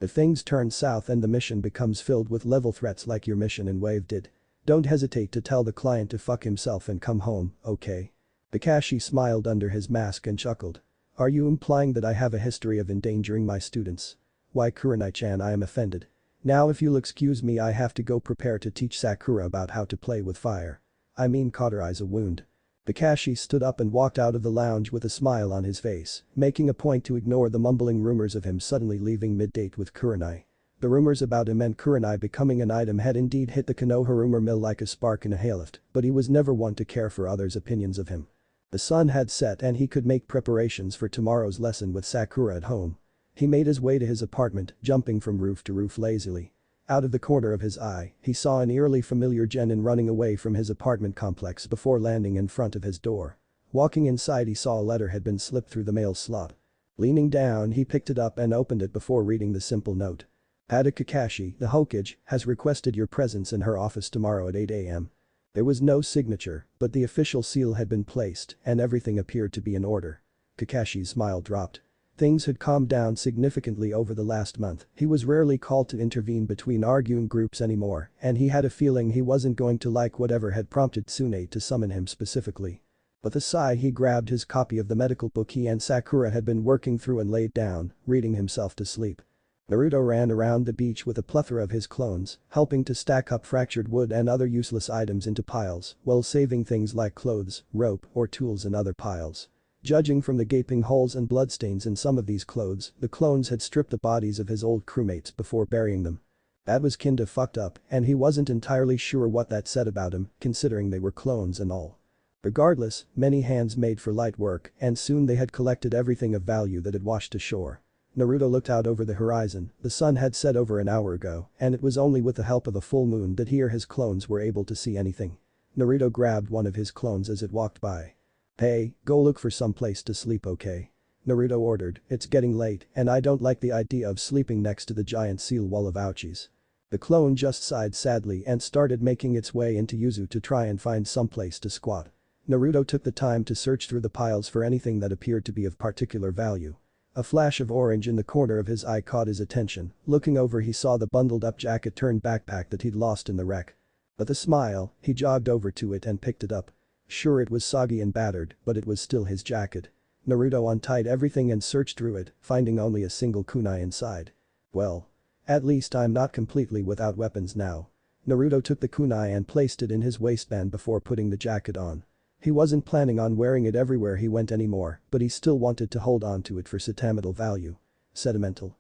If things turn south and the mission becomes filled with level threats like your mission in Wave did, don't hesitate to tell the client to fuck himself and come home, okay? Kakashi smiled under his mask and chuckled. Are you implying that I have a history of endangering my students? Why Kurenai-chan, I am offended. Now if you'll excuse me, I have to go prepare to teach Sakura about how to play with fire. I mean cauterize a wound. Kakashi stood up and walked out of the lounge with a smile on his face, making a point to ignore the mumbling rumors of him suddenly leaving mid-date with Kurenai. The rumors about him and Kurenai becoming an item had indeed hit the Konoha mill like a spark in a haylift, but he was never one to care for others' opinions of him. The sun had set and he could make preparations for tomorrow's lesson with Sakura at home. He made his way to his apartment, jumping from roof to roof lazily. Out of the corner of his eye, he saw an eerily familiar genin running away from his apartment complex before landing in front of his door. Walking inside, he saw a letter had been slipped through the mail slot. Leaning down, he picked it up and opened it before reading the simple note. Ada Kakashi, the Hokage, has requested your presence in her office tomorrow at 8 a.m. There was no signature, but the official seal had been placed and everything appeared to be in order. Kakashi's smile dropped. Things had calmed down significantly over the last month. He was rarely called to intervene between arguing groups anymore, and he had a feeling he wasn't going to like whatever had prompted Tsune to summon him specifically. With a sigh, he grabbed his copy of the medical book he and Sakura had been working through and laid down, reading himself to sleep. Naruto ran around the beach with a plethora of his clones, helping to stack up fractured wood and other useless items into piles, while saving things like clothes, rope, or tools in other piles. Judging from the gaping holes and bloodstains in some of these clothes, the clones had stripped the bodies of his old crewmates before burying them. That was kinda fucked up, and he wasn't entirely sure what that said about him, considering they were clones and all. Regardless, many hands made for light work, and soon they had collected everything of value that had washed ashore. Naruto looked out over the horizon. The sun had set over an hour ago, and it was only with the help of a full moon that he or his clones were able to see anything. Naruto grabbed one of his clones as it walked by. Hey, go look for some place to sleep, okay? Naruto ordered. It's getting late, and I don't like the idea of sleeping next to the giant seal wall of ouchies. The clone just sighed sadly and started making its way into Yuzu to try and find some place to squat. Naruto took the time to search through the piles for anything that appeared to be of particular value. A flash of orange in the corner of his eye caught his attention. Looking over, he saw the bundled-up jacket-turned-backpack that he'd lost in the wreck. With a smile, he jogged over to it and picked it up. Sure, it was soggy and battered, but it was still his jacket. Naruto untied everything and searched through it, finding only a single kunai inside. Well. At least I'm not completely without weapons now. Naruto took the kunai and placed it in his waistband before putting the jacket on. He wasn't planning on wearing it everywhere he went anymore, but he still wanted to hold on to it for sentimental value. Sentimental.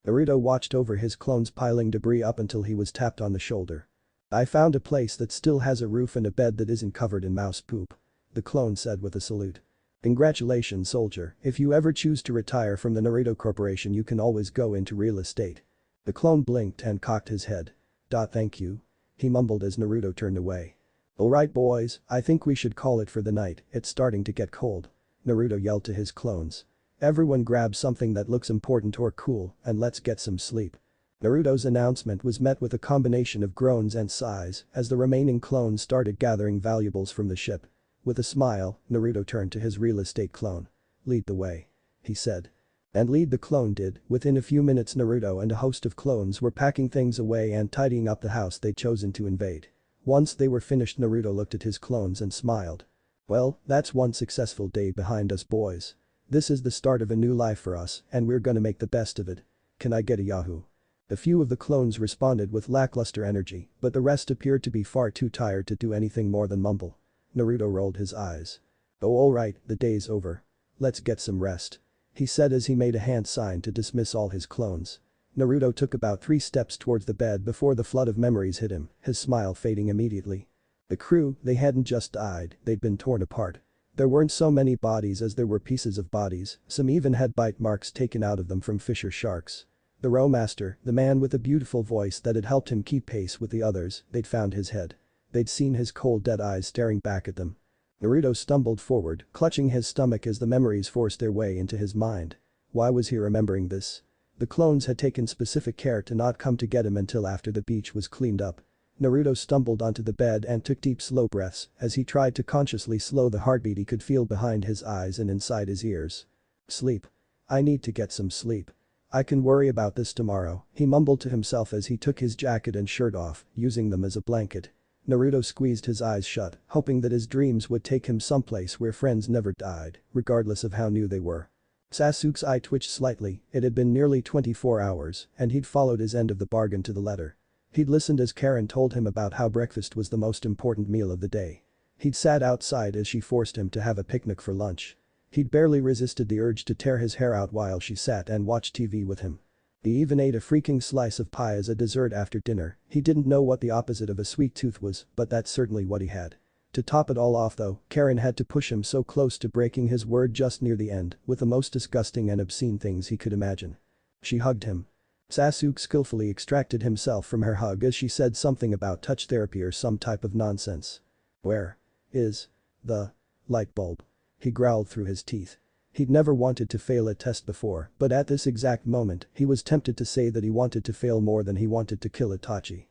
Naruto watched over his clones piling debris up until he was tapped on the shoulder. I found a place that still has a roof and a bed that isn't covered in mouse poop. The clone said with a salute. Congratulations, soldier, if you ever choose to retire from the Naruto Corporation you can always go into real estate. The clone blinked and cocked his head. Thank you. He mumbled as Naruto turned away. Alright boys, I think we should call it for the night, it's starting to get cold. Naruto yelled to his clones. Everyone grab something that looks important or cool and let's get some sleep. Naruto's announcement was met with a combination of groans and sighs as the remaining clones started gathering valuables from the ship. With a smile, Naruto turned to his real estate clone. "Lead the way," he said. And lead the clone did. Within a few minutes Naruto and a host of clones were packing things away and tidying up the house they'd chosen to invade. Once they were finished, Naruto looked at his clones and smiled. "Well, that's one successful day behind us, boys. This is the start of a new life for us and we're gonna make the best of it. Can I get a Yahoo?" A few of the clones responded with lackluster energy, but the rest appeared to be far too tired to do anything more than mumble. Naruto rolled his eyes. "Oh, alright, the day's over. Let's get some rest," he said as he made a hand sign to dismiss all his clones. Naruto took about 3 steps towards the bed before the flood of memories hit him, his smile fading immediately. The crew, they hadn't just died, they'd been torn apart. There weren't so many bodies as there were pieces of bodies, some even had bite marks taken out of them from fisher sharks. The rowmaster, the man with the beautiful voice that had helped him keep pace with the others, they'd found his head. They'd seen his cold dead eyes staring back at them. Naruto stumbled forward, clutching his stomach as the memories forced their way into his mind. Why was he remembering this? The clones had taken specific care to not come to get him until after the beach was cleaned up. Naruto stumbled onto the bed and took deep slow breaths as he tried to consciously slow the heartbeat he could feel behind his eyes and inside his ears. Sleep. I need to get some sleep. I can worry about this tomorrow, he mumbled to himself as he took his jacket and shirt off, using them as a blanket. Naruto squeezed his eyes shut, hoping that his dreams would take him someplace where friends never died, regardless of how new they were. Sasuke's eye twitched slightly, it had been nearly 24 hours, and he'd followed his end of the bargain to the letter. He'd listened as Karen told him about how breakfast was the most important meal of the day. He'd sat outside as she forced him to have a picnic for lunch. He'd barely resisted the urge to tear his hair out while she sat and watched TV with him. He even ate a freaking slice of pie as a dessert after dinner. He didn't know what the opposite of a sweet tooth was, but that's certainly what he had. To top it all off though, Karen had to push him so close to breaking his word just near the end, with the most disgusting and obscene things he could imagine. She hugged him. Sasuke skillfully extracted himself from her hug as she said something about touch therapy or some type of nonsense. "Where is the light bulb?" he growled through his teeth. He'd never wanted to fail a test before, but at this exact moment, he was tempted to say that he wanted to fail more than he wanted to kill Itachi.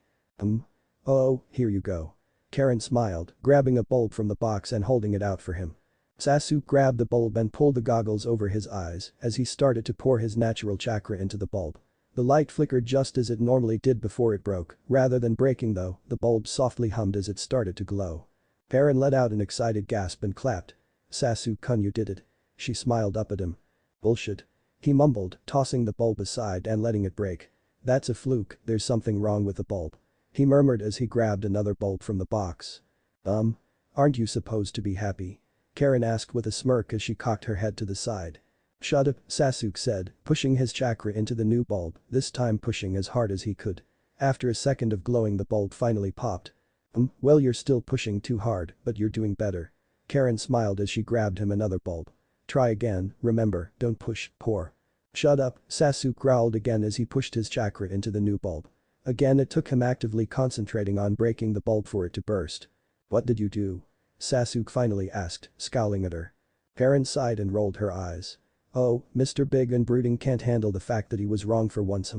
Oh, here you go." Karen smiled, grabbing a bulb from the box and holding it out for him. Sasuke grabbed the bulb and pulled the goggles over his eyes as he started to pour his natural chakra into the bulb. The light flickered just as it normally did before it broke, rather than breaking though, the bulb softly hummed as it started to glow. Karen let out an excited gasp and clapped. "Sasuke-kun, you did it." She smiled up at him. "Bullshit," he mumbled, tossing the bulb aside and letting it break. "That's a fluke, there's something wrong with the bulb," he murmured as he grabbed another bulb from the box. Aren't you supposed to be happy?" Karen asked with a smirk as she cocked her head to the side. "Shut up," Sasuke said, pushing his chakra into the new bulb, this time pushing as hard as he could. After a second of glowing, the bulb finally popped. Well, you're still pushing too hard, but you're doing better." Karen smiled as she grabbed him another bulb. "Try again, remember, don't push, pour." "Shut up," Sasuke growled again as he pushed his chakra into the new bulb. Again it took him actively concentrating on breaking the bulb for it to burst. "What did you do?" Sasuke finally asked, scowling at her. Karen sighed and rolled her eyes. "Oh, Mr. Big and Brooding can't handle the fact that he was wrong for once.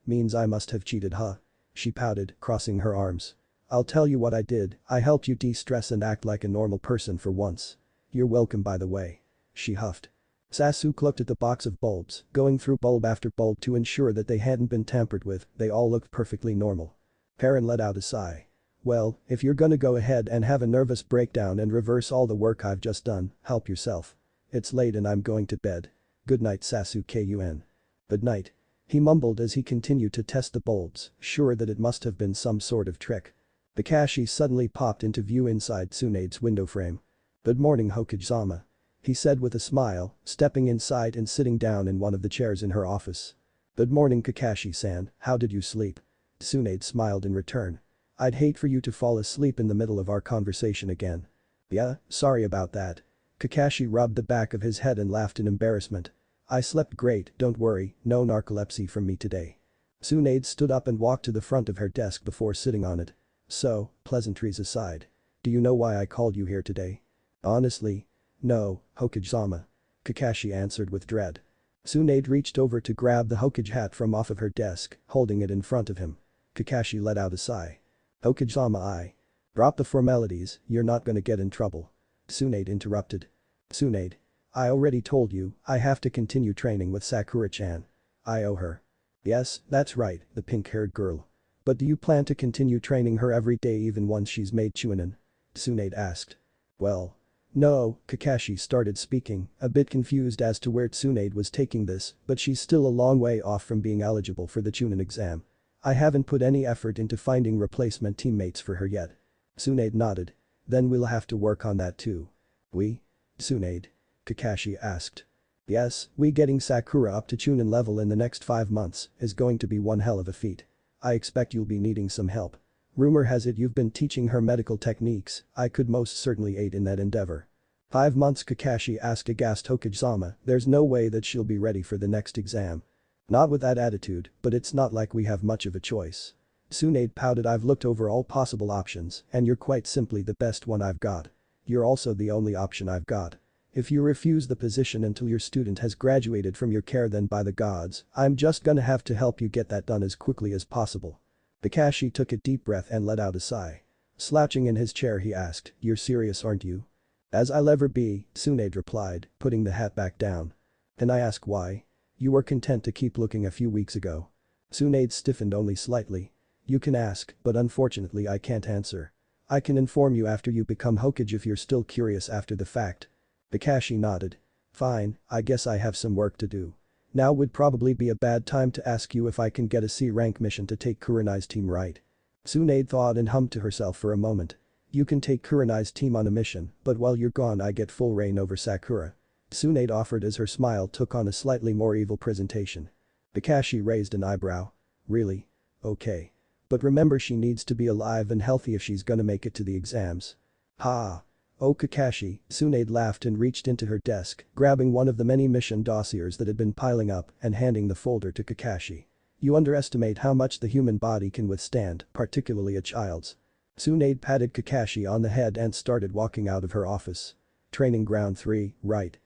Means I must have cheated, huh?" She pouted, crossing her arms. "I'll tell you what I did, I helped you de-stress and act like a normal person for once." "You're welcome by the way." She huffed. Sasuke looked at the box of bulbs, going through bulb after bulb to ensure that they hadn't been tampered with, they all looked perfectly normal. Karen let out a sigh. "Well, if you're gonna go ahead and have a nervous breakdown and reverse all the work I've just done, help yourself. It's late and I'm going to bed. Good night, Sasuke-kun." "Good night," he mumbled as he continued to test the bulbs, sure that it must have been some sort of trick. Kakashi suddenly popped into view inside Tsunade's window frame. "Good morning, Hokage-sama," he said with a smile, stepping inside and sitting down in one of the chairs in her office. "Good morning, Kakashi-san, how did you sleep?" Tsunade smiled in return. "I'd hate for you to fall asleep in the middle of our conversation again." "Yeah, sorry about that." Kakashi rubbed the back of his head and laughed in embarrassment. "I slept great, don't worry, no narcolepsy from me today." Tsunade stood up and walked to the front of her desk before sitting on it. "So, pleasantries aside. Do you know why I called you here today?" "Honestly? No, Hokage-sama," Kakashi answered with dread. Tsunade reached over to grab the Hokage hat from off of her desk, holding it in front of him. Kakashi let out a sigh. Hokage-sama, I. Drop the formalities, you're not gonna get in trouble. Tsunade interrupted. Tsunade. I already told you, I have to continue training with Sakura-chan. I owe her. Yes, that's right, the pink-haired girl. But do you plan to continue training her every day even once she's made Chunin? Tsunade asked. Well. No, Kakashi started speaking, a bit confused as to where Tsunade was taking this, but she's still a long way off from being eligible for the Chunin exam. I haven't put any effort into finding replacement teammates for her yet. Tsunade nodded. Then we'll have to work on that too. We? Tsunade? Kakashi asked. Yes, we getting Sakura up to Chunin level in the next 5 months is going to be one hell of a feat. I expect you'll be needing some help. Rumor has it you've been teaching her medical techniques, I could most certainly aid in that endeavor. 5 months, Kakashi asked aghast Hokage-sama, there's no way that she'll be ready for the next exam. Not with that attitude, but it's not like we have much of a choice. Tsunade pouted. I've looked over all possible options and you're quite simply the best one I've got. You're also the only option I've got. If you refuse the position until your student has graduated from your care, then by the gods, I'm just gonna have to help you get that done as quickly as possible. Kakashi took a deep breath and let out a sigh. Slouching in his chair he asked, you're serious, aren't you? As I'll ever be, Tsunade replied, putting the hat back down. And I ask why? You were content to keep looking a few weeks ago. Tsunade stiffened only slightly. You can ask, but unfortunately I can't answer. I can inform you after you become Hokage if you're still curious after the fact. Kakashi nodded. Fine, I guess I have some work to do. Now would probably be a bad time to ask you if I can get a C-rank mission to take Kurenai's team, right? Tsunade thought and hummed to herself for a moment. You can take Kurenai's team on a mission, but while you're gone I get full reign over Sakura. Tsunade offered as her smile took on a slightly more evil presentation. Kakashi raised an eyebrow. Really? Okay. But remember, she needs to be alive and healthy if she's gonna make it to the exams. Ha. Oh Kakashi, Tsunade laughed and reached into her desk, grabbing one of the many mission dossiers that had been piling up and handing the folder to Kakashi. You underestimate how much the human body can withstand, particularly a child's. Tsunade patted Kakashi on the head and started walking out of her office. Training ground 3, right?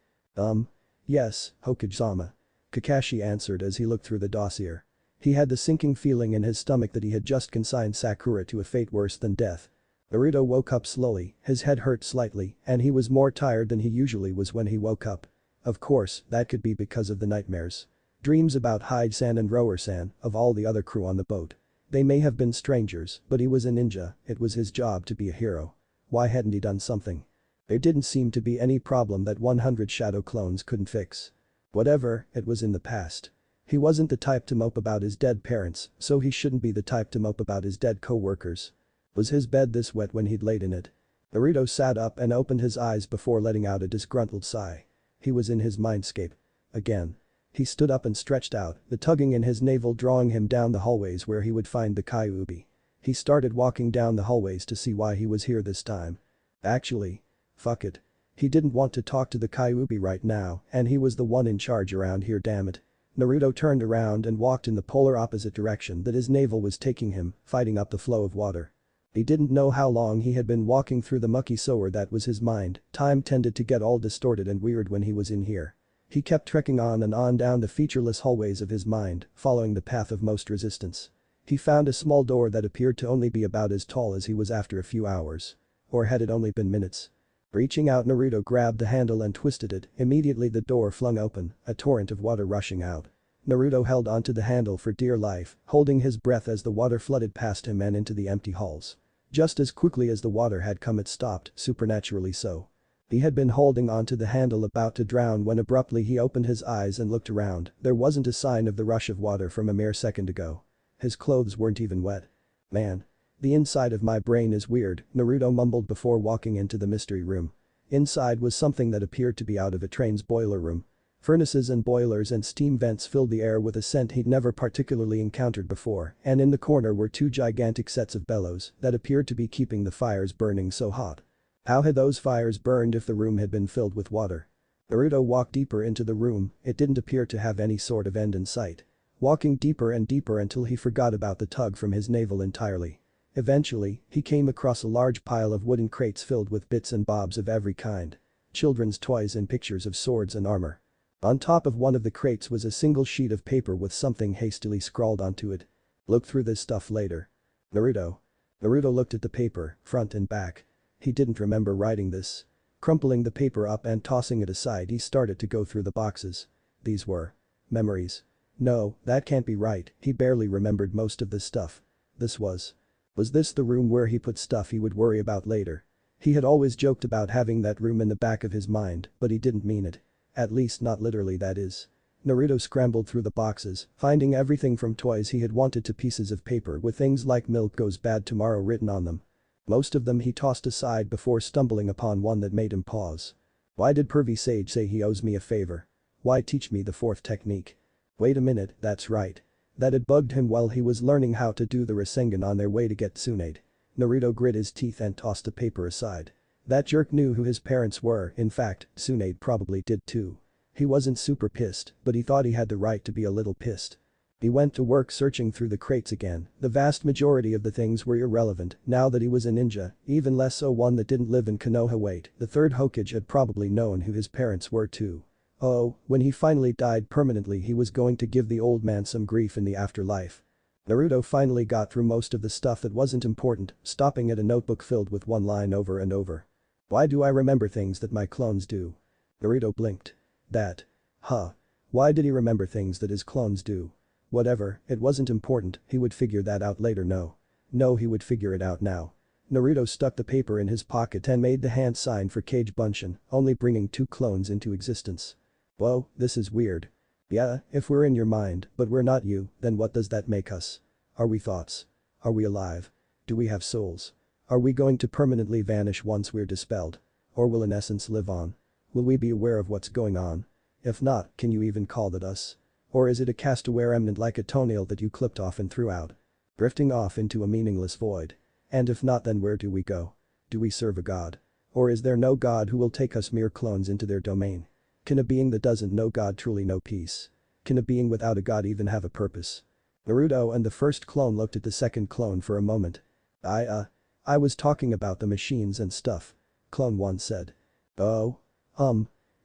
Yes, Hokage-sama. Kakashi answered as he looked through the dossier. He had the sinking feeling in his stomach that he had just consigned Sakura to a fate worse than death. Naruto woke up slowly, his head hurt slightly, and he was more tired than he usually was when he woke up. Of course, that could be because of the nightmares. Dreams about Hyde-san and Rower-san, of all the other crew on the boat. They may have been strangers, but he was a ninja, it was his job to be a hero. Why hadn't he done something? There didn't seem to be any problem that 100 shadow clones couldn't fix. Whatever, it was in the past. He wasn't the type to mope about his dead parents, so he shouldn't be the type to mope about his dead co-workers. Was his bed this wet when he'd laid in it? Naruto sat up and opened his eyes before letting out a disgruntled sigh. He was in his mindscape. Again. He stood up and stretched out, the tugging in his navel drawing him down the hallways where he would find the Kyuubi. He started walking down the hallways to see why he was here this time. Actually. Fuck it. He didn't want to talk to the Kyuubi right now, and he was the one in charge around here, damn it. Naruto turned around and walked in the polar opposite direction that his navel was taking him, fighting up the flow of water. He didn't know how long he had been walking through the mucky sewer that was his mind, time tended to get all distorted and weird when he was in here. He kept trekking on and on down the featureless hallways of his mind, following the path of most resistance. He found a small door that appeared to only be about as tall as he was after a few hours. Or had it only been minutes? Reaching out, Naruto grabbed the handle and twisted it, immediately the door flung open, a torrent of water rushing out. Naruto held onto the handle for dear life, holding his breath as the water flooded past him and into the empty halls. Just as quickly as the water had come it stopped, supernaturally so. He had been holding onto the handle about to drown when abruptly he opened his eyes and looked around, there wasn't a sign of the rush of water from a mere second ago. His clothes weren't even wet. Man. The inside of my brain is weird, Naruto mumbled before walking into the mystery room. Inside was something that appeared to be out of a train's boiler room. Furnaces and boilers and steam vents filled the air with a scent he'd never particularly encountered before, and in the corner were 2 gigantic sets of bellows that appeared to be keeping the fires burning so hot. How had those fires burned if the room had been filled with water? Naruto walked deeper into the room, it didn't appear to have any sort of end in sight. Walking deeper and deeper until he forgot about the tug from his navel entirely. Eventually, he came across a large pile of wooden crates filled with bits and bobs of every kind. Children's toys and pictures of swords and armor. On top of one of the crates was a single sheet of paper with something hastily scrawled onto it. Look through this stuff later. Naruto. Naruto looked at the paper, front and back. He didn't remember writing this. Crumpling the paper up and tossing it aside, he started to go through the boxes. These were memories. No, that can't be right, he barely remembered most of this stuff. This was this the room where he put stuff he would worry about later? He had always joked about having that room in the back of his mind, but he didn't mean it. At least not literally, that is. Naruto scrambled through the boxes, finding everything from toys he had wanted to pieces of paper with things like "milk goes bad tomorrow" written on them. Most of them he tossed aside before stumbling upon one that made him pause. Why did Pervy Sage say he owes me a favor? Why teach me the fourth technique? Wait a minute, that's right. That had bugged him while he was learning how to do the Rasengan on their way to get Tsunade. Naruto grit his teeth and tossed the paper aside. That jerk knew who his parents were, in fact, Tsunade probably did too. He wasn't super pissed, but he thought he had the right to be a little pissed. He went to work searching through the crates again. The vast majority of the things were irrelevant now that he was a ninja, even less so one that didn't live in Konoha. Wait, the third Hokage had probably known who his parents were too. Oh, when he finally died permanently, he was going to give the old man some grief in the afterlife. Naruto finally got through most of the stuff that wasn't important, stopping at a notebook filled with one line over and over. Why do I remember things that my clones do? Naruto blinked. That. Why did he remember things that his clones do? Whatever, it wasn't important, he would figure that out later. No, he would figure it out now. Naruto stuck the paper in his pocket and made the hand sign for Kage Bunshin, only bringing 2 clones into existence. Whoa, this is weird. Yeah, if we're in your mind, but we're not you, then what does that make us? Are we thoughts? Are we alive? Do we have souls? Are we going to permanently vanish once we're dispelled? Or will an essence live on? Will we be aware of what's going on? If not, can you even call that us? Or is it a castaway remnant like a toenail that you clipped off and threw out? Drifting off into a meaningless void. And if not, then where do we go? Do we serve a god? Or is there no god who will take us mere clones into their domain? Can a being that doesn't know God truly know peace? Can a being without a god even have a purpose? Naruto and the first clone looked at the second clone for a moment. I was talking about the machines and stuff. Clone 1 said. Oh?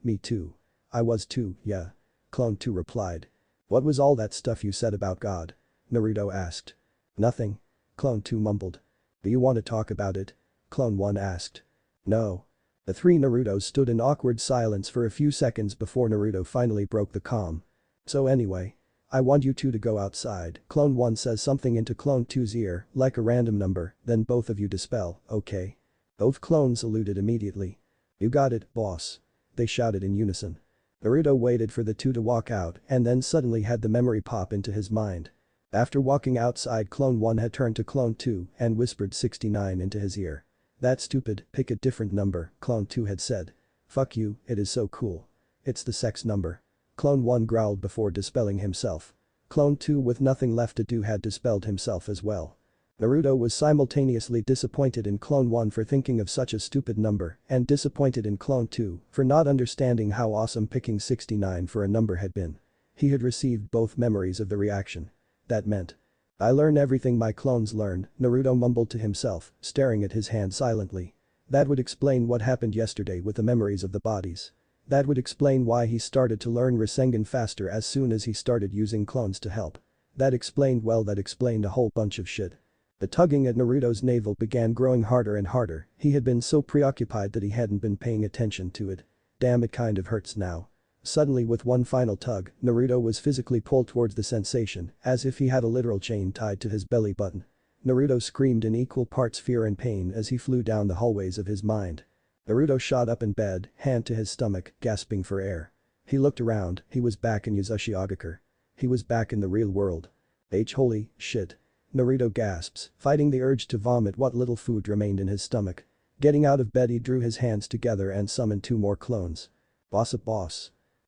Me too. I was too, yeah. Clone 2 replied. What was all that stuff you said about God? Naruto asked. Nothing. Clone 2 mumbled. Do you want to talk about it? Clone 1 asked. No. The 3 Narutos stood in awkward silence for a few seconds before Naruto finally broke the calm. So anyway. I want you two to go outside. Clone 1 says something into Clone 2's ear, like a random number, then both of you dispel, okay? Both clones saluted immediately. You got it, boss. They shouted in unison. Naruto waited for the 2 to walk out and then suddenly had the memory pop into his mind. After walking outside, Clone 1 had turned to Clone 2 and whispered 69 into his ear. That's stupid, pick a different number, Clone 2 had said. Fuck you, it is so cool. It's the sex number. Clone 1 growled before dispelling himself. Clone 2 with nothing left to do had dispelled himself as well. Naruto was simultaneously disappointed in Clone 1 for thinking of such a stupid number and disappointed in Clone 2 for not understanding how awesome picking 69 for a number had been. He had received both memories of the reaction. That meant. I learn everything my clones learn, Naruto mumbled to himself, staring at his hand silently. That would explain what happened yesterday with the memories of the bodies. That would explain why he started to learn Rasengan faster as soon as he started using clones to help. That explained a whole bunch of shit. The tugging at Naruto's navel began growing harder and harder. He had been so preoccupied that he hadn't been paying attention to it. Damn, it kind of hurts now. Suddenly, with one final tug, Naruto was physically pulled towards the sensation, as if he had a literal chain tied to his belly button. Naruto screamed in equal parts fear and pain as he flew down the hallways of his mind. Naruto shot up in bed, hand to his stomach, gasping for air. He looked around, he was back in Uzushiogakure. He was back in the real world. Holy shit. Naruto gasps, fighting the urge to vomit what little food remained in his stomach. Getting out of bed, he drew his hands together and summoned 2 more clones. Boss.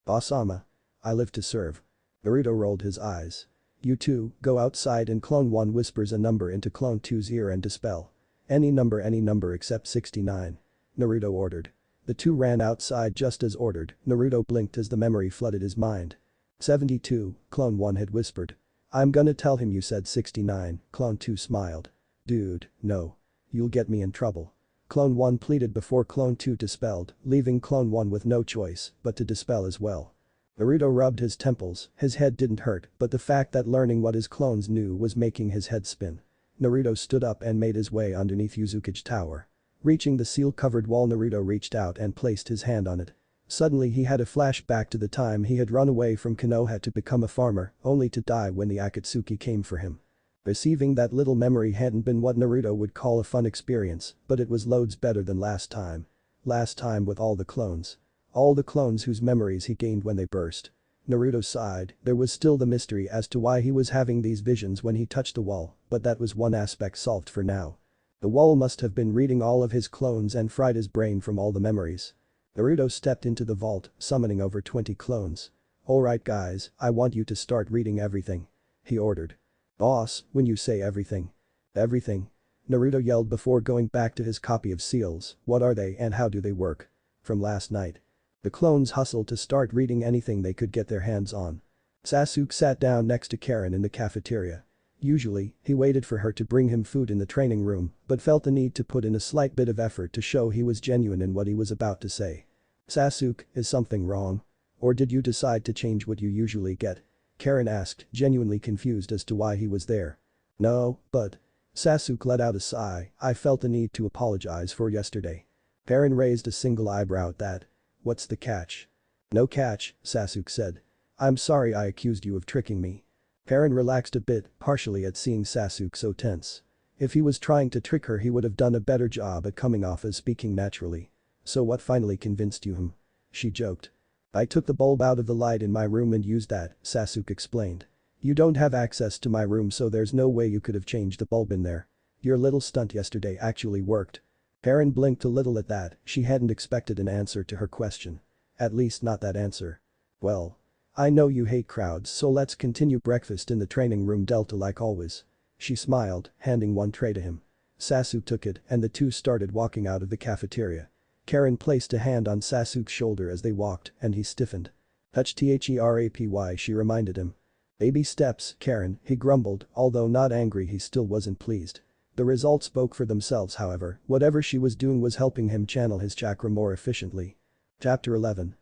Boss-sama. I live to serve. Naruto rolled his eyes. You two, go outside, and Clone 1 whispers a number into Clone 2's ear and dispel. Any number except 69. Naruto ordered. The 2 ran outside just as ordered. Naruto blinked as the memory flooded his mind. 72, Clone 1 had whispered. I'm gonna tell him you said 69, Clone 2 smiled. Dude, no. You'll get me in trouble. Clone 1 pleaded before Clone 2 dispelled, leaving Clone 1 with no choice but to dispel as well. Naruto rubbed his temples, his head didn't hurt, but the fact that learning what his clones knew was making his head spin. Naruto stood up and made his way underneath Uzukage Tower. Reaching the seal-covered wall, Naruto reached out and placed his hand on it. Suddenly he had a flashback to the time he had run away from Konoha to become a farmer, only to die when the Akatsuki came for him. Receiving that little memory hadn't been what Naruto would call a fun experience, but it was loads better than last time. Last time with all the clones. All the clones whose memories he gained when they burst. Naruto sighed, there was still the mystery as to why he was having these visions when he touched the wall, but that was one aspect solved for now. The wall must have been reading all of his clones and fried his brain from all the memories. Naruto stepped into the vault, summoning over 20 clones. "Alright guys, I want you to start reading everything," he ordered. "Boss, when you say everything." "Everything?" Naruto yelled before going back to his copy of seals. "What are they and how do they work?" "From last night." The clones hustled to start reading anything they could get their hands on. Sasuke sat down next to Karen in the cafeteria. Usually, he waited for her to bring him food in the training room, but felt the need to put in a slight bit of effort to show he was genuine in what he was about to say. "Sasuke, is something wrong? Or did you decide to change what you usually get?" Karen asked, genuinely confused as to why he was there. "No, but..." Sasuke let out a sigh, "I felt the need to apologize for yesterday." Karen raised a single eyebrow at that. "What's the catch?" "No catch," Sasuke said. "I'm sorry I accused you of tricking me." Karen relaxed a bit, partially at seeing Sasuke so tense. If he was trying to trick her he would have done a better job at coming off as speaking naturally. "So what finally convinced you?" She joked. "I took the bulb out of the light in my room and used that," Sasuke explained. "You don't have access to my room so there's no way you could have changed the bulb in there. Your little stunt yesterday actually worked." Karen blinked a little at that, she hadn't expected an answer to her question. At least not that answer. "Well. I know you hate crowds so let's continue breakfast in the training room Delta like always." She smiled, handing one tray to him. Sasuke took it and the two started walking out of the cafeteria. Karen placed a hand on Sasuke's shoulder as they walked and he stiffened. "Touch therapy," she reminded him. "Baby steps, Karen," he grumbled, although not angry he still wasn't pleased. The results spoke for themselves however, whatever she was doing was helping him channel his chakra more efficiently. Chapter 11.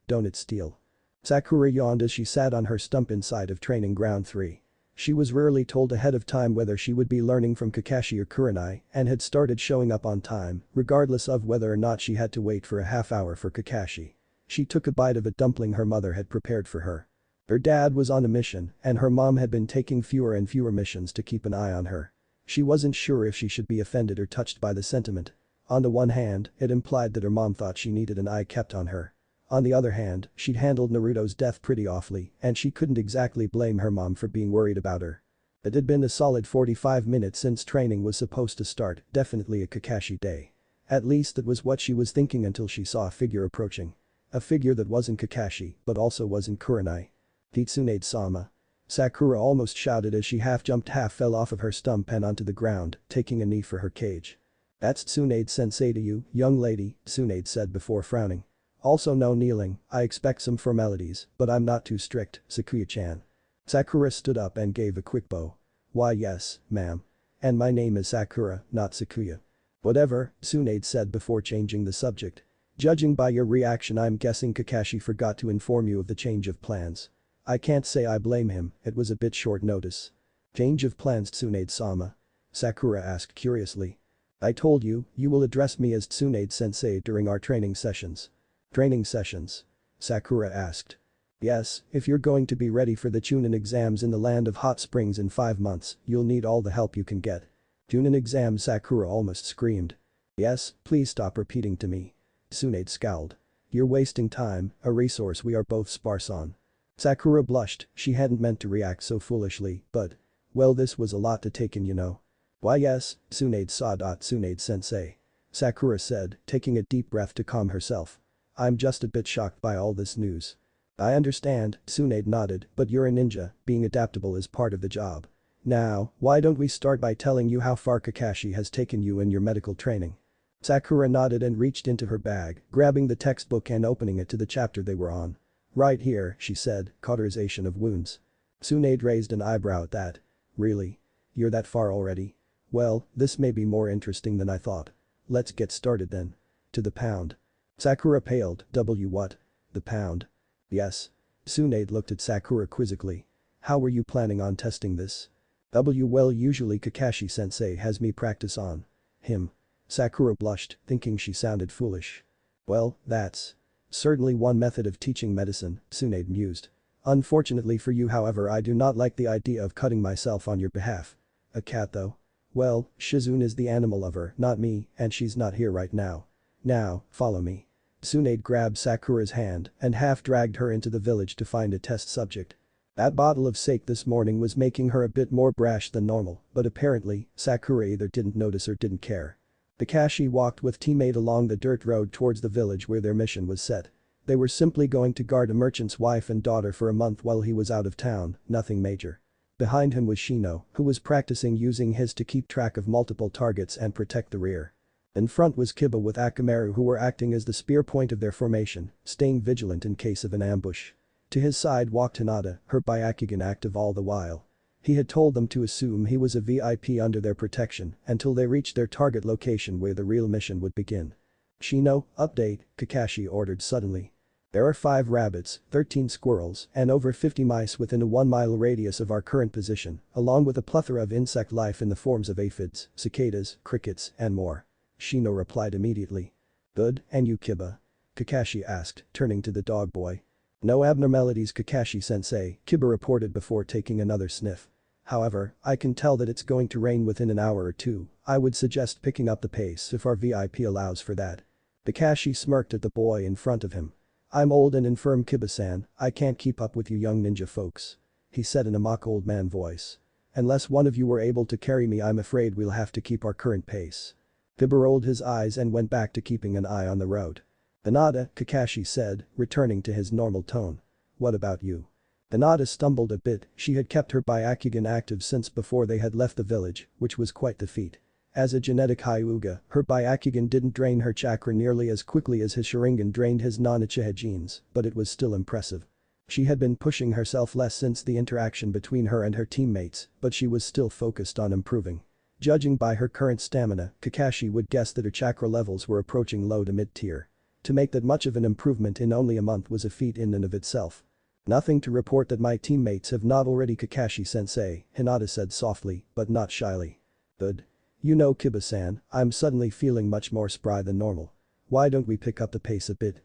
Don't it steal. Sakura yawned as she sat on her stump inside of training ground 3. She was rarely told ahead of time whether she would be learning from Kakashi or Kurenai and had started showing up on time, regardless of whether or not she had to wait for a half hour for Kakashi. She took a bite of a dumpling her mother had prepared for her. Her dad was on a mission and her mom had been taking fewer and fewer missions to keep an eye on her. She wasn't sure if she should be offended or touched by the sentiment. On the one hand, it implied that her mom thought she needed an eye kept on her. On the other hand, she'd handled Naruto's death pretty awfully and she couldn't exactly blame her mom for being worried about her. It had been a solid 45 minutes since training was supposed to start, definitely a Kakashi day. At least that was what she was thinking until she saw a figure approaching. A figure that wasn't Kakashi but also wasn't Kurenai. "Tsunade-sama." Sakura almost shouted as she half-jumped half-fell off of her stump and onto the ground, taking a knee for her cage. "That's Tsunade-sensei to you, young lady," Tsunade said before frowning. "Also no kneeling, I expect some formalities, but I'm not too strict, Sakuya-chan." Sakura stood up and gave a quick bow. "Why yes, ma'am. And my name is Sakura, not Sakuya." "Whatever," Tsunade said before changing the subject. "Judging by your reaction I'm guessing Kakashi forgot to inform you of the change of plans. I can't say I blame him, it was a bit short notice." "Change of plans Tsunade-sama?" Sakura asked curiously. "I told you, you will address me as Tsunade-sensei during our training sessions." "Training sessions?" Sakura asked. "Yes, if you're going to be ready for the Chunin exams in the land of hot springs in 5 months, you'll need all the help you can get." "Chunin exams?" Sakura almost screamed. "Yes, please stop repeating to me." Tsunade scowled. "You're wasting time, a resource we are both sparse on." Sakura blushed, she hadn't meant to react so foolishly, but… well this was a lot to take in, you know. "Why yes, Tsunade saw. Tsunade-sensei." Sakura said, taking a deep breath to calm herself. "I'm just a bit shocked by all this news." "I understand," Tsunade nodded, "but you're a ninja, being adaptable is part of the job. Now, why don't we start by telling you how far Kakashi has taken you in your medical training?" Sakura nodded and reached into her bag, grabbing the textbook and opening it to the chapter they were on. "Right here," she said, cauterization of wounds. Tsunade raised an eyebrow at that. "Really? You're that far already? Well, this may be more interesting than I thought. Let's get started then. To the pound." Sakura paled, "What? The pound?" "Yes. Tsunade looked at Sakura quizzically. How were you planning on testing this? Well, usually Kakashi-sensei has me practice on him. Sakura blushed, thinking she sounded foolish. Well, that's certainly one method of teaching medicine, Tsunade mused. Unfortunately for you, however, I do not like the idea of cutting myself on your behalf. A cat though? Well, Shizune is the animal lover, not me, and she's not here right now. Now, follow me. Tsunade grabbed Sakura's hand and half-dragged her into the village to find a test subject. That bottle of sake this morning was making her a bit more brash than normal, but apparently, Sakura either didn't notice or didn't care. Kakashi walked with teammate along the dirt road towards the village where their mission was set. They were simply going to guard a merchant's wife and daughter for a month while he was out of town, nothing major. Behind him was Shino, who was practicing using his to keep track of multiple targets and protect the rear. In front was Kiba with Akamaru, who were acting as the spear point of their formation, staying vigilant in case of an ambush. To his side walked Hinata, her Byakugan active all the while. He had told them to assume he was a VIP under their protection until they reached their target location where the real mission would begin. Shino, update, Kakashi ordered suddenly. There are 5 rabbits, 13 squirrels, and over 50 mice within a 1-mile radius of our current position, along with a plethora of insect life in the forms of aphids, cicadas, crickets, and more. Shino replied immediately. Good, and you, Kiba? Kakashi asked, turning to the dog boy. No abnormalities, Kakashi-sensei, Kiba reported before taking another sniff. However, I can tell that it's going to rain within an hour or two. I would suggest picking up the pace if our VIP allows for that. Kakashi smirked at the boy in front of him. I'm old and infirm, Kiba-san, I can't keep up with you young ninja folks. He said in a mock old man voice. Unless one of you were able to carry me, I'm afraid we'll have to keep our current pace. Kiba rolled his eyes and went back to keeping an eye on the road. Hinata, Kakashi said, returning to his normal tone. What about you? Hinata stumbled a bit, she had kept her Byakugan active since before they had left the village, which was quite the feat. As a genetic Hyuga, her Byakugan didn't drain her chakra nearly as quickly as his Sharingan drained his non-Uchiha genes, but it was still impressive. She had been pushing herself less since the interaction between her and her teammates, but she was still focused on improving. Judging by her current stamina, Kakashi would guess that her chakra levels were approaching low to mid-tier. To make that much of an improvement in only a month was a feat in and of itself. Nothing to report that my teammates have not already, Kakashi-sensei, Hinata said softly, but not shyly. Good. You know, Kiba-san, I'm suddenly feeling much more spry than normal. Why don't we pick up the pace a bit,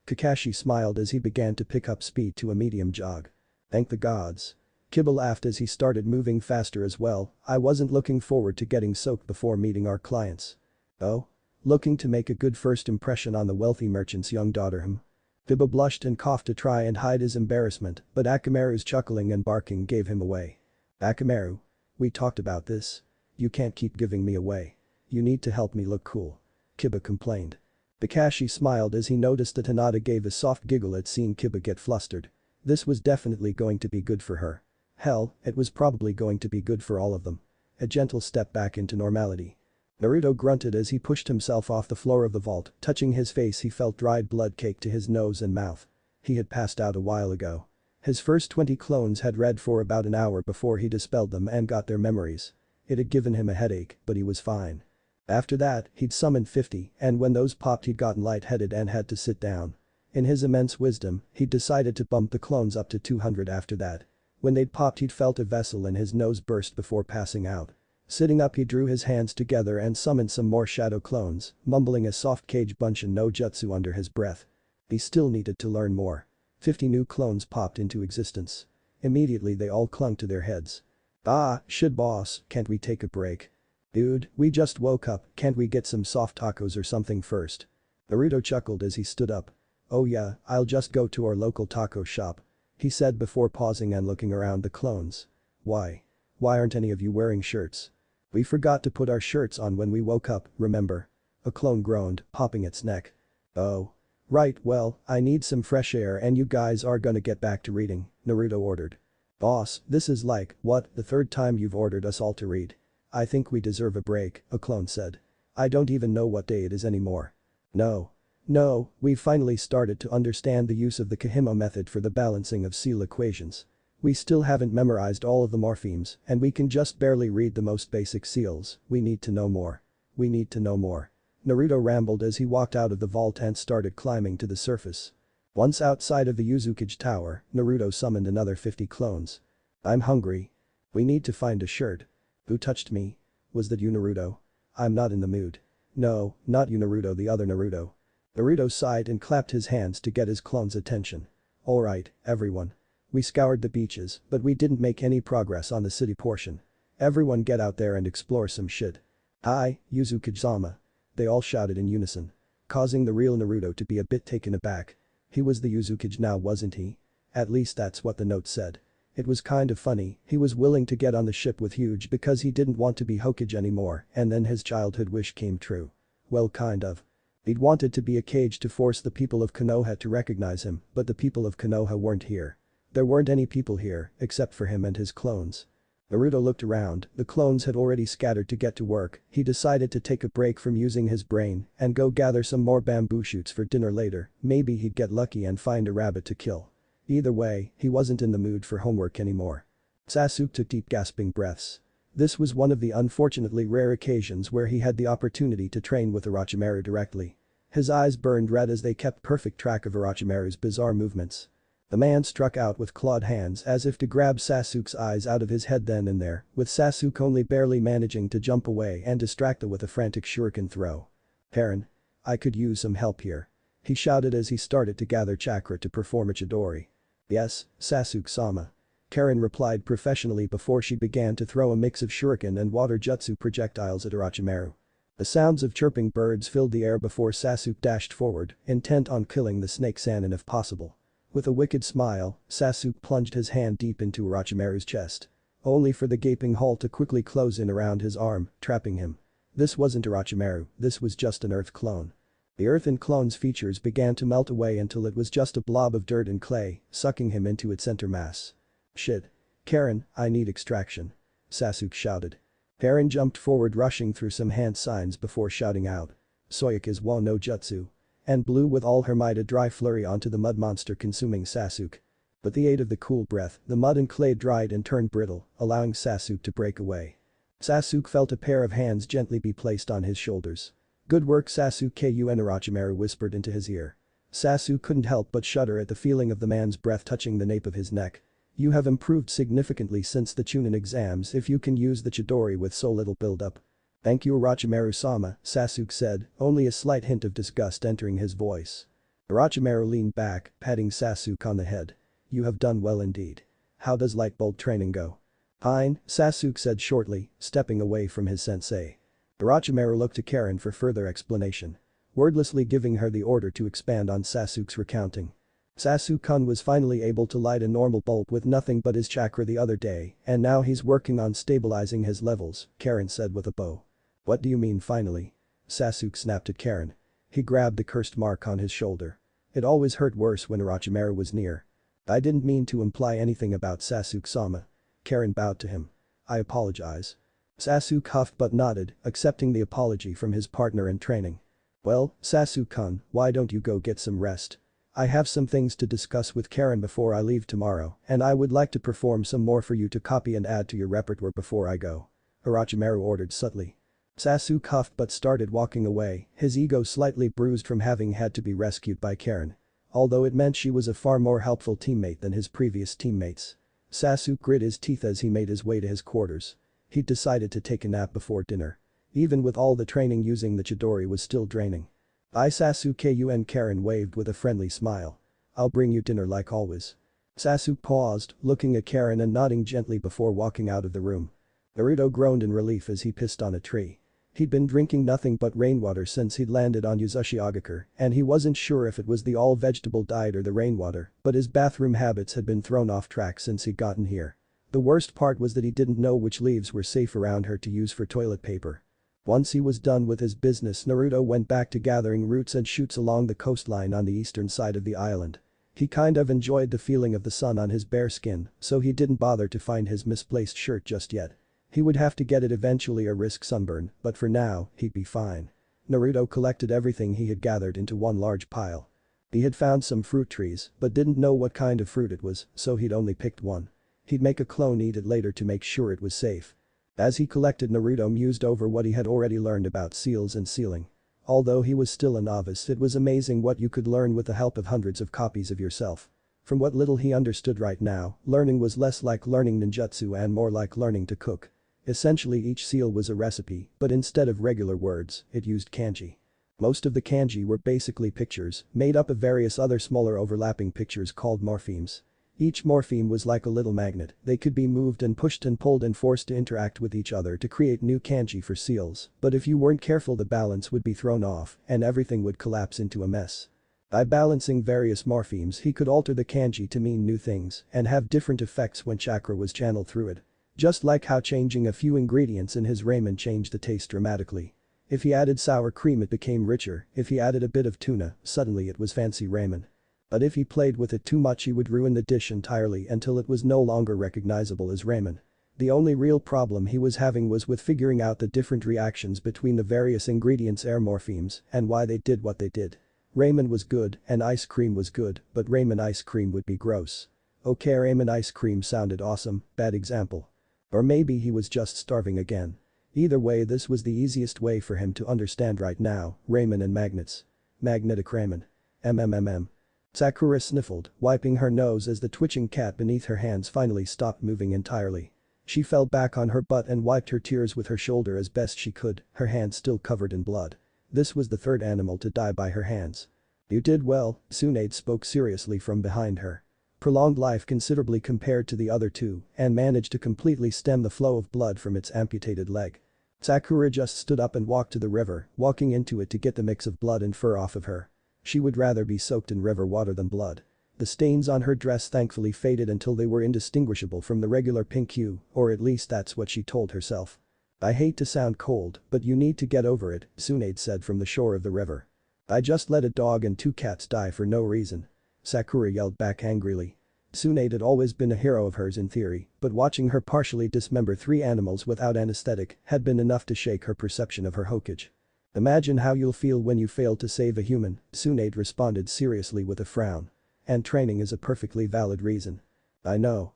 Kakashi smiled as he began to pick up speed to a medium jog. Thank the gods. Kiba laughed as he started moving faster as well. I wasn't looking forward to getting soaked before meeting our clients. Oh? Looking to make a good first impression on the wealthy merchant's young daughter, Kiba blushed and coughed to try and hide his embarrassment, but Akamaru's chuckling and barking gave him away. Akamaru? We talked about this. You can't keep giving me away. You need to help me look cool. Kiba complained. Kakashi smiled as he noticed that Hinata gave a soft giggle at seeing Kiba get flustered. This was definitely going to be good for her. Hell, it was probably going to be good for all of them. A gentle step back into normality. Naruto grunted as he pushed himself off the floor of the vault, touching his face. He felt dried blood cake to his nose and mouth. He had passed out a while ago. His first 20 clones had read for about an hour before he dispelled them and got their memories. It had given him a headache, but he was fine. After that, he'd summoned 50, and when those popped he'd gotten lightheaded and had to sit down. In his immense wisdom, he'd decided to bump the clones up to 200 after that. When they'd popped he'd felt a vessel in his nose burst before passing out. Sitting up he drew his hands together and summoned some more shadow clones, mumbling a soft Kage Bunshin no Jutsu under his breath. He still needed to learn more. 50 new clones popped into existence. Immediately they all clung to their heads. Ah, shit boss, can't we take a break? Dude, we just woke up, can't we get some soft tacos or something first? Naruto chuckled as he stood up. Oh yeah, I'll just go to our local taco shop. He said before pausing and looking around the clones. Why? Why aren't any of you wearing shirts? We forgot to put our shirts on when we woke up, remember? A clone groaned, popping its neck. Oh. Right, well, I need some fresh air and you guys are gonna get back to reading, Naruto ordered. Boss, this is like, what, the 3rd time you've ordered us all to read. I think we deserve a break, a clone said. I don't even know what day it is anymore. No. No, we've finally started to understand the use of the Kahimo method for the balancing of seal equations. We still haven't memorized all of the morphemes, and we can just barely read the most basic seals. We need to know more. We need to know more. Naruto rambled as he walked out of the vault and started climbing to the surface. Once outside of the Yuzukage Tower, Naruto summoned another 50 clones. I'm hungry. We need to find a shirt. Who touched me? Was that you, Naruto? I'm not in the mood. No, not you, Naruto, the other Naruto. Naruto sighed and clapped his hands to get his clone's attention. Alright, everyone. We scoured the beaches, but we didn't make any progress on the city portion. Everyone get out there and explore some shit. Hi, Yuzukage-sama. They all shouted in unison. Causing the real Naruto to be a bit taken aback. He was the Yuzukage now, wasn't he? At least that's what the note said. It was kind of funny, he was willing to get on the ship with Huge because he didn't want to be Hokage anymore, and then his childhood wish came true. Well, kind of. He'd wanted to be a Kage to force the people of Konoha to recognize him, but the people of Konoha weren't here. There weren't any people here, except for him and his clones. Naruto looked around, the clones had already scattered to get to work. He decided to take a break from using his brain and go gather some more bamboo shoots for dinner later. Maybe he'd get lucky and find a rabbit to kill. Either way, he wasn't in the mood for homework anymore. Sasuke took deep gasping breaths. This was one of the unfortunately rare occasions where he had the opportunity to train with Orochimaru directly. His eyes burned red as they kept perfect track of Orochimaru's bizarre movements. The man struck out with clawed hands as if to grab Sasuke's eyes out of his head then and there, with Sasuke only barely managing to jump away and distract him with a frantic shuriken throw. Karen. I could use some help here. He shouted as he started to gather chakra to perform a Chidori. Yes, Sasuke-sama. Karen replied professionally before she began to throw a mix of shuriken and water jutsu projectiles at Orochimaru. The sounds of chirping birds filled the air before Sasuke dashed forward, intent on killing the snake Sannin if possible. With a wicked smile, Sasuke plunged his hand deep into Orochimaru's chest. Only for the gaping hole to quickly close in around his arm, trapping him. This wasn't Orochimaru, this was just an earth clone. The earthen clone's features began to melt away until it was just a blob of dirt and clay, sucking him into its center mass. Shit. Karen, I need extraction. Sasuke shouted. Karen jumped forward, rushing through some hand signs before shouting out. Soyuka's wa no jutsu. And blew with all her might a dry flurry onto the mud monster consuming Sasuke. With the aid of the cool breath, the mud and clay dried and turned brittle, allowing Sasuke to break away. Sasuke felt a pair of hands gently be placed on his shoulders. Good work, Sasuke-kun, Orochimaru whispered into his ear. Sasuke couldn't help but shudder at the feeling of the man's breath touching the nape of his neck. You have improved significantly since the Chunin exams if you can use the Chidori with so little build-up. Thank you, Orochimaru-sama, Sasuke said, only a slight hint of disgust entering his voice. Orochimaru leaned back, patting Sasuke on the head. You have done well indeed. How does light bulb training go? Fine, Sasuke said shortly, stepping away from his sensei. Orochimaru looked to Karen for further explanation. Wordlessly giving her the order to expand on Sasuke's recounting. Sasuke-kun was finally able to light a normal bulb with nothing but his chakra the other day, and now he's working on stabilizing his levels, Karen said with a bow. What do you mean finally? Sasuke snapped at Karen. He grabbed the cursed mark on his shoulder. It always hurt worse when Orochimaru was near. I didn't mean to imply anything about Sasuke-sama. Karen bowed to him. I apologize. Sasuke huffed but nodded, accepting the apology from his partner in training. Well, Sasuke-kun, why don't you go get some rest? I have some things to discuss with Karen before I leave tomorrow, and I would like to perform some more for you to copy and add to your repertoire before I go. Orochimaru ordered subtly. Sasuke huffed but started walking away, his ego slightly bruised from having had to be rescued by Karen. Although it meant she was a far more helpful teammate than his previous teammates. Sasuke grit his teeth as he made his way to his quarters. He'd decided to take a nap before dinner. Even with all the training, using the Chidori was still draining. Bye, Sasuke-kun, Karen waved with a friendly smile. I'll bring you dinner like always. Sasuke paused, looking at Karen and nodding gently before walking out of the room. Naruto groaned in relief as he pissed on a tree. He'd been drinking nothing but rainwater since he'd landed on Uzushiogakure, and he wasn't sure if it was the all-vegetable diet or the rainwater, but his bathroom habits had been thrown off track since he'd gotten here. The worst part was that he didn't know which leaves were safe around her to use for toilet paper. Once he was done with his business, Naruto went back to gathering roots and shoots along the coastline on the eastern side of the island. He kind of enjoyed the feeling of the sun on his bare skin, so he didn't bother to find his misplaced shirt just yet. He would have to get it eventually or risk sunburn, but for now, he'd be fine. Naruto collected everything he had gathered into one large pile. He had found some fruit trees, but didn't know what kind of fruit it was, so he'd only picked one. He'd make a clone eat it later to make sure it was safe. As he collected, Naruto mused over what he had already learned about seals and sealing. Although he was still a novice, it was amazing what you could learn with the help of hundreds of copies of yourself. From what little he understood right now, learning was less like learning ninjutsu and more like learning to cook. Essentially each seal was a recipe, but instead of regular words, it used kanji. Most of the kanji were basically pictures, made up of various other smaller overlapping pictures called morphemes. Each morpheme was like a little magnet, they could be moved and pushed and pulled and forced to interact with each other to create new kanji for seals, but if you weren't careful the balance would be thrown off and everything would collapse into a mess. By balancing various morphemes he could alter the kanji to mean new things and have different effects when chakra was channeled through it. Just like how changing a few ingredients in his ramen changed the taste dramatically. If he added sour cream it became richer, if he added a bit of tuna, suddenly it was fancy ramen. But if he played with it too much he would ruin the dish entirely until it was no longer recognizable as ramen. The only real problem he was having was with figuring out the different reactions between the various ingredients' air morphemes and why they did what they did. Ramen was good and ice cream was good, but ramen ice cream would be gross. Okay, ramen ice cream sounded awesome, bad example. Or maybe he was just starving again. Either way this was the easiest way for him to understand right now, ramen and magnets. Magnetic ramen. MMMM. Sakura sniffled, wiping her nose as the twitching cat beneath her hands finally stopped moving entirely. She fell back on her butt and wiped her tears with her shoulder as best she could, her hands still covered in blood. This was the third animal to die by her hands. You did well, Tsunade spoke seriously from behind her. Prolonged life considerably compared to the other two and managed to completely stem the flow of blood from its amputated leg. Sakura just stood up and walked to the river, walking into it to get the mix of blood and fur off of her. She would rather be soaked in river water than blood. The stains on her dress thankfully faded until they were indistinguishable from the regular pink hue, or at least that's what she told herself. I hate to sound cold, but you need to get over it, Tsunade said from the shore of the river. I just let a dog and 2 cats die for no reason. Sakura yelled back angrily. Tsunade had always been a hero of hers in theory, but watching her partially dismember 3 animals without anesthetic had been enough to shake her perception of her Hokage. Imagine how you'll feel when you fail to save a human, Tsunade responded seriously with a frown. And training is a perfectly valid reason. I know.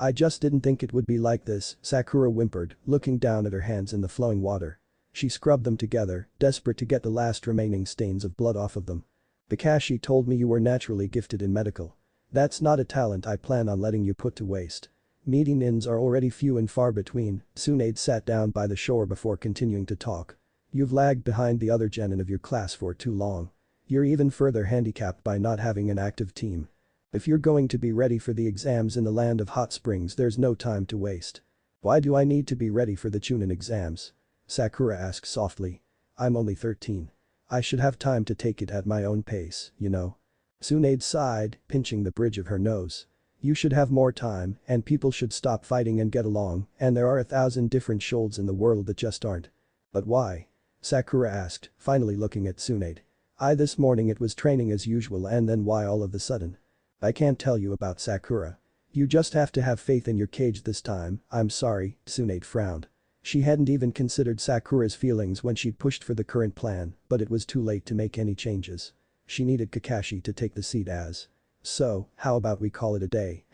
I just didn't think it would be like this, Sakura whimpered, looking down at her hands in the flowing water. She scrubbed them together, desperate to get the last remaining stains of blood off of them. Kakashi told me you were naturally gifted in medical. That's not a talent I plan on letting you put to waste. Meeting nins are already few and far between, Tsunade sat down by the shore before continuing to talk. You've lagged behind the other genin of your class for too long. You're even further handicapped by not having an active team. If you're going to be ready for the exams in the land of hot springs there's no time to waste. Why do I need to be ready for the Chunin exams? Sakura asked softly. I'm only 13. I should have time to take it at my own pace, you know. Tsunade sighed, pinching the bridge of her nose. You should have more time and people should stop fighting and get along and there are 1,000 different shoulds in the world that just aren't. But why? Sakura asked, finally looking at Tsunade. This morning it was training as usual and then why all of a sudden? I can't tell you about Sakura. You just have to have faith in your cage this time, I'm sorry, Tsunade frowned. She hadn't even considered Sakura's feelings when she'd pushed for the current plan, but it was too late to make any changes. She needed Kakashi to take the seat as. So, how about we call it a day,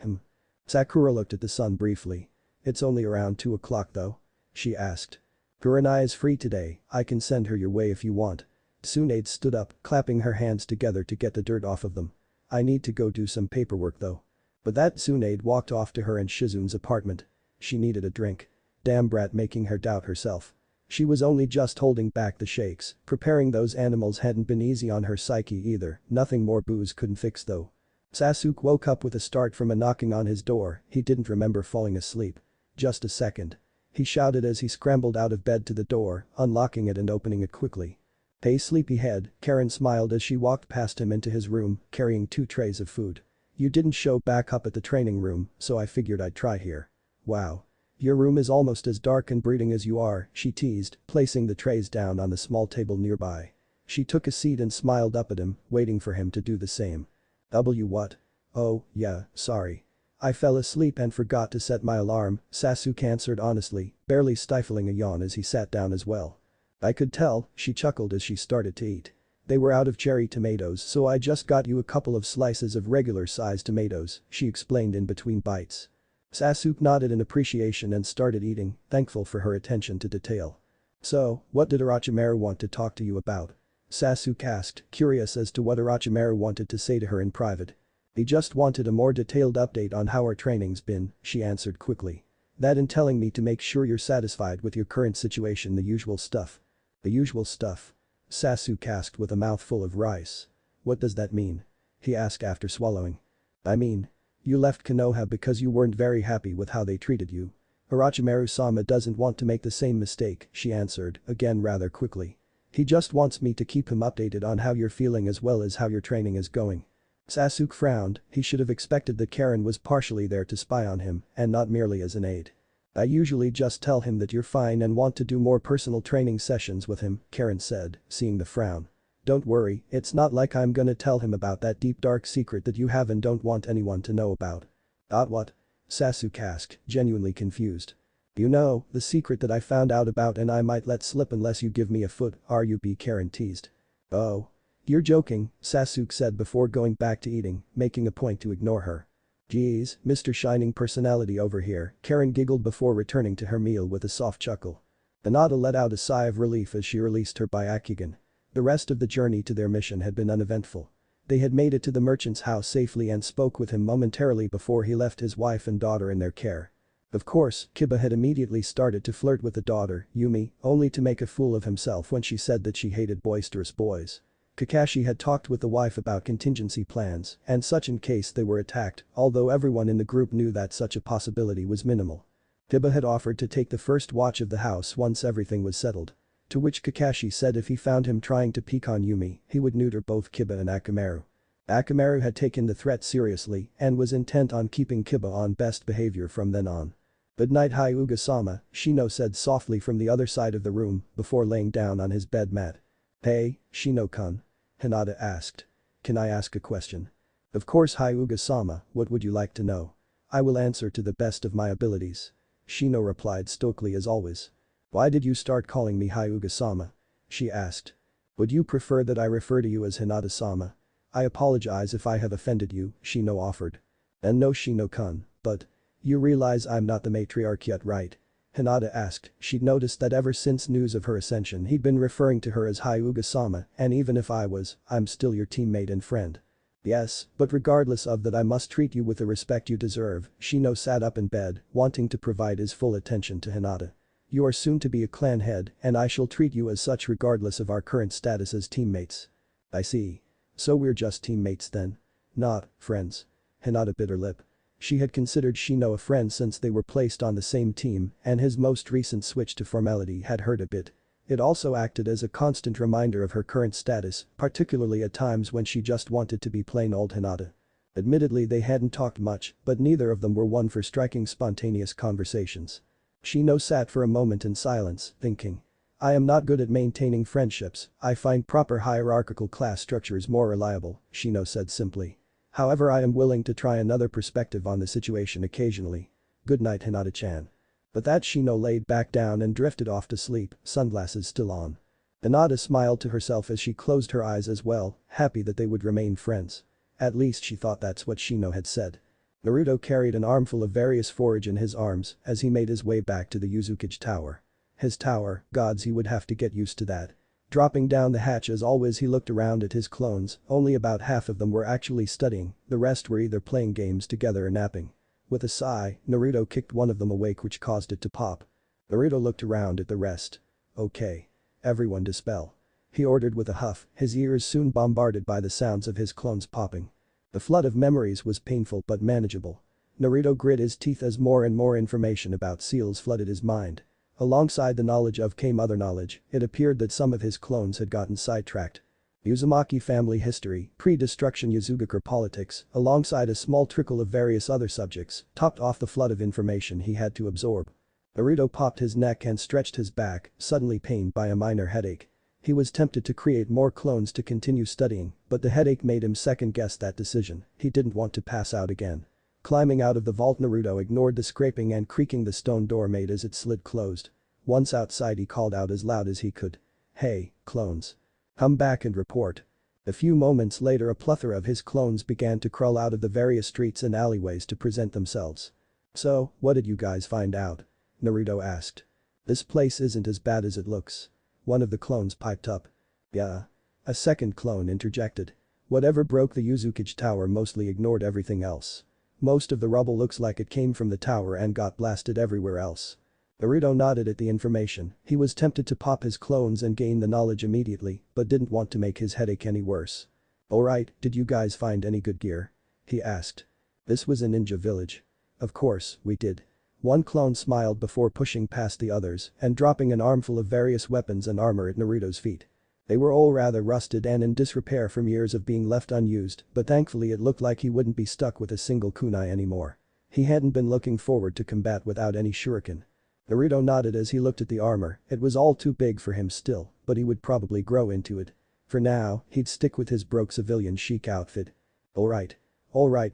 Sakura looked at the sun briefly. It's only around 2 o'clock though? She asked. Kurenai is free today, I can send her your way if you want. Tsunade stood up, clapping her hands together to get the dirt off of them. I need to go do some paperwork though. But that Tsunade walked off to her and Shizun's apartment. She needed a drink. Damn brat making her doubt herself. She was only just holding back the shakes, preparing those animals hadn't been easy on her psyche either, nothing more booze couldn't fix though. Sasuke woke up with a start from a knocking on his door, he didn't remember falling asleep. Just a second. He shouted as he scrambled out of bed to the door, unlocking it and opening it quickly. Hey sleepyhead, Karen smiled as she walked past him into his room, carrying 2 trays of food. You didn't show back up at the training room, so I figured I'd try here. Wow. Your room is almost as dark and brooding as you are, she teased, placing the trays down on the small table nearby. She took a seat and smiled up at him, waiting for him to do the same. What? Oh, yeah, sorry. I fell asleep and forgot to set my alarm, Sasuke answered honestly, barely stifling a yawn as he sat down as well. I could tell, she chuckled as she started to eat. They were out of cherry tomatoes so I just got you a couple of slices of regular-sized tomatoes, she explained in between bites. Sasuke nodded in appreciation and started eating, thankful for her attention to detail. "So, what did Orochimaru want to talk to you about?" Sasuke asked, curious as to what Orochimaru wanted to say to her in private. "He just wanted a more detailed update on how our training's been," she answered quickly. "That and telling me to make sure you're satisfied with your current situation, the usual stuff." "The usual stuff?" Sasuke asked with a mouthful of rice. "What does that mean?" he asked after swallowing. "I mean, you left Konoha because you weren't very happy with how they treated you." "Orochimaru-sama doesn't want to make the same mistake," she answered, again rather quickly. "He just wants me to keep him updated on how you're feeling as well as how your training is going." Sasuke frowned, he should have expected that Karen was partially there to spy on him and not merely as an aide. "I usually just tell him that you're fine and want to do more personal training sessions with him," Karen said, seeing the frown. "Don't worry, it's not like I'm gonna tell him about that deep dark secret that you have and don't want anyone to know about." What?" Sasuke asked, genuinely confused. "You know, the secret that I found out about and I might let slip unless you give me a foot, RUB," Karen teased. "Oh. You're joking," Sasuke said before going back to eating, making a point to ignore her. "Geez, Mr. Shining Personality over here," Karen giggled before returning to her meal with a soft chuckle. Hinata let out a sigh of relief as she released her Byakugan. The rest of the journey to their mission had been uneventful. They had made it to the merchant's house safely and spoke with him momentarily before he left his wife and daughter in their care. Of course, Kiba had immediately started to flirt with the daughter, Yumi, only to make a fool of himself when she said that she hated boisterous boys. Kakashi had talked with the wife about contingency plans and such in case they were attacked, although everyone in the group knew that such a possibility was minimal. Kiba had offered to take the first watch of the house once everything was settled. To which Kakashi said if he found him trying to peek on Yumi, he would neuter both Kiba and Akamaru. Akamaru had taken the threat seriously and was intent on keeping Kiba on best behavior from then on. "Good night, Hyuga-sama," Shino said softly from the other side of the room before laying down on his bed mat. "Hey, Shino-kun?" Hinata asked. "Can I ask a question?" "Of course, Hyuga-sama, what would you like to know?" "I will answer to the best of my abilities." Shino replied stoically as always. "Why did you start calling me Hyuga-sama?" she asked. "Would you prefer that I refer to you as Hinata-sama?" "I apologize if I have offended you," Shino offered. "And no, Shino-kun, but you realize I'm not the matriarch yet, right?" Hinata asked. She'd noticed that ever since news of her ascension he'd been referring to her as Hyuga-sama, and even if I'm still your teammate and friend. "Yes, but regardless of that I must treat you with the respect you deserve." Shino sat up in bed, wanting to provide his full attention to Hinata. "You are soon to be a clan head and I shall treat you as such regardless of our current status as teammates." "I see. So we're just teammates then? Not friends?" Hinata bit her lip. She had considered Shino a friend since they were placed on the same team and his most recent switch to formality had hurt a bit. It also acted as a constant reminder of her current status, particularly at times when she just wanted to be plain old Hinata. Admittedly they hadn't talked much, but neither of them were one for striking spontaneous conversations. Shino sat for a moment in silence, thinking. "I am not good at maintaining friendships, I find proper hierarchical class structures more reliable," Shino said simply. "However, I am willing to try another perspective on the situation occasionally. Good night, Hinata-chan." But that Shino laid back down and drifted off to sleep, sunglasses still on. Hinata smiled to herself as she closed her eyes as well, happy that they would remain friends. At least she thought that's what Shino had said. Naruto carried an armful of various forage in his arms as he made his way back to the Yuzukage tower. His tower, gods, he would have to get used to that. Dropping down the hatch as always, he looked around at his clones, only about half of them were actually studying, the rest were either playing games together or napping. With a sigh, Naruto kicked one of them awake which caused it to pop. Naruto looked around at the rest. "Okay. Everyone dispel," he ordered with a huff, his ears soon bombarded by the sounds of his clones popping. The flood of memories was painful but manageable. Naruto grit his teeth as more and more information about seals flooded his mind. Alongside the knowledge came other knowledge, it appeared that some of his clones had gotten sidetracked. Uzumaki family history, pre-destruction Yuzugakure politics, alongside a small trickle of various other subjects, topped off the flood of information he had to absorb. Naruto popped his neck and stretched his back, suddenly pained by a minor headache. He was tempted to create more clones to continue studying, but the headache made him second-guess that decision, he didn't want to pass out again. Climbing out of the vault, Naruto ignored the scraping and creaking the stone door made as it slid closed. Once outside he called out as loud as he could. "Hey, clones. Come back and report." A few moments later a plethora of his clones began to crawl out of the various streets and alleyways to present themselves. "So, what did you guys find out?" Naruto asked. This place isn't as bad as it looks. One of the clones piped up. Yeah. A second clone interjected. Whatever broke the Yuzukage tower mostly ignored everything else. Most of the rubble looks like it came from the tower and got blasted everywhere else. Naruto nodded at the information. He was tempted to pop his clones and gain the knowledge immediately, but didn't want to make his headache any worse. Alright, did you guys find any good gear? He asked. This was a ninja village. Of course, we did. One clone smiled before pushing past the others and dropping an armful of various weapons and armor at Naruto's feet. They were all rather rusted and in disrepair from years of being left unused, but thankfully it looked like he wouldn't be stuck with a single kunai anymore. He hadn't been looking forward to combat without any shuriken. Naruto nodded as he looked at the armor. It was all too big for him still, but he would probably grow into it. For now, he'd stick with his broke civilian chic outfit. Alright,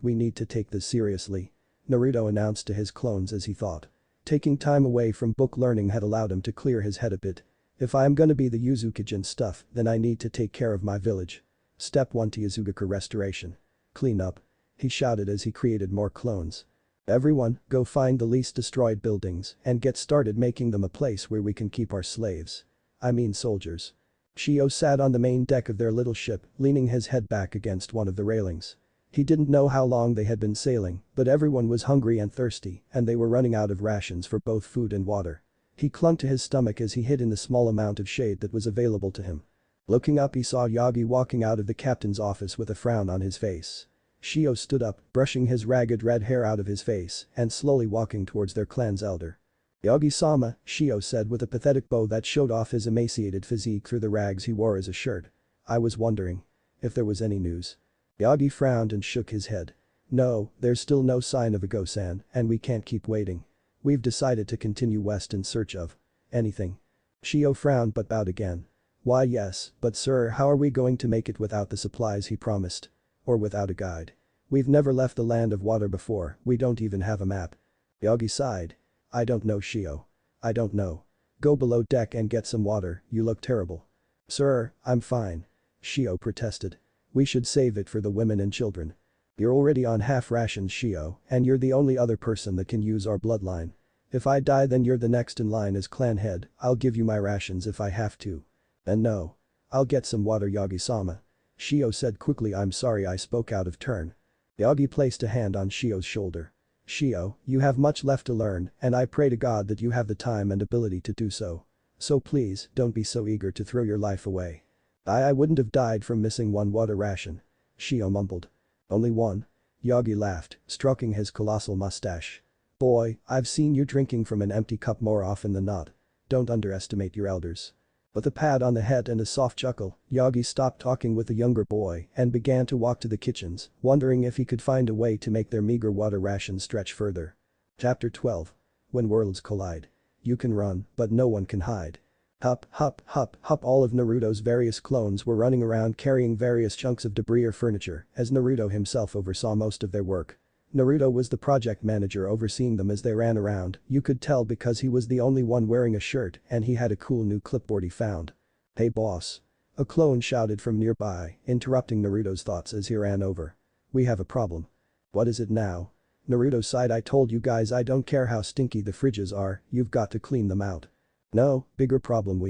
we need to take this seriously. Naruto announced to his clones as he thought. Taking time away from book learning had allowed him to clear his head a bit. If I'm gonna be the Yuzukage and stuff, then I need to take care of my village. Step 1 to Yuzugaka restoration. Clean up. He shouted as he created more clones. Everyone, go find the least destroyed buildings and get started making them a place where we can keep our slaves. I mean soldiers. Shio sat on the main deck of their little ship, leaning his head back against one of the railings. He didn't know how long they had been sailing, but everyone was hungry and thirsty, and they were running out of rations for both food and water. He clung to his stomach as he hid in the small amount of shade that was available to him. Looking up, he saw Yagi walking out of the captain's office with a frown on his face. Shio stood up, brushing his ragged red hair out of his face and slowly walking towards their clan's elder. Yagi-sama, Shio said with a pathetic bow that showed off his emaciated physique through the rags he wore as a shirt. I was wondering if there was any news. Yagi frowned and shook his head. No, there's still no sign of a Go-san, and we can't keep waiting. We've decided to continue west in search of anything. Shio frowned but bowed again. Why yes, but sir, how are we going to make it without the supplies he promised? Or without a guide? We've never left the land of water before, we don't even have a map. Yagi sighed. I don't know, Shio. I don't know. Go below deck and get some water, you look terrible. Sir, I'm fine. Shio protested. We should save it for the women and children. You're already on half rations, Shio, and you're the only other person that can use our bloodline. If I die then you're the next in line as clan head, I'll give you my rations if I have to. And no. I'll get some water, Yagi-sama. Shio said quickly. I'm sorry I spoke out of turn. Yagi placed a hand on Shio's shoulder. Shio, you have much left to learn, and I pray to God that you have the time and ability to do so. So please, don't be so eager to throw your life away. I wouldn't have died from missing one water ration. Shio mumbled. Only one? Yagi laughed, stroking his colossal mustache. Boy, I've seen you drinking from an empty cup more often than not. Don't underestimate your elders. With a pat on the head and a soft chuckle, Yagi stopped talking with the younger boy and began to walk to the kitchens, wondering if he could find a way to make their meager water rations stretch further. Chapter 12. When Worlds Collide. You can run, but no one can hide. Hup, hup, hup, hup. All of Naruto's various clones were running around carrying various chunks of debris or furniture, as Naruto himself oversaw most of their work. Naruto was the project manager overseeing them as they ran around. You could tell because he was the only one wearing a shirt and he had a cool new clipboard he found. Hey boss. A clone shouted from nearby, interrupting Naruto's thoughts as he ran over. We have a problem. What is it now? Naruto sighed. I told you guys I don't care how stinky the fridges are, you've got to clean them out. No, bigger problem.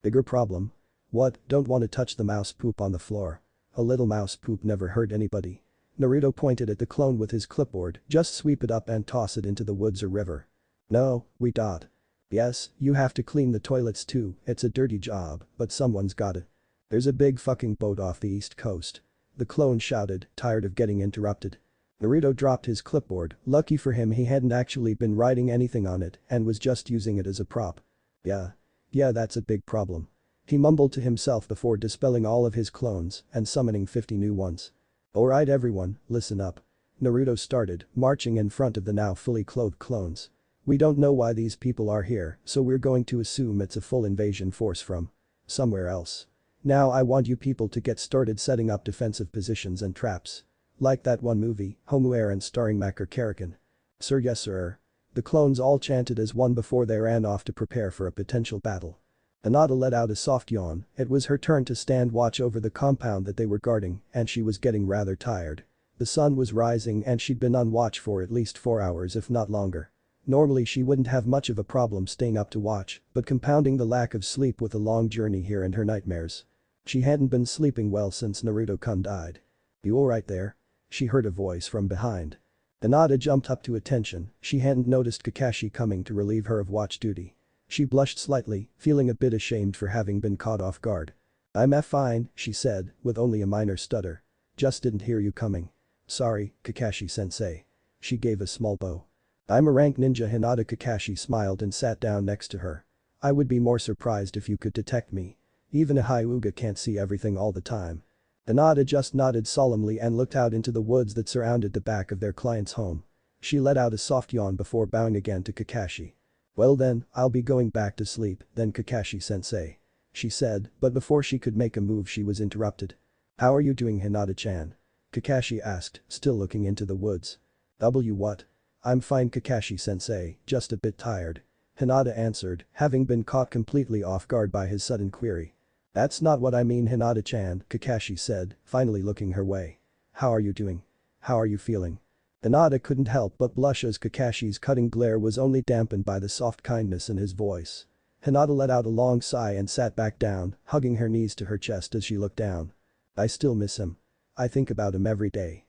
Bigger problem? What, don't want to touch the mouse poop on the floor. A little mouse poop never hurt anybody. Naruto pointed at the clone with his clipboard. Just sweep it up and toss it into the woods or river. No, we don't. Yes, you have to clean the toilets too, it's a dirty job, but someone's gotta. There's a big fucking boat off the east coast. The clone shouted, tired of getting interrupted. Naruto dropped his clipboard. Lucky for him he hadn't actually been writing anything on it and was just using it as a prop. Yeah, that's a big problem. He mumbled to himself before dispelling all of his clones and summoning 50 new ones. Alright everyone, listen up. Naruto started, marching in front of the now fully clothed clones. We don't know why these people are here, so we're going to assume it's a full invasion force from somewhere else. Now I want you people to get started setting up defensive positions and traps. Like that one movie, Homueren starring Maker Karakin. Sir, yes sir. The clones all chanted as one before they ran off to prepare for a potential battle. Anata let out a soft yawn. It was her turn to stand watch over the compound that they were guarding, and she was getting rather tired. The sun was rising and she'd been on watch for at least 4 hours if not longer. Normally she wouldn't have much of a problem staying up to watch, but compounding the lack of sleep with a long journey here and her nightmares. She hadn't been sleeping well since Naruto-kun died. "You alright there?" She heard a voice from behind. Hinata jumped up to attention, she hadn't noticed Kakashi coming to relieve her of watch duty. She blushed slightly, feeling a bit ashamed for having been caught off guard. "I'm fine," she said, with only a minor stutter. "Just didn't hear you coming. Sorry, Kakashi-sensei." She gave a small bow. "I'm a rank ninja." Hinata. Kakashi smiled and sat down next to her. "I would be more surprised if you could detect me. Even a Hyuga can't see everything all the time." Hinata just nodded solemnly and looked out into the woods that surrounded the back of their client's home. She let out a soft yawn before bowing again to Kakashi. "Well then, I'll be going back to sleep, then Kakashi-sensei," she said, but before she could make a move she was interrupted. "How are you doing, Hinata-chan?" Kakashi asked, still looking into the woods. What? "I'm fine, Kakashi-sensei, just a bit tired." Hinata answered, having been caught completely off guard by his sudden query. "That's not what I mean, Hinata-chan," Kakashi said, finally looking her way. "How are you doing? How are you feeling?" Hinata couldn't help but blush as Kakashi's cutting glare was only dampened by the soft kindness in his voice. Hinata let out a long sigh and sat back down, hugging her knees to her chest as she looked down. "I still miss him. I think about him every day.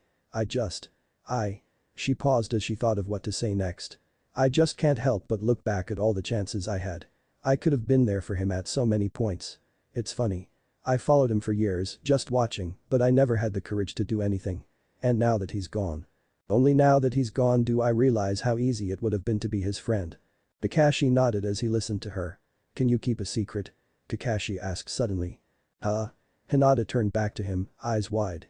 She paused as she thought of what to say next. "I just can't help but look back at all the chances I had. I could have been there for him at so many points. It's funny. I followed him for years, just watching, but I never had the courage to do anything. And now that he's gone. Only now that he's gone do I realize how easy it would have been to be his friend." Kakashi nodded as he listened to her. "Can you keep a secret?" Kakashi asked suddenly. "Huh?" Hinata turned back to him, eyes wide.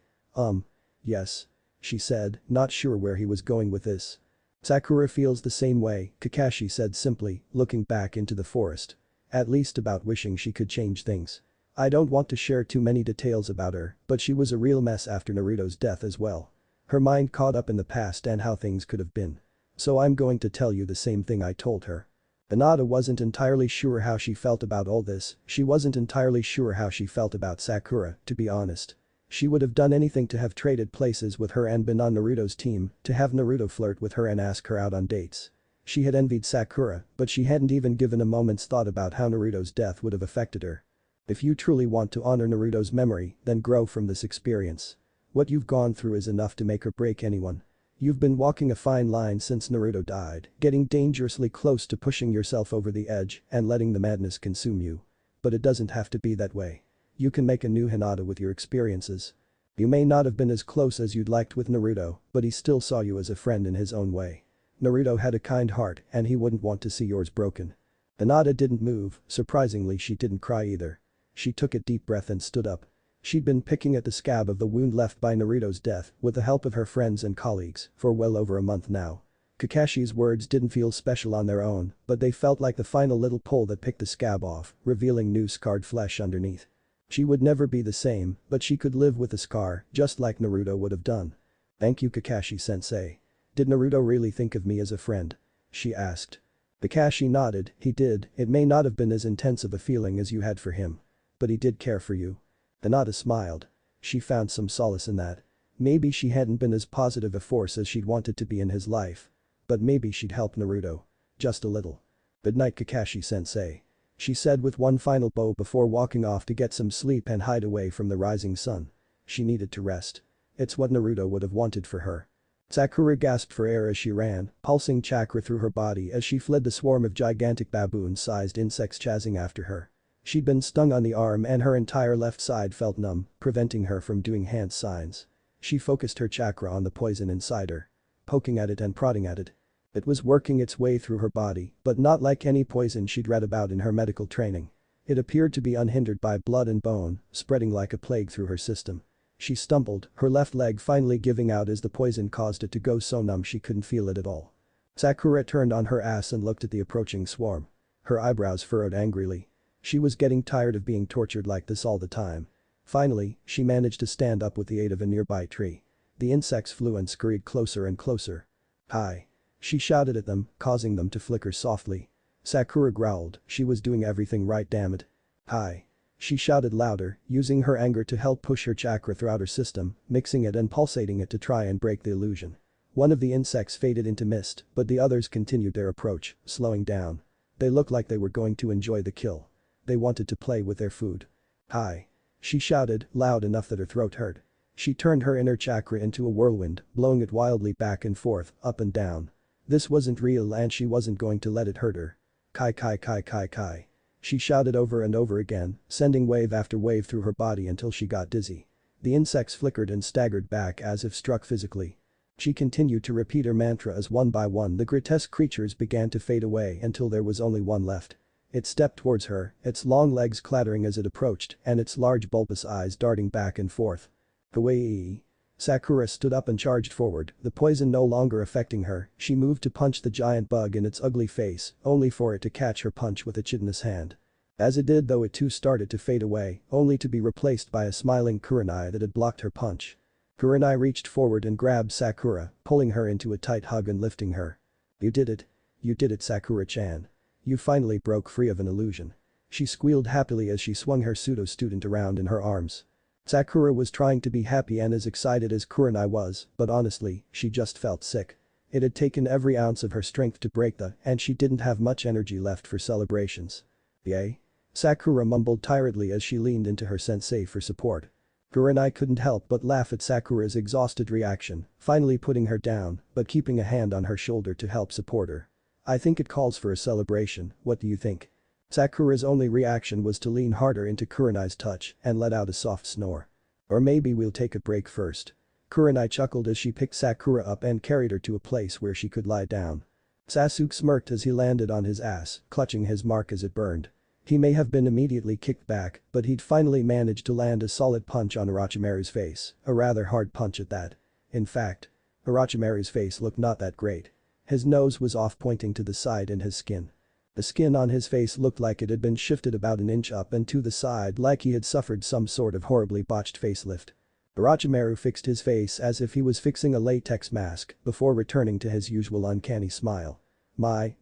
Yes," she said, not sure where he was going with this. "Sakura feels the same way," Kakashi said simply, looking back into the forest. "At least about wishing she could change things. I don't want to share too many details about her, but she was a real mess after Naruto's death as well. Her mind caught up in the past and how things could have been. So I'm going to tell you the same thing I told her." Hinata wasn't entirely sure how she felt about all this, she wasn't entirely sure how she felt about Sakura, to be honest. She would have done anything to have traded places with her and been on Naruto's team, to have Naruto flirt with her and ask her out on dates. She had envied Sakura, but she hadn't even given a moment's thought about how Naruto's death would have affected her. If you truly want to honor Naruto's memory, then grow from this experience. What you've gone through is enough to make or break anyone. You've been walking a fine line since Naruto died, getting dangerously close to pushing yourself over the edge and letting the madness consume you. But it doesn't have to be that way. You can make a new Hinata with your experiences. You may not have been as close as you'd liked with Naruto, but he still saw you as a friend in his own way. Naruto had a kind heart and he wouldn't want to see yours broken." Hinata didn't move, surprisingly she didn't cry either. She took a deep breath and stood up. She'd been picking at the scab of the wound left by Naruto's death with the help of her friends and colleagues for well over a month now. Kakashi's words didn't feel special on their own, but they felt like the final little pull that picked the scab off, revealing new scarred flesh underneath. She would never be the same, but she could live with the scar, just like Naruto would have done. "Thank you, Kakashi-sensei. Did Naruto really think of me as a friend?" she asked. Kakashi nodded, "He did, it may not have been as intense of a feeling as you had for him. But he did care for you." Hinata smiled. She found some solace in that. Maybe she hadn't been as positive a force as she'd wanted to be in his life. But maybe she'd helped Naruto. Just a little. "Good night, Kakashi-sensei," she said with one final bow before walking off to get some sleep and hide away from the rising sun. She needed to rest. It's what Naruto would have wanted for her. Sakura gasped for air as she ran, pulsing chakra through her body as she fled the swarm of gigantic baboon-sized insects chasing after her. She'd been stung on the arm and her entire left side felt numb, preventing her from doing hand signs. She focused her chakra on the poison inside her. Poking at it and prodding at it. It was working its way through her body, but not like any poison she'd read about in her medical training. It appeared to be unhindered by blood and bone, spreading like a plague through her system. She stumbled, her left leg finally giving out as the poison caused it to go so numb she couldn't feel it at all. Sakura turned on her ass and looked at the approaching swarm. Her eyebrows furrowed angrily. She was getting tired of being tortured like this all the time. Finally, she managed to stand up with the aid of a nearby tree. The insects flew and scurried closer and closer. "Hi!" she shouted at them, causing them to flicker softly. Sakura growled, she was doing everything right, damn it. "Hi!" she shouted louder, using her anger to help push her chakra throughout her system, mixing it and pulsating it to try and break the illusion. One of the insects faded into mist, but the others continued their approach, slowing down. They looked like they were going to enjoy the kill. They wanted to play with their food. Hi. She shouted, loud enough that her throat hurt. She turned her inner chakra into a whirlwind, blowing it wildly back and forth, up and down. This wasn't real and she wasn't going to let it hurt her. Kai kai kai kai kai. She shouted over and over again, sending wave after wave through her body until she got dizzy. The insects flickered and staggered back as if struck physically. She continued to repeat her mantra as one by one the grotesque creatures began to fade away until there was only one left. It stepped towards her, its long legs clattering as it approached and its large bulbous eyes darting back and forth. Kawaii. Sakura stood up and charged forward, the poison no longer affecting her. She moved to punch the giant bug in its ugly face, only for it to catch her punch with a chitinous hand. As it did though, it too started to fade away, only to be replaced by a smiling Kurenai that had blocked her punch. Kurenai reached forward and grabbed Sakura, pulling her into a tight hug and lifting her. You did it. You did it, Sakura-chan. You finally broke free of an illusion. She squealed happily as she swung her pseudo-student around in her arms. Sakura was trying to be happy and as excited as Kurenai was, but honestly, she just felt sick. It had taken every ounce of her strength to break and she didn't have much energy left for celebrations. Yay? Sakura mumbled tiredly as she leaned into her sensei for support. Kurenai couldn't help but laugh at Sakura's exhausted reaction, finally putting her down, but keeping a hand on her shoulder to help support her. I think it calls for a celebration, what do you think? Sakura's only reaction was to lean harder into Kurenai's touch and let out a soft snore. Or maybe we'll take a break first. Kurenai chuckled as she picked Sakura up and carried her to a place where she could lie down. Sasuke smirked as he landed on his ass, clutching his mark as it burned. He may have been immediately kicked back, but he'd finally managed to land a solid punch on Orochimaru's face, a rather hard punch at that. In fact, Orochimaru's face looked not that great. His nose was off, pointing to the side, and his skin. The skin on his face looked like it had been shifted about an inch up and to the side, like he had suffered some sort of horribly botched facelift. Orochimaru fixed his face as if he was fixing a latex mask before returning to his usual uncanny smile. My,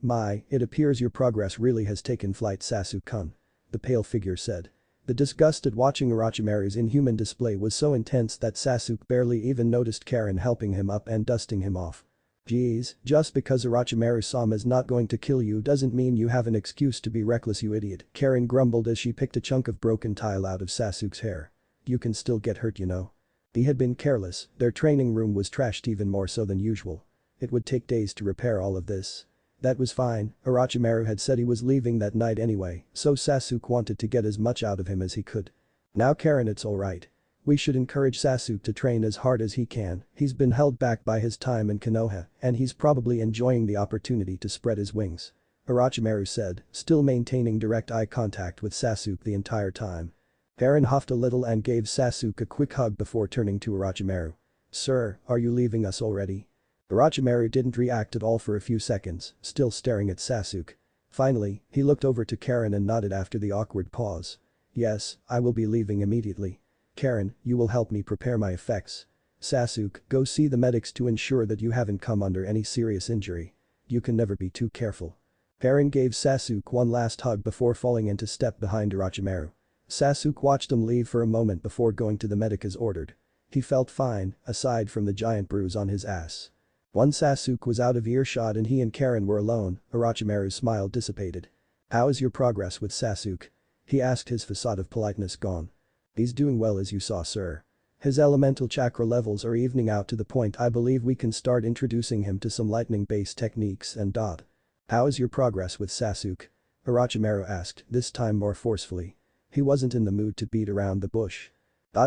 it appears your progress really has taken flight, Sasuke-kun. The pale figure said. The disgust at watching Orochimaru's inhuman display was so intense that Sasuke barely even noticed Karen helping him up and dusting him off. Geez, just because Orochimaru-sama's not going to kill you doesn't mean you have an excuse to be reckless, you idiot, Karen grumbled as she picked a chunk of broken tile out of Sasuke's hair. You can still get hurt, you know. He had been careless, their training room was trashed even more so than usual. It would take days to repair all of this. That was fine, Orochimaru had said he was leaving that night anyway, so Sasuke wanted to get as much out of him as he could. Now Karen, it's alright. We should encourage Sasuke to train as hard as he can, he's been held back by his time in Konoha, and he's probably enjoying the opportunity to spread his wings. Orochimaru said, still maintaining direct eye contact with Sasuke the entire time. Karen huffed a little and gave Sasuke a quick hug before turning to Orochimaru. Sir, are you leaving us already? Orochimaru didn't react at all for a few seconds, still staring at Sasuke. Finally, he looked over to Karen and nodded after the awkward pause. Yes, I will be leaving immediately. Karen, you will help me prepare my effects. Sasuke, go see the medics to ensure that you haven't come under any serious injury. You can never be too careful. Karen gave Sasuke one last hug before falling into step behind Orochimaru. Sasuke watched him leave for a moment before going to the medic as ordered. He felt fine, aside from the giant bruise on his ass. Once Sasuke was out of earshot and he and Karen were alone, Orochimaru's smile dissipated. How is your progress with Sasuke? He asked, his facade of politeness gone. He's doing well, as you saw, sir. His elemental chakra levels are evening out to the point I believe we can start introducing him to some lightning-based techniques and . How is your progress with Sasuke? Orochimaru asked, this time more forcefully. He wasn't in the mood to beat around the bush.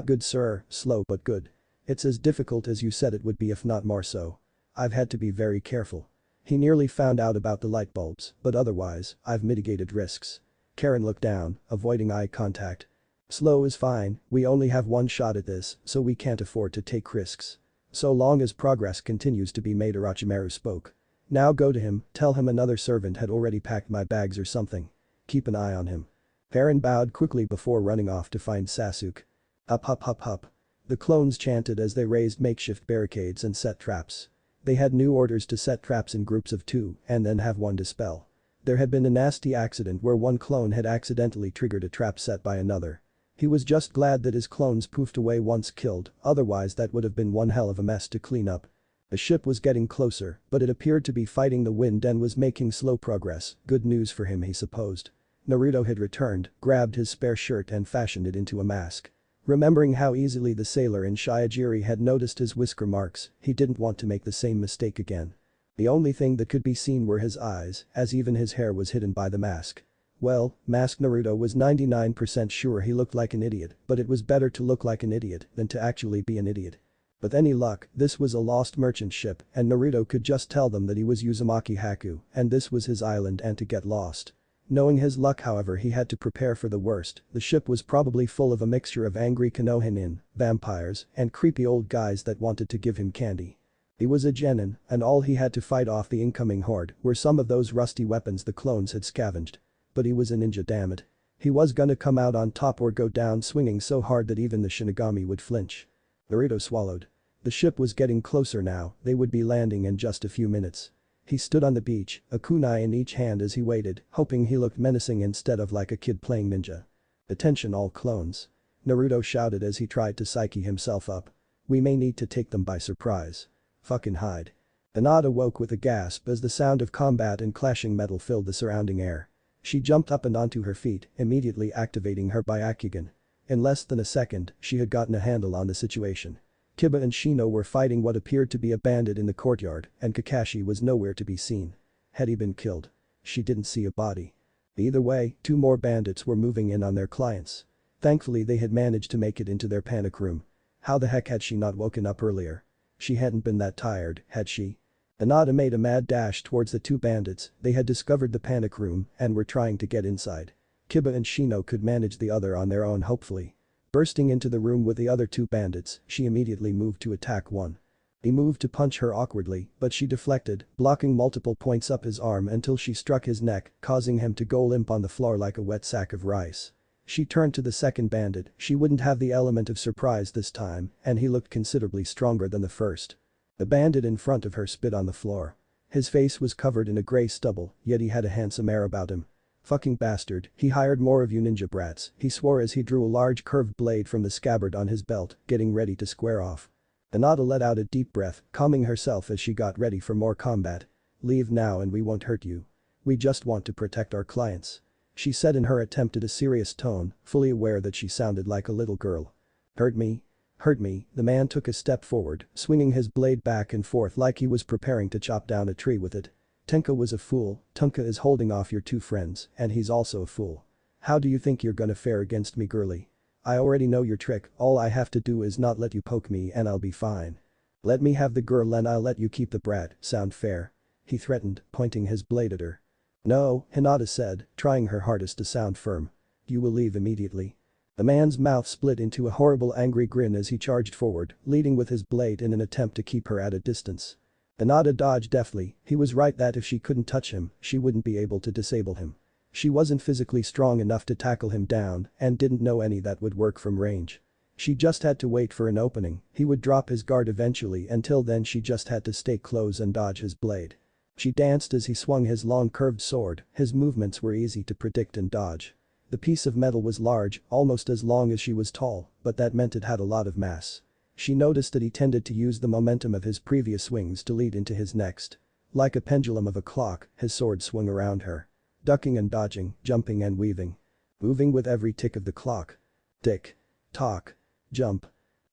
Good, sir, slow but good. It's as difficult as you said it would be, if not more so. I've had to be very careful. He nearly found out about the light bulbs, but otherwise, I've mitigated risks. Karen looked down, avoiding eye contact. Slow is fine, we only have one shot at this, so we can't afford to take risks. So long as progress continues to be made, Orochimaru spoke. Now go to him, tell him another servant had already packed my bags or something. Keep an eye on him. Karen bowed quickly before running off to find Sasuke. Up. The clones chanted as they raised makeshift barricades and set traps. They had new orders to set traps in groups of 2 and then have one dispel. There had been a nasty accident where one clone had accidentally triggered a trap set by another. He was just glad that his clones poofed away once killed, otherwise that would have been one hell of a mess to clean up. The ship was getting closer, but it appeared to be fighting the wind and was making slow progress, good news for him he supposed. Naruto had returned, grabbed his spare shirt and fashioned it into a mask. Remembering how easily the sailor in Shiajiri had noticed his whisker marks, he didn't want to make the same mistake again. The only thing that could be seen were his eyes, as even his hair was hidden by the mask. Well, Mask Naruto was 99% sure he looked like an idiot, but it was better to look like an idiot than to actually be an idiot. With any luck, this was a lost merchant ship and Naruto could just tell them that he was Uzumaki Haku and this was his island and to get lost. Knowing his luck however he had to prepare for the worst, the ship was probably full of a mixture of angry Konohinin, vampires, and creepy old guys that wanted to give him candy. He was a genin, and all he had to fight off the incoming horde were some of those rusty weapons the clones had scavenged. But he was a ninja, damn it. He was gonna come out on top or go down swinging so hard that even the Shinigami would flinch. Naruto swallowed. The ship was getting closer now, they would be landing in just a few minutes. He stood on the beach, a kunai in each hand as he waited, hoping he looked menacing instead of like a kid playing ninja. Attention all clones. Naruto shouted as he tried to psyche himself up. We may need to take them by surprise. Fucking hide. Hinata woke with a gasp as the sound of combat and clashing metal filled the surrounding air. She jumped up and onto her feet, immediately activating her Byakugan. In less than a second, she had gotten a handle on the situation. Kiba and Shino were fighting what appeared to be a bandit in the courtyard, and Kakashi was nowhere to be seen. Had he been killed? She didn't see a body. Either way, 2 more bandits were moving in on their clients. Thankfully they had managed to make it into their panic room. How the heck had she not woken up earlier? She hadn't been that tired, had she? Hinata made a mad dash towards the 2 bandits, they had discovered the panic room and were trying to get inside. Kiba and Shino could manage the other on their own hopefully. Bursting into the room with the other 2 bandits, she immediately moved to attack one. He moved to punch her awkwardly, but she deflected, blocking multiple points up his arm until she struck his neck, causing him to go limp on the floor like a wet sack of rice. She turned to the second bandit, she wouldn't have the element of surprise this time, and he looked considerably stronger than the first. The bandit in front of her spit on the floor. His face was covered in a grey stubble, yet he had a handsome air about him. Fucking bastard, he hired more of you ninja brats, he swore as he drew a large curved blade from the scabbard on his belt, getting ready to square off. Hinata let out a deep breath, calming herself as she got ready for more combat. Leave now and we won't hurt you. We just want to protect our clients. She said in her attempt at a serious tone, fully aware that she sounded like a little girl. Hurt me? Hurt me, the man took a step forward, swinging his blade back and forth like he was preparing to chop down a tree with it. Tenka was a fool, Tonka is holding off your 2 friends, and he's also a fool. How do you think you're gonna fare against me, girly? I already know your trick, all I have to do is not let you poke me and I'll be fine. Let me have the girl and I'll let you keep the brat, sound fair? He threatened, pointing his blade at her. No, Hinata said, trying her hardest to sound firm. You will leave immediately. The man's mouth split into a horrible angry grin as he charged forward, leading with his blade in an attempt to keep her at a distance. Hinata dodged deftly, he was right that if she couldn't touch him, she wouldn't be able to disable him. She wasn't physically strong enough to tackle him down and didn't know any that would work from range. She just had to wait for an opening, he would drop his guard eventually until then she just had to stay close and dodge his blade. She danced as he swung his long curved sword, his movements were easy to predict and dodge. The piece of metal was large, almost as long as she was tall, but that meant it had a lot of mass. She noticed that he tended to use the momentum of his previous swings to lead into his next. Like a pendulum of a clock, his sword swung around her. Ducking and dodging, jumping and weaving. Moving with every tick of the clock. Tick. Tock. Jump.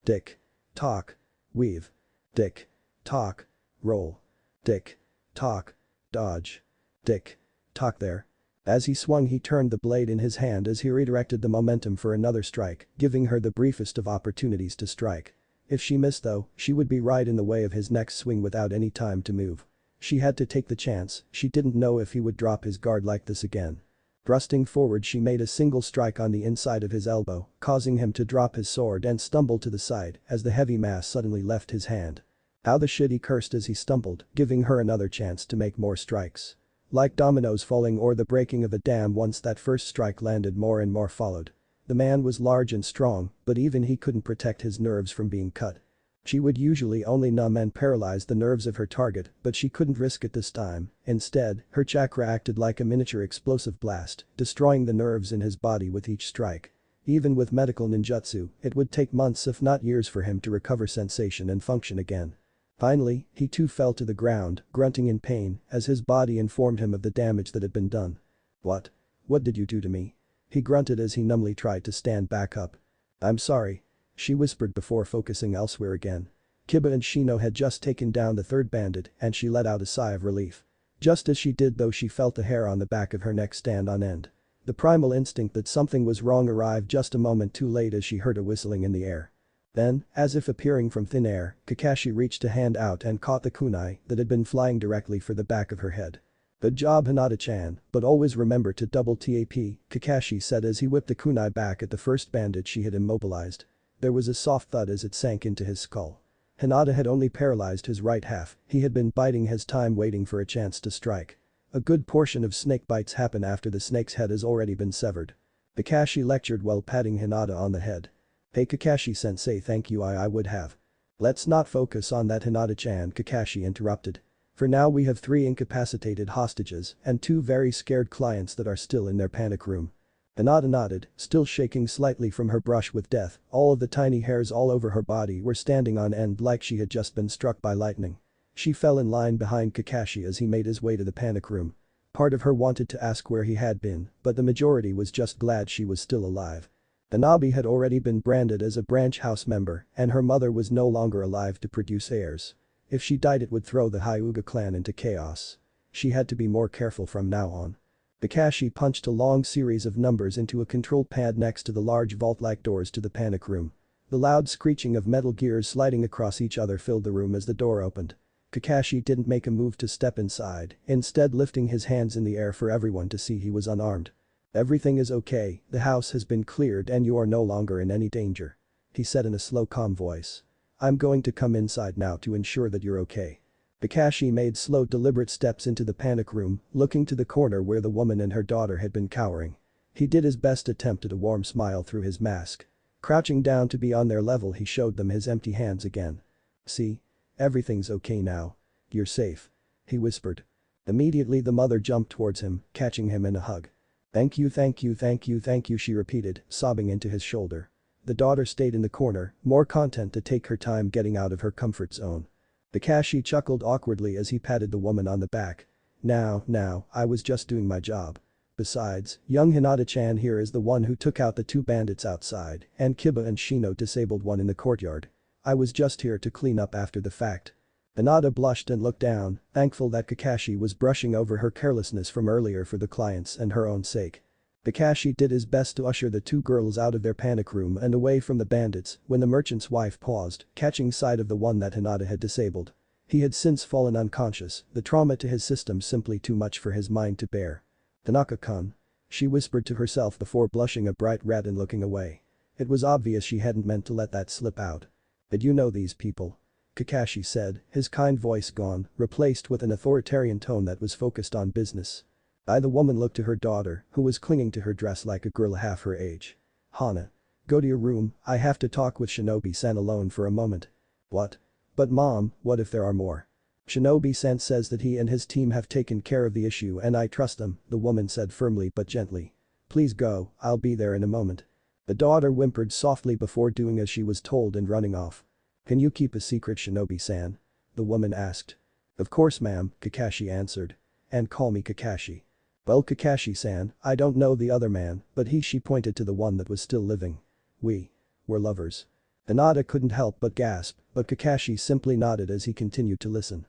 Tick. Tock. Weave. Tick. Tock. Roll. Tick. Tock. Dodge. Tick. Tock there. As he swung he turned the blade in his hand as he redirected the momentum for another strike, giving her the briefest of opportunities to strike. If she missed though, she would be right in the way of his next swing without any time to move. She had to take the chance, she didn't know if he would drop his guard like this again. Thrusting forward she made a single strike on the inside of his elbow, causing him to drop his sword and stumble to the side as the heavy mass suddenly left his hand. How the shit, he cursed as he stumbled, giving her another chance to make more strikes. Like dominoes falling or the breaking of a dam, once that first strike landed more and more followed. The man was large and strong, but even he couldn't protect his nerves from being cut. She would usually only numb and paralyze the nerves of her target, but she couldn't risk it this time. Instead, her chakra acted like a miniature explosive blast, destroying the nerves in his body with each strike. Even with medical ninjutsu, it would take months if not years for him to recover sensation and function again. Finally, he too fell to the ground, grunting in pain as his body informed him of the damage that had been done. What? What did you do to me? He grunted as he numbly tried to stand back up. I'm sorry. She whispered before focusing elsewhere again. Kiba and Shino had just taken down the third bandit and she let out a sigh of relief. Just as she did though she felt the hair on the back of her neck stand on end. The primal instinct that something was wrong arrived just a moment too late as she heard a whistling in the air. Then, as if appearing from thin air, Kakashi reached a hand out and caught the kunai that had been flying directly for the back of her head. Good job Hinata-chan, but always remember to double tap, Kakashi said as he whipped the kunai back at the first bandit she had immobilized. There was a soft thud as it sank into his skull. Hinata had only paralyzed his right half, he had been biding his time waiting for a chance to strike. A good portion of snake bites happen after the snake's head has already been severed. Kakashi lectured while patting Hinata on the head. Hey Kakashi-sensei thank you I would have. Let's not focus on that Hinata-chan Kakashi interrupted. For now we have 3 incapacitated hostages and 2 very scared clients that are still in their panic room. Hinata nodded, still shaking slightly from her brush with death, all of the tiny hairs all over her body were standing on end like she had just been struck by lightning. She fell in line behind Kakashi as he made his way to the panic room. Part of her wanted to ask where he had been, but the majority was just glad she was still alive. Hanabi had already been branded as a branch house member and her mother was no longer alive to produce heirs. If she died it would throw the Hyuga clan into chaos. She had to be more careful from now on. Kakashi punched a long series of numbers into a control pad next to the large vault-like doors to the panic room. The loud screeching of metal gears sliding across each other filled the room as the door opened. Kakashi didn't make a move to step inside, instead lifting his hands in the air for everyone to see he was unarmed. Everything is okay, the house has been cleared and you are no longer in any danger. He said in a slow calm voice. I'm going to come inside now to ensure that you're okay. Kakashi made slow deliberate steps into the panic room, looking to the corner where the woman and her daughter had been cowering. He did his best attempt at a warm smile through his mask. Crouching down to be on their level he showed them his empty hands again. See? Everything's okay now. You're safe. He whispered. Immediately the mother jumped towards him, catching him in a hug. Thank you thank you thank you thank you she repeated, sobbing into his shoulder. The daughter stayed in the corner, more content to take her time getting out of her comfort zone. Kakashi chuckled awkwardly as he patted the woman on the back. Now, I was just doing my job. Besides, young Hinata-chan here is the one who took out the 2 bandits outside and Kiba and Shino disabled one in the courtyard. I was just here to clean up after the fact. Hinata blushed and looked down, thankful that Kakashi was brushing over her carelessness from earlier for the clients and her own sake. Kakashi did his best to usher the 2 girls out of their panic room and away from the bandits when the merchant's wife paused, catching sight of the one that Hinata had disabled. He had since fallen unconscious, the trauma to his system simply too much for his mind to bear. Tanaka-kun. She whispered to herself before blushing a bright red and looking away. It was obvious she hadn't meant to let that slip out. Did you know these people? Kakashi said, his kind voice gone, replaced with an authoritarian tone that was focused on business. The woman looked to her daughter, who was clinging to her dress like a girl half her age. Hana. Go to your room, I have to talk with Shinobi-san alone for a moment. What? But mom, what if there are more? Shinobi-san says that he and his team have taken care of the issue and I trust them, the woman said firmly but gently. Please go, I'll be there in a moment. The daughter whimpered softly before doing as she was told and running off. Can you keep a secret Shinobi-san? The woman asked. Of course ma'am, Kakashi answered. And call me Kakashi. Well Kakashi-san, I don't know the other man, but she pointed to the one that was still living. We were lovers. Hinata couldn't help but gasp, but Kakashi simply nodded as he continued to listen.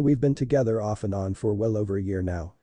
We've been together off and on for well over a year now.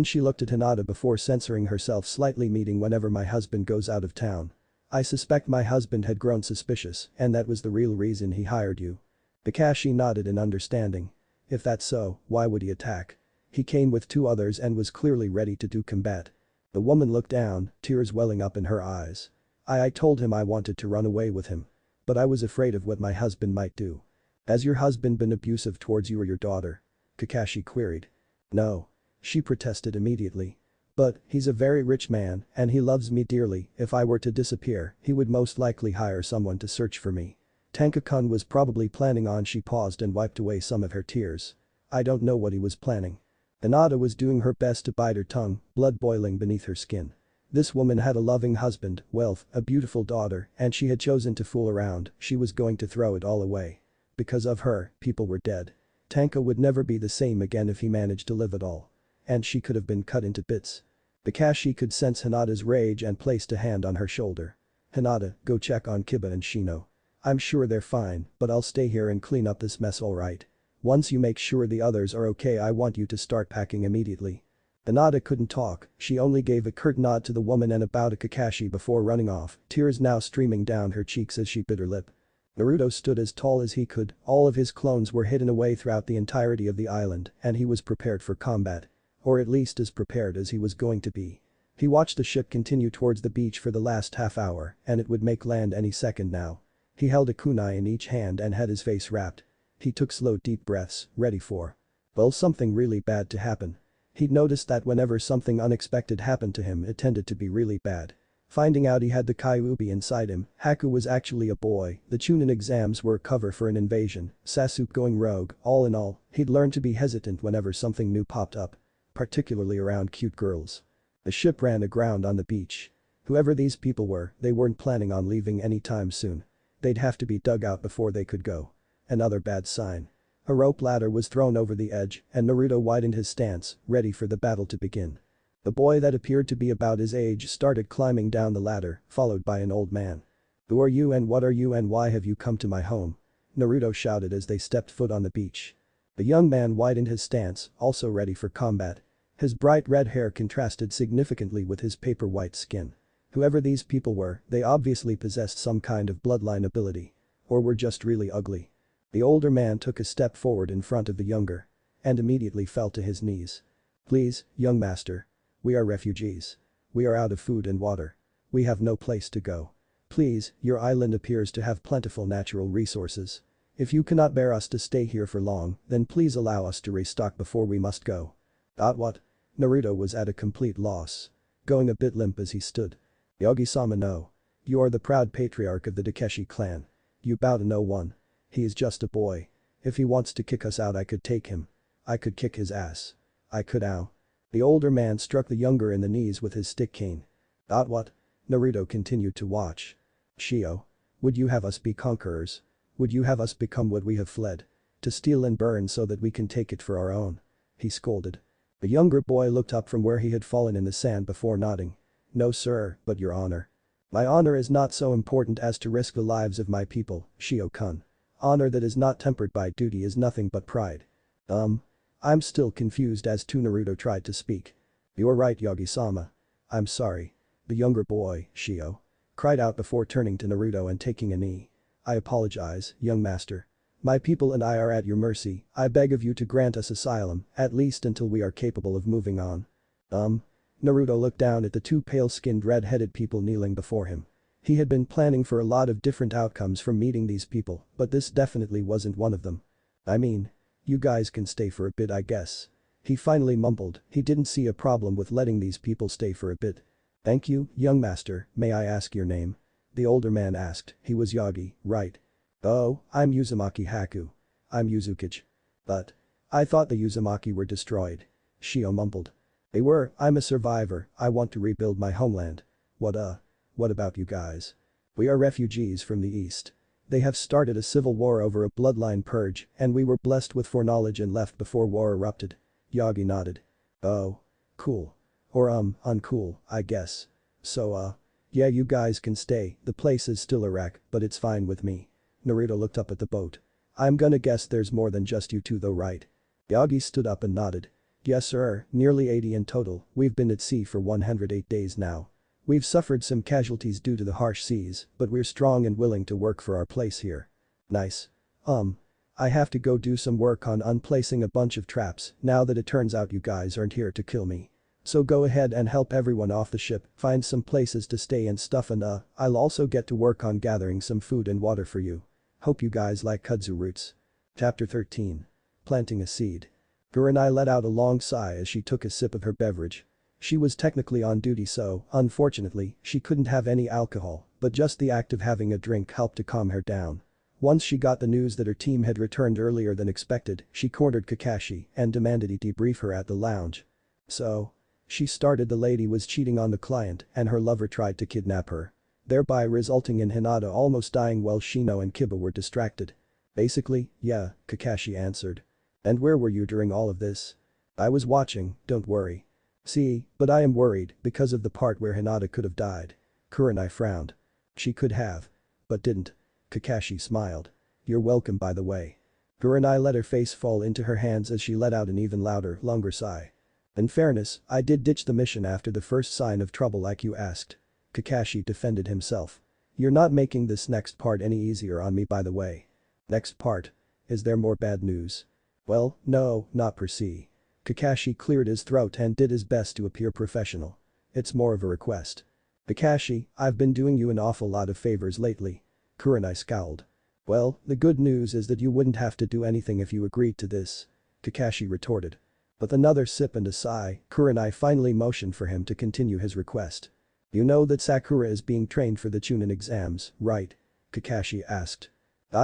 She looked at Hinata before censoring herself slightly meeting whenever my husband goes out of town. I suspect my husband had grown suspicious and that was the real reason he hired you. Kakashi nodded in understanding. If that's so, why would he attack? He came with 2 others and was clearly ready to do combat. The woman looked down, tears welling up in her eyes. I told him I wanted to run away with him. But I was afraid of what my husband might do. Has your husband been abusive towards you or your daughter? Kakashi queried. No. She protested immediately. But, he's a very rich man and he loves me dearly, if I were to disappear, he would most likely hire someone to search for me. Tanka-kun was probably planning on she paused and wiped away some of her tears. I don't know what he was planning. Hinata was doing her best to bite her tongue, blood boiling beneath her skin. This woman had a loving husband, wealth, a beautiful daughter, and she had chosen to fool around, she was going to throw it all away. Because of her, people were dead. Tanka would never be the same again if he managed to live at all. And she could have been cut into bits. Kakashi could sense Hinata's rage and placed a hand on her shoulder. "Hinata, go check on Kiba and Shino. I'm sure they're fine, but I'll stay here and clean up this mess, alright? Once you make sure the others are okay, I want you to start packing immediately." Hinata couldn't talk, she only gave a curt nod to the woman and bowed to Kakashi before running off, tears now streaming down her cheeks as she bit her lip. Naruto stood as tall as he could, all of his clones were hidden away throughout the entirety of the island, and he was prepared for combat. Or at least as prepared as he was going to be. He watched the ship continue towards the beach for the last half hour, and it would make land any second now. He held a kunai in each hand and had his face wrapped. He took slow deep breaths, ready for, well, something really bad to happen. He'd noticed that whenever something unexpected happened to him, it tended to be really bad. Finding out he had the Kyuubi inside him, Haku was actually a boy, the Chunin exams were a cover for an invasion, Sasuke going rogue, all in all, he'd learned to be hesitant whenever something new popped up. Particularly around cute girls. The ship ran aground on the beach. Whoever these people were, they weren't planning on leaving anytime soon. They'd have to be dug out before they could go. Another bad sign. A rope ladder was thrown over the edge, and Naruto widened his stance, ready for the battle to begin. The boy that appeared to be about his age started climbing down the ladder, followed by an old man. "Who are you and what are you and why have you come to my home?" Naruto shouted as they stepped foot on the beach. The young man widened his stance, also ready for combat. His bright red hair contrasted significantly with his paper white skin. Whoever these people were, they obviously possessed some kind of bloodline ability. Or were just really ugly. The older man took a step forward in front of the younger. And immediately fell to his knees. "Please, young master. We are refugees. We are out of food and water. We have no place to go. Please, your island appears to have plentiful natural resources. If you cannot bear us to stay here for long, then please allow us to restock before we must go." What? Naruto was at a complete loss. Going a bit limp as he stood. "Yagi-sama, no. You are the proud patriarch of the Takeshi clan. You bow to no one. He is just a boy. If he wants to kick us out, I could take him. I could kick his ass. I could ow." The older man struck the younger in the knees with his stick cane. What? Naruto continued to watch. "Shio. Would you have us be conquerors? Would you have us become what we have fled? To steal and burn so that we can take it for our own?" He scolded. The younger boy looked up from where he had fallen in the sand before nodding. "No sir, but your honor. My honor is not so important as to risk the lives of my people, Shio-kun. Honor that is not tempered by duty is nothing but pride." I'm still confused as to Naruto tried to speak. "You're right, Yagi-sama. I'm sorry." The younger boy, Shio, cried out before turning to Naruto and taking a knee. "I apologize, young master. My people and I are at your mercy, I beg of you to grant us asylum, at least until we are capable of moving on." Naruto looked down at the two pale-skinned red-headed people kneeling before him. He had been planning for a lot of different outcomes from meeting these people, but this definitely wasn't one of them. "I mean, you guys can stay for a bit, I guess." He finally mumbled, he didn't see a problem with letting these people stay for a bit. "Thank you, young master, may I ask your name?" The older man asked, he was Yagi, right? "Oh, I'm Uzumaki Haku. I'm Uzukage. But I thought the Uzumaki were destroyed." Shio mumbled. "They were, I'm a survivor, I want to rebuild my homeland." What about you guys?" "We are refugees from the east. They have started a civil war over a bloodline purge and we were blessed with foreknowledge and left before war erupted." Yagi nodded. "Oh. Cool. Or uncool, I guess. So yeah, you guys can stay, the place is still a wreck, but it's fine with me." Naruto looked up at the boat. "I'm gonna guess there's more than just you two though, right?" Yagi stood up and nodded. "Yes sir, nearly 80 in total, we've been at sea for 108 days now. We've suffered some casualties due to the harsh seas, but we're strong and willing to work for our place here." "Nice. I have to go do some work on unplacing a bunch of traps now that it turns out you guys aren't here to kill me. So go ahead and help everyone off the ship, find some places to stay and stuff and I'll also get to work on gathering some food and water for you. Hope you guys like kudzu roots." Chapter 13. Planting a seed. Guranai let out a long sigh as she took a sip of her beverage. She was technically on duty so, unfortunately, she couldn't have any alcohol, but just the act of having a drink helped to calm her down. Once she got the news that her team had returned earlier than expected, she cornered Kakashi and demanded he debrief her at the lounge. "So?" She started the lady was cheating on the client and her lover tried to kidnap her. Thereby resulting in Hinata almost dying while Shino and Kiba were distracted. Basically, yeah, Kakashi answered. And where were you during all of this? I was watching, don't worry. See, but I am worried because of the part where Hinata could have died. Kurenai frowned. She could have. But didn't. Kakashi smiled. You're welcome by the way. Kurenai let her face fall into her hands as she let out an even louder, longer sigh. In fairness, I did ditch the mission after the first sign of trouble like you asked. Kakashi defended himself. You're not making this next part any easier on me by the way. Next part. Is there more bad news? Well, no, not per se. Kakashi cleared his throat and did his best to appear professional. It's more of a request. Kakashi, I've been doing you an awful lot of favors lately. Kurenai scowled. Well, the good news is that you wouldn't have to do anything if you agreed to this. Kakashi retorted. With another sip and a sigh, Kurenai finally motioned for him to continue his request. You know that Sakura is being trained for the Chunin exams, right? Kakashi asked.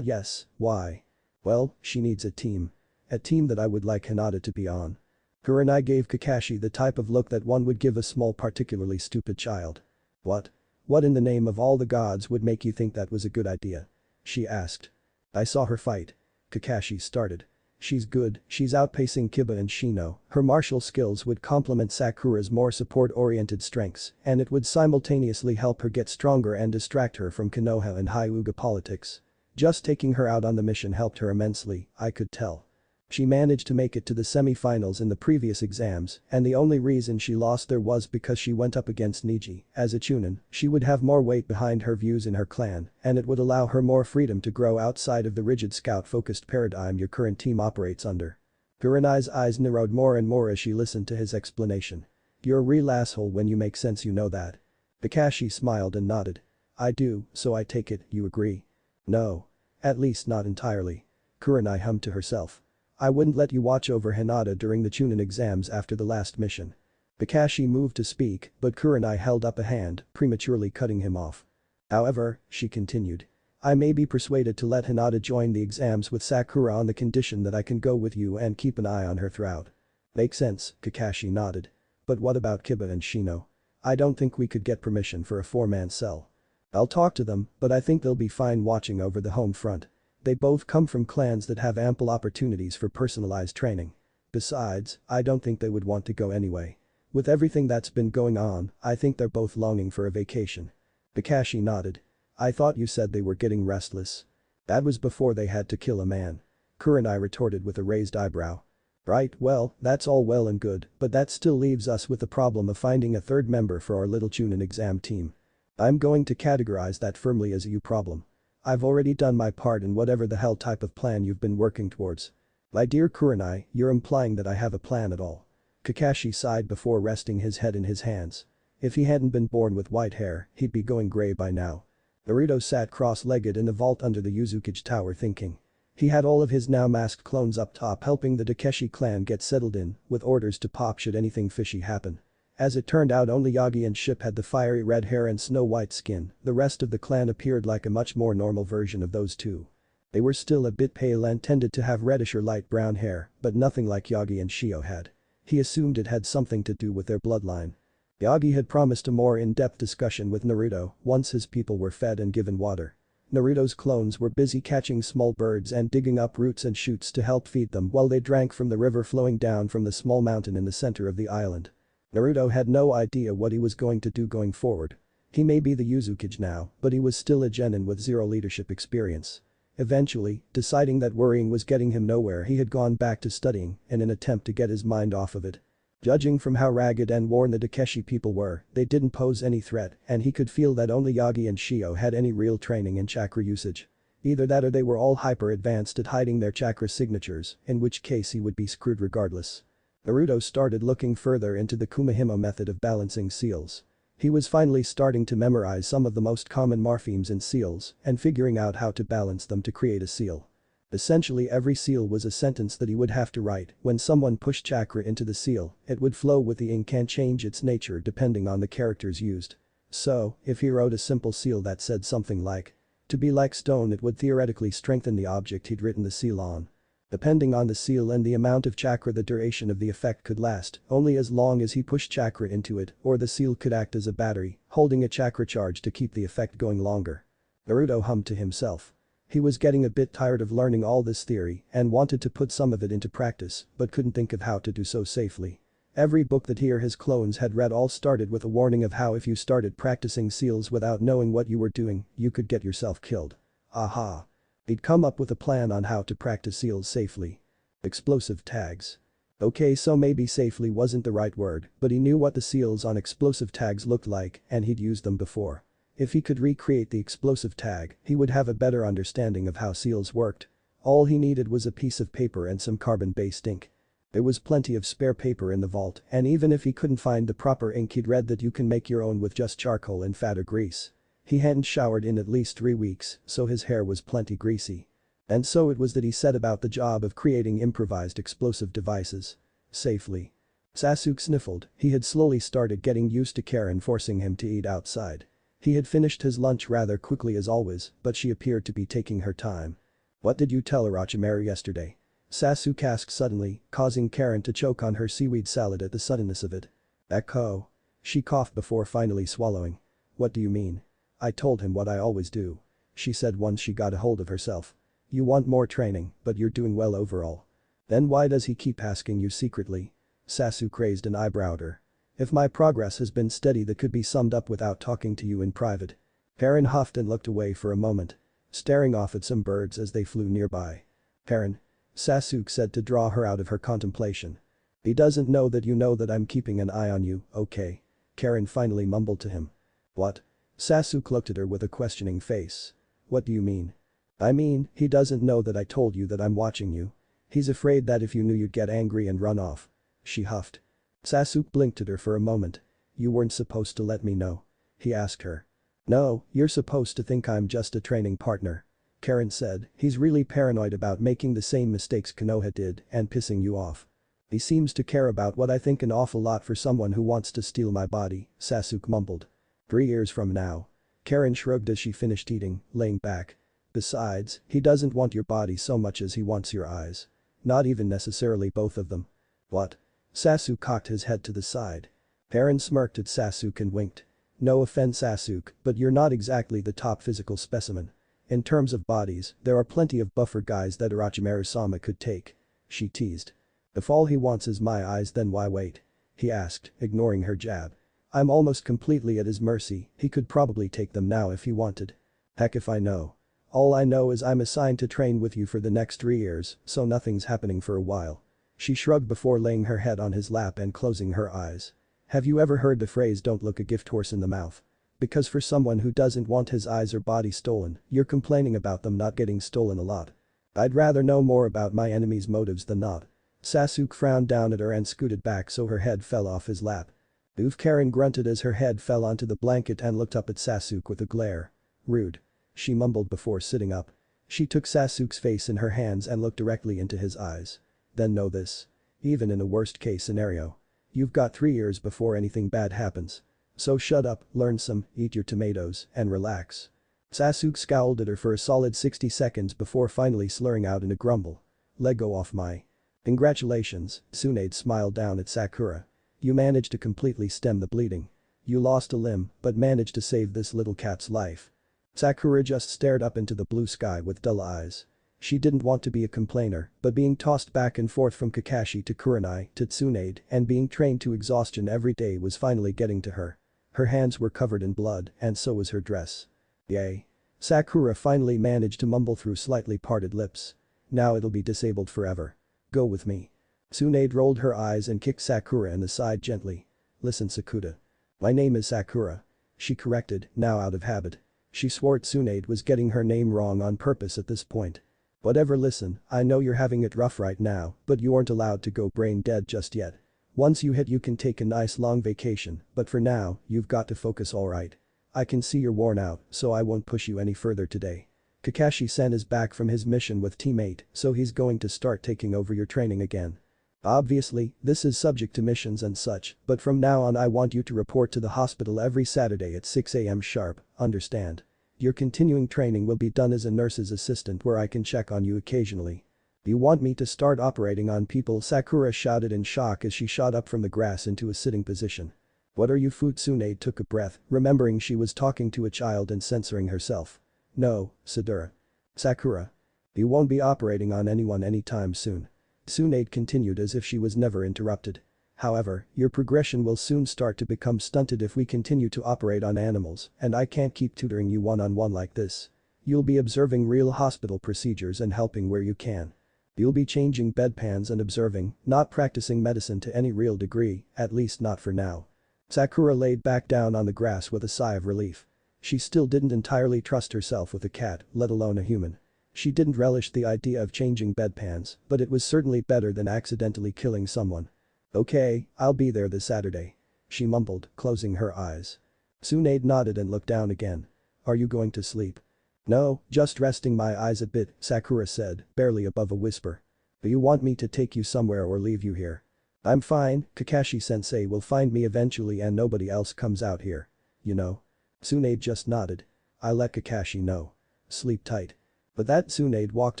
Yes, why? Well, she needs a team. A team that I would like Hinata to be on. Kurenai gave Kakashi the type of look that one would give a small particularly stupid child. What? What in the name of all the gods would make you think that was a good idea? She asked. I saw her fight. Kakashi started. She's good, she's outpacing Kiba and Shino, her martial skills would complement Sakura's more support-oriented strengths, and it would simultaneously help her get stronger and distract her from Konoha and Hyuga politics. Just taking her out on the mission helped her immensely, I could tell. She managed to make it to the semi-finals in the previous exams, and the only reason she lost there was because she went up against Niji. As a Chunin, she would have more weight behind her views in her clan, and it would allow her more freedom to grow outside of the rigid scout-focused paradigm your current team operates under. Kurenai's eyes narrowed more and more as she listened to his explanation. You're a real asshole when you make sense, you know that. Kakashi smiled and nodded. I do, so I take it, you agree? No. At least not entirely. Kurenai hummed to herself. I wouldn't let you watch over Hinata during the Chunin exams after the last mission. Kakashi moved to speak, but Kurenai held up a hand, prematurely cutting him off. However, she continued. I may be persuaded to let Hinata join the exams with Sakura on the condition that I can go with you and keep an eye on her throughout. Makes sense, Kakashi nodded. But what about Kiba and Shino? I don't think we could get permission for a four-man cell. I'll talk to them, but I think they'll be fine watching over the home front. They both come from clans that have ample opportunities for personalized training. Besides, I don't think they would want to go anyway. With everything that's been going on, I think they're both longing for a vacation. Kakashi nodded. I thought you said they were getting restless. That was before they had to kill a man. Kurenai retorted with a raised eyebrow. Right, well, that's all well and good, but that still leaves us with the problem of finding a third member for our little Chunin exam team. I'm going to categorize that firmly as a you problem. I've already done my part in whatever the hell type of plan you've been working towards. My dear Kurenai, you're implying that I have a plan at all. Kakashi sighed before resting his head in his hands. If he hadn't been born with white hair, he'd be going gray by now. Naruto sat cross-legged in the vault under the Yuzukage Tower thinking. He had all of his now masked clones up top helping the Takeshi clan get settled in, with orders to pop should anything fishy happen. As it turned out, only Yagi and Ship had the fiery red hair and snow-white skin, the rest of the clan appeared like a much more normal version of those two. They were still a bit pale and tended to have reddish or light brown hair, but nothing like Yagi and Shio had. He assumed it had something to do with their bloodline. Yagi had promised a more in-depth discussion with Naruto once his people were fed and given water. Naruto's clones were busy catching small birds and digging up roots and shoots to help feed them while they drank from the river flowing down from the small mountain in the center of the island. Naruto had no idea what he was going to do going forward. He may be the Yuzukage now, but he was still a genin with zero leadership experience. Eventually, deciding that worrying was getting him nowhere, he had gone back to studying in an attempt to get his mind off of it. Judging from how ragged and worn the Takeshi people were, they didn't pose any threat and he could feel that only Yagi and Shio had any real training in chakra usage. Either that or they were all hyper-advanced at hiding their chakra signatures, in which case he would be screwed regardless. Naruto started looking further into the Kumihimo method of balancing seals. He was finally starting to memorize some of the most common morphemes in seals and figuring out how to balance them to create a seal. Essentially every seal was a sentence that he would have to write. When someone pushed chakra into the seal, it would flow with the ink and change its nature depending on the characters used. So, if he wrote a simple seal that said something like, "To be like stone," it would theoretically strengthen the object he'd written the seal on. Depending on the seal and the amount of chakra, the duration of the effect could last only as long as he pushed chakra into it, or the seal could act as a battery, holding a chakra charge to keep the effect going longer. Naruto hummed to himself. He was getting a bit tired of learning all this theory and wanted to put some of it into practice but couldn't think of how to do so safely. Every book that he or his clones had read all started with a warning of how if you started practicing seals without knowing what you were doing, you could get yourself killed. Aha. He'd come up with a plan on how to practice seals safely. Explosive tags. Okay, so maybe safely wasn't the right word, but he knew what the seals on explosive tags looked like and he'd used them before. If he could recreate the explosive tag, he would have a better understanding of how seals worked. All he needed was a piece of paper and some carbon-based ink. There was plenty of spare paper in the vault, and even if he couldn't find the proper ink, he'd read that you can make your own with just charcoal and fat or grease. He hadn't showered in at least 3 weeks, so his hair was plenty greasy. And so it was that he set about the job of creating improvised explosive devices. Safely. Sasuke sniffled. He had slowly started getting used to Karen forcing him to eat outside. He had finished his lunch rather quickly as always, but she appeared to be taking her time. "What did you tell Orochimaru yesterday?" Sasuke asked suddenly, causing Karen to choke on her seaweed salad at the suddenness of it. "Echo." She coughed before finally swallowing. "What do you mean?" "I told him what I always do," she said once she got a hold of herself. "You want more training, but you're doing well overall." "Then why does he keep asking you secretly?" Sasuke raised an eyebrow at her. "If my progress has been steady, that could be summed up without talking to you in private." Karen huffed and looked away for a moment, staring off at some birds as they flew nearby. "Karen," Sasuke said to draw her out of her contemplation. "He doesn't know that I'm keeping an eye on you, okay?" Karen finally mumbled to him. "What?" Sasuke looked at her with a questioning face. "What do you mean?" "I mean, he doesn't know that I told you that I'm watching you. He's afraid that if you knew you'd get angry and run off." She huffed. Sasuke blinked at her for a moment. "You weren't supposed to let me know?" he asked her. "No, you're supposed to think I'm just a training partner," Karen said. "He's really paranoid about making the same mistakes Konoha did and pissing you off." "He seems to care about what I think an awful lot for someone who wants to steal my body," Sasuke mumbled. 3 years from now." Karen shrugged as she finished eating, laying back. "Besides, he doesn't want your body so much as he wants your eyes. Not even necessarily both of them." "What?" Sasuke cocked his head to the side. Karen smirked at Sasuke and winked. "No offense, Sasuke, but you're not exactly the top physical specimen. In terms of bodies, there are plenty of buffer guys that Orochimaru-sama could take," she teased. "If all he wants is my eyes, then why wait?" he asked, ignoring her jab. "I'm almost completely at his mercy, he could probably take them now if he wanted." "Heck if I know. All I know is I'm assigned to train with you for the next 3 years, so nothing's happening for a while." She shrugged before laying her head on his lap and closing her eyes. "Have you ever heard the phrase "don't look a gift horse in the mouth"? Because for someone who doesn't want his eyes or body stolen, you're complaining about them not getting stolen a lot. I'd rather know more about my enemy's motives than not." Sasuke frowned down at her and scooted back so her head fell off his lap. "Oof," Karen grunted as her head fell onto the blanket and looked up at Sasuke with a glare. "Rude," she mumbled before sitting up. She took Sasuke's face in her hands and looked directly into his eyes. "Then know this. Even in a worst-case scenario, you've got 3 years before anything bad happens. So shut up, learn some, eat your tomatoes, and relax." Sasuke scowled at her for a solid 60 seconds before finally slurring out in a grumble. "Let go off my..." "Congratulations," Tsunade smiled down at Sakura. "You managed to completely stem the bleeding. You lost a limb, but managed to save this little cat's life." Sakura just stared up into the blue sky with dull eyes. She didn't want to be a complainer, but being tossed back and forth from Kakashi to Kurenai to Tsunade and being trained to exhaustion every day was finally getting to her. Her hands were covered in blood and so was her dress. "Yay." Sakura finally managed to mumble through slightly parted lips. "Now it'll be disabled forever. Go with me." Tsunade rolled her eyes and kicked Sakura in the side gently. "Listen, Sakura. My name is Sakura," she corrected, now out of habit. She swore Tsunade was getting her name wrong on purpose at this point. "Whatever, listen, I know you're having it rough right now, but you aren't allowed to go brain dead just yet. Once you hit, you can take a nice long vacation, but for now, you've got to focus, alright? I can see you're worn out, so I won't push you any further today. Kakashi-san is back from his mission with Team 8, so he's going to start taking over your training again. Obviously, this is subject to missions and such, but from now on I want you to report to the hospital every Saturday at 6 AM sharp, understand? Your continuing training will be done as a nurse's assistant where I can check on you occasionally." "You want me to start operating on people?" Sakura shouted in shock as she shot up from the grass into a sitting position. "What are you, Tsunade took a breath, remembering she was talking to a child and censoring herself. "No, Sadura." Sakura. You won't be operating on anyone anytime soon. Tsunade continued as if she was never interrupted. However, your progression will soon start to become stunted if we continue to operate on animals, and I can't keep tutoring you one-on-one like this. You'll be observing real hospital procedures and helping where you can. You'll be changing bedpans and observing, not practicing medicine to any real degree, at least not for now. Sakura laid back down on the grass with a sigh of relief. She still didn't entirely trust herself with a cat, let alone a human. She didn't relish the idea of changing bedpans, but it was certainly better than accidentally killing someone. Okay, I'll be there this Saturday. She mumbled, closing her eyes. Tsunade nodded and looked down again. Are you going to sleep? No, just resting my eyes a bit, Sakura said, barely above a whisper. Do you want me to take you somewhere or leave you here? I'm fine, Kakashi-sensei will find me eventually and nobody else comes out here. You know. Tsunade just nodded. I let Kakashi know. Sleep tight. But that Tsunade walked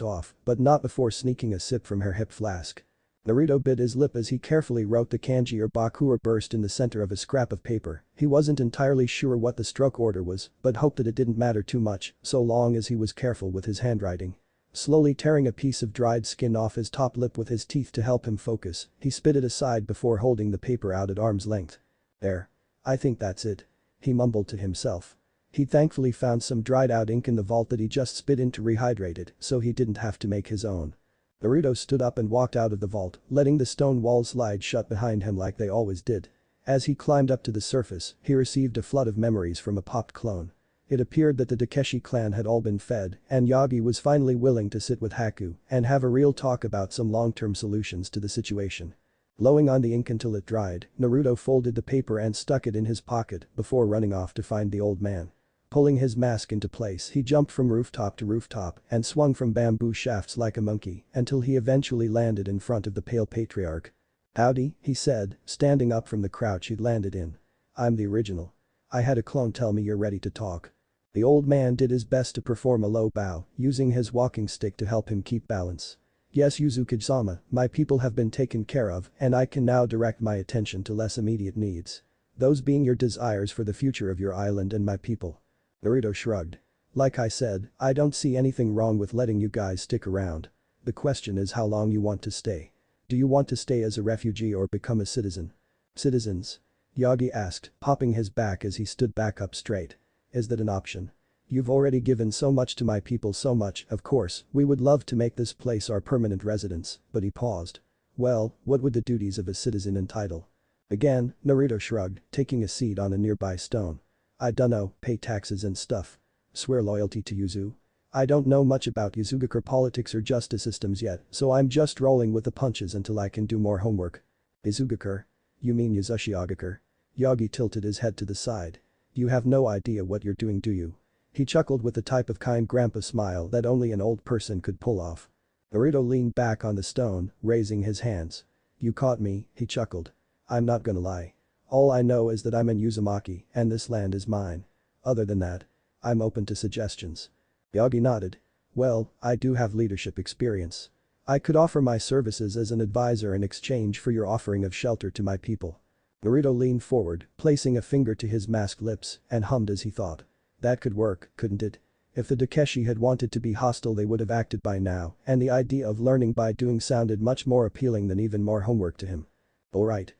off, but not before sneaking a sip from her hip flask. Naruto bit his lip as he carefully wrote the kanji or bakura burst in the center of a scrap of paper. He wasn't entirely sure what the stroke order was, but hoped that it didn't matter too much, so long as he was careful with his handwriting. Slowly tearing a piece of dried skin off his top lip with his teeth to help him focus, he spit it aside before holding the paper out at arm's length. There. I think that's it. He mumbled to himself. He thankfully found some dried out ink in the vault that he just spit in to rehydrate it, so he didn't have to make his own. Naruto stood up and walked out of the vault, letting the stone walls slide shut behind him like they always did. As he climbed up to the surface, he received a flood of memories from a popped clone. It appeared that the Takeshi clan had all been fed, and Yagi was finally willing to sit with Haku and have a real talk about some long-term solutions to the situation. Blowing on the ink until it dried, Naruto folded the paper and stuck it in his pocket before running off to find the old man. Pulling his mask into place, he jumped from rooftop to rooftop and swung from bamboo shafts like a monkey until he eventually landed in front of the pale patriarch. Howdy, he said, standing up from the crouch he'd landed in. I'm the original. I had a clone tell me you're ready to talk. The old man did his best to perform a low bow, using his walking stick to help him keep balance. Yes, Yuzuki-sama, my people have been taken care of and I can now direct my attention to less immediate needs. Those being your desires for the future of your island and my people. Naruto shrugged. Like I said, I don't see anything wrong with letting you guys stick around. The question is how long you want to stay. Do you want to stay as a refugee or become a citizen? Citizens? Yagi asked, popping his back as he stood back up straight. Is that an option? You've already given so much to my people, so much, of course, we would love to make this place our permanent residence, but he paused. Well, what would the duties of a citizen entail? Again, Naruto shrugged, taking a seat on a nearby stone. I dunno, pay taxes and stuff. Swear loyalty to Yuzu? I don't know much about Yuzugakure politics or justice systems yet, so I'm just rolling with the punches until I can do more homework. Yuzugakure? You mean Yuzushiogakure? Yagi tilted his head to the side. You have no idea what you're doing, do you? He chuckled with the type of kind grandpa smile that only an old person could pull off. Naruto leaned back on the stone, raising his hands. You caught me, he chuckled. I'm not gonna lie. All I know is that I'm in Uzumaki and this land is mine. Other than that, I'm open to suggestions. Yagi nodded. Well, I do have leadership experience. I could offer my services as an advisor in exchange for your offering of shelter to my people. Naruto leaned forward, placing a finger to his masked lips and hummed as he thought. That could work, couldn't it? If the Takeshi had wanted to be hostile they would have acted by now, and the idea of learning by doing sounded much more appealing than even more homework to him. Alright,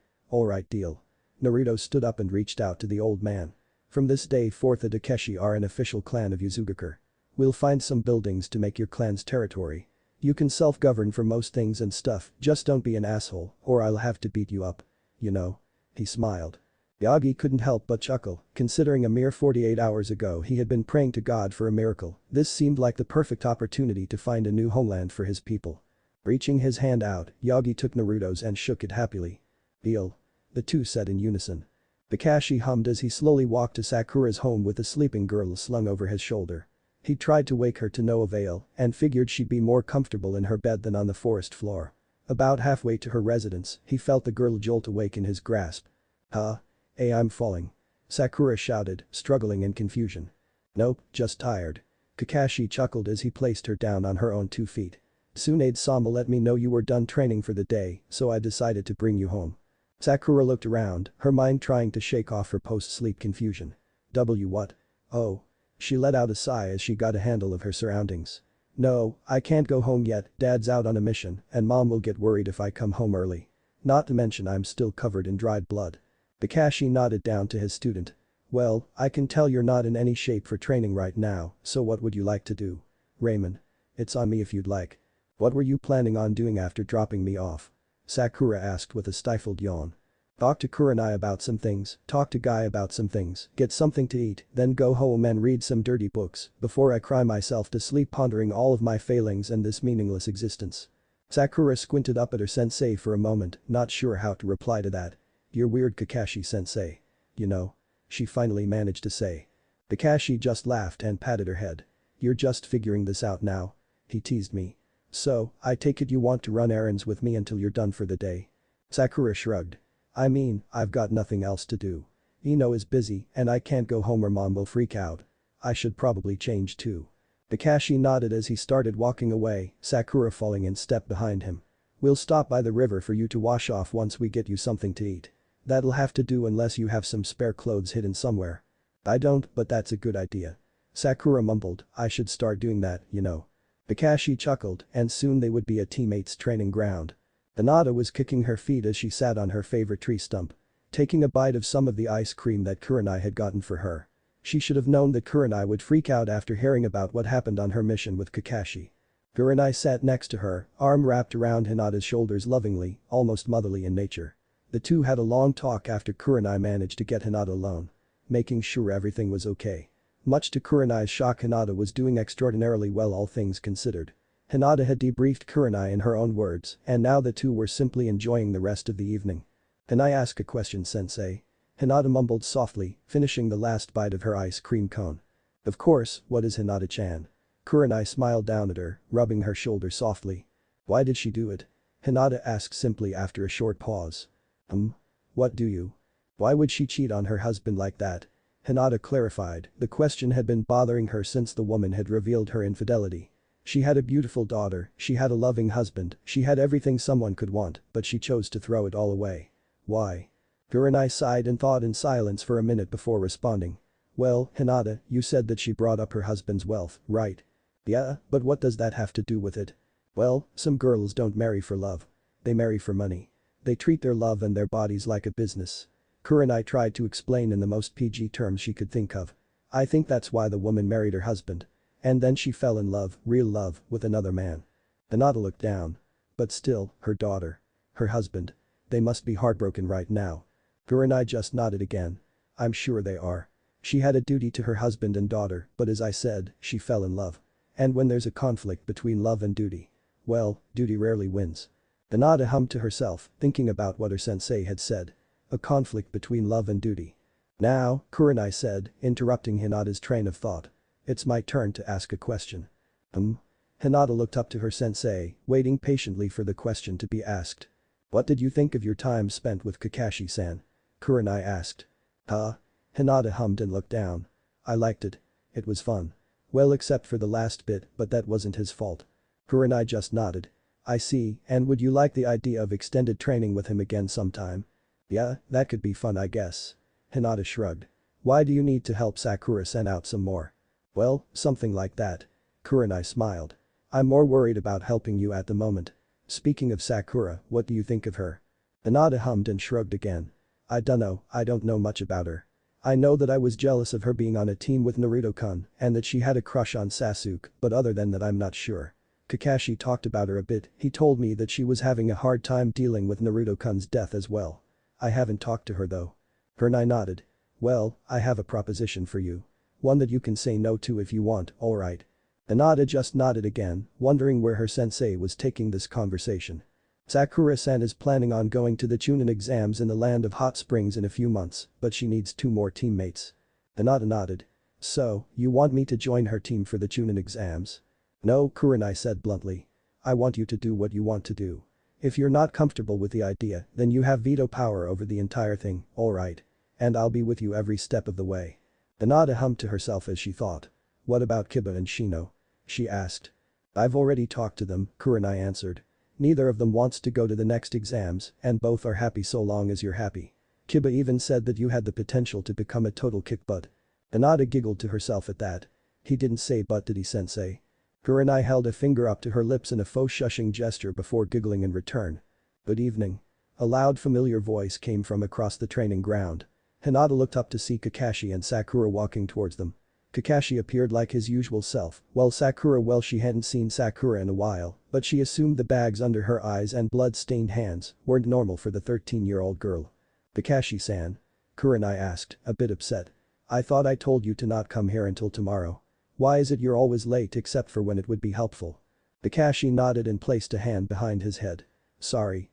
deal. Naruto stood up and reached out to the old man. From this day forth the Takeshi are an official clan of Yuzugakure. We'll find some buildings to make your clan's territory. You can self-govern for most things and stuff, just don't be an asshole, or I'll have to beat you up. You know. He smiled. Yagi couldn't help but chuckle, considering a mere 48 hours ago he had been praying to God for a miracle. This seemed like the perfect opportunity to find a new homeland for his people. Reaching his hand out, Yagi took Naruto's and shook it happily. Deal. The two said in unison. Kakashi hummed as he slowly walked to Sakura's home with the sleeping girl slung over his shoulder. He tried to wake her to no avail and figured she'd be more comfortable in her bed than on the forest floor. About halfway to her residence, he felt the girl jolt awake in his grasp. Huh? Hey, I'm falling. Sakura shouted, struggling in confusion. Nope, just tired. Kakashi chuckled as he placed her down on her own 2 feet. Tsunade-sama let me know you were done training for the day, so I decided to bring you home. Sakura looked around, her mind trying to shake off her post-sleep confusion. What? Oh. She let out a sigh as she got a handle of her surroundings. No, I can't go home yet, dad's out on a mission and mom will get worried if I come home early. Not to mention I'm still covered in dried blood. Kakashi nodded down to his student. Well, I can tell you're not in any shape for training right now, so what would you like to do? Raymond. It's on me if you'd like. What were you planning on doing after dropping me off? Sakura asked with a stifled yawn. Talk to Kurenai about some things, talk to Guy about some things, get something to eat, then go home and read some dirty books before I cry myself to sleep pondering all of my failings and this meaningless existence. Sakura squinted up at her sensei for a moment, not sure how to reply to that. You're weird, Kakashi-sensei. You know. She finally managed to say. Kakashi just laughed and patted her head. You're just figuring this out now. He teased me. So, I take it you want to run errands with me until you're done for the day. Sakura shrugged. I mean, I've got nothing else to do. Ino is busy and I can't go home or mom will freak out. I should probably change too. Kakashi nodded as he started walking away, Sakura falling in step behind him. We'll stop by the river for you to wash off once we get you something to eat. That'll have to do unless you have some spare clothes hidden somewhere. I don't, but that's a good idea. Sakura mumbled, I should start doing that, you know. Kakashi chuckled and soon they would be a teammate's training ground. Hinata was kicking her feet as she sat on her favorite tree stump, taking a bite of some of the ice cream that Kurenai had gotten for her. She should have known that Kurenai would freak out after hearing about what happened on her mission with Kakashi. Kurenai sat next to her, arm wrapped around Hinata's shoulders lovingly, almost motherly in nature. The two had a long talk after Kurenai managed to get Hinata alone, making sure everything was okay. Much to Kurenai's shock, Hinata was doing extraordinarily well, all things considered. Hinata had debriefed Kurenai in her own words and now the two were simply enjoying the rest of the evening. Can I ask a question, sensei? Hinata mumbled softly, finishing the last bite of her ice cream cone. Of course, what is Hinata-chan? Kurenai smiled down at her, rubbing her shoulder softly. Why did she do it? Hinata asked simply after a short pause. What do you? Why would she cheat on her husband like that? Hinata clarified, the question had been bothering her since the woman had revealed her infidelity. She had a beautiful daughter, she had a loving husband, she had everything someone could want, but she chose to throw it all away. Why? Kurenai sighed and thought in silence for a minute before responding. Well, Hinata, you said that she brought up her husband's wealth, right? Yeah, but what does that have to do with it? Well, some girls don't marry for love. They marry for money. They treat their love and their bodies like a business. Kurenai tried to explain in the most PG terms she could think of. I think that's why the woman married her husband. And then she fell in love, real love, with another man. Hinata looked down. But still, her daughter. Her husband. They must be heartbroken right now. Kurenai just nodded again. I'm sure they are. She had a duty to her husband and daughter, but as I said, she fell in love. And when there's a conflict between love and duty, well, duty rarely wins. Hinata hummed to herself, thinking about what her sensei had said. A conflict between love and duty. Now, Kurenai said, interrupting Hinata's train of thought. It's my turn to ask a question. Hinata looked up to her sensei, waiting patiently for the question to be asked. What did you think of your time spent with Kakashi-san? Kurenai asked. Huh? Hinata hummed and looked down. I liked it. It was fun. Well, except for the last bit, but that wasn't his fault. Kurenai just nodded. I see, and would you like the idea of extended training with him again sometime? Yeah, that could be fun, I guess. Hinata shrugged. Why do you need to help Sakura-san out some more? Well, something like that. Kurenai smiled. I'm more worried about helping you at the moment. Speaking of Sakura, what do you think of her? Hinata hummed and shrugged again. I don't know much about her. I know that I was jealous of her being on a team with Naruto-kun and that she had a crush on Sasuke, but other than that I'm not sure. Kakashi talked about her a bit, he told me that she was having a hard time dealing with Naruto-kun's death as well. I haven't talked to her though. Kurenai nodded. Well, I have a proposition for you. One that you can say no to if you want, alright. Hinata just nodded again, wondering where her sensei was taking this conversation. Sakura-san is planning on going to the Chunin exams in the land of hot springs in a few months, but she needs 2 more teammates. Hinata nodded. So, you want me to join her team for the Chunin exams? No, Kurenai said bluntly. I want you to do what you want to do. If you're not comfortable with the idea, then you have veto power over the entire thing, alright. And I'll be with you every step of the way. Hinata hummed to herself as she thought. What about Kiba and Shino? She asked. I've already talked to them, Kurenai answered. Neither of them wants to go to the next exams and both are happy so long as you're happy. Kiba even said that you had the potential to become a total kick butt. Hinata giggled to herself at that. He didn't say but, did he, sensei? Kurenai held a finger up to her lips in a faux shushing gesture before giggling in return. Good evening. A loud familiar voice came from across the training ground. Hinata looked up to see Kakashi and Sakura walking towards them. Kakashi appeared like his usual self, while she hadn't seen Sakura in a while, but she assumed the bags under her eyes and blood-stained hands weren't normal for the 13-year-old girl. Kakashi-san? Kurenai asked, a bit upset. I thought I told you to not come here until tomorrow. Why is it you're always late except for when it would be helpful? Kakashi nodded and placed a hand behind his head. Sorry.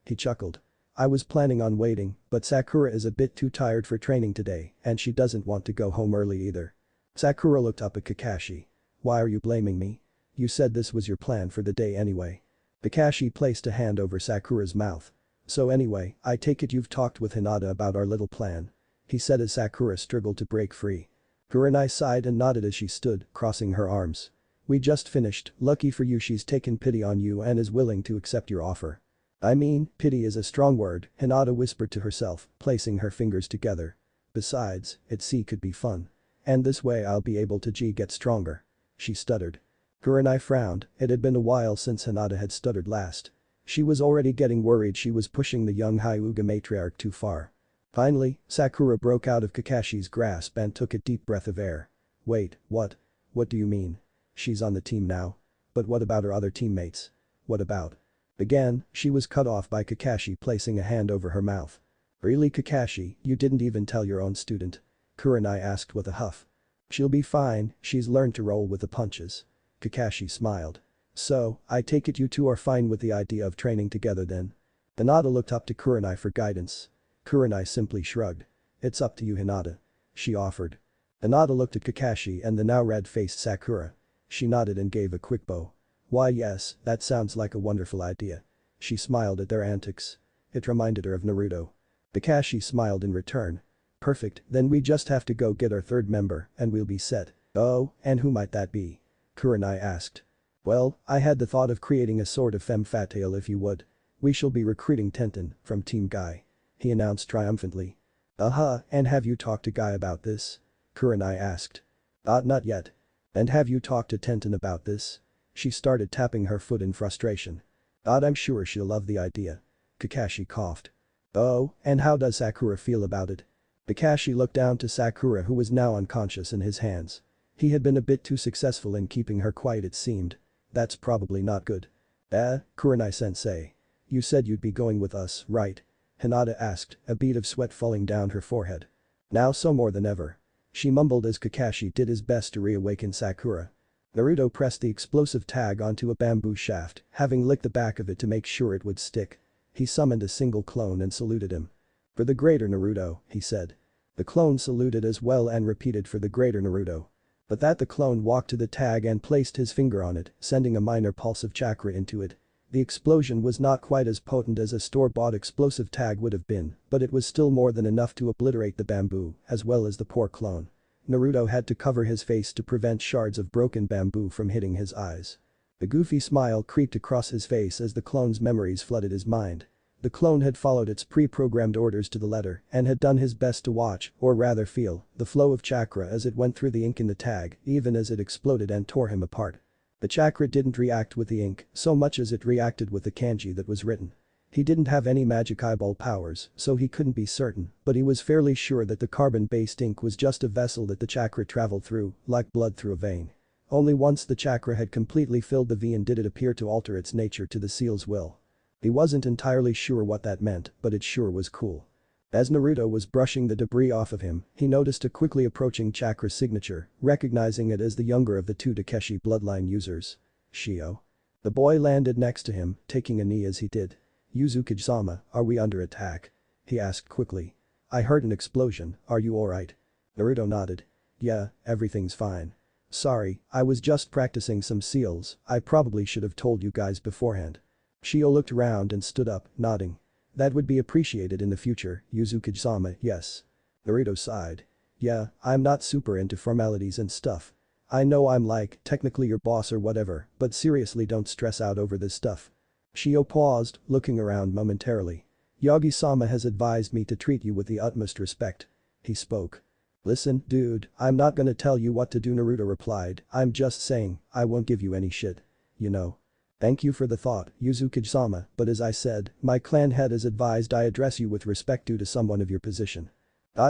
He chuckled. I was planning on waiting, but Sakura is a bit too tired for training today and she doesn't want to go home early either. Sakura looked up at Kakashi. Why are you blaming me? You said this was your plan for the day anyway. Kakashi placed a hand over Sakura's mouth. So anyway, I take it you've talked with Hinata about our little plan. He said as Sakura struggled to break free. Kurenai sighed and nodded as she stood, crossing her arms. We just finished, lucky for you she's taken pity on you and is willing to accept your offer. I mean, pity is a strong word, Hinata whispered to herself, placing her fingers together. Besides, could be fun. And this way I'll be able to get stronger. She stuttered. Kurenai frowned, it had been a while since Hinata had stuttered last. She was already getting worried she was pushing the young Hyuga matriarch too far. Finally, Sakura broke out of Kakashi's grasp and took a deep breath of air. Wait, what? What do you mean? She's on the team now. But what about her other teammates? What about? Again, she was cut off by Kakashi placing a hand over her mouth. Really Kakashi, you didn't even tell your own student? Kurenai asked with a huff. She'll be fine, she's learned to roll with the punches. Kakashi smiled. So, I take it you two are fine with the idea of training together then? Hinata looked up to Kurenai for guidance. Kurenai simply shrugged. It's up to you Hinata. She offered. Hinata looked at Kakashi and the now red-faced Sakura. She nodded and gave a quick bow. Why yes, that sounds like a wonderful idea. She smiled at their antics. It reminded her of Naruto. Kakashi smiled in return. Perfect, then we just have to go get our third member and we'll be set. Oh, and who might that be? Kurenai asked. Well, I had the thought of creating a sort of femme fatale if you would. We shall be recruiting Tenten from Team Guy. He announced triumphantly. And have you talked to Guy about this? Kurenai asked. Not yet. And have you talked to Tenten about this? She started tapping her foot in frustration. I'm sure she'll love the idea. Kakashi coughed. Oh, and how does Sakura feel about it? Kakashi looked down to Sakura who was now unconscious in his hands. He had been a bit too successful in keeping her quiet it seemed. That's probably not good. Kurenai-sensei. You said you'd be going with us, right? Hinata asked, a bead of sweat falling down her forehead. Now so more than ever. She mumbled as Kakashi did his best to reawaken Sakura. Naruto pressed the explosive tag onto a bamboo shaft, having licked the back of it to make sure it would stick. He summoned a single clone and saluted him. For the greater Naruto, he said. The clone saluted as well and repeated for the greater Naruto. But that the clone walked to the tag and placed his finger on it, sending a minor pulse of chakra into it. The explosion was not quite as potent as a store-bought explosive tag would have been, but it was still more than enough to obliterate the bamboo, as well as the poor clone. Naruto had to cover his face to prevent shards of broken bamboo from hitting his eyes. A goofy smile creeped across his face as the clone's memories flooded his mind. The clone had followed its pre-programmed orders to the letter and had done his best to watch, or rather feel, the flow of chakra as it went through the ink in the tag, even as it exploded and tore him apart. The chakra didn't react with the ink so much as it reacted with the kanji that was written. He didn't have any magic eyeball powers, so he couldn't be certain, but he was fairly sure that the carbon-based ink was just a vessel that the chakra traveled through, like blood through a vein. Only once the chakra had completely filled the vein did it appear to alter its nature to the seal's will. He wasn't entirely sure what that meant, but it sure was cool. As Naruto was brushing the debris off of him, he noticed a quickly approaching chakra signature, recognizing it as the younger of the two Takeshi bloodline users. Shio. The boy landed next to him, taking a knee as he did. Yuzuki-sama, are we under attack? He asked quickly. I heard an explosion, are you alright? Naruto nodded. Yeah, everything's fine. Sorry, I was just practicing some seals, I probably should have told you guys beforehand. Shio looked around and stood up, nodding. That would be appreciated in the future, Yuzuki-sama, yes. Naruto sighed. Yeah, I'm not super into formalities and stuff. I know I'm like, technically your boss or whatever, but seriously don't stress out over this stuff. Shio paused, looking around momentarily. Yagi-sama has advised me to treat you with the utmost respect. He spoke. Listen, dude, I'm not gonna tell you what to do, Naruto replied, I'm just saying, I won't give you any shit. You know. Thank you for the thought, Uzukage-sama, but as I said, my clan head has advised I address you with respect due to someone of your position.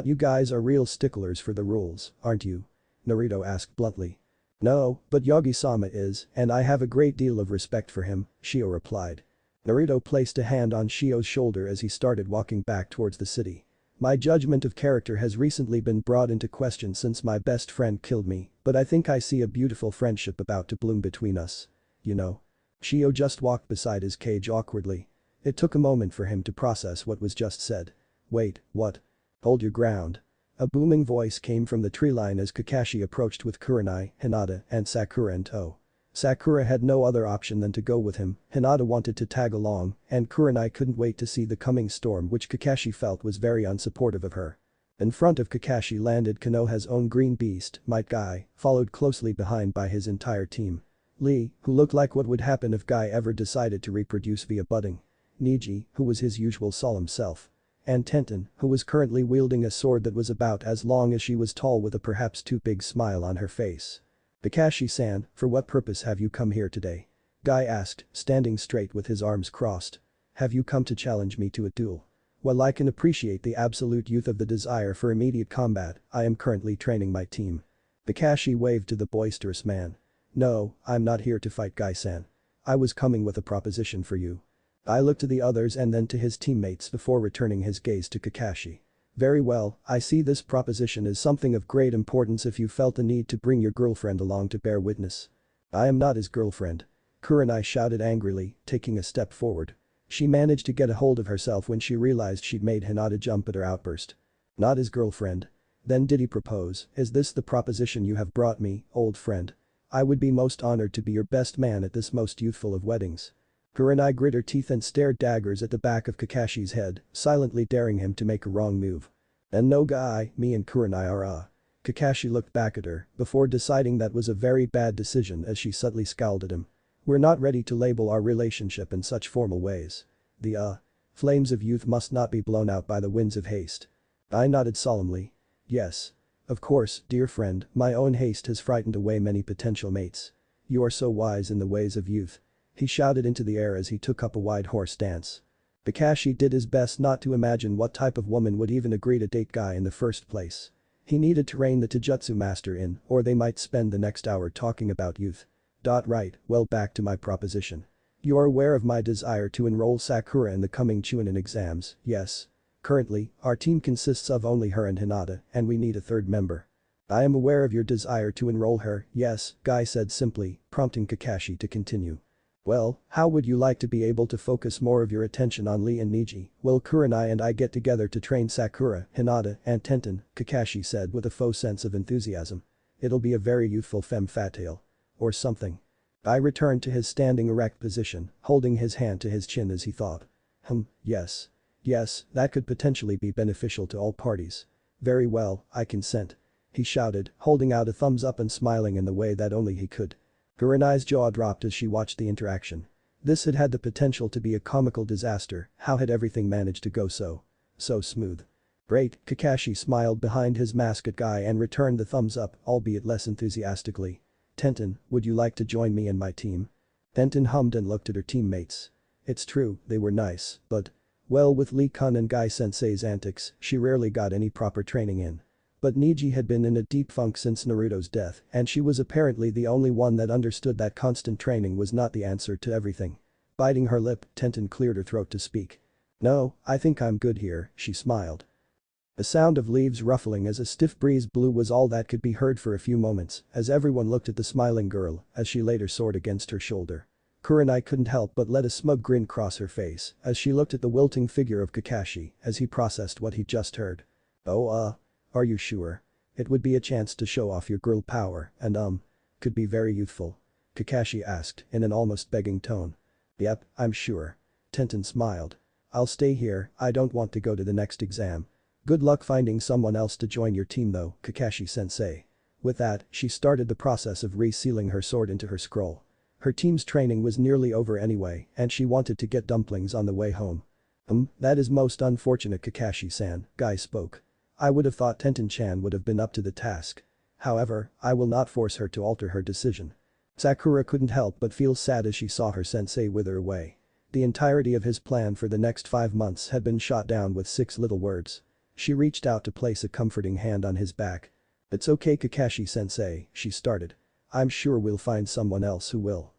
You guys are real sticklers for the rules, aren't you? Naruto asked bluntly. No, but Yagi-sama is, and I have a great deal of respect for him, Shio replied. Naruto placed a hand on Shio's shoulder as he started walking back towards the city. My judgment of character has recently been brought into question since my best friend killed me, but I think I see a beautiful friendship about to bloom between us. You know. Shio just walked beside his cage awkwardly. It took a moment for him to process what was just said. Wait, what? Hold your ground. A booming voice came from the tree line as Kakashi approached with Kurenai, Hinata, and Sakura in tow. Sakura had no other option than to go with him, Hinata wanted to tag along, and Kurenai couldn't wait to see the coming storm which Kakashi felt was very unsupportive of her. In front of Kakashi landed Konoha's own green beast, Might Guy, followed closely behind by his entire team. Lee, who looked like what would happen if Guy ever decided to reproduce via budding. Niji, who was his usual solemn self. And Tenten, who was currently wielding a sword that was about as long as she was tall with a perhaps too big smile on her face. Kakashi-san, for what purpose have you come here today? Guy asked, standing straight with his arms crossed. Have you come to challenge me to a duel? While I can appreciate the absolute youth of the desire for immediate combat, I am currently training my team. Kakashi waved to the boisterous man. No, I'm not here to fight Guy-san. I was coming with a proposition for you. I looked to the others and then to his teammates before returning his gaze to Kakashi. Very well, I see this proposition as something of great importance if you felt the need to bring your girlfriend along to bear witness. I am not his girlfriend. Kurenai shouted angrily, taking a step forward. She managed to get a hold of herself when she realized she'd made Hinata jump at her outburst. Not his girlfriend. Then did he propose? Is this the proposition you have brought me, old friend? I would be most honored to be your best man at this most youthful of weddings. Kurenai grit her teeth and stared daggers at the back of Kakashi's head, silently daring him to make a wrong move. And no Guy, me and Kurenai are Kakashi looked back at her, before deciding that was a very bad decision as she subtly scowled at him. We're not ready to label our relationship in such formal ways. The flames of youth must not be blown out by the winds of haste. I nodded solemnly. Yes. Of course, dear friend, my own haste has frightened away many potential mates. You are so wise in the ways of youth. He shouted into the air as he took up a wide horse stance. Kakashi did his best not to imagine what type of woman would even agree to date Guy in the first place. He needed to rein the Taijutsu master in, or they might spend the next hour talking about youth. Right, well, back to my proposition. You are aware of my desire to enroll Sakura in the coming Chunin exams, yes? Currently, our team consists of only her and Hinata, and we need a third member. I am aware of your desire to enroll her, yes, Guy said simply, prompting Kakashi to continue. Well, how would you like to be able to focus more of your attention on Lee and Niji? Will Kurenai and I get together to train Sakura, Hinata, and Tenten, Kakashi said with a faux sense of enthusiasm. It'll be a very youthful femme fatale. Or something. Guy returned to his standing erect position, holding his hand to his chin as he thought. Yes. Yes, that could potentially be beneficial to all parties. Very well, I consent. He shouted, holding out a thumbs up and smiling in the way that only he could. Kurenai's jaw dropped as she watched the interaction. This had had the potential to be a comical disaster, how had everything managed to go so smooth? Great, Kakashi smiled behind his mask at Guy and returned the thumbs up, albeit less enthusiastically. Tenten, would you like to join me and my team? Tenten hummed and looked at her teammates. It's true, they were nice, but… Well, with Lee-kun and Guy-sensei's antics, she rarely got any proper training in. But Niji had been in a deep funk since Naruto's death, and she was apparently the only one that understood that constant training was not the answer to everything. Biting her lip, Tenten cleared her throat to speak. No, I think I'm good here, she smiled. The sound of leaves ruffling as a stiff breeze blew was all that could be heard for a few moments, as everyone looked at the smiling girl, as she laid her sword against her shoulder. Kurenai couldn't help but let a smug grin cross her face as she looked at the wilting figure of Kakashi as he processed what he'd just heard. Oh, are you sure? It would be a chance to show off your girl power and could be very youthful. Kakashi asked in an almost begging tone. Yep, I'm sure. Tenten smiled. I'll stay here, I don't want to go to the next exam. Good luck finding someone else to join your team though, Kakashi-sensei. With that, she started the process of resealing her sword into her scroll. Her team's training was nearly over anyway, and she wanted to get dumplings on the way home. That is most unfortunate, Kakashi-san, Guy spoke. I would have thought Tenten-chan would have been up to the task. However, I will not force her to alter her decision. Sakura couldn't help but feel sad as she saw her sensei wither away. The entirety of his plan for the next 5 months had been shot down with 6 little words. She reached out to place a comforting hand on his back. "It's okay Kakashi-sensei," she started. "I'm sure we'll find someone else who will."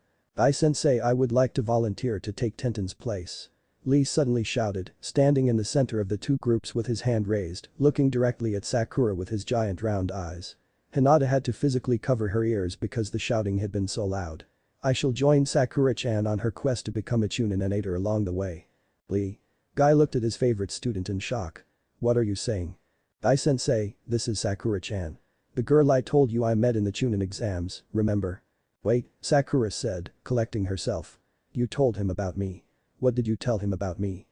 "Sensei, I would like to volunteer to take Tenten's place." Lee suddenly shouted, standing in the center of the two groups with his hand raised, looking directly at Sakura with his giant round eyes. Hinata had to physically cover her ears because the shouting had been so loud. "I shall join Sakura-chan on her quest to become a Chunin and aid her along the way." Lee. Guy looked at his favorite student in shock. "What are you saying?" "Sensei, this is Sakura-chan. The girl I told you I met in the Chunin exams, remember?" "Wait," Sakura said, collecting herself. "You told him about me. What did you tell him about me?"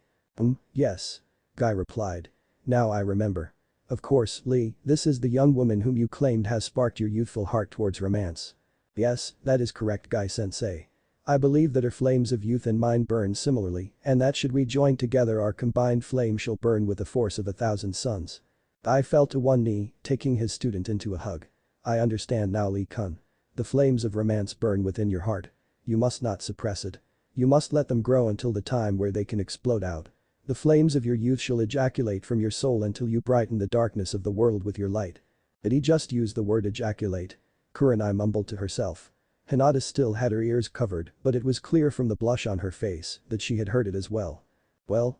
Yes." Guy replied. "Now I remember. Of course, Lee, this is the young woman whom you claimed has sparked your youthful heart towards romance." "Yes, that is correct Guy-sensei. I believe that her flames of youth and mine burn similarly and that should we join together our combined flame shall burn with the force of 1,000 suns." I fell to one knee, taking his student into a hug. "I understand now Lee-kun. The flames of romance burn within your heart. You must not suppress it. You must let them grow until the time where they can explode out. The flames of your youth shall ejaculate from your soul until you brighten the darkness of the world with your light." Did he just use the word ejaculate? Kurenai mumbled to herself. Hinata still had her ears covered, but it was clear from the blush on her face that she had heard it as well. "Well,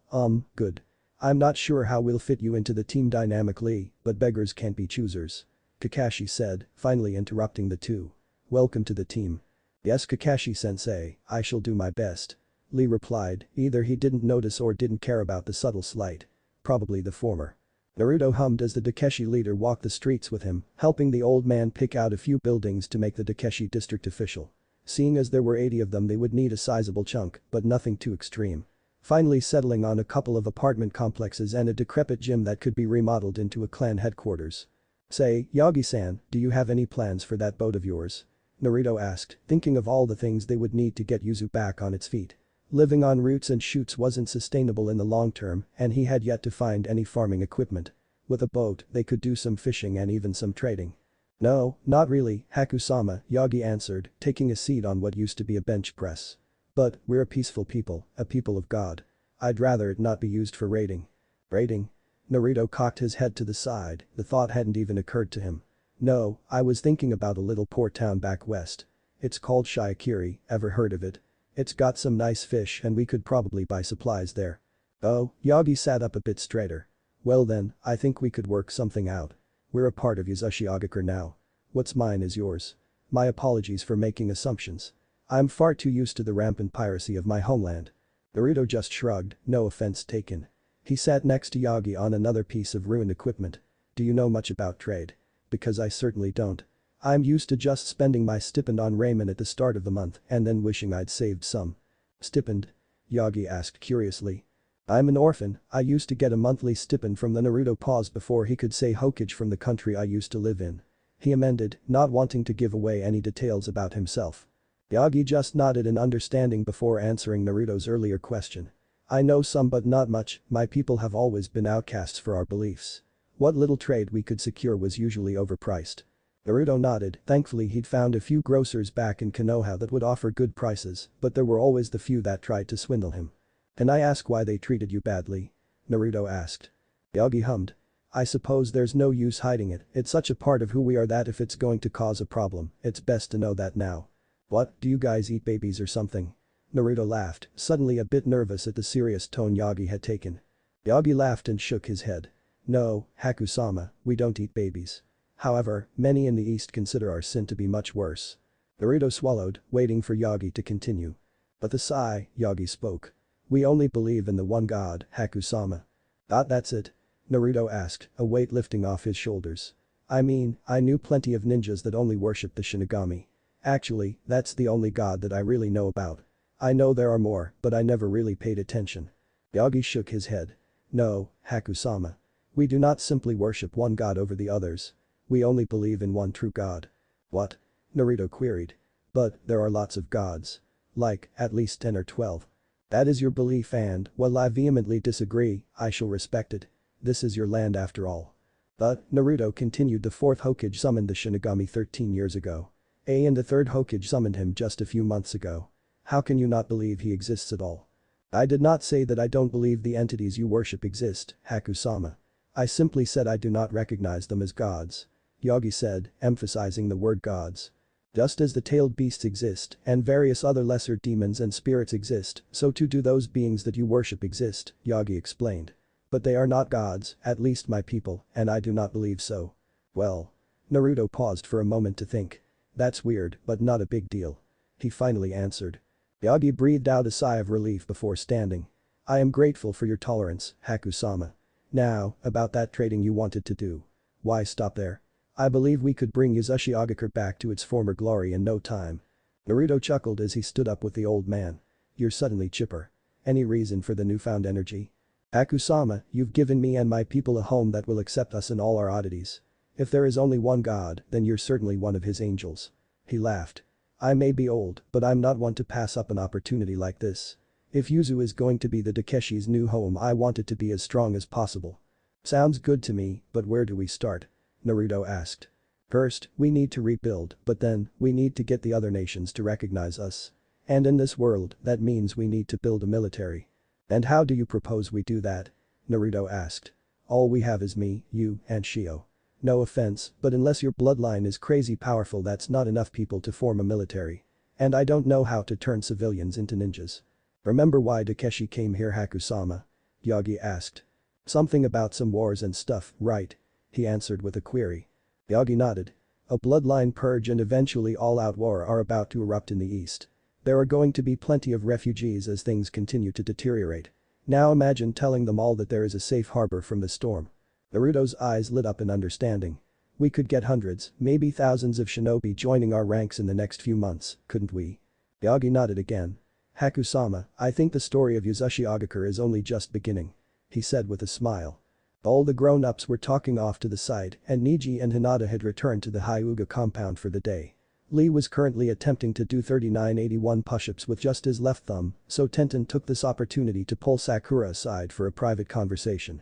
good. I'm not sure how we'll fit you into the team dynamic Lee, but beggars can't be choosers," Kakashi said, finally interrupting the two. "Welcome to the team." "Yes Kakashi-sensei, I shall do my best." Lee replied, either he didn't notice or didn't care about the subtle slight. Probably the former. Naruto hummed as the Takeshi leader walked the streets with him, helping the old man pick out a few buildings to make the Takeshi district official. Seeing as there were 80 of them they would need a sizable chunk, but nothing too extreme. Finally settling on a couple of apartment complexes and a decrepit gym that could be remodeled into a clan headquarters. "Say, Yagi-san, do you have any plans for that boat of yours?" Naruto asked, thinking of all the things they would need to get Yuzu back on its feet. Living on roots and shoots wasn't sustainable in the long term and he had yet to find any farming equipment. With a boat, they could do some fishing and even some trading. "No, not really, Hakusama," Yagi answered, taking a seat on what used to be a bench press. "But, we're a peaceful people, a people of God. I'd rather it not be used for raiding." "Raiding?" Naruto cocked his head to the side, the thought hadn't even occurred to him. "No, I was thinking about a little port town back west. It's called Shiakiri, ever heard of it? It's got some nice fish and we could probably buy supplies there." "Oh," Yagi sat up a bit straighter. "Well then, I think we could work something out. We're a part of Yuzashigakure now. What's mine is yours. My apologies for making assumptions. I'm far too used to the rampant piracy of my homeland." Naruto just shrugged, no offense taken. He sat next to Yagi on another piece of ruined equipment. "Do you know much about trade? Because I certainly don't. I'm used to just spending my stipend on ramen at the start of the month and then wishing I'd saved some." "Stipend?" Yagi asked curiously. "I'm an orphan, I used to get a monthly stipend from the Naruto paused before he could say hokage from the country I used to live in." He amended, not wanting to give away any details about himself. Yagi just nodded in understanding before answering Naruto's earlier question. "I know some but not much, my people have always been outcasts for our beliefs. What little trade we could secure was usually overpriced." Naruto nodded, thankfully he'd found a few grocers back in Konoha that would offer good prices, but there were always the few that tried to swindle him. "Can I ask why they treated you badly?" Naruto asked. Yagi hummed. "I suppose there's no use hiding it, it's such a part of who we are that if it's going to cause a problem, it's best to know that now." "What, do you guys eat babies or something?" Naruto laughed, suddenly a bit nervous at the serious tone Yagi had taken. Yagi laughed and shook his head. "No, Hakusama, we don't eat babies. However, many in the East consider our sin to be much worse." Naruto swallowed, waiting for Yagi to continue. "But the sigh," Yagi spoke. "We only believe in the one God, Hakusama." That's it?" Naruto asked, a weight lifting off his shoulders. "I mean, I knew plenty of ninjas that only worshipped the Shinigami. Actually, that's the only god that I really know about. I know there are more, but I never really paid attention." Yagi shook his head. "No, Hakusama. We do not simply worship one god over the others. We only believe in one true god." "What?" Naruto queried. "But, there are lots of gods. Like, at least 10 or 12. That is your belief and, while I vehemently disagree, I shall respect it. This is your land after all." But, Naruto continued, the fourth Hokage summoned the Shinigami 13 years ago. And the third Hokage summoned him just a few months ago. How can you not believe he exists at all? I did not say that I don't believe the entities you worship exist, Haku-sama. I simply said I do not recognize them as gods. Yagi said, emphasizing the word gods. Just as the tailed beasts exist and various other lesser demons and spirits exist, so too do those beings that you worship exist, Yagi explained. But they are not gods, at least my people, and I do not believe so. Well. Naruto paused for a moment to think. That's weird, but not a big deal. He finally answered. Yagi breathed out a sigh of relief before standing. I am grateful for your tolerance, Haku-sama. Now, about that trading you wanted to do. Why stop there? I believe we could bring Uzashigakure back to its former glory in no time. Naruto chuckled as he stood up with the old man. You're suddenly chipper. Any reason for the newfound energy? Haku-sama, you've given me and my people a home that will accept us and all our oddities. If there is only one God, then you're certainly one of his angels. He laughed. I may be old, but I'm not one to pass up an opportunity like this. If Yuzu is going to be the Takeshi's new home, I want it to be as strong as possible. Sounds good to me, but where do we start? Naruto asked. First, we need to rebuild, but then, we need to get the other nations to recognize us. And in this world, that means we need to build a military. And how do you propose we do that? Naruto asked. All we have is me, you, and Shio. No offense, but unless your bloodline is crazy powerful, that's not enough people to form a military. And I don't know how to turn civilians into ninjas. Remember why Takeshi came here, Haku-sama? Yagi asked. Something about some wars and stuff, right? He answered with a query. Yagi nodded. A bloodline purge and eventually all-out war are about to erupt in the east. There are going to be plenty of refugees as things continue to deteriorate. Now imagine telling them all that there is a safe harbor from the storm. Naruto's eyes lit up in understanding. We could get hundreds, maybe thousands of shinobi joining our ranks in the next few months, couldn't we? Yagi nodded again. Haku-sama, I think the story of Uzashigakure is only just beginning. He said with a smile. All the grown-ups were talking off to the side and Niji and Hinata had returned to the Hyuga compound for the day. Lee was currently attempting to do 3981 push-ups with just his left thumb, so Tenten took this opportunity to pull Sakura aside for a private conversation.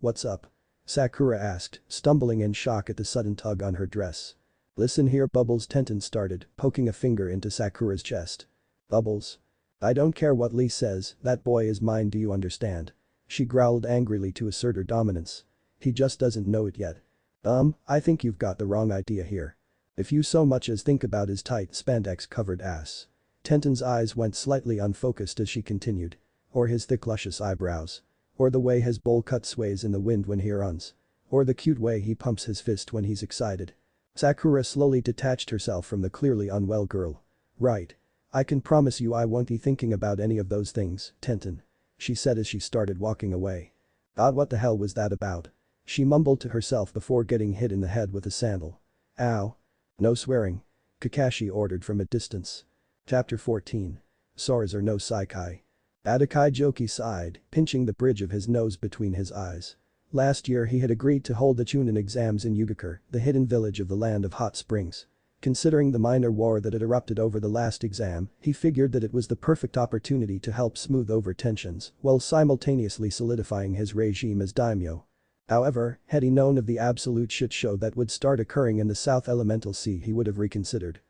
What's up? Sakura asked, stumbling in shock at the sudden tug on her dress. Listen here, Bubbles, Tenten started, poking a finger into Sakura's chest. Bubbles? I don't care what Lee says, that boy is mine, do you understand? She growled angrily to assert her dominance. He just doesn't know it yet. I think you've got the wrong idea here. If you so much as think about his tight spandex-covered ass. Tenten's eyes went slightly unfocused as she continued. Or his thick luscious eyebrows. Or the way his bowl cut sways in the wind when he runs. Or the cute way he pumps his fist when he's excited. Sakura slowly detached herself from the clearly unwell girl. Right. I can promise you I won't be thinking about any of those things, Tenten. She said as she started walking away. What the hell was that about? She mumbled to herself before getting hit in the head with a sandal. Ow. No swearing. Kakashi ordered from a distance. Chapter 14. Soras or no Saikai. Adakai Joki sighed, pinching the bridge of his nose between his eyes. Last year he had agreed to hold the Chunin exams in Yugakure, the hidden village of the land of hot springs. Considering the minor war that had erupted over the last exam, he figured that it was the perfect opportunity to help smooth over tensions while simultaneously solidifying his regime as daimyo. However, had he known of the absolute shit show that would start occurring in the South Elemental Sea, he would have reconsidered.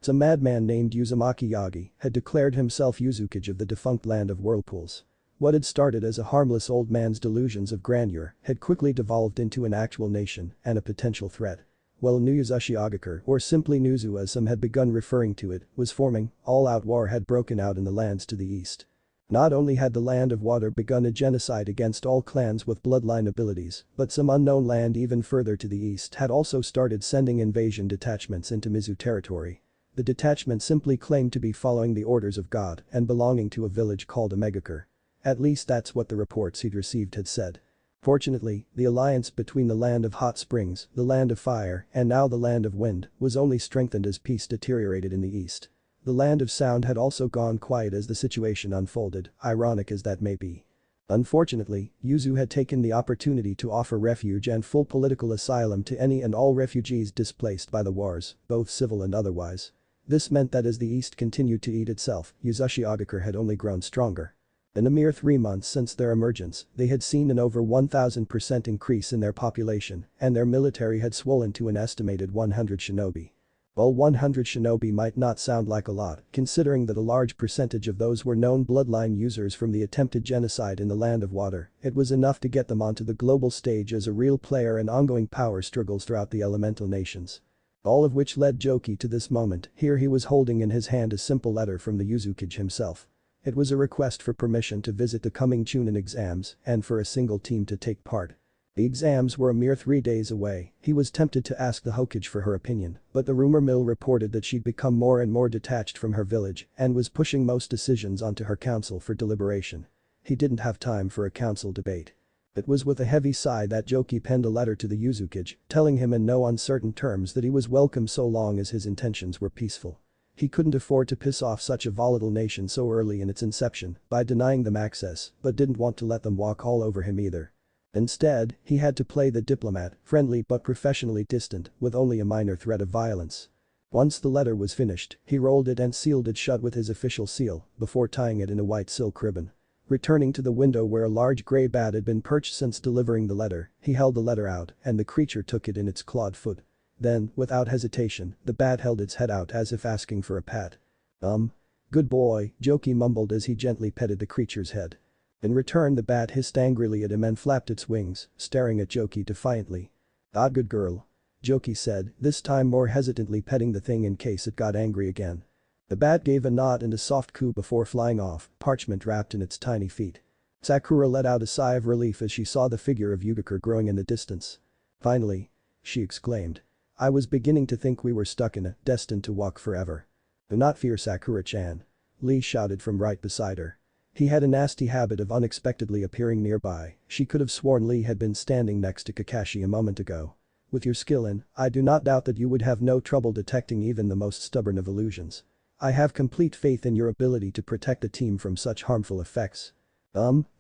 A madman named Uzumaki Yagi had declared himself Uzukage of the defunct land of whirlpools. What had started as a harmless old man's delusions of grandeur had quickly devolved into an actual nation and a potential threat. Well, New Uzashigakure, or simply Nuzu as some had begun referring to it, was forming. All-out war had broken out in the lands to the east. Not only had the land of water begun a genocide against all clans with bloodline abilities, but some unknown land even further to the east had also started sending invasion detachments into Mizu territory. The detachment simply claimed to be following the orders of God and belonging to a village called Omegakure. At least that's what the reports he'd received had said. Fortunately, the alliance between the land of hot springs, the land of fire, and now the land of wind was only strengthened as peace deteriorated in the east. The land of sound had also gone quiet as the situation unfolded, ironic as that may be. Unfortunately, Yuzu had taken the opportunity to offer refuge and full political asylum to any and all refugees displaced by the wars, both civil and otherwise. This meant that as the east continued to eat itself, Uzashigakure had only grown stronger. In a mere 3 months since their emergence, they had seen an over 1000% increase in their population, and their military had swollen to an estimated 100 shinobi. While 100 shinobi might not sound like a lot, considering that a large percentage of those were known bloodline users from the attempted genocide in the Land of Water, it was enough to get them onto the global stage as a real player in ongoing power struggles throughout the elemental nations. All of which led Joki to this moment. Here he was holding in his hand a simple letter from the Yuzukage himself. It was a request for permission to visit the coming Chunin exams and for a single team to take part. The exams were a mere 3 days away. He was tempted to ask the Hokage for her opinion, but the rumor mill reported that she'd become more and more detached from her village and was pushing most decisions onto her council for deliberation. He didn't have time for a council debate. It was with a heavy sigh that Joki penned a letter to the Yuzukage, telling him in no uncertain terms that he was welcome so long as his intentions were peaceful. He couldn't afford to piss off such a volatile nation so early in its inception by denying them access, but didn't want to let them walk all over him either. Instead, he had to play the diplomat, friendly but professionally distant, with only a minor threat of violence. Once the letter was finished, he rolled it and sealed it shut with his official seal, before tying it in a white silk ribbon. Returning to the window where a large grey bat had been perched since delivering the letter, he held the letter out and the creature took it in its clawed foot. Then, without hesitation, the bat held its head out as if asking for a pat. Good boy, Joki mumbled as he gently petted the creature's head. In return the bat hissed angrily at him and flapped its wings, staring at Joki defiantly. "Ah, good girl," Joki said, this time more hesitantly petting the thing in case it got angry again. The bat gave a nod and a soft coo before flying off, parchment wrapped in its tiny feet. Sakura let out a sigh of relief as she saw the figure of Yugikure growing in the distance. "Finally," she exclaimed. "I was beginning to think we were stuck in a, destined to walk forever." "Do not fear, Sakura-chan," Lee shouted from right beside her. He had a nasty habit of unexpectedly appearing nearby. She could have sworn Lee had been standing next to Kakashi a moment ago. "With your skill in, I do not doubt that you would have no trouble detecting even the most stubborn of illusions. I have complete faith in your ability to protect the team from such harmful effects."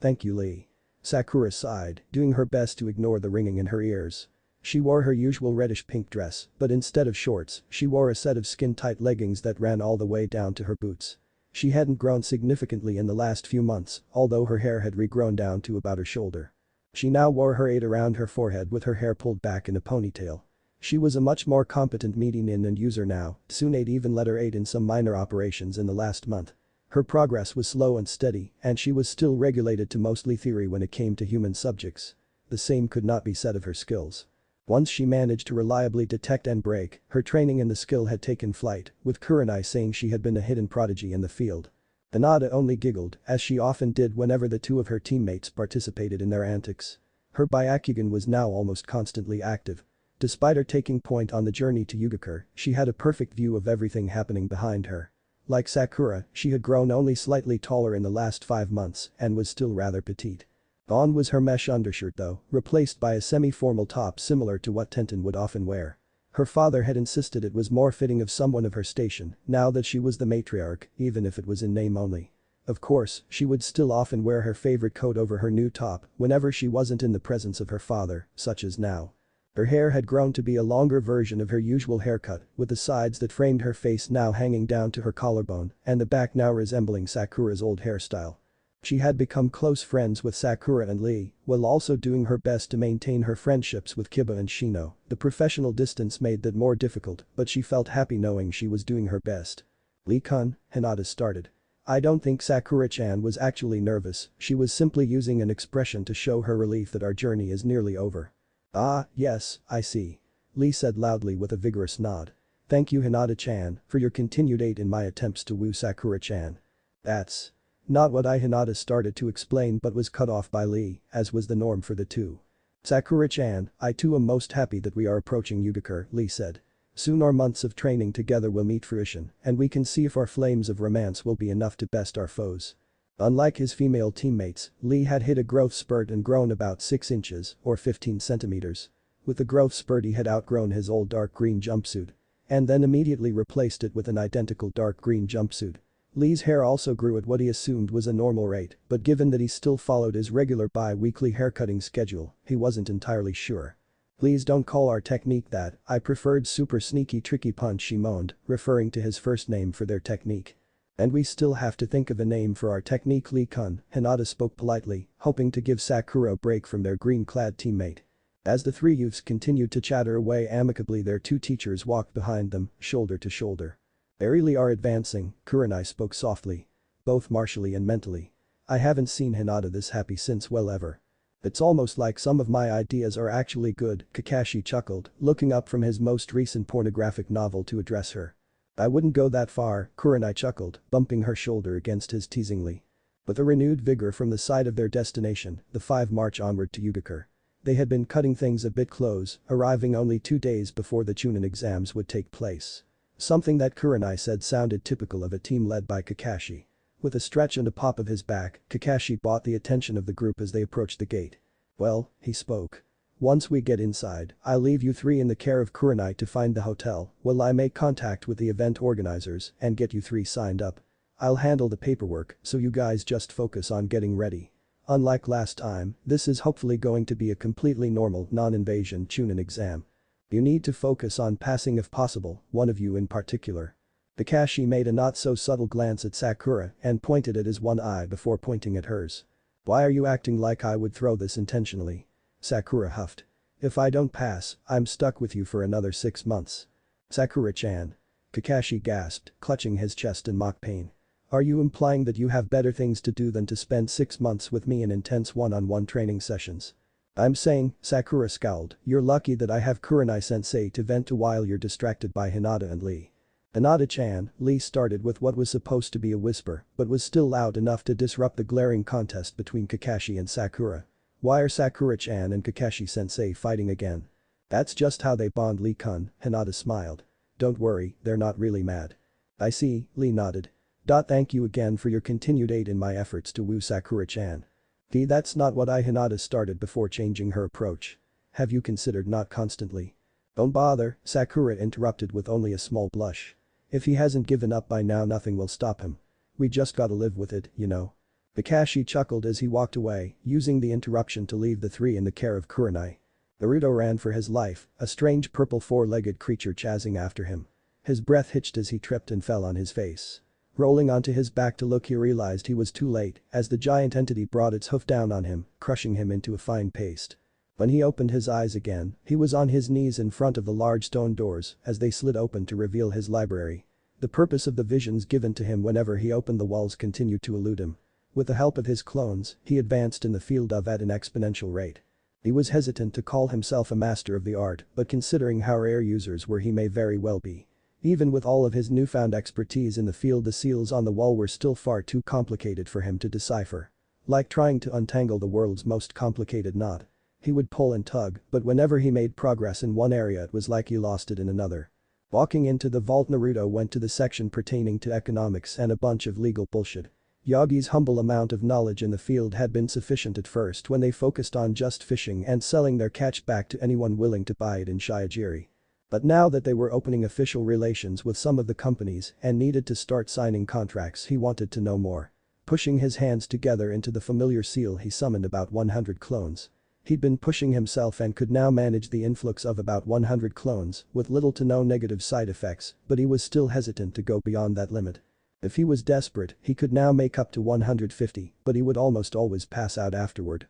Thank you, Lee." Sakura sighed, doing her best to ignore the ringing in her ears. She wore her usual reddish-pink dress, but instead of shorts, she wore a set of skin-tight leggings that ran all the way down to her boots. She hadn't grown significantly in the last few months, although her hair had regrown down to about her shoulder. She now wore her aide around her forehead with her hair pulled back in a ponytail. She was a much more competent meeting in and user now, Tsunade even let her aid in some minor operations in the last month. Her progress was slow and steady, and she was still regulated to mostly theory when it came to human subjects. The same could not be said of her skills. Once she managed to reliably detect and break, her training in the skill had taken flight, with Kurenai saying she had been a hidden prodigy in the field. Hinata only giggled, as she often did whenever the two of her teammates participated in their antics. Her Byakugan was now almost constantly active. Despite her taking point on the journey to Yugikure, she had a perfect view of everything happening behind her. Like Sakura, she had grown only slightly taller in the last 5 months and was still rather petite. On was her mesh undershirt though, replaced by a semi-formal top similar to what Tenten would often wear. Her father had insisted it was more fitting of someone of her station, now that she was the matriarch, even if it was in name only. Of course, she would still often wear her favorite coat over her new top whenever she wasn't in the presence of her father, such as now. Her hair had grown to be a longer version of her usual haircut, with the sides that framed her face now hanging down to her collarbone and the back now resembling Sakura's old hairstyle. She had become close friends with Sakura and Lee, while also doing her best to maintain her friendships with Kiba and Shino. The professional distance made that more difficult, but she felt happy knowing she was doing her best. "Lee-kun," Hinata started. "I don't think Sakura-chan was actually nervous, she was simply using an expression to show her relief that our journey is nearly over." "Ah, yes, I see," Lee said loudly with a vigorous nod. "Thank you, Hinata-chan, for your continued aid in my attempts to woo Sakura-chan." "That's not what Hinata started to explain but was cut off by Lee, as was the norm for the two. "Sakura-chan, I too am most happy that we are approaching Yugikure," Lee said. "Soon our months of training together will meet fruition, and we can see if our flames of romance will be enough to best our foes." Unlike his female teammates, Lee had hit a growth spurt and grown about 6 inches, or 15 centimeters. With the growth spurt he had outgrown his old dark green jumpsuit. And then immediately replaced it with an identical dark green jumpsuit. Lee's hair also grew at what he assumed was a normal rate, but given that he still followed his regular bi-weekly haircutting schedule, he wasn't entirely sure. "Please don't call our technique that, I preferred super sneaky tricky punch," she moaned, referring to his first name for their technique. And we still have to think of a name for our technique, Lee-kun, Hinata spoke politely, hoping to give Sakura a break from their green-clad teammate. As the three youths continued to chatter away amicably, their two teachers walked behind them, shoulder to shoulder. They really are advancing, Kurenai spoke softly. Both martially and mentally. I haven't seen Hinata this happy since well ever. It's almost like some of my ideas are actually good, Kakashi chuckled, looking up from his most recent pornographic novel to address her. I wouldn't go that far, Kurenai chuckled, bumping her shoulder against his teasingly. With a renewed vigor from the side of their destination, the five march onward to Yugakure. They had been cutting things a bit close, arriving only 2 days before the Chunin exams would take place. Something that Kurenai said sounded typical of a team led by Kakashi. With a stretch and a pop of his back, Kakashi bought the attention of the group as they approached the gate. Well, he spoke. Once we get inside, I'll leave you three in the care of Kurenai to find the hotel while I make contact with the event organizers and get you three signed up. I'll handle the paperwork, so you guys just focus on getting ready. Unlike last time, this is hopefully going to be a completely normal, non-invasion Chunin exam. You need to focus on passing if possible, one of you in particular. Kakashi made a not-so-subtle glance at Sakura and pointed at his one eye before pointing at hers. Why are you acting like I would throw this intentionally? Sakura huffed. If I don't pass, I'm stuck with you for another 6 months. Sakura-chan. Kakashi gasped, clutching his chest in mock pain. Are you implying that you have better things to do than to spend 6 months with me in intense one-on-one training sessions? I'm saying, Sakura scowled, you're lucky that I have Kurenai-sensei to vent to while you're distracted by Hinata and Lee. Hinata-chan, Lee started with what was supposed to be a whisper but was still loud enough to disrupt the glaring contest between Kakashi and Sakura. Why are Sakura-chan and Kakashi-sensei fighting again? That's just how they bond, Lee-kun, Hinata smiled. Don't worry, they're not really mad. I see, Lee nodded. Thank you again for your continued aid in my efforts to woo Sakura-chan. That's not what Hinata started before changing her approach. Have you considered not constantly? Don't bother, Sakura interrupted with only a small blush. If he hasn't given up by now, nothing will stop him. We just gotta live with it, you know. Kakashi chuckled as he walked away, using the interruption to leave the three in the care of Kurenai. Naruto ran for his life, a strange purple four-legged creature chasing after him. His breath hitched as he tripped and fell on his face. Rolling onto his back to look, he realized he was too late as the giant entity brought its hoof down on him, crushing him into a fine paste. When he opened his eyes again, he was on his knees in front of the large stone doors as they slid open to reveal his library. The purpose of the visions given to him whenever he opened the walls continued to elude him. With the help of his clones, he advanced in the field at an exponential rate. He was hesitant to call himself a master of the art, but considering how rare users were, he may very well be. Even with all of his newfound expertise in the field, the seals on the wall were still far too complicated for him to decipher. Like trying to untangle the world's most complicated knot. He would pull and tug, but whenever he made progress in one area, it was like he lost it in another. Walking into the vault, Naruto went to the section pertaining to economics and a bunch of legal bullshit. Yagi's humble amount of knowledge in the field had been sufficient at first when they focused on just fishing and selling their catch back to anyone willing to buy it in Shiagiri. But now that they were opening official relations with some of the companies and needed to start signing contracts, he wanted to know more. Pushing his hands together into the familiar seal, he summoned about 100 clones. He'd been pushing himself and could now manage the influx of about 100 clones with little to no negative side effects, but he was still hesitant to go beyond that limit. If he was desperate, he could now make up to 150, but he would almost always pass out afterward.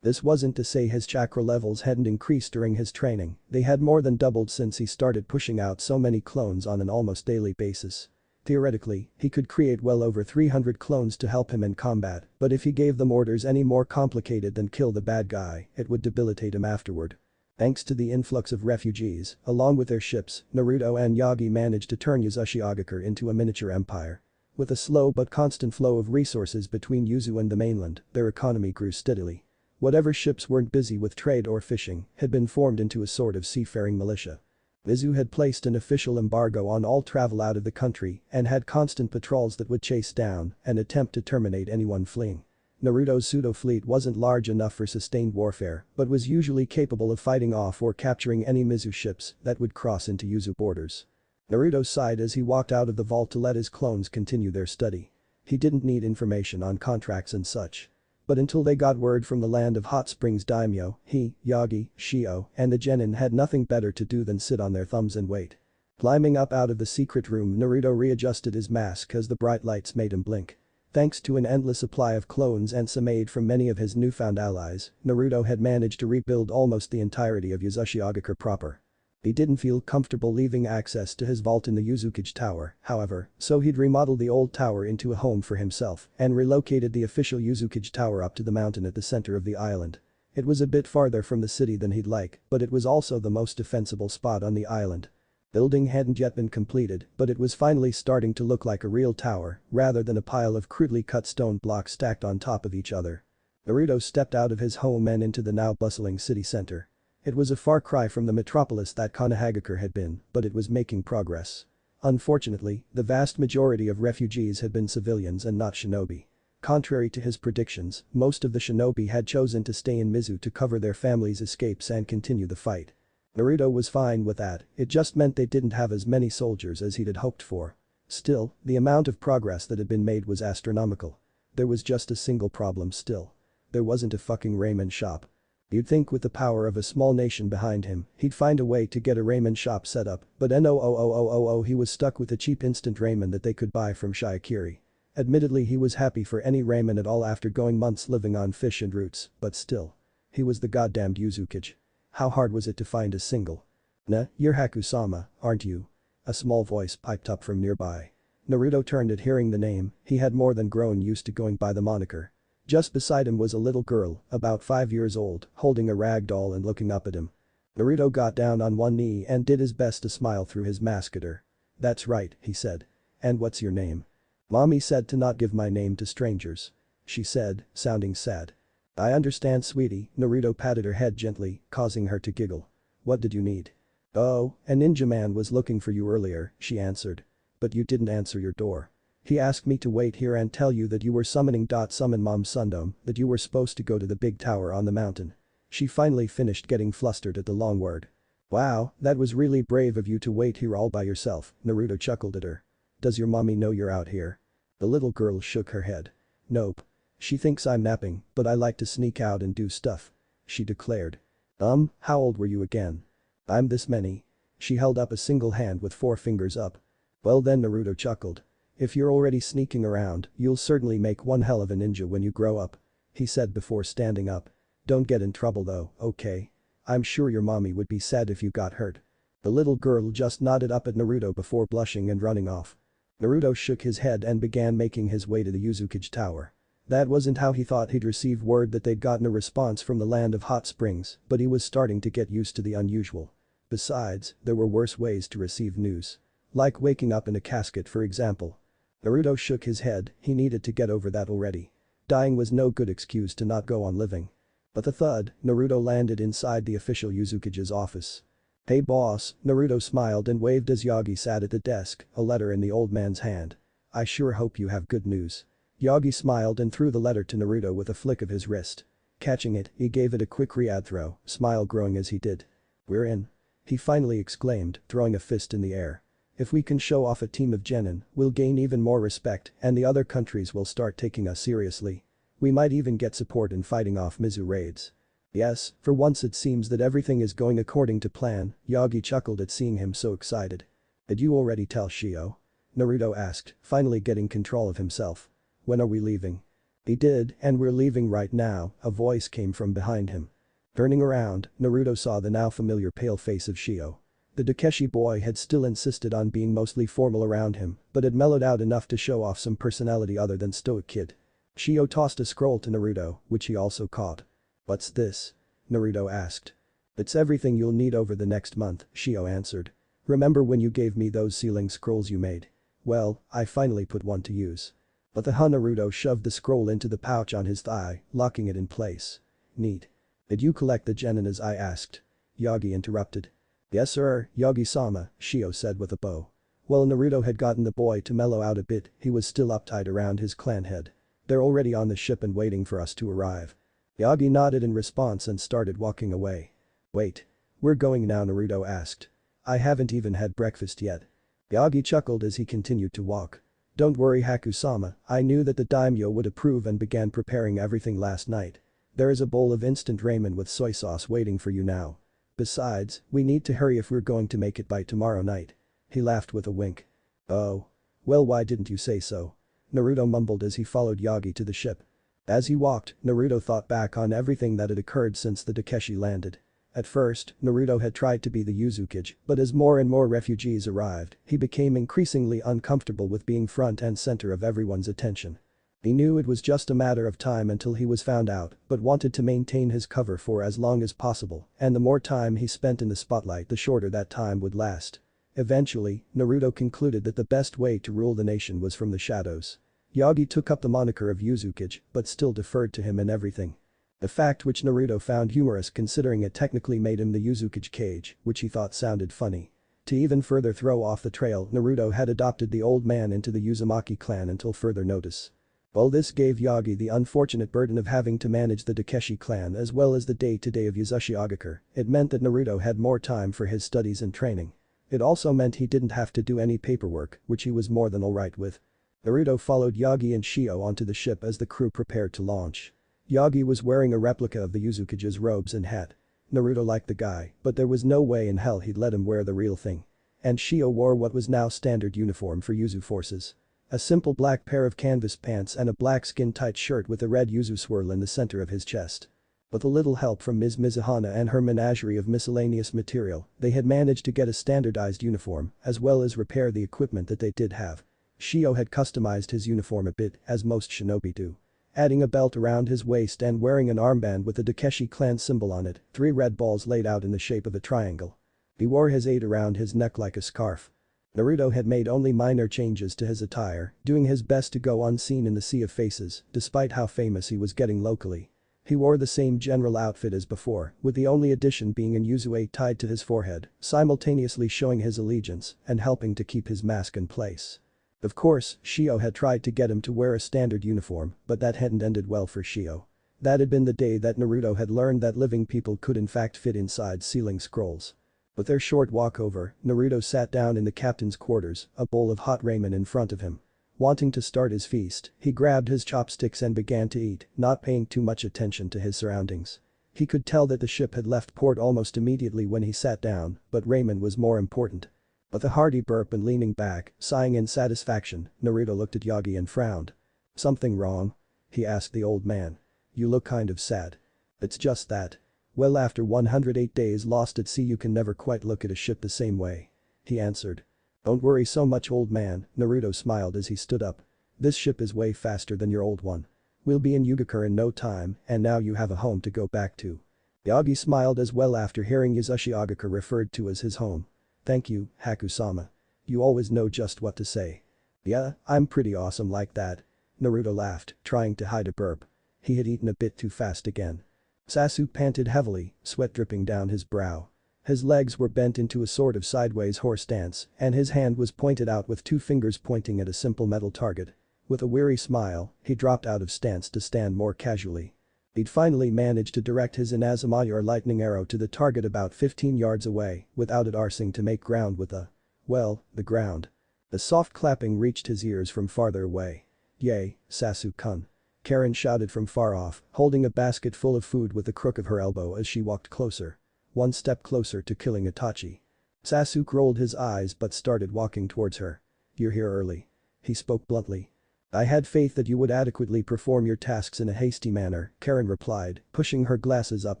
This wasn't to say his chakra levels hadn't increased during his training, they had more than doubled since he started pushing out so many clones on an almost daily basis. Theoretically, he could create well over 300 clones to help him in combat, but if he gave them orders any more complicated than kill the bad guy, it would debilitate him afterward. Thanks to the influx of refugees, along with their ships, Naruto and Yagi managed to turn Uzashigakure into a miniature empire. With a slow but constant flow of resources between Yuzu and the mainland, their economy grew steadily. Whatever ships weren't busy with trade or fishing had been formed into a sort of seafaring militia. Mizu had placed an official embargo on all travel out of the country and had constant patrols that would chase down and attempt to terminate anyone fleeing. Naruto's pseudo-fleet wasn't large enough for sustained warfare, but was usually capable of fighting off or capturing any Mizu ships that would cross into Yuzu borders. Naruto sighed as he walked out of the vault to let his clones continue their study. He didn't need information on contracts and such. But until they got word from the land of Hot Springs daimyo, he, Yagi, Shio, and the genin had nothing better to do than sit on their thumbs and wait. Climbing up out of the secret room, Naruto readjusted his mask as the bright lights made him blink. Thanks to an endless supply of clones and some aid from many of his newfound allies, Naruto had managed to rebuild almost the entirety of Yuzashigakure proper. He didn't feel comfortable leaving access to his vault in the Yuzukage Tower, however, so he'd remodeled the old tower into a home for himself and relocated the official Yuzukage Tower up to the mountain at the center of the island. It was a bit farther from the city than he'd like, but it was also the most defensible spot on the island. Building hadn't yet been completed, but it was finally starting to look like a real tower, rather than a pile of crudely cut stone blocks stacked on top of each other. Naruto stepped out of his home and into the now bustling city center. It was a far cry from the metropolis that Konohagakure had been, but it was making progress. Unfortunately, the vast majority of refugees had been civilians and not shinobi. Contrary to his predictions, most of the shinobi had chosen to stay in Mizu to cover their families' escapes and continue the fight. Naruto was fine with that, it just meant they didn't have as many soldiers as he'd hoped for. Still, the amount of progress that had been made was astronomical. There was just a single problem still. There wasn't a fucking ramen shop. You'd think with the power of a small nation behind him, he'd find a way to get a ramen shop set up, but he was stuck with a cheap instant ramen that they could buy from Shiakiri. Admittedly, he was happy for any ramen at all after going months living on fish and roots, but still. He was the goddamned Yuzukage. How hard was it to find a single? "Nah, you're Hakusama, aren't you?" A small voice piped up from nearby. Naruto turned at hearing the name, he had more than grown used to going by the moniker. Just beside him was a little girl, about 5 years old, holding a rag doll and looking up at him. Naruto got down on one knee and did his best to smile through his mask at her. "That's right," he said. "And what's your name?" "Mommy said to not give my name to strangers," she said, sounding sad. "I understand, sweetie," Naruto patted her head gently, causing her to giggle. "What did you need?" "Oh, a ninja man was looking for you earlier," she answered. "But you didn't answer your door. He asked me to wait here and tell you that you were summon Mom Sundom, that you were supposed to go to the big tower on the mountain." She finally finished getting flustered at the long word. "Wow, that was really brave of you to wait here all by yourself," Naruto chuckled at her. "Does your mommy know you're out here?" The little girl shook her head. "Nope. She thinks I'm napping, but I like to sneak out and do stuff," she declared. How old were you again?" "I'm this many." She held up a single hand with 4 fingers up. "Well then," Naruto chuckled. "If you're already sneaking around, you'll certainly make one hell of a ninja when you grow up," he said before standing up. "Don't get in trouble though, okay? I'm sure your mommy would be sad if you got hurt." The little girl just nodded up at Naruto before blushing and running off. Naruto shook his head and began making his way to the Yuzukage Tower. That wasn't how he thought he'd receive word that they'd gotten a response from the land of hot springs, but he was starting to get used to the unusual. Besides, there were worse ways to receive news. Like waking up in a casket, for example. Naruto shook his head, he needed to get over that already. Dying was no good excuse to not go on living. But the thud, Naruto landed inside the official Yuzukage's office. "Hey boss," Naruto smiled and waved as Yagi sat at the desk, a letter in the old man's hand. "I sure hope you have good news." Yagi smiled and threw the letter to Naruto with a flick of his wrist. Catching it, he gave it a quick read throw, smile growing as he did. "We're in," he finally exclaimed, throwing a fist in the air. "If we can show off a team of genin, we'll gain even more respect and the other countries will start taking us seriously. We might even get support in fighting off Mizu raids." "Yes, for once it seems that everything is going according to plan," Yagi chuckled at seeing him so excited. "Did you already tell Shio?" Naruto asked, finally getting control of himself. "When are we leaving?" "He did, and we're leaving right now," a voice came from behind him. Turning around, Naruto saw the now familiar pale face of Shio. The Takeshi boy had still insisted on being mostly formal around him, but had mellowed out enough to show off some personality other than stoic kid. Shio tossed a scroll to Naruto, which he also caught. "What's this?" Naruto asked. "It's everything you'll need over the next month," Shio answered. "Remember when you gave me those sealing scrolls you made? Well, I finally put one to use." But the Naruto shoved the scroll into the pouch on his thigh, locking it in place. "Neat. Did you collect the genin as I asked?" Yagi interrupted. "Yes sir, Yagi-sama," Shio said with a bow. While Naruto had gotten the boy to mellow out a bit, he was still uptight around his clan head. "They're already on the ship and waiting for us to arrive." Yagi nodded in response and started walking away. "Wait. We're going now?" Naruto asked. "I haven't even had breakfast yet." Yagi chuckled as he continued to walk. "Don't worry Hakusama, I knew that the daimyo would approve and began preparing everything last night. There is a bowl of instant ramen with soy sauce waiting for you now. Besides, we need to hurry if we're going to make it by tomorrow night." He laughed with a wink. Oh. Well, why didn't you say so? Naruto mumbled as he followed Yagi to the ship. As he walked, Naruto thought back on everything that had occurred since the Takeshi landed. At first, Naruto had tried to be the Uzukage, but as more and more refugees arrived, he became increasingly uncomfortable with being front and center of everyone's attention. He knew it was just a matter of time until he was found out, but wanted to maintain his cover for as long as possible, and the more time he spent in the spotlight the shorter that time would last. Eventually, Naruto concluded that the best way to rule the nation was from the shadows. Yagi took up the moniker of Uzukage, but still deferred to him in everything. A fact which Naruto found humorous considering it technically made him the Uzukage Kage, which he thought sounded funny. To even further throw off the trail, Naruto had adopted the old man into the Uzumaki clan until further notice. While this gave Yagi the unfortunate burden of having to manage the Takeshi clan as well as the day-to-day of Yuzashigakure, it meant that Naruto had more time for his studies and training. It also meant he didn't have to do any paperwork, which he was more than alright with. Naruto followed Yagi and Shio onto the ship as the crew prepared to launch. Yagi was wearing a replica of the Uzukage's robes and hat. Naruto liked the guy, but there was no way in hell he'd let him wear the real thing. And Shio wore what was now standard uniform for Yuzu forces. A simple black pair of canvas pants and a black skin-tight shirt with a red Yuzu swirl in the center of his chest. With a little help from Ms. Mizuhana and her menagerie of miscellaneous material, they had managed to get a standardized uniform, as well as repair the equipment that they did have. Shio had customized his uniform a bit, as most shinobi do. Adding a belt around his waist and wearing an armband with the Takeshi clan symbol on it, 3 red balls laid out in the shape of a triangle. He wore his 8 around his neck like a scarf. Naruto had made only minor changes to his attire, doing his best to go unseen in the sea of faces, despite how famous he was getting locally. He wore the same general outfit as before, with the only addition being an Uzue tied to his forehead, simultaneously showing his allegiance and helping to keep his mask in place. Of course, Shio had tried to get him to wear a standard uniform, but that hadn't ended well for Shio. That had been the day that Naruto had learned that living people could in fact fit inside ceiling scrolls. With their short walk over, Naruto sat down in the captain's quarters, a bowl of hot ramen in front of him. Wanting to start his feast, he grabbed his chopsticks and began to eat, not paying too much attention to his surroundings. He could tell that the ship had left port almost immediately when he sat down, but ramen was more important. With a hearty burp and leaning back, sighing in satisfaction, Naruto looked at Yagi and frowned. "Something wrong?" he asked the old man. "You look kind of sad." "It's just that. Well, after 108 days lost at sea you can never quite look at a ship the same way," he answered. "Don't worry so much, old man," Naruto smiled as he stood up. "This ship is way faster than your old one. We'll be in Yugakure in no time and now you have a home to go back to." Yagi smiled as well after hearing Yuzashigakure referred to as his home. "Thank you, Haku-sama. You always know just what to say." "Yeah, I'm pretty awesome like that." Naruto laughed, trying to hide a burp. He had eaten a bit too fast again. Sasuke panted heavily, sweat dripping down his brow. His legs were bent into a sort of sideways horse stance, and his hand was pointed out with 2 fingers pointing at a simple metal target. With a weary smile, he dropped out of stance to stand more casually. He'd finally managed to direct his Inazumaya or lightning arrow to the target about 15 yards away, without it arsing to make ground with the ground. A soft clapping reached his ears from farther away. "Yay, Sasuke-kun," Karen shouted from far off, holding a basket full of food with the crook of her elbow as she walked closer. One step closer to killing Itachi. Sasuke rolled his eyes but started walking towards her. "You're here early." He spoke bluntly. "I had faith that you would adequately perform your tasks in a hasty manner," Karen replied, pushing her glasses up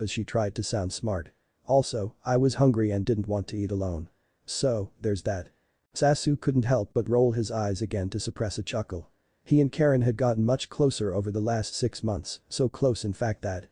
as she tried to sound smart. "Also, I was hungry and didn't want to eat alone. So, there's that." Sasuke couldn't help but roll his eyes again to suppress a chuckle. He and Karen had gotten much closer over the last 6 months, so close in fact that.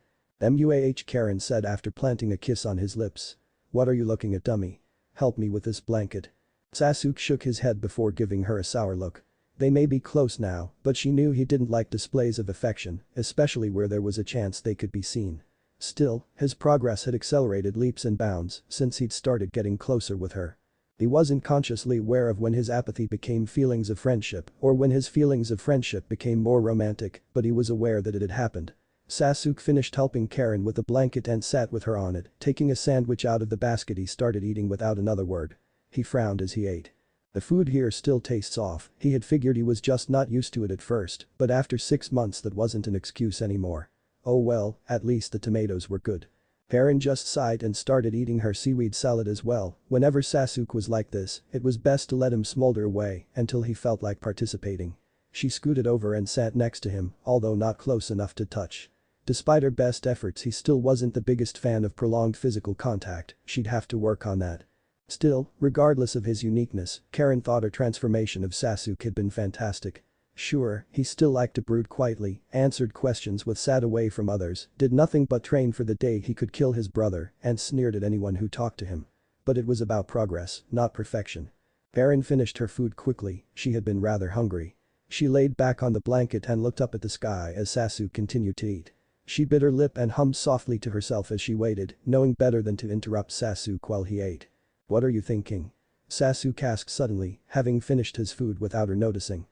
Karen said after planting a kiss on his lips. "What are you looking at, dummy? Help me with this blanket." Sasuke shook his head before giving her a sour look. They may be close now, but she knew he didn't like displays of affection, especially where there was a chance they could be seen. Still, his progress had accelerated leaps and bounds since he'd started getting closer with her. He wasn't consciously aware of when his apathy became feelings of friendship or when his feelings of friendship became more romantic, but he was aware that it had happened. Sasuke finished helping Karen with the blanket and sat with her on it, taking a sandwich out of the basket he started eating without another word. He frowned as he ate. The food here still tastes off, he had figured he was just not used to it at first, but after 6 months that wasn't an excuse anymore. Oh well, at least the tomatoes were good. Eren just sighed and started eating her seaweed salad as well. Whenever Sasuke was like this, it was best to let him smolder away until he felt like participating. She scooted over and sat next to him, although not close enough to touch. Despite her best efforts, he still wasn't the biggest fan of prolonged physical contact. She'd have to work on that. Still, regardless of his uniqueness, Karen thought her transformation of Sasuke had been fantastic. Sure, he still liked to brood quietly, answered questions with sat away from others, did nothing but train for the day he could kill his brother, and sneered at anyone who talked to him. But it was about progress, not perfection. Eren finished her food quickly, she had been rather hungry. She laid back on the blanket and looked up at the sky as Sasuke continued to eat. She bit her lip and hummed softly to herself as she waited, knowing better than to interrupt Sasuke while he ate. "What are you thinking?" Sasuke asked suddenly, having finished his food without her noticing.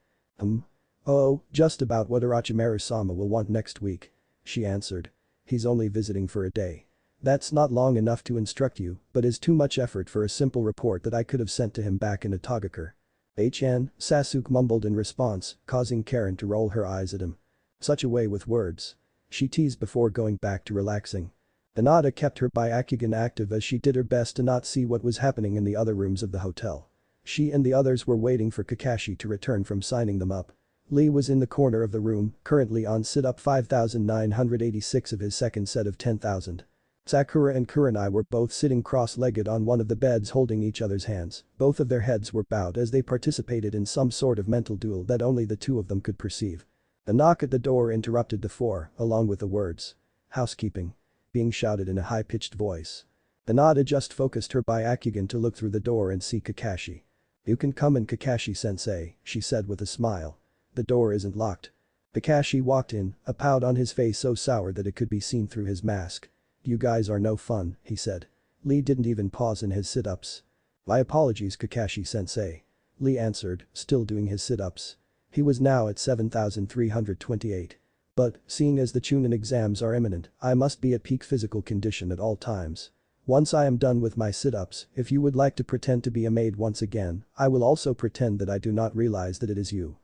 Oh, just about what Orochimaru-sama will want next week," she answered. "He's only visiting for a day. That's not long enough to instruct you, but is too much effort for a simple report that I could have sent to him back in Atogakure." Sasuke mumbled in response, causing Karen to roll her eyes at him. Such a way with words. She teased before going back to relaxing. Hinata kept her Byakugan active as she did her best to not see what was happening in the other rooms of the hotel. She and the others were waiting for Kakashi to return from signing them up. Lee was in the corner of the room, currently on sit-up 5,986 of his second set of 10,000. Sakura and Kurenai were both sitting cross-legged on one of the beds holding each other's hands. Both of their heads were bowed as they participated in some sort of mental duel that only the two of them could perceive. A knock at the door interrupted the four, along with the words, "Housekeeping," being shouted in a high-pitched voice. Hinata just focused her Byakugan to look through the door and see Kakashi. "You can come in, Kakashi-sensei," she said with a smile. "The door isn't locked." Kakashi walked in, a pout on his face so sour that it could be seen through his mask. "You guys are no fun," he said. Lee didn't even pause in his sit-ups. "My apologies, Kakashi-sensei," Lee answered, still doing his sit-ups. He was now at 7,328. "But, seeing as the Chunin exams are imminent, I must be at peak physical condition at all times. Once I am done with my sit-ups, if you would like to pretend to be a maid once again, I will also pretend that I do not realize that it is you."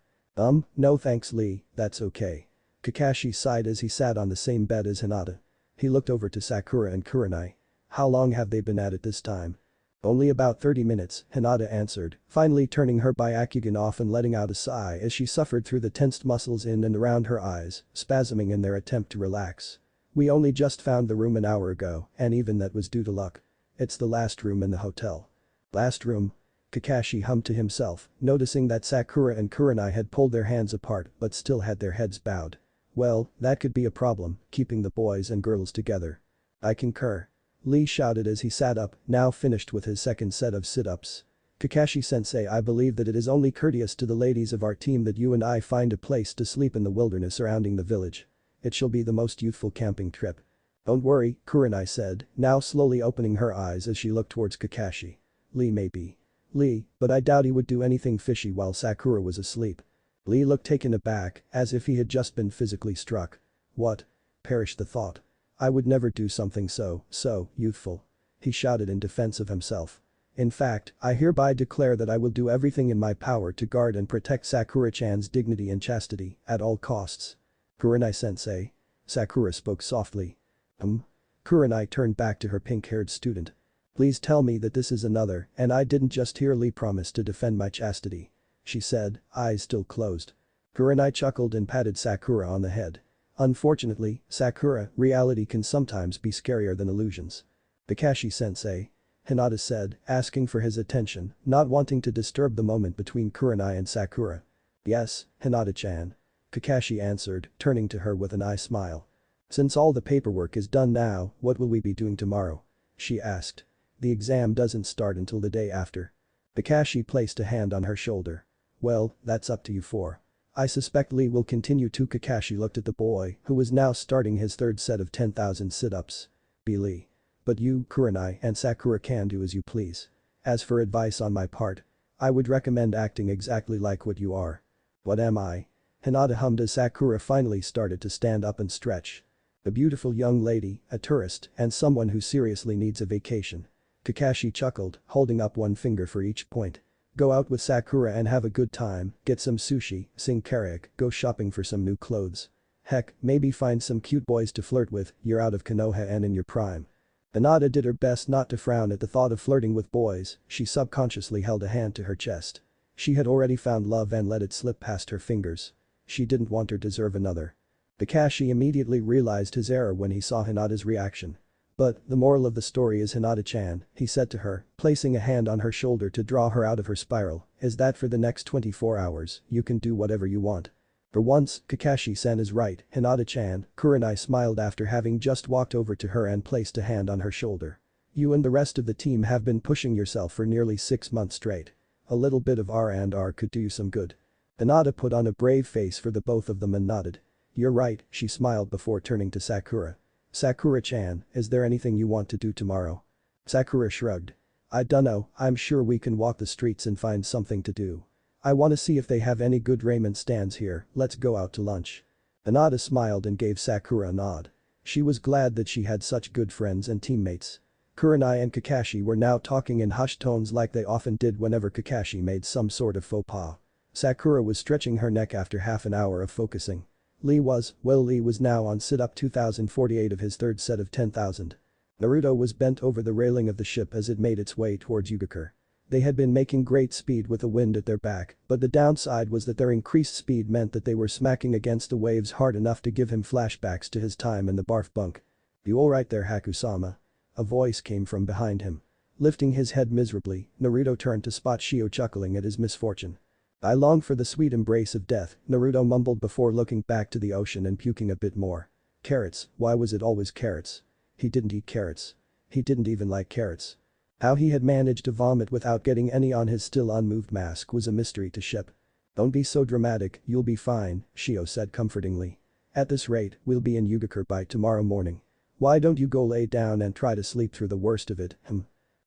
No thanks Lee, that's okay." Kakashi sighed as he sat on the same bed as Hinata. He looked over to Sakura and Kurenai. "How long have they been at it this time?" "Only about 30 minutes, Hinata answered, finally turning her Byakugan off and letting out a sigh as she suffered through the tensed muscles in and around her eyes, spasming in their attempt to relax. "We only just found the room an hour ago, and even that was due to luck. It's the last room in the hotel." "Last room?" Kakashi hummed to himself, noticing that Sakura and Kurenai had pulled their hands apart but still had their heads bowed. "Well, that could be a problem, keeping the boys and girls together." "I concur," Lee shouted as he sat up, now finished with his second set of sit-ups. "Kakashi-sensei, I believe that it is only courteous to the ladies of our team that you and I find a place to sleep in the wilderness surrounding the village. It shall be the most youthful camping trip." "Don't worry," Kurenai said, now slowly opening her eyes as she looked towards Kakashi. "Lee may be Lee, but I doubt he would do anything fishy while Sakura was asleep." Lee looked taken aback, as if he had just been physically struck. "What?" Perished the thought. "I would never do something so youthful," he shouted in defense of himself. "In fact, I hereby declare that I will do everything in my power to guard and protect Sakura-chan's dignity and chastity, at all costs." "Kurenai-sensei?" Sakura spoke softly. Kurenai turned back to her pink-haired student. "Please tell me that this is another, and I didn't just hear Lee promise to defend my chastity," she said, eyes still closed. Kurenai chuckled and patted Sakura on the head. "Unfortunately, Sakura, reality can sometimes be scarier than illusions." "Kakashi-sensei?" Hinata said, asking for his attention, not wanting to disturb the moment between Kurenai and Sakura. "Yes, Hinata-chan." Kakashi answered, turning to her with an eye smile. "Since all the paperwork is done now, what will we be doing tomorrow?" she asked. "The exam doesn't start until the day after." Kakashi placed a hand on her shoulder. "Well, that's up to you four. I suspect Lee will continue to." Kakashi looked at the boy, who was now starting his third set of 10,000 sit-ups. "Be Lee. But you, Kurenai and Sakura can do as you please. As for advice on my part, I would recommend acting exactly like what you are." "What am I?" Hinata hummed as Sakura finally started to stand up and stretch. "A beautiful young lady, a tourist, and someone who seriously needs a vacation." Kakashi chuckled, holding up one finger for each point. "Go out with Sakura and have a good time, get some sushi, sing karaoke, go shopping for some new clothes. Heck, maybe find some cute boys to flirt with, you're out of Konoha and in your prime." Hinata did her best not to frown at the thought of flirting with boys, she subconsciously held a hand to her chest. She had already found love and let it slip past her fingers. She didn't want to deserve another. Kakashi immediately realized his error when he saw Hinata's reaction. But, the moral of the story is Hinata-chan, he said to her, placing a hand on her shoulder to draw her out of her spiral, is that for the next 24 hours, you can do whatever you want. For once, Kakashi-san is right, Hinata-chan, Kurenai smiled after having just walked over to her and placed a hand on her shoulder. You and the rest of the team have been pushing yourself for nearly 6 months straight. A little bit of R&R could do you some good. Hinata put on a brave face for the both of them and nodded. You're right, she smiled before turning to Sakura. Sakura-chan, is there anything you want to do tomorrow? Sakura shrugged. I dunno, I'm sure we can walk the streets and find something to do. I wanna see if they have any good ramen stands here, let's go out to lunch. Hinata smiled and gave Sakura a nod. She was glad that she had such good friends and teammates. Kurenai and Kakashi were now talking in hushed tones like they often did whenever Kakashi made some sort of faux pas. Sakura was stretching her neck after half an hour of focusing. Lee was now on sit-up 2048 of his third set of 10,000. Naruto was bent over the railing of the ship as it made its way towards Yugakure. They had been making great speed with the wind at their back, but the downside was that their increased speed meant that they were smacking against the waves hard enough to give him flashbacks to his time in the barf bunk. You alright there, Hakusama? A voice came from behind him. Lifting his head miserably, Naruto turned to spot Shio chuckling at his misfortune. I long for the sweet embrace of death, Naruto mumbled before looking back to the ocean and puking a bit more. Carrots, why was it always carrots? He didn't eat carrots. He didn't even like carrots. How he had managed to vomit without getting any on his still unmoved mask was a mystery to Ship. Don't be so dramatic, you'll be fine, Shio said comfortingly. At this rate, we'll be in Yugakure by tomorrow morning. Why don't you go lay down and try to sleep through the worst of it,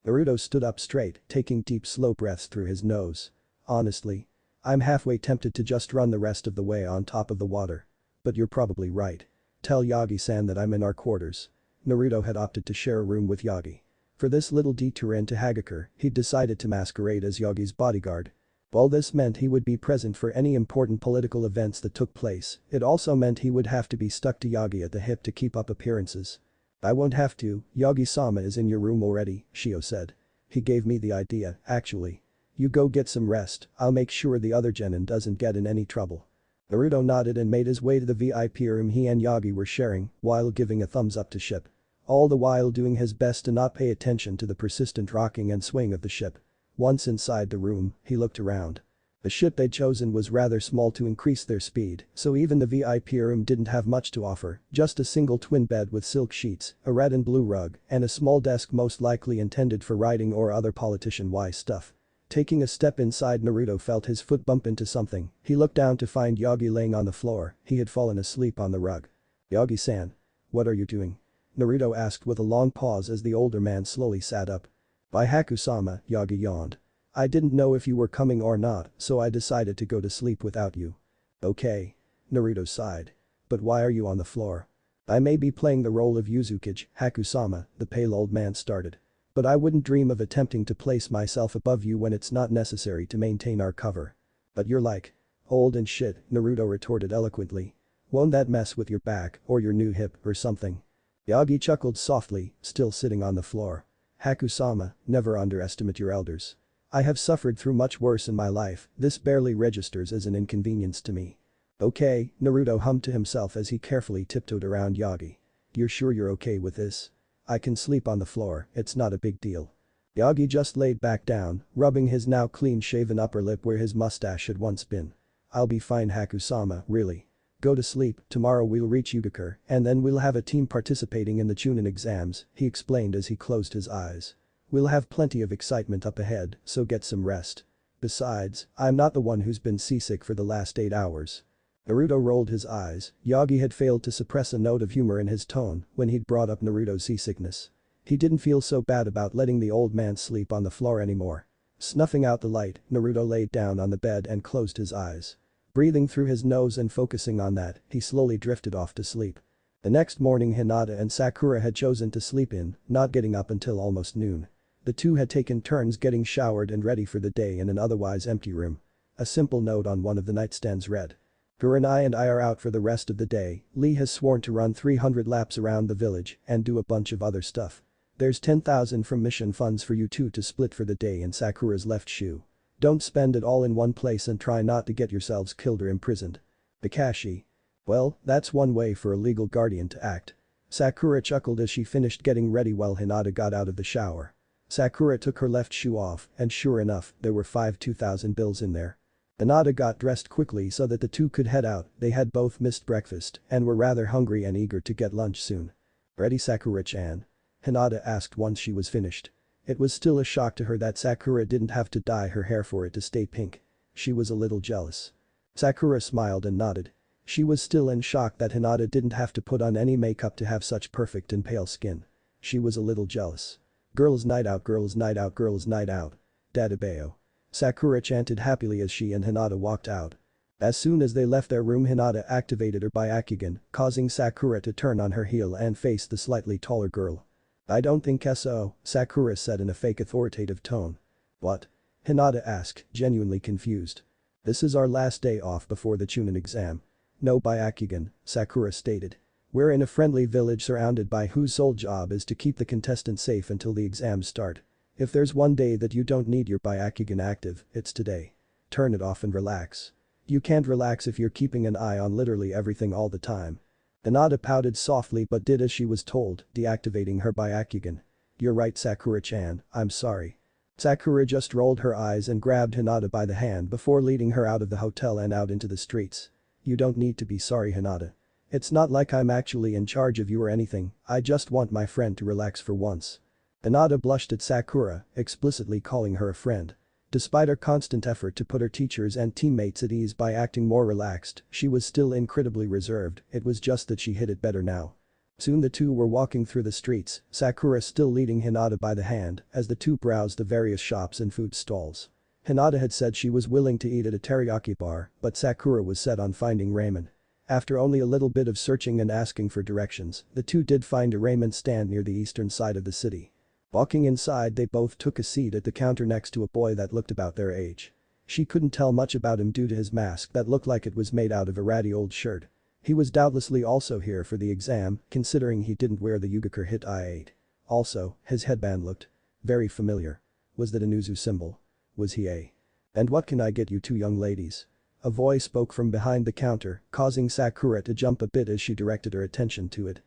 Naruto stood up straight, taking deep slow breaths through his nose. Honestly, I'm halfway tempted to just run the rest of the way on top of the water. But you're probably right. Tell Yagi-san that I'm in our quarters. Naruto had opted to share a room with Yagi. For this little detour into Hagakure, he'd decided to masquerade as Yagi's bodyguard. While this meant he would be present for any important political events that took place, it also meant he would have to be stuck to Yagi at the hip to keep up appearances. I won't have to, Yagi-sama is in your room already, Shio said. He gave me the idea, actually. You go get some rest, I'll make sure the other genin doesn't get in any trouble. Naruto nodded and made his way to the VIP room he and Yagi were sharing, while giving a thumbs up to Ship. All the while doing his best to not pay attention to the persistent rocking and swing of the ship. Once inside the room, he looked around. The ship they'd chosen was rather small to increase their speed, so even the VIP room didn't have much to offer, just a single twin bed with silk sheets, a red and blue rug, and a small desk most likely intended for writing or other politician-wise stuff. Taking a step inside, Naruto felt his foot bump into something. He looked down to find Yagi laying on the floor, he had fallen asleep on the rug. Yagi-san. What are you doing? Naruto asked with a long pause as the older man slowly sat up. By Hakusama, Yagi yawned. I didn't know if you were coming or not, so I decided to go to sleep without you. Okay. Naruto sighed. But why are you on the floor? I may be playing the role of Yuzukage, Hakusama, the pale old man started. But I wouldn't dream of attempting to place myself above you when it's not necessary to maintain our cover. But you're like old and shit, Naruto retorted eloquently. Won't that mess with your back or your new hip or something? Yagi chuckled softly, still sitting on the floor. Hakusama, never underestimate your elders. I have suffered through much worse in my life, this barely registers as an inconvenience to me. Okay, Naruto hummed to himself as he carefully tiptoed around Yagi. You're sure you're okay with this? I can sleep on the floor, it's not a big deal. Yagi just laid back down, rubbing his now clean-shaven upper lip where his mustache had once been. I'll be fine, Hakusama, really. Go to sleep, tomorrow we'll reach Yugakure, and then we'll have a team participating in the Chunin exams, he explained as he closed his eyes. We'll have plenty of excitement up ahead, so get some rest. Besides, I'm not the one who's been seasick for the last 8 hours. Naruto rolled his eyes. Yagi had failed to suppress a note of humor in his tone when he'd brought up Naruto's seasickness. He didn't feel so bad about letting the old man sleep on the floor anymore. Snuffing out the light, Naruto laid down on the bed and closed his eyes. Breathing through his nose and focusing on that, he slowly drifted off to sleep. The next morning, Hinata and Sakura had chosen to sleep in, not getting up until almost noon. The two had taken turns getting showered and ready for the day in an otherwise empty room. A simple note on one of the nightstands read. Kurenai and I are out for the rest of the day. Lee has sworn to run 300 laps around the village and do a bunch of other stuff. There's 10,000 from mission funds for you two to split for the day in Sakura's left shoe. Don't spend it all in one place and try not to get yourselves killed or imprisoned. Bakashi. Well, that's one way for a legal guardian to act. Sakura chuckled as she finished getting ready while Hinata got out of the shower. Sakura took her left shoe off and sure enough, there were 5 2,000 bills in there. Hinata got dressed quickly so that the two could head out, they had both missed breakfast and were rather hungry and eager to get lunch soon. Ready Sakura-chan? Hinata asked once she was finished. It was still a shock to her that Sakura didn't have to dye her hair for it to stay pink. She was a little jealous. Sakura smiled and nodded. She was still in shock that Hinata didn't have to put on any makeup to have such perfect and pale skin. She was a little jealous. Girls' night out, girls' night out, girls' night out. Dadabeo. Sakura chanted happily as she and Hinata walked out. As soon as they left their room, Hinata activated her Byakugan, causing Sakura to turn on her heel and face the slightly taller girl. I don't think so, Sakura said in a fake authoritative tone. What? Hinata asked, genuinely confused. This is our last day off before the Chunin exam. No Byakugan, Sakura stated. We're in a friendly village surrounded by whose sole job is to keep the contestants safe until the exams start. If there's one day that you don't need your Byakugan active, it's today. Turn it off and relax. You can't relax if you're keeping an eye on literally everything all the time. Hinata pouted softly but did as she was told, deactivating her Byakugan. You're right Sakura-chan, I'm sorry. Sakura just rolled her eyes and grabbed Hinata by the hand before leading her out of the hotel and out into the streets. You don't need to be sorry Hinata. It's not like I'm actually in charge of you or anything, I just want my friend to relax for once. Hinata blushed at Sakura, explicitly calling her a friend. Despite her constant effort to put her teachers and teammates at ease by acting more relaxed, she was still incredibly reserved, it was just that she hid it better now. Soon the two were walking through the streets, Sakura still leading Hinata by the hand, as the two browsed the various shops and food stalls. Hinata had said she was willing to eat at a teriyaki bar, but Sakura was set on finding ramen. After only a little bit of searching and asking for directions, the two did find a ramen stand near the eastern side of the city. Walking inside, they both took a seat at the counter next to a boy that looked about their age. She couldn't tell much about him due to his mask that looked like it was made out of a ratty old shirt. He was doubtlessly also here for the exam, considering he didn't wear the Yugakure hit I-8. Also, his headband looked very familiar. Was that a Nuzu symbol? Was he a? And what can I get you two young ladies? A voice spoke from behind the counter, causing Sakura to jump a bit as she directed her attention to it.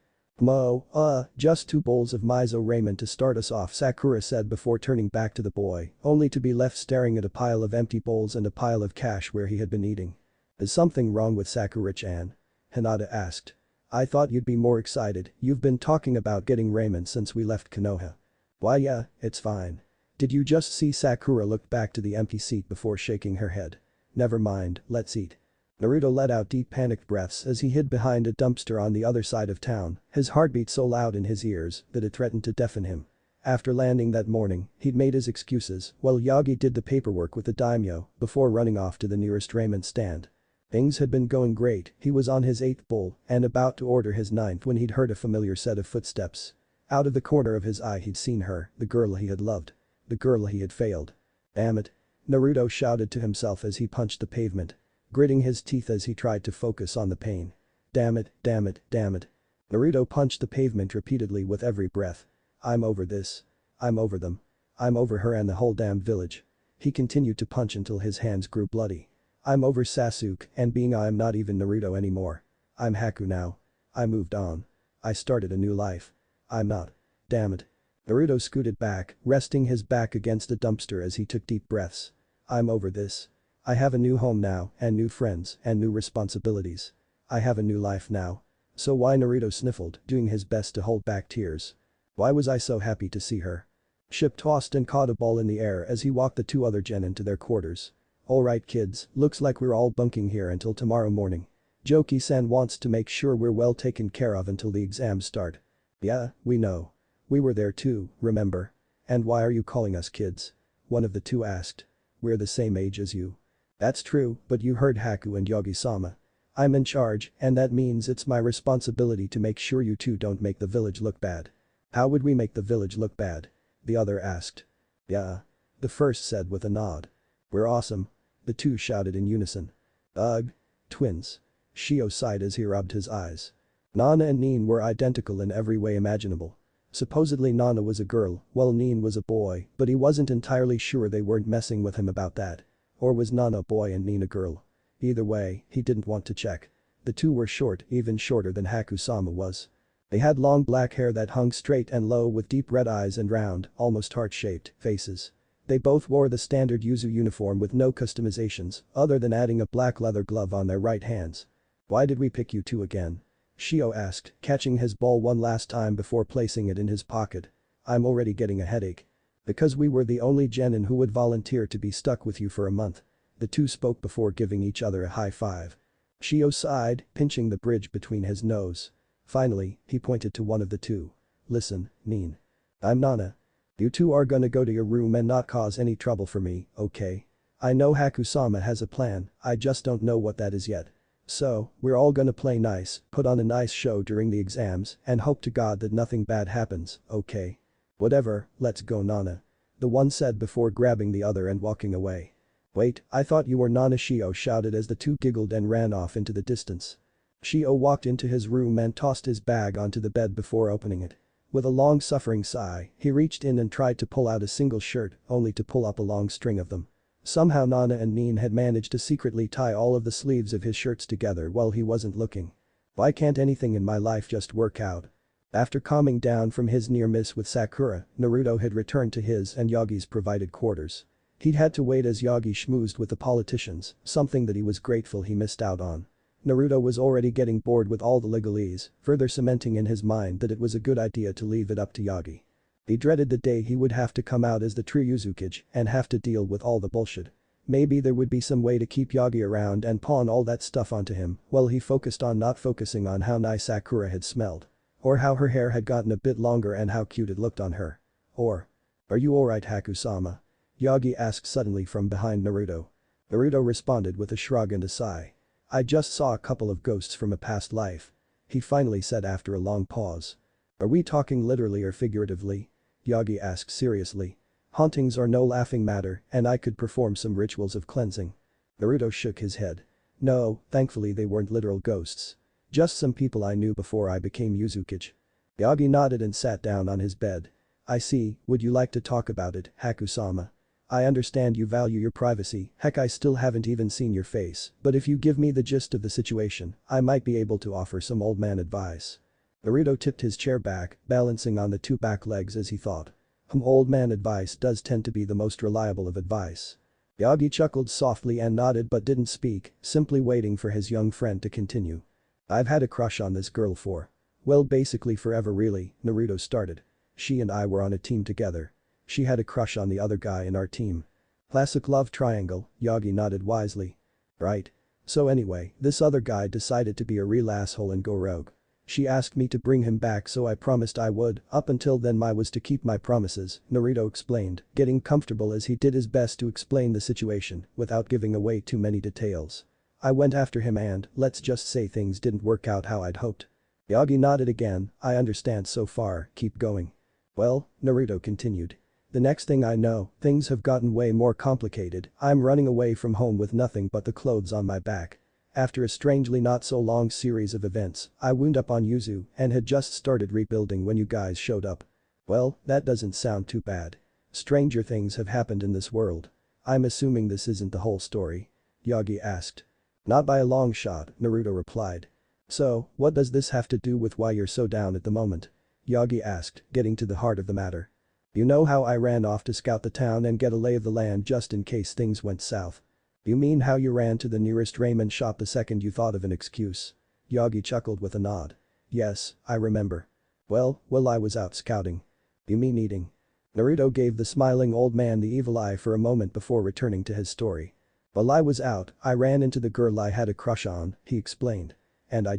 Just 2 bowls of miso ramen to start us off, Sakura said before turning back to the boy, only to be left staring at a pile of empty bowls and a pile of cash where he had been eating. Is something wrong with Sakura-chan? Hinata asked. I thought you'd be more excited, you've been talking about getting ramen since we left Konoha. Why yeah, it's fine. Did you just see? Sakura looked back to the empty seat before shaking her head. Never mind, let's eat. Naruto let out deep panicked breaths as he hid behind a dumpster on the other side of town, his heartbeat so loud in his ears that it threatened to deafen him. After landing that morning, he'd made his excuses while Yagi did the paperwork with the daimyo before running off to the nearest ramen stand. Things had been going great, he was on his 8th bowl and about to order his 9th when he'd heard a familiar set of footsteps. Out of the corner of his eye he'd seen her, the girl he had loved. The girl he had failed. Damn it. Naruto shouted to himself as he punched the pavement, gritting his teeth as he tried to focus on the pain. Damn it, damn it, damn it. Naruto punched the pavement repeatedly with every breath. I'm over this. I'm over them. I'm over her and the whole damn village. He continued to punch until his hands grew bloody. I'm over Sasuke and being I'm not even Naruto anymore. I'm Haku now. I moved on. I started a new life. I'm not. Damn it. Naruto scooted back, resting his back against a dumpster as he took deep breaths. I'm over this. I have a new home now and new friends and new responsibilities. I have a new life now. So why? Naruto sniffled, doing his best to hold back tears. Why was I so happy to see her? Ship tossed and caught a ball in the air as he walked the 2 other genin to their quarters. Alright kids, looks like we're all bunking here until tomorrow morning. Joki-san wants to make sure we're well taken care of until the exams start. Yeah, we know. We were there too, remember? And why are you calling us kids? One of the two asked. We're the same age as you. That's true, but you heard Haku and Yogi-sama. I'm in charge, and that means it's my responsibility to make sure you two don't make the village look bad. How would we make the village look bad? The other asked. Yeah. The first said with a nod. We're awesome. The two shouted in unison. Ugh. Twins. Shio sighed as he rubbed his eyes. Nana and Nin were identical in every way imaginable. Supposedly Nana was a girl, while Nin was a boy, but he wasn't entirely sure they weren't messing with him about that. Or was Nana a boy and Nin a girl? Either way, he didn't want to check. The two were short, even shorter than Haku-sama was. They had long black hair that hung straight and low with deep red eyes and round, almost heart-shaped, faces. They both wore the standard Yuzu uniform with no customizations, other than adding a black leather glove on their right hands. "Why did we pick you two again?" Shio asked, catching his ball one last time before placing it in his pocket. "I'm already getting a headache." "Because we were the only genin who would volunteer to be stuck with you for a month." The two spoke before giving each other a high five. Shio sighed, pinching the bridge between his nose. Finally, he pointed to one of the two. "Listen, Nin. I'm Nana. You two are gonna go to your room and not cause any trouble for me, okay? I know Haku-sama has a plan, I just don't know what that is yet. So, we're all gonna play nice, put on a nice show during the exams, and hope to God that nothing bad happens, okay? Whatever, let's go Nana." The one said before grabbing the other and walking away. "Wait, I thought you were Nana," Shio shouted as the two giggled and ran off into the distance. Shio walked into his room and tossed his bag onto the bed before opening it. With a long suffering sigh, he reached in and tried to pull out a single shirt, only to pull up a long string of them. Somehow Nana and Nin had managed to secretly tie all of the sleeves of his shirts together while he wasn't looking. Why can't anything in my life just work out? After calming down from his near miss with Sakura, Naruto had returned to his and Yagi's provided quarters. He'd had to wait as Yagi schmoozed with the politicians, something that he was grateful he missed out on. Naruto was already getting bored with all the legalese, further cementing in his mind that it was a good idea to leave it up to Yagi. He dreaded the day he would have to come out as the true Uzukage and have to deal with all the bullshit. Maybe there would be some way to keep Yagi around and pawn all that stuff onto him while he focused on not focusing on how nice Sakura had smelled. Or how her hair had gotten a bit longer and how cute it looked on her. Or, "Are you alright Haku-sama?" Yagi asked suddenly from behind Naruto. Naruto responded with a shrug and a sigh. "I just saw a couple of ghosts from a past life." He finally said after a long pause. "Are we talking literally or figuratively?" Yagi asked seriously. "Hauntings are no laughing matter and I could perform some rituals of cleansing." Naruto shook his head. "No, thankfully they weren't literal ghosts. Just some people I knew before I became Uzukage." Yagi nodded and sat down on his bed. "I see, would you like to talk about it, Haku-sama? I understand you value your privacy, heck I still haven't even seen your face, but if you give me the gist of the situation, I might be able to offer some old man advice." Naruto tipped his chair back, balancing on the two back legs as he thought. Old man advice does tend to be the most reliable of advice." Yagi chuckled softly and nodded but didn't speak, simply waiting for his young friend to continue. "I've had a crush on this girl for, well basically forever really," Naruto started. "She and I were on a team together. She had a crush on the other guy in our team." "Classic love triangle," Yagi nodded wisely. "Right. So anyway, this other guy decided to be a real asshole and go rogue. She asked me to bring him back so I promised I would, up until then I was to keep my promises," Naruto explained, getting comfortable as he did his best to explain the situation without giving away too many details. "I went after him and, let's just say things didn't work out how I'd hoped." Yagi nodded again. "I understand so far, keep going." "Well," Naruto continued. "The next thing I know, things have gotten way more complicated, I'm running away from home with nothing but the clothes on my back. After a strangely not so long series of events, I wound up on Yuzu and had just started rebuilding when you guys showed up." "Well, that doesn't sound too bad. Stranger things have happened in this world. I'm assuming this isn't the whole story?" Yagi asked. "Not by a long shot," Naruto replied. "So, what does this have to do with why you're so down at the moment?" Yagi asked, getting to the heart of the matter. "You know how I ran off to scout the town and get a lay of the land just in case things went south?" "You mean how you ran to the nearest ramen shop the second you thought of an excuse?" Yagi chuckled with a nod. "Yes, I remember. Well, I was out scouting." "You mean eating?" Naruto gave the smiling old man the evil eye for a moment before returning to his story. "While I was out, I ran into the girl I had a crush on," he explained. "And I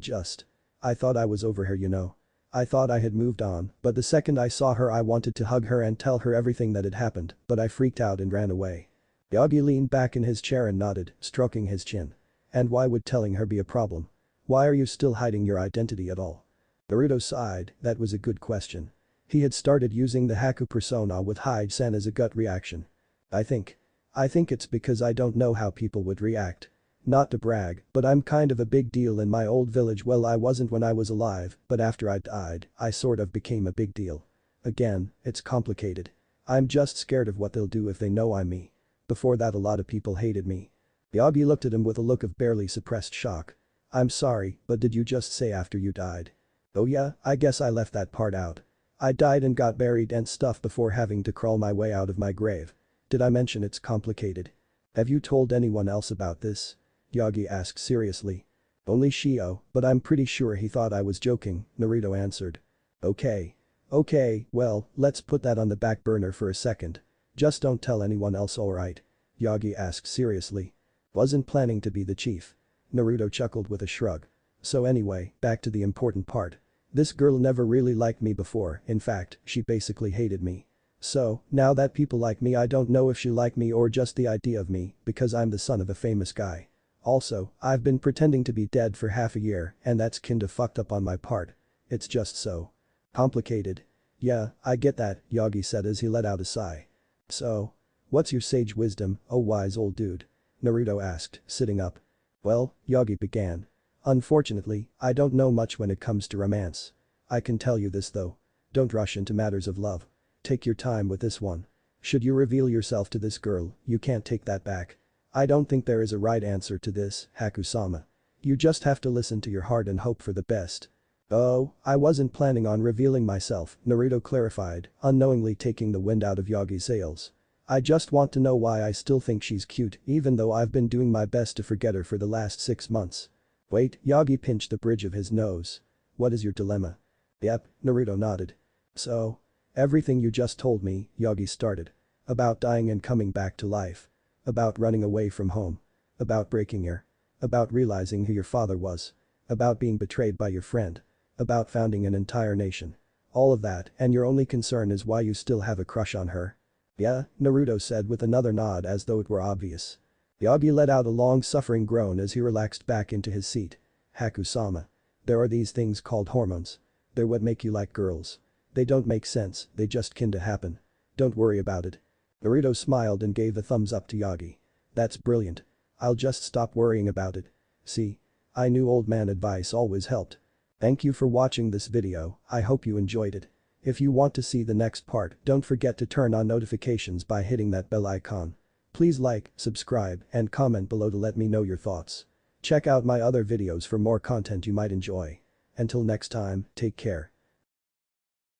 thought I was over her, you know. I thought I had moved on, but the second I saw her I wanted to hug her and tell her everything that had happened, but I freaked out and ran away." Yagi leaned back in his chair and nodded, stroking his chin. "And why would telling her be a problem? Why are you still hiding your identity at all?" Naruto sighed. That was a good question. He had started using the Haku persona with Hyde-san as a gut reaction. I think it's because I don't know how people would react. Not to brag, but I'm kind of a big deal in my old village. Well, I wasn't when I was alive, but after I died, I sort of became a big deal." Again, it's complicated. I'm just scared of what they'll do if they know I'm me. Before that a lot of people hated me. Yagi looked at him with a look of barely suppressed shock. I'm sorry, but did you just say after you died? Oh yeah, I guess I left that part out. I died and got buried and stuff before having to crawl my way out of my grave. Did I mention it's complicated? Have you told anyone else about this? Yagi asked seriously. Only Shio, but I'm pretty sure he thought I was joking, Naruto answered. Okay. Okay, well, let's put that on the back burner for a second. Just don't tell anyone else, alright? Yagi asked seriously. Wasn't planning to be the chief. Naruto chuckled with a shrug. So anyway, back to the important part. This girl never really liked me before, in fact, she basically hated me. So, now that people like me, I don't know if she like me or just the idea of me, because I'm the son of a famous guy. Also, I've been pretending to be dead for half a year and that's kinda fucked up on my part. It's just so complicated. Yeah, I get that, Yagi said as he let out a sigh. So, what's your sage wisdom, oh wise old dude? Naruto asked, sitting up. Well, Yagi began. Unfortunately, I don't know much when it comes to romance. I can tell you this though. Don't rush into matters of love. Take your time with this one. Should you reveal yourself to this girl, you can't take that back. I don't think there is a right answer to this, Haku-sama. You just have to listen to your heart and hope for the best. Oh, I wasn't planning on revealing myself, Naruto clarified, unknowingly taking the wind out of Yagi's sails. I just want to know why I still think she's cute even though I've been doing my best to forget her for the last 6 months. Wait, Yagi pinched the bridge of his nose. What is your dilemma? Yep, Naruto nodded. So? Everything you just told me, Yagi started. About dying and coming back to life. About running away from home. About breaking your. About realizing who your father was. About being betrayed by your friend. About founding an entire nation. All of that, and your only concern is why you still have a crush on her. Yeah, Naruto said with another nod as though it were obvious. Yagi let out a long-suffering groan as he relaxed back into his seat. Haku-sama. There are these things called hormones. They're what make you like girls. They don't make sense, they just kinda happen. Don't worry about it. Naruto smiled and gave a thumbs up to Yagi. That's brilliant. I'll just stop worrying about it. See? I knew old man advice always helped. Thank you for watching this video, I hope you enjoyed it. If you want to see the next part, don't forget to turn on notifications by hitting that bell icon. Please like, subscribe, and comment below to let me know your thoughts. Check out my other videos for more content you might enjoy. Until next time, take care.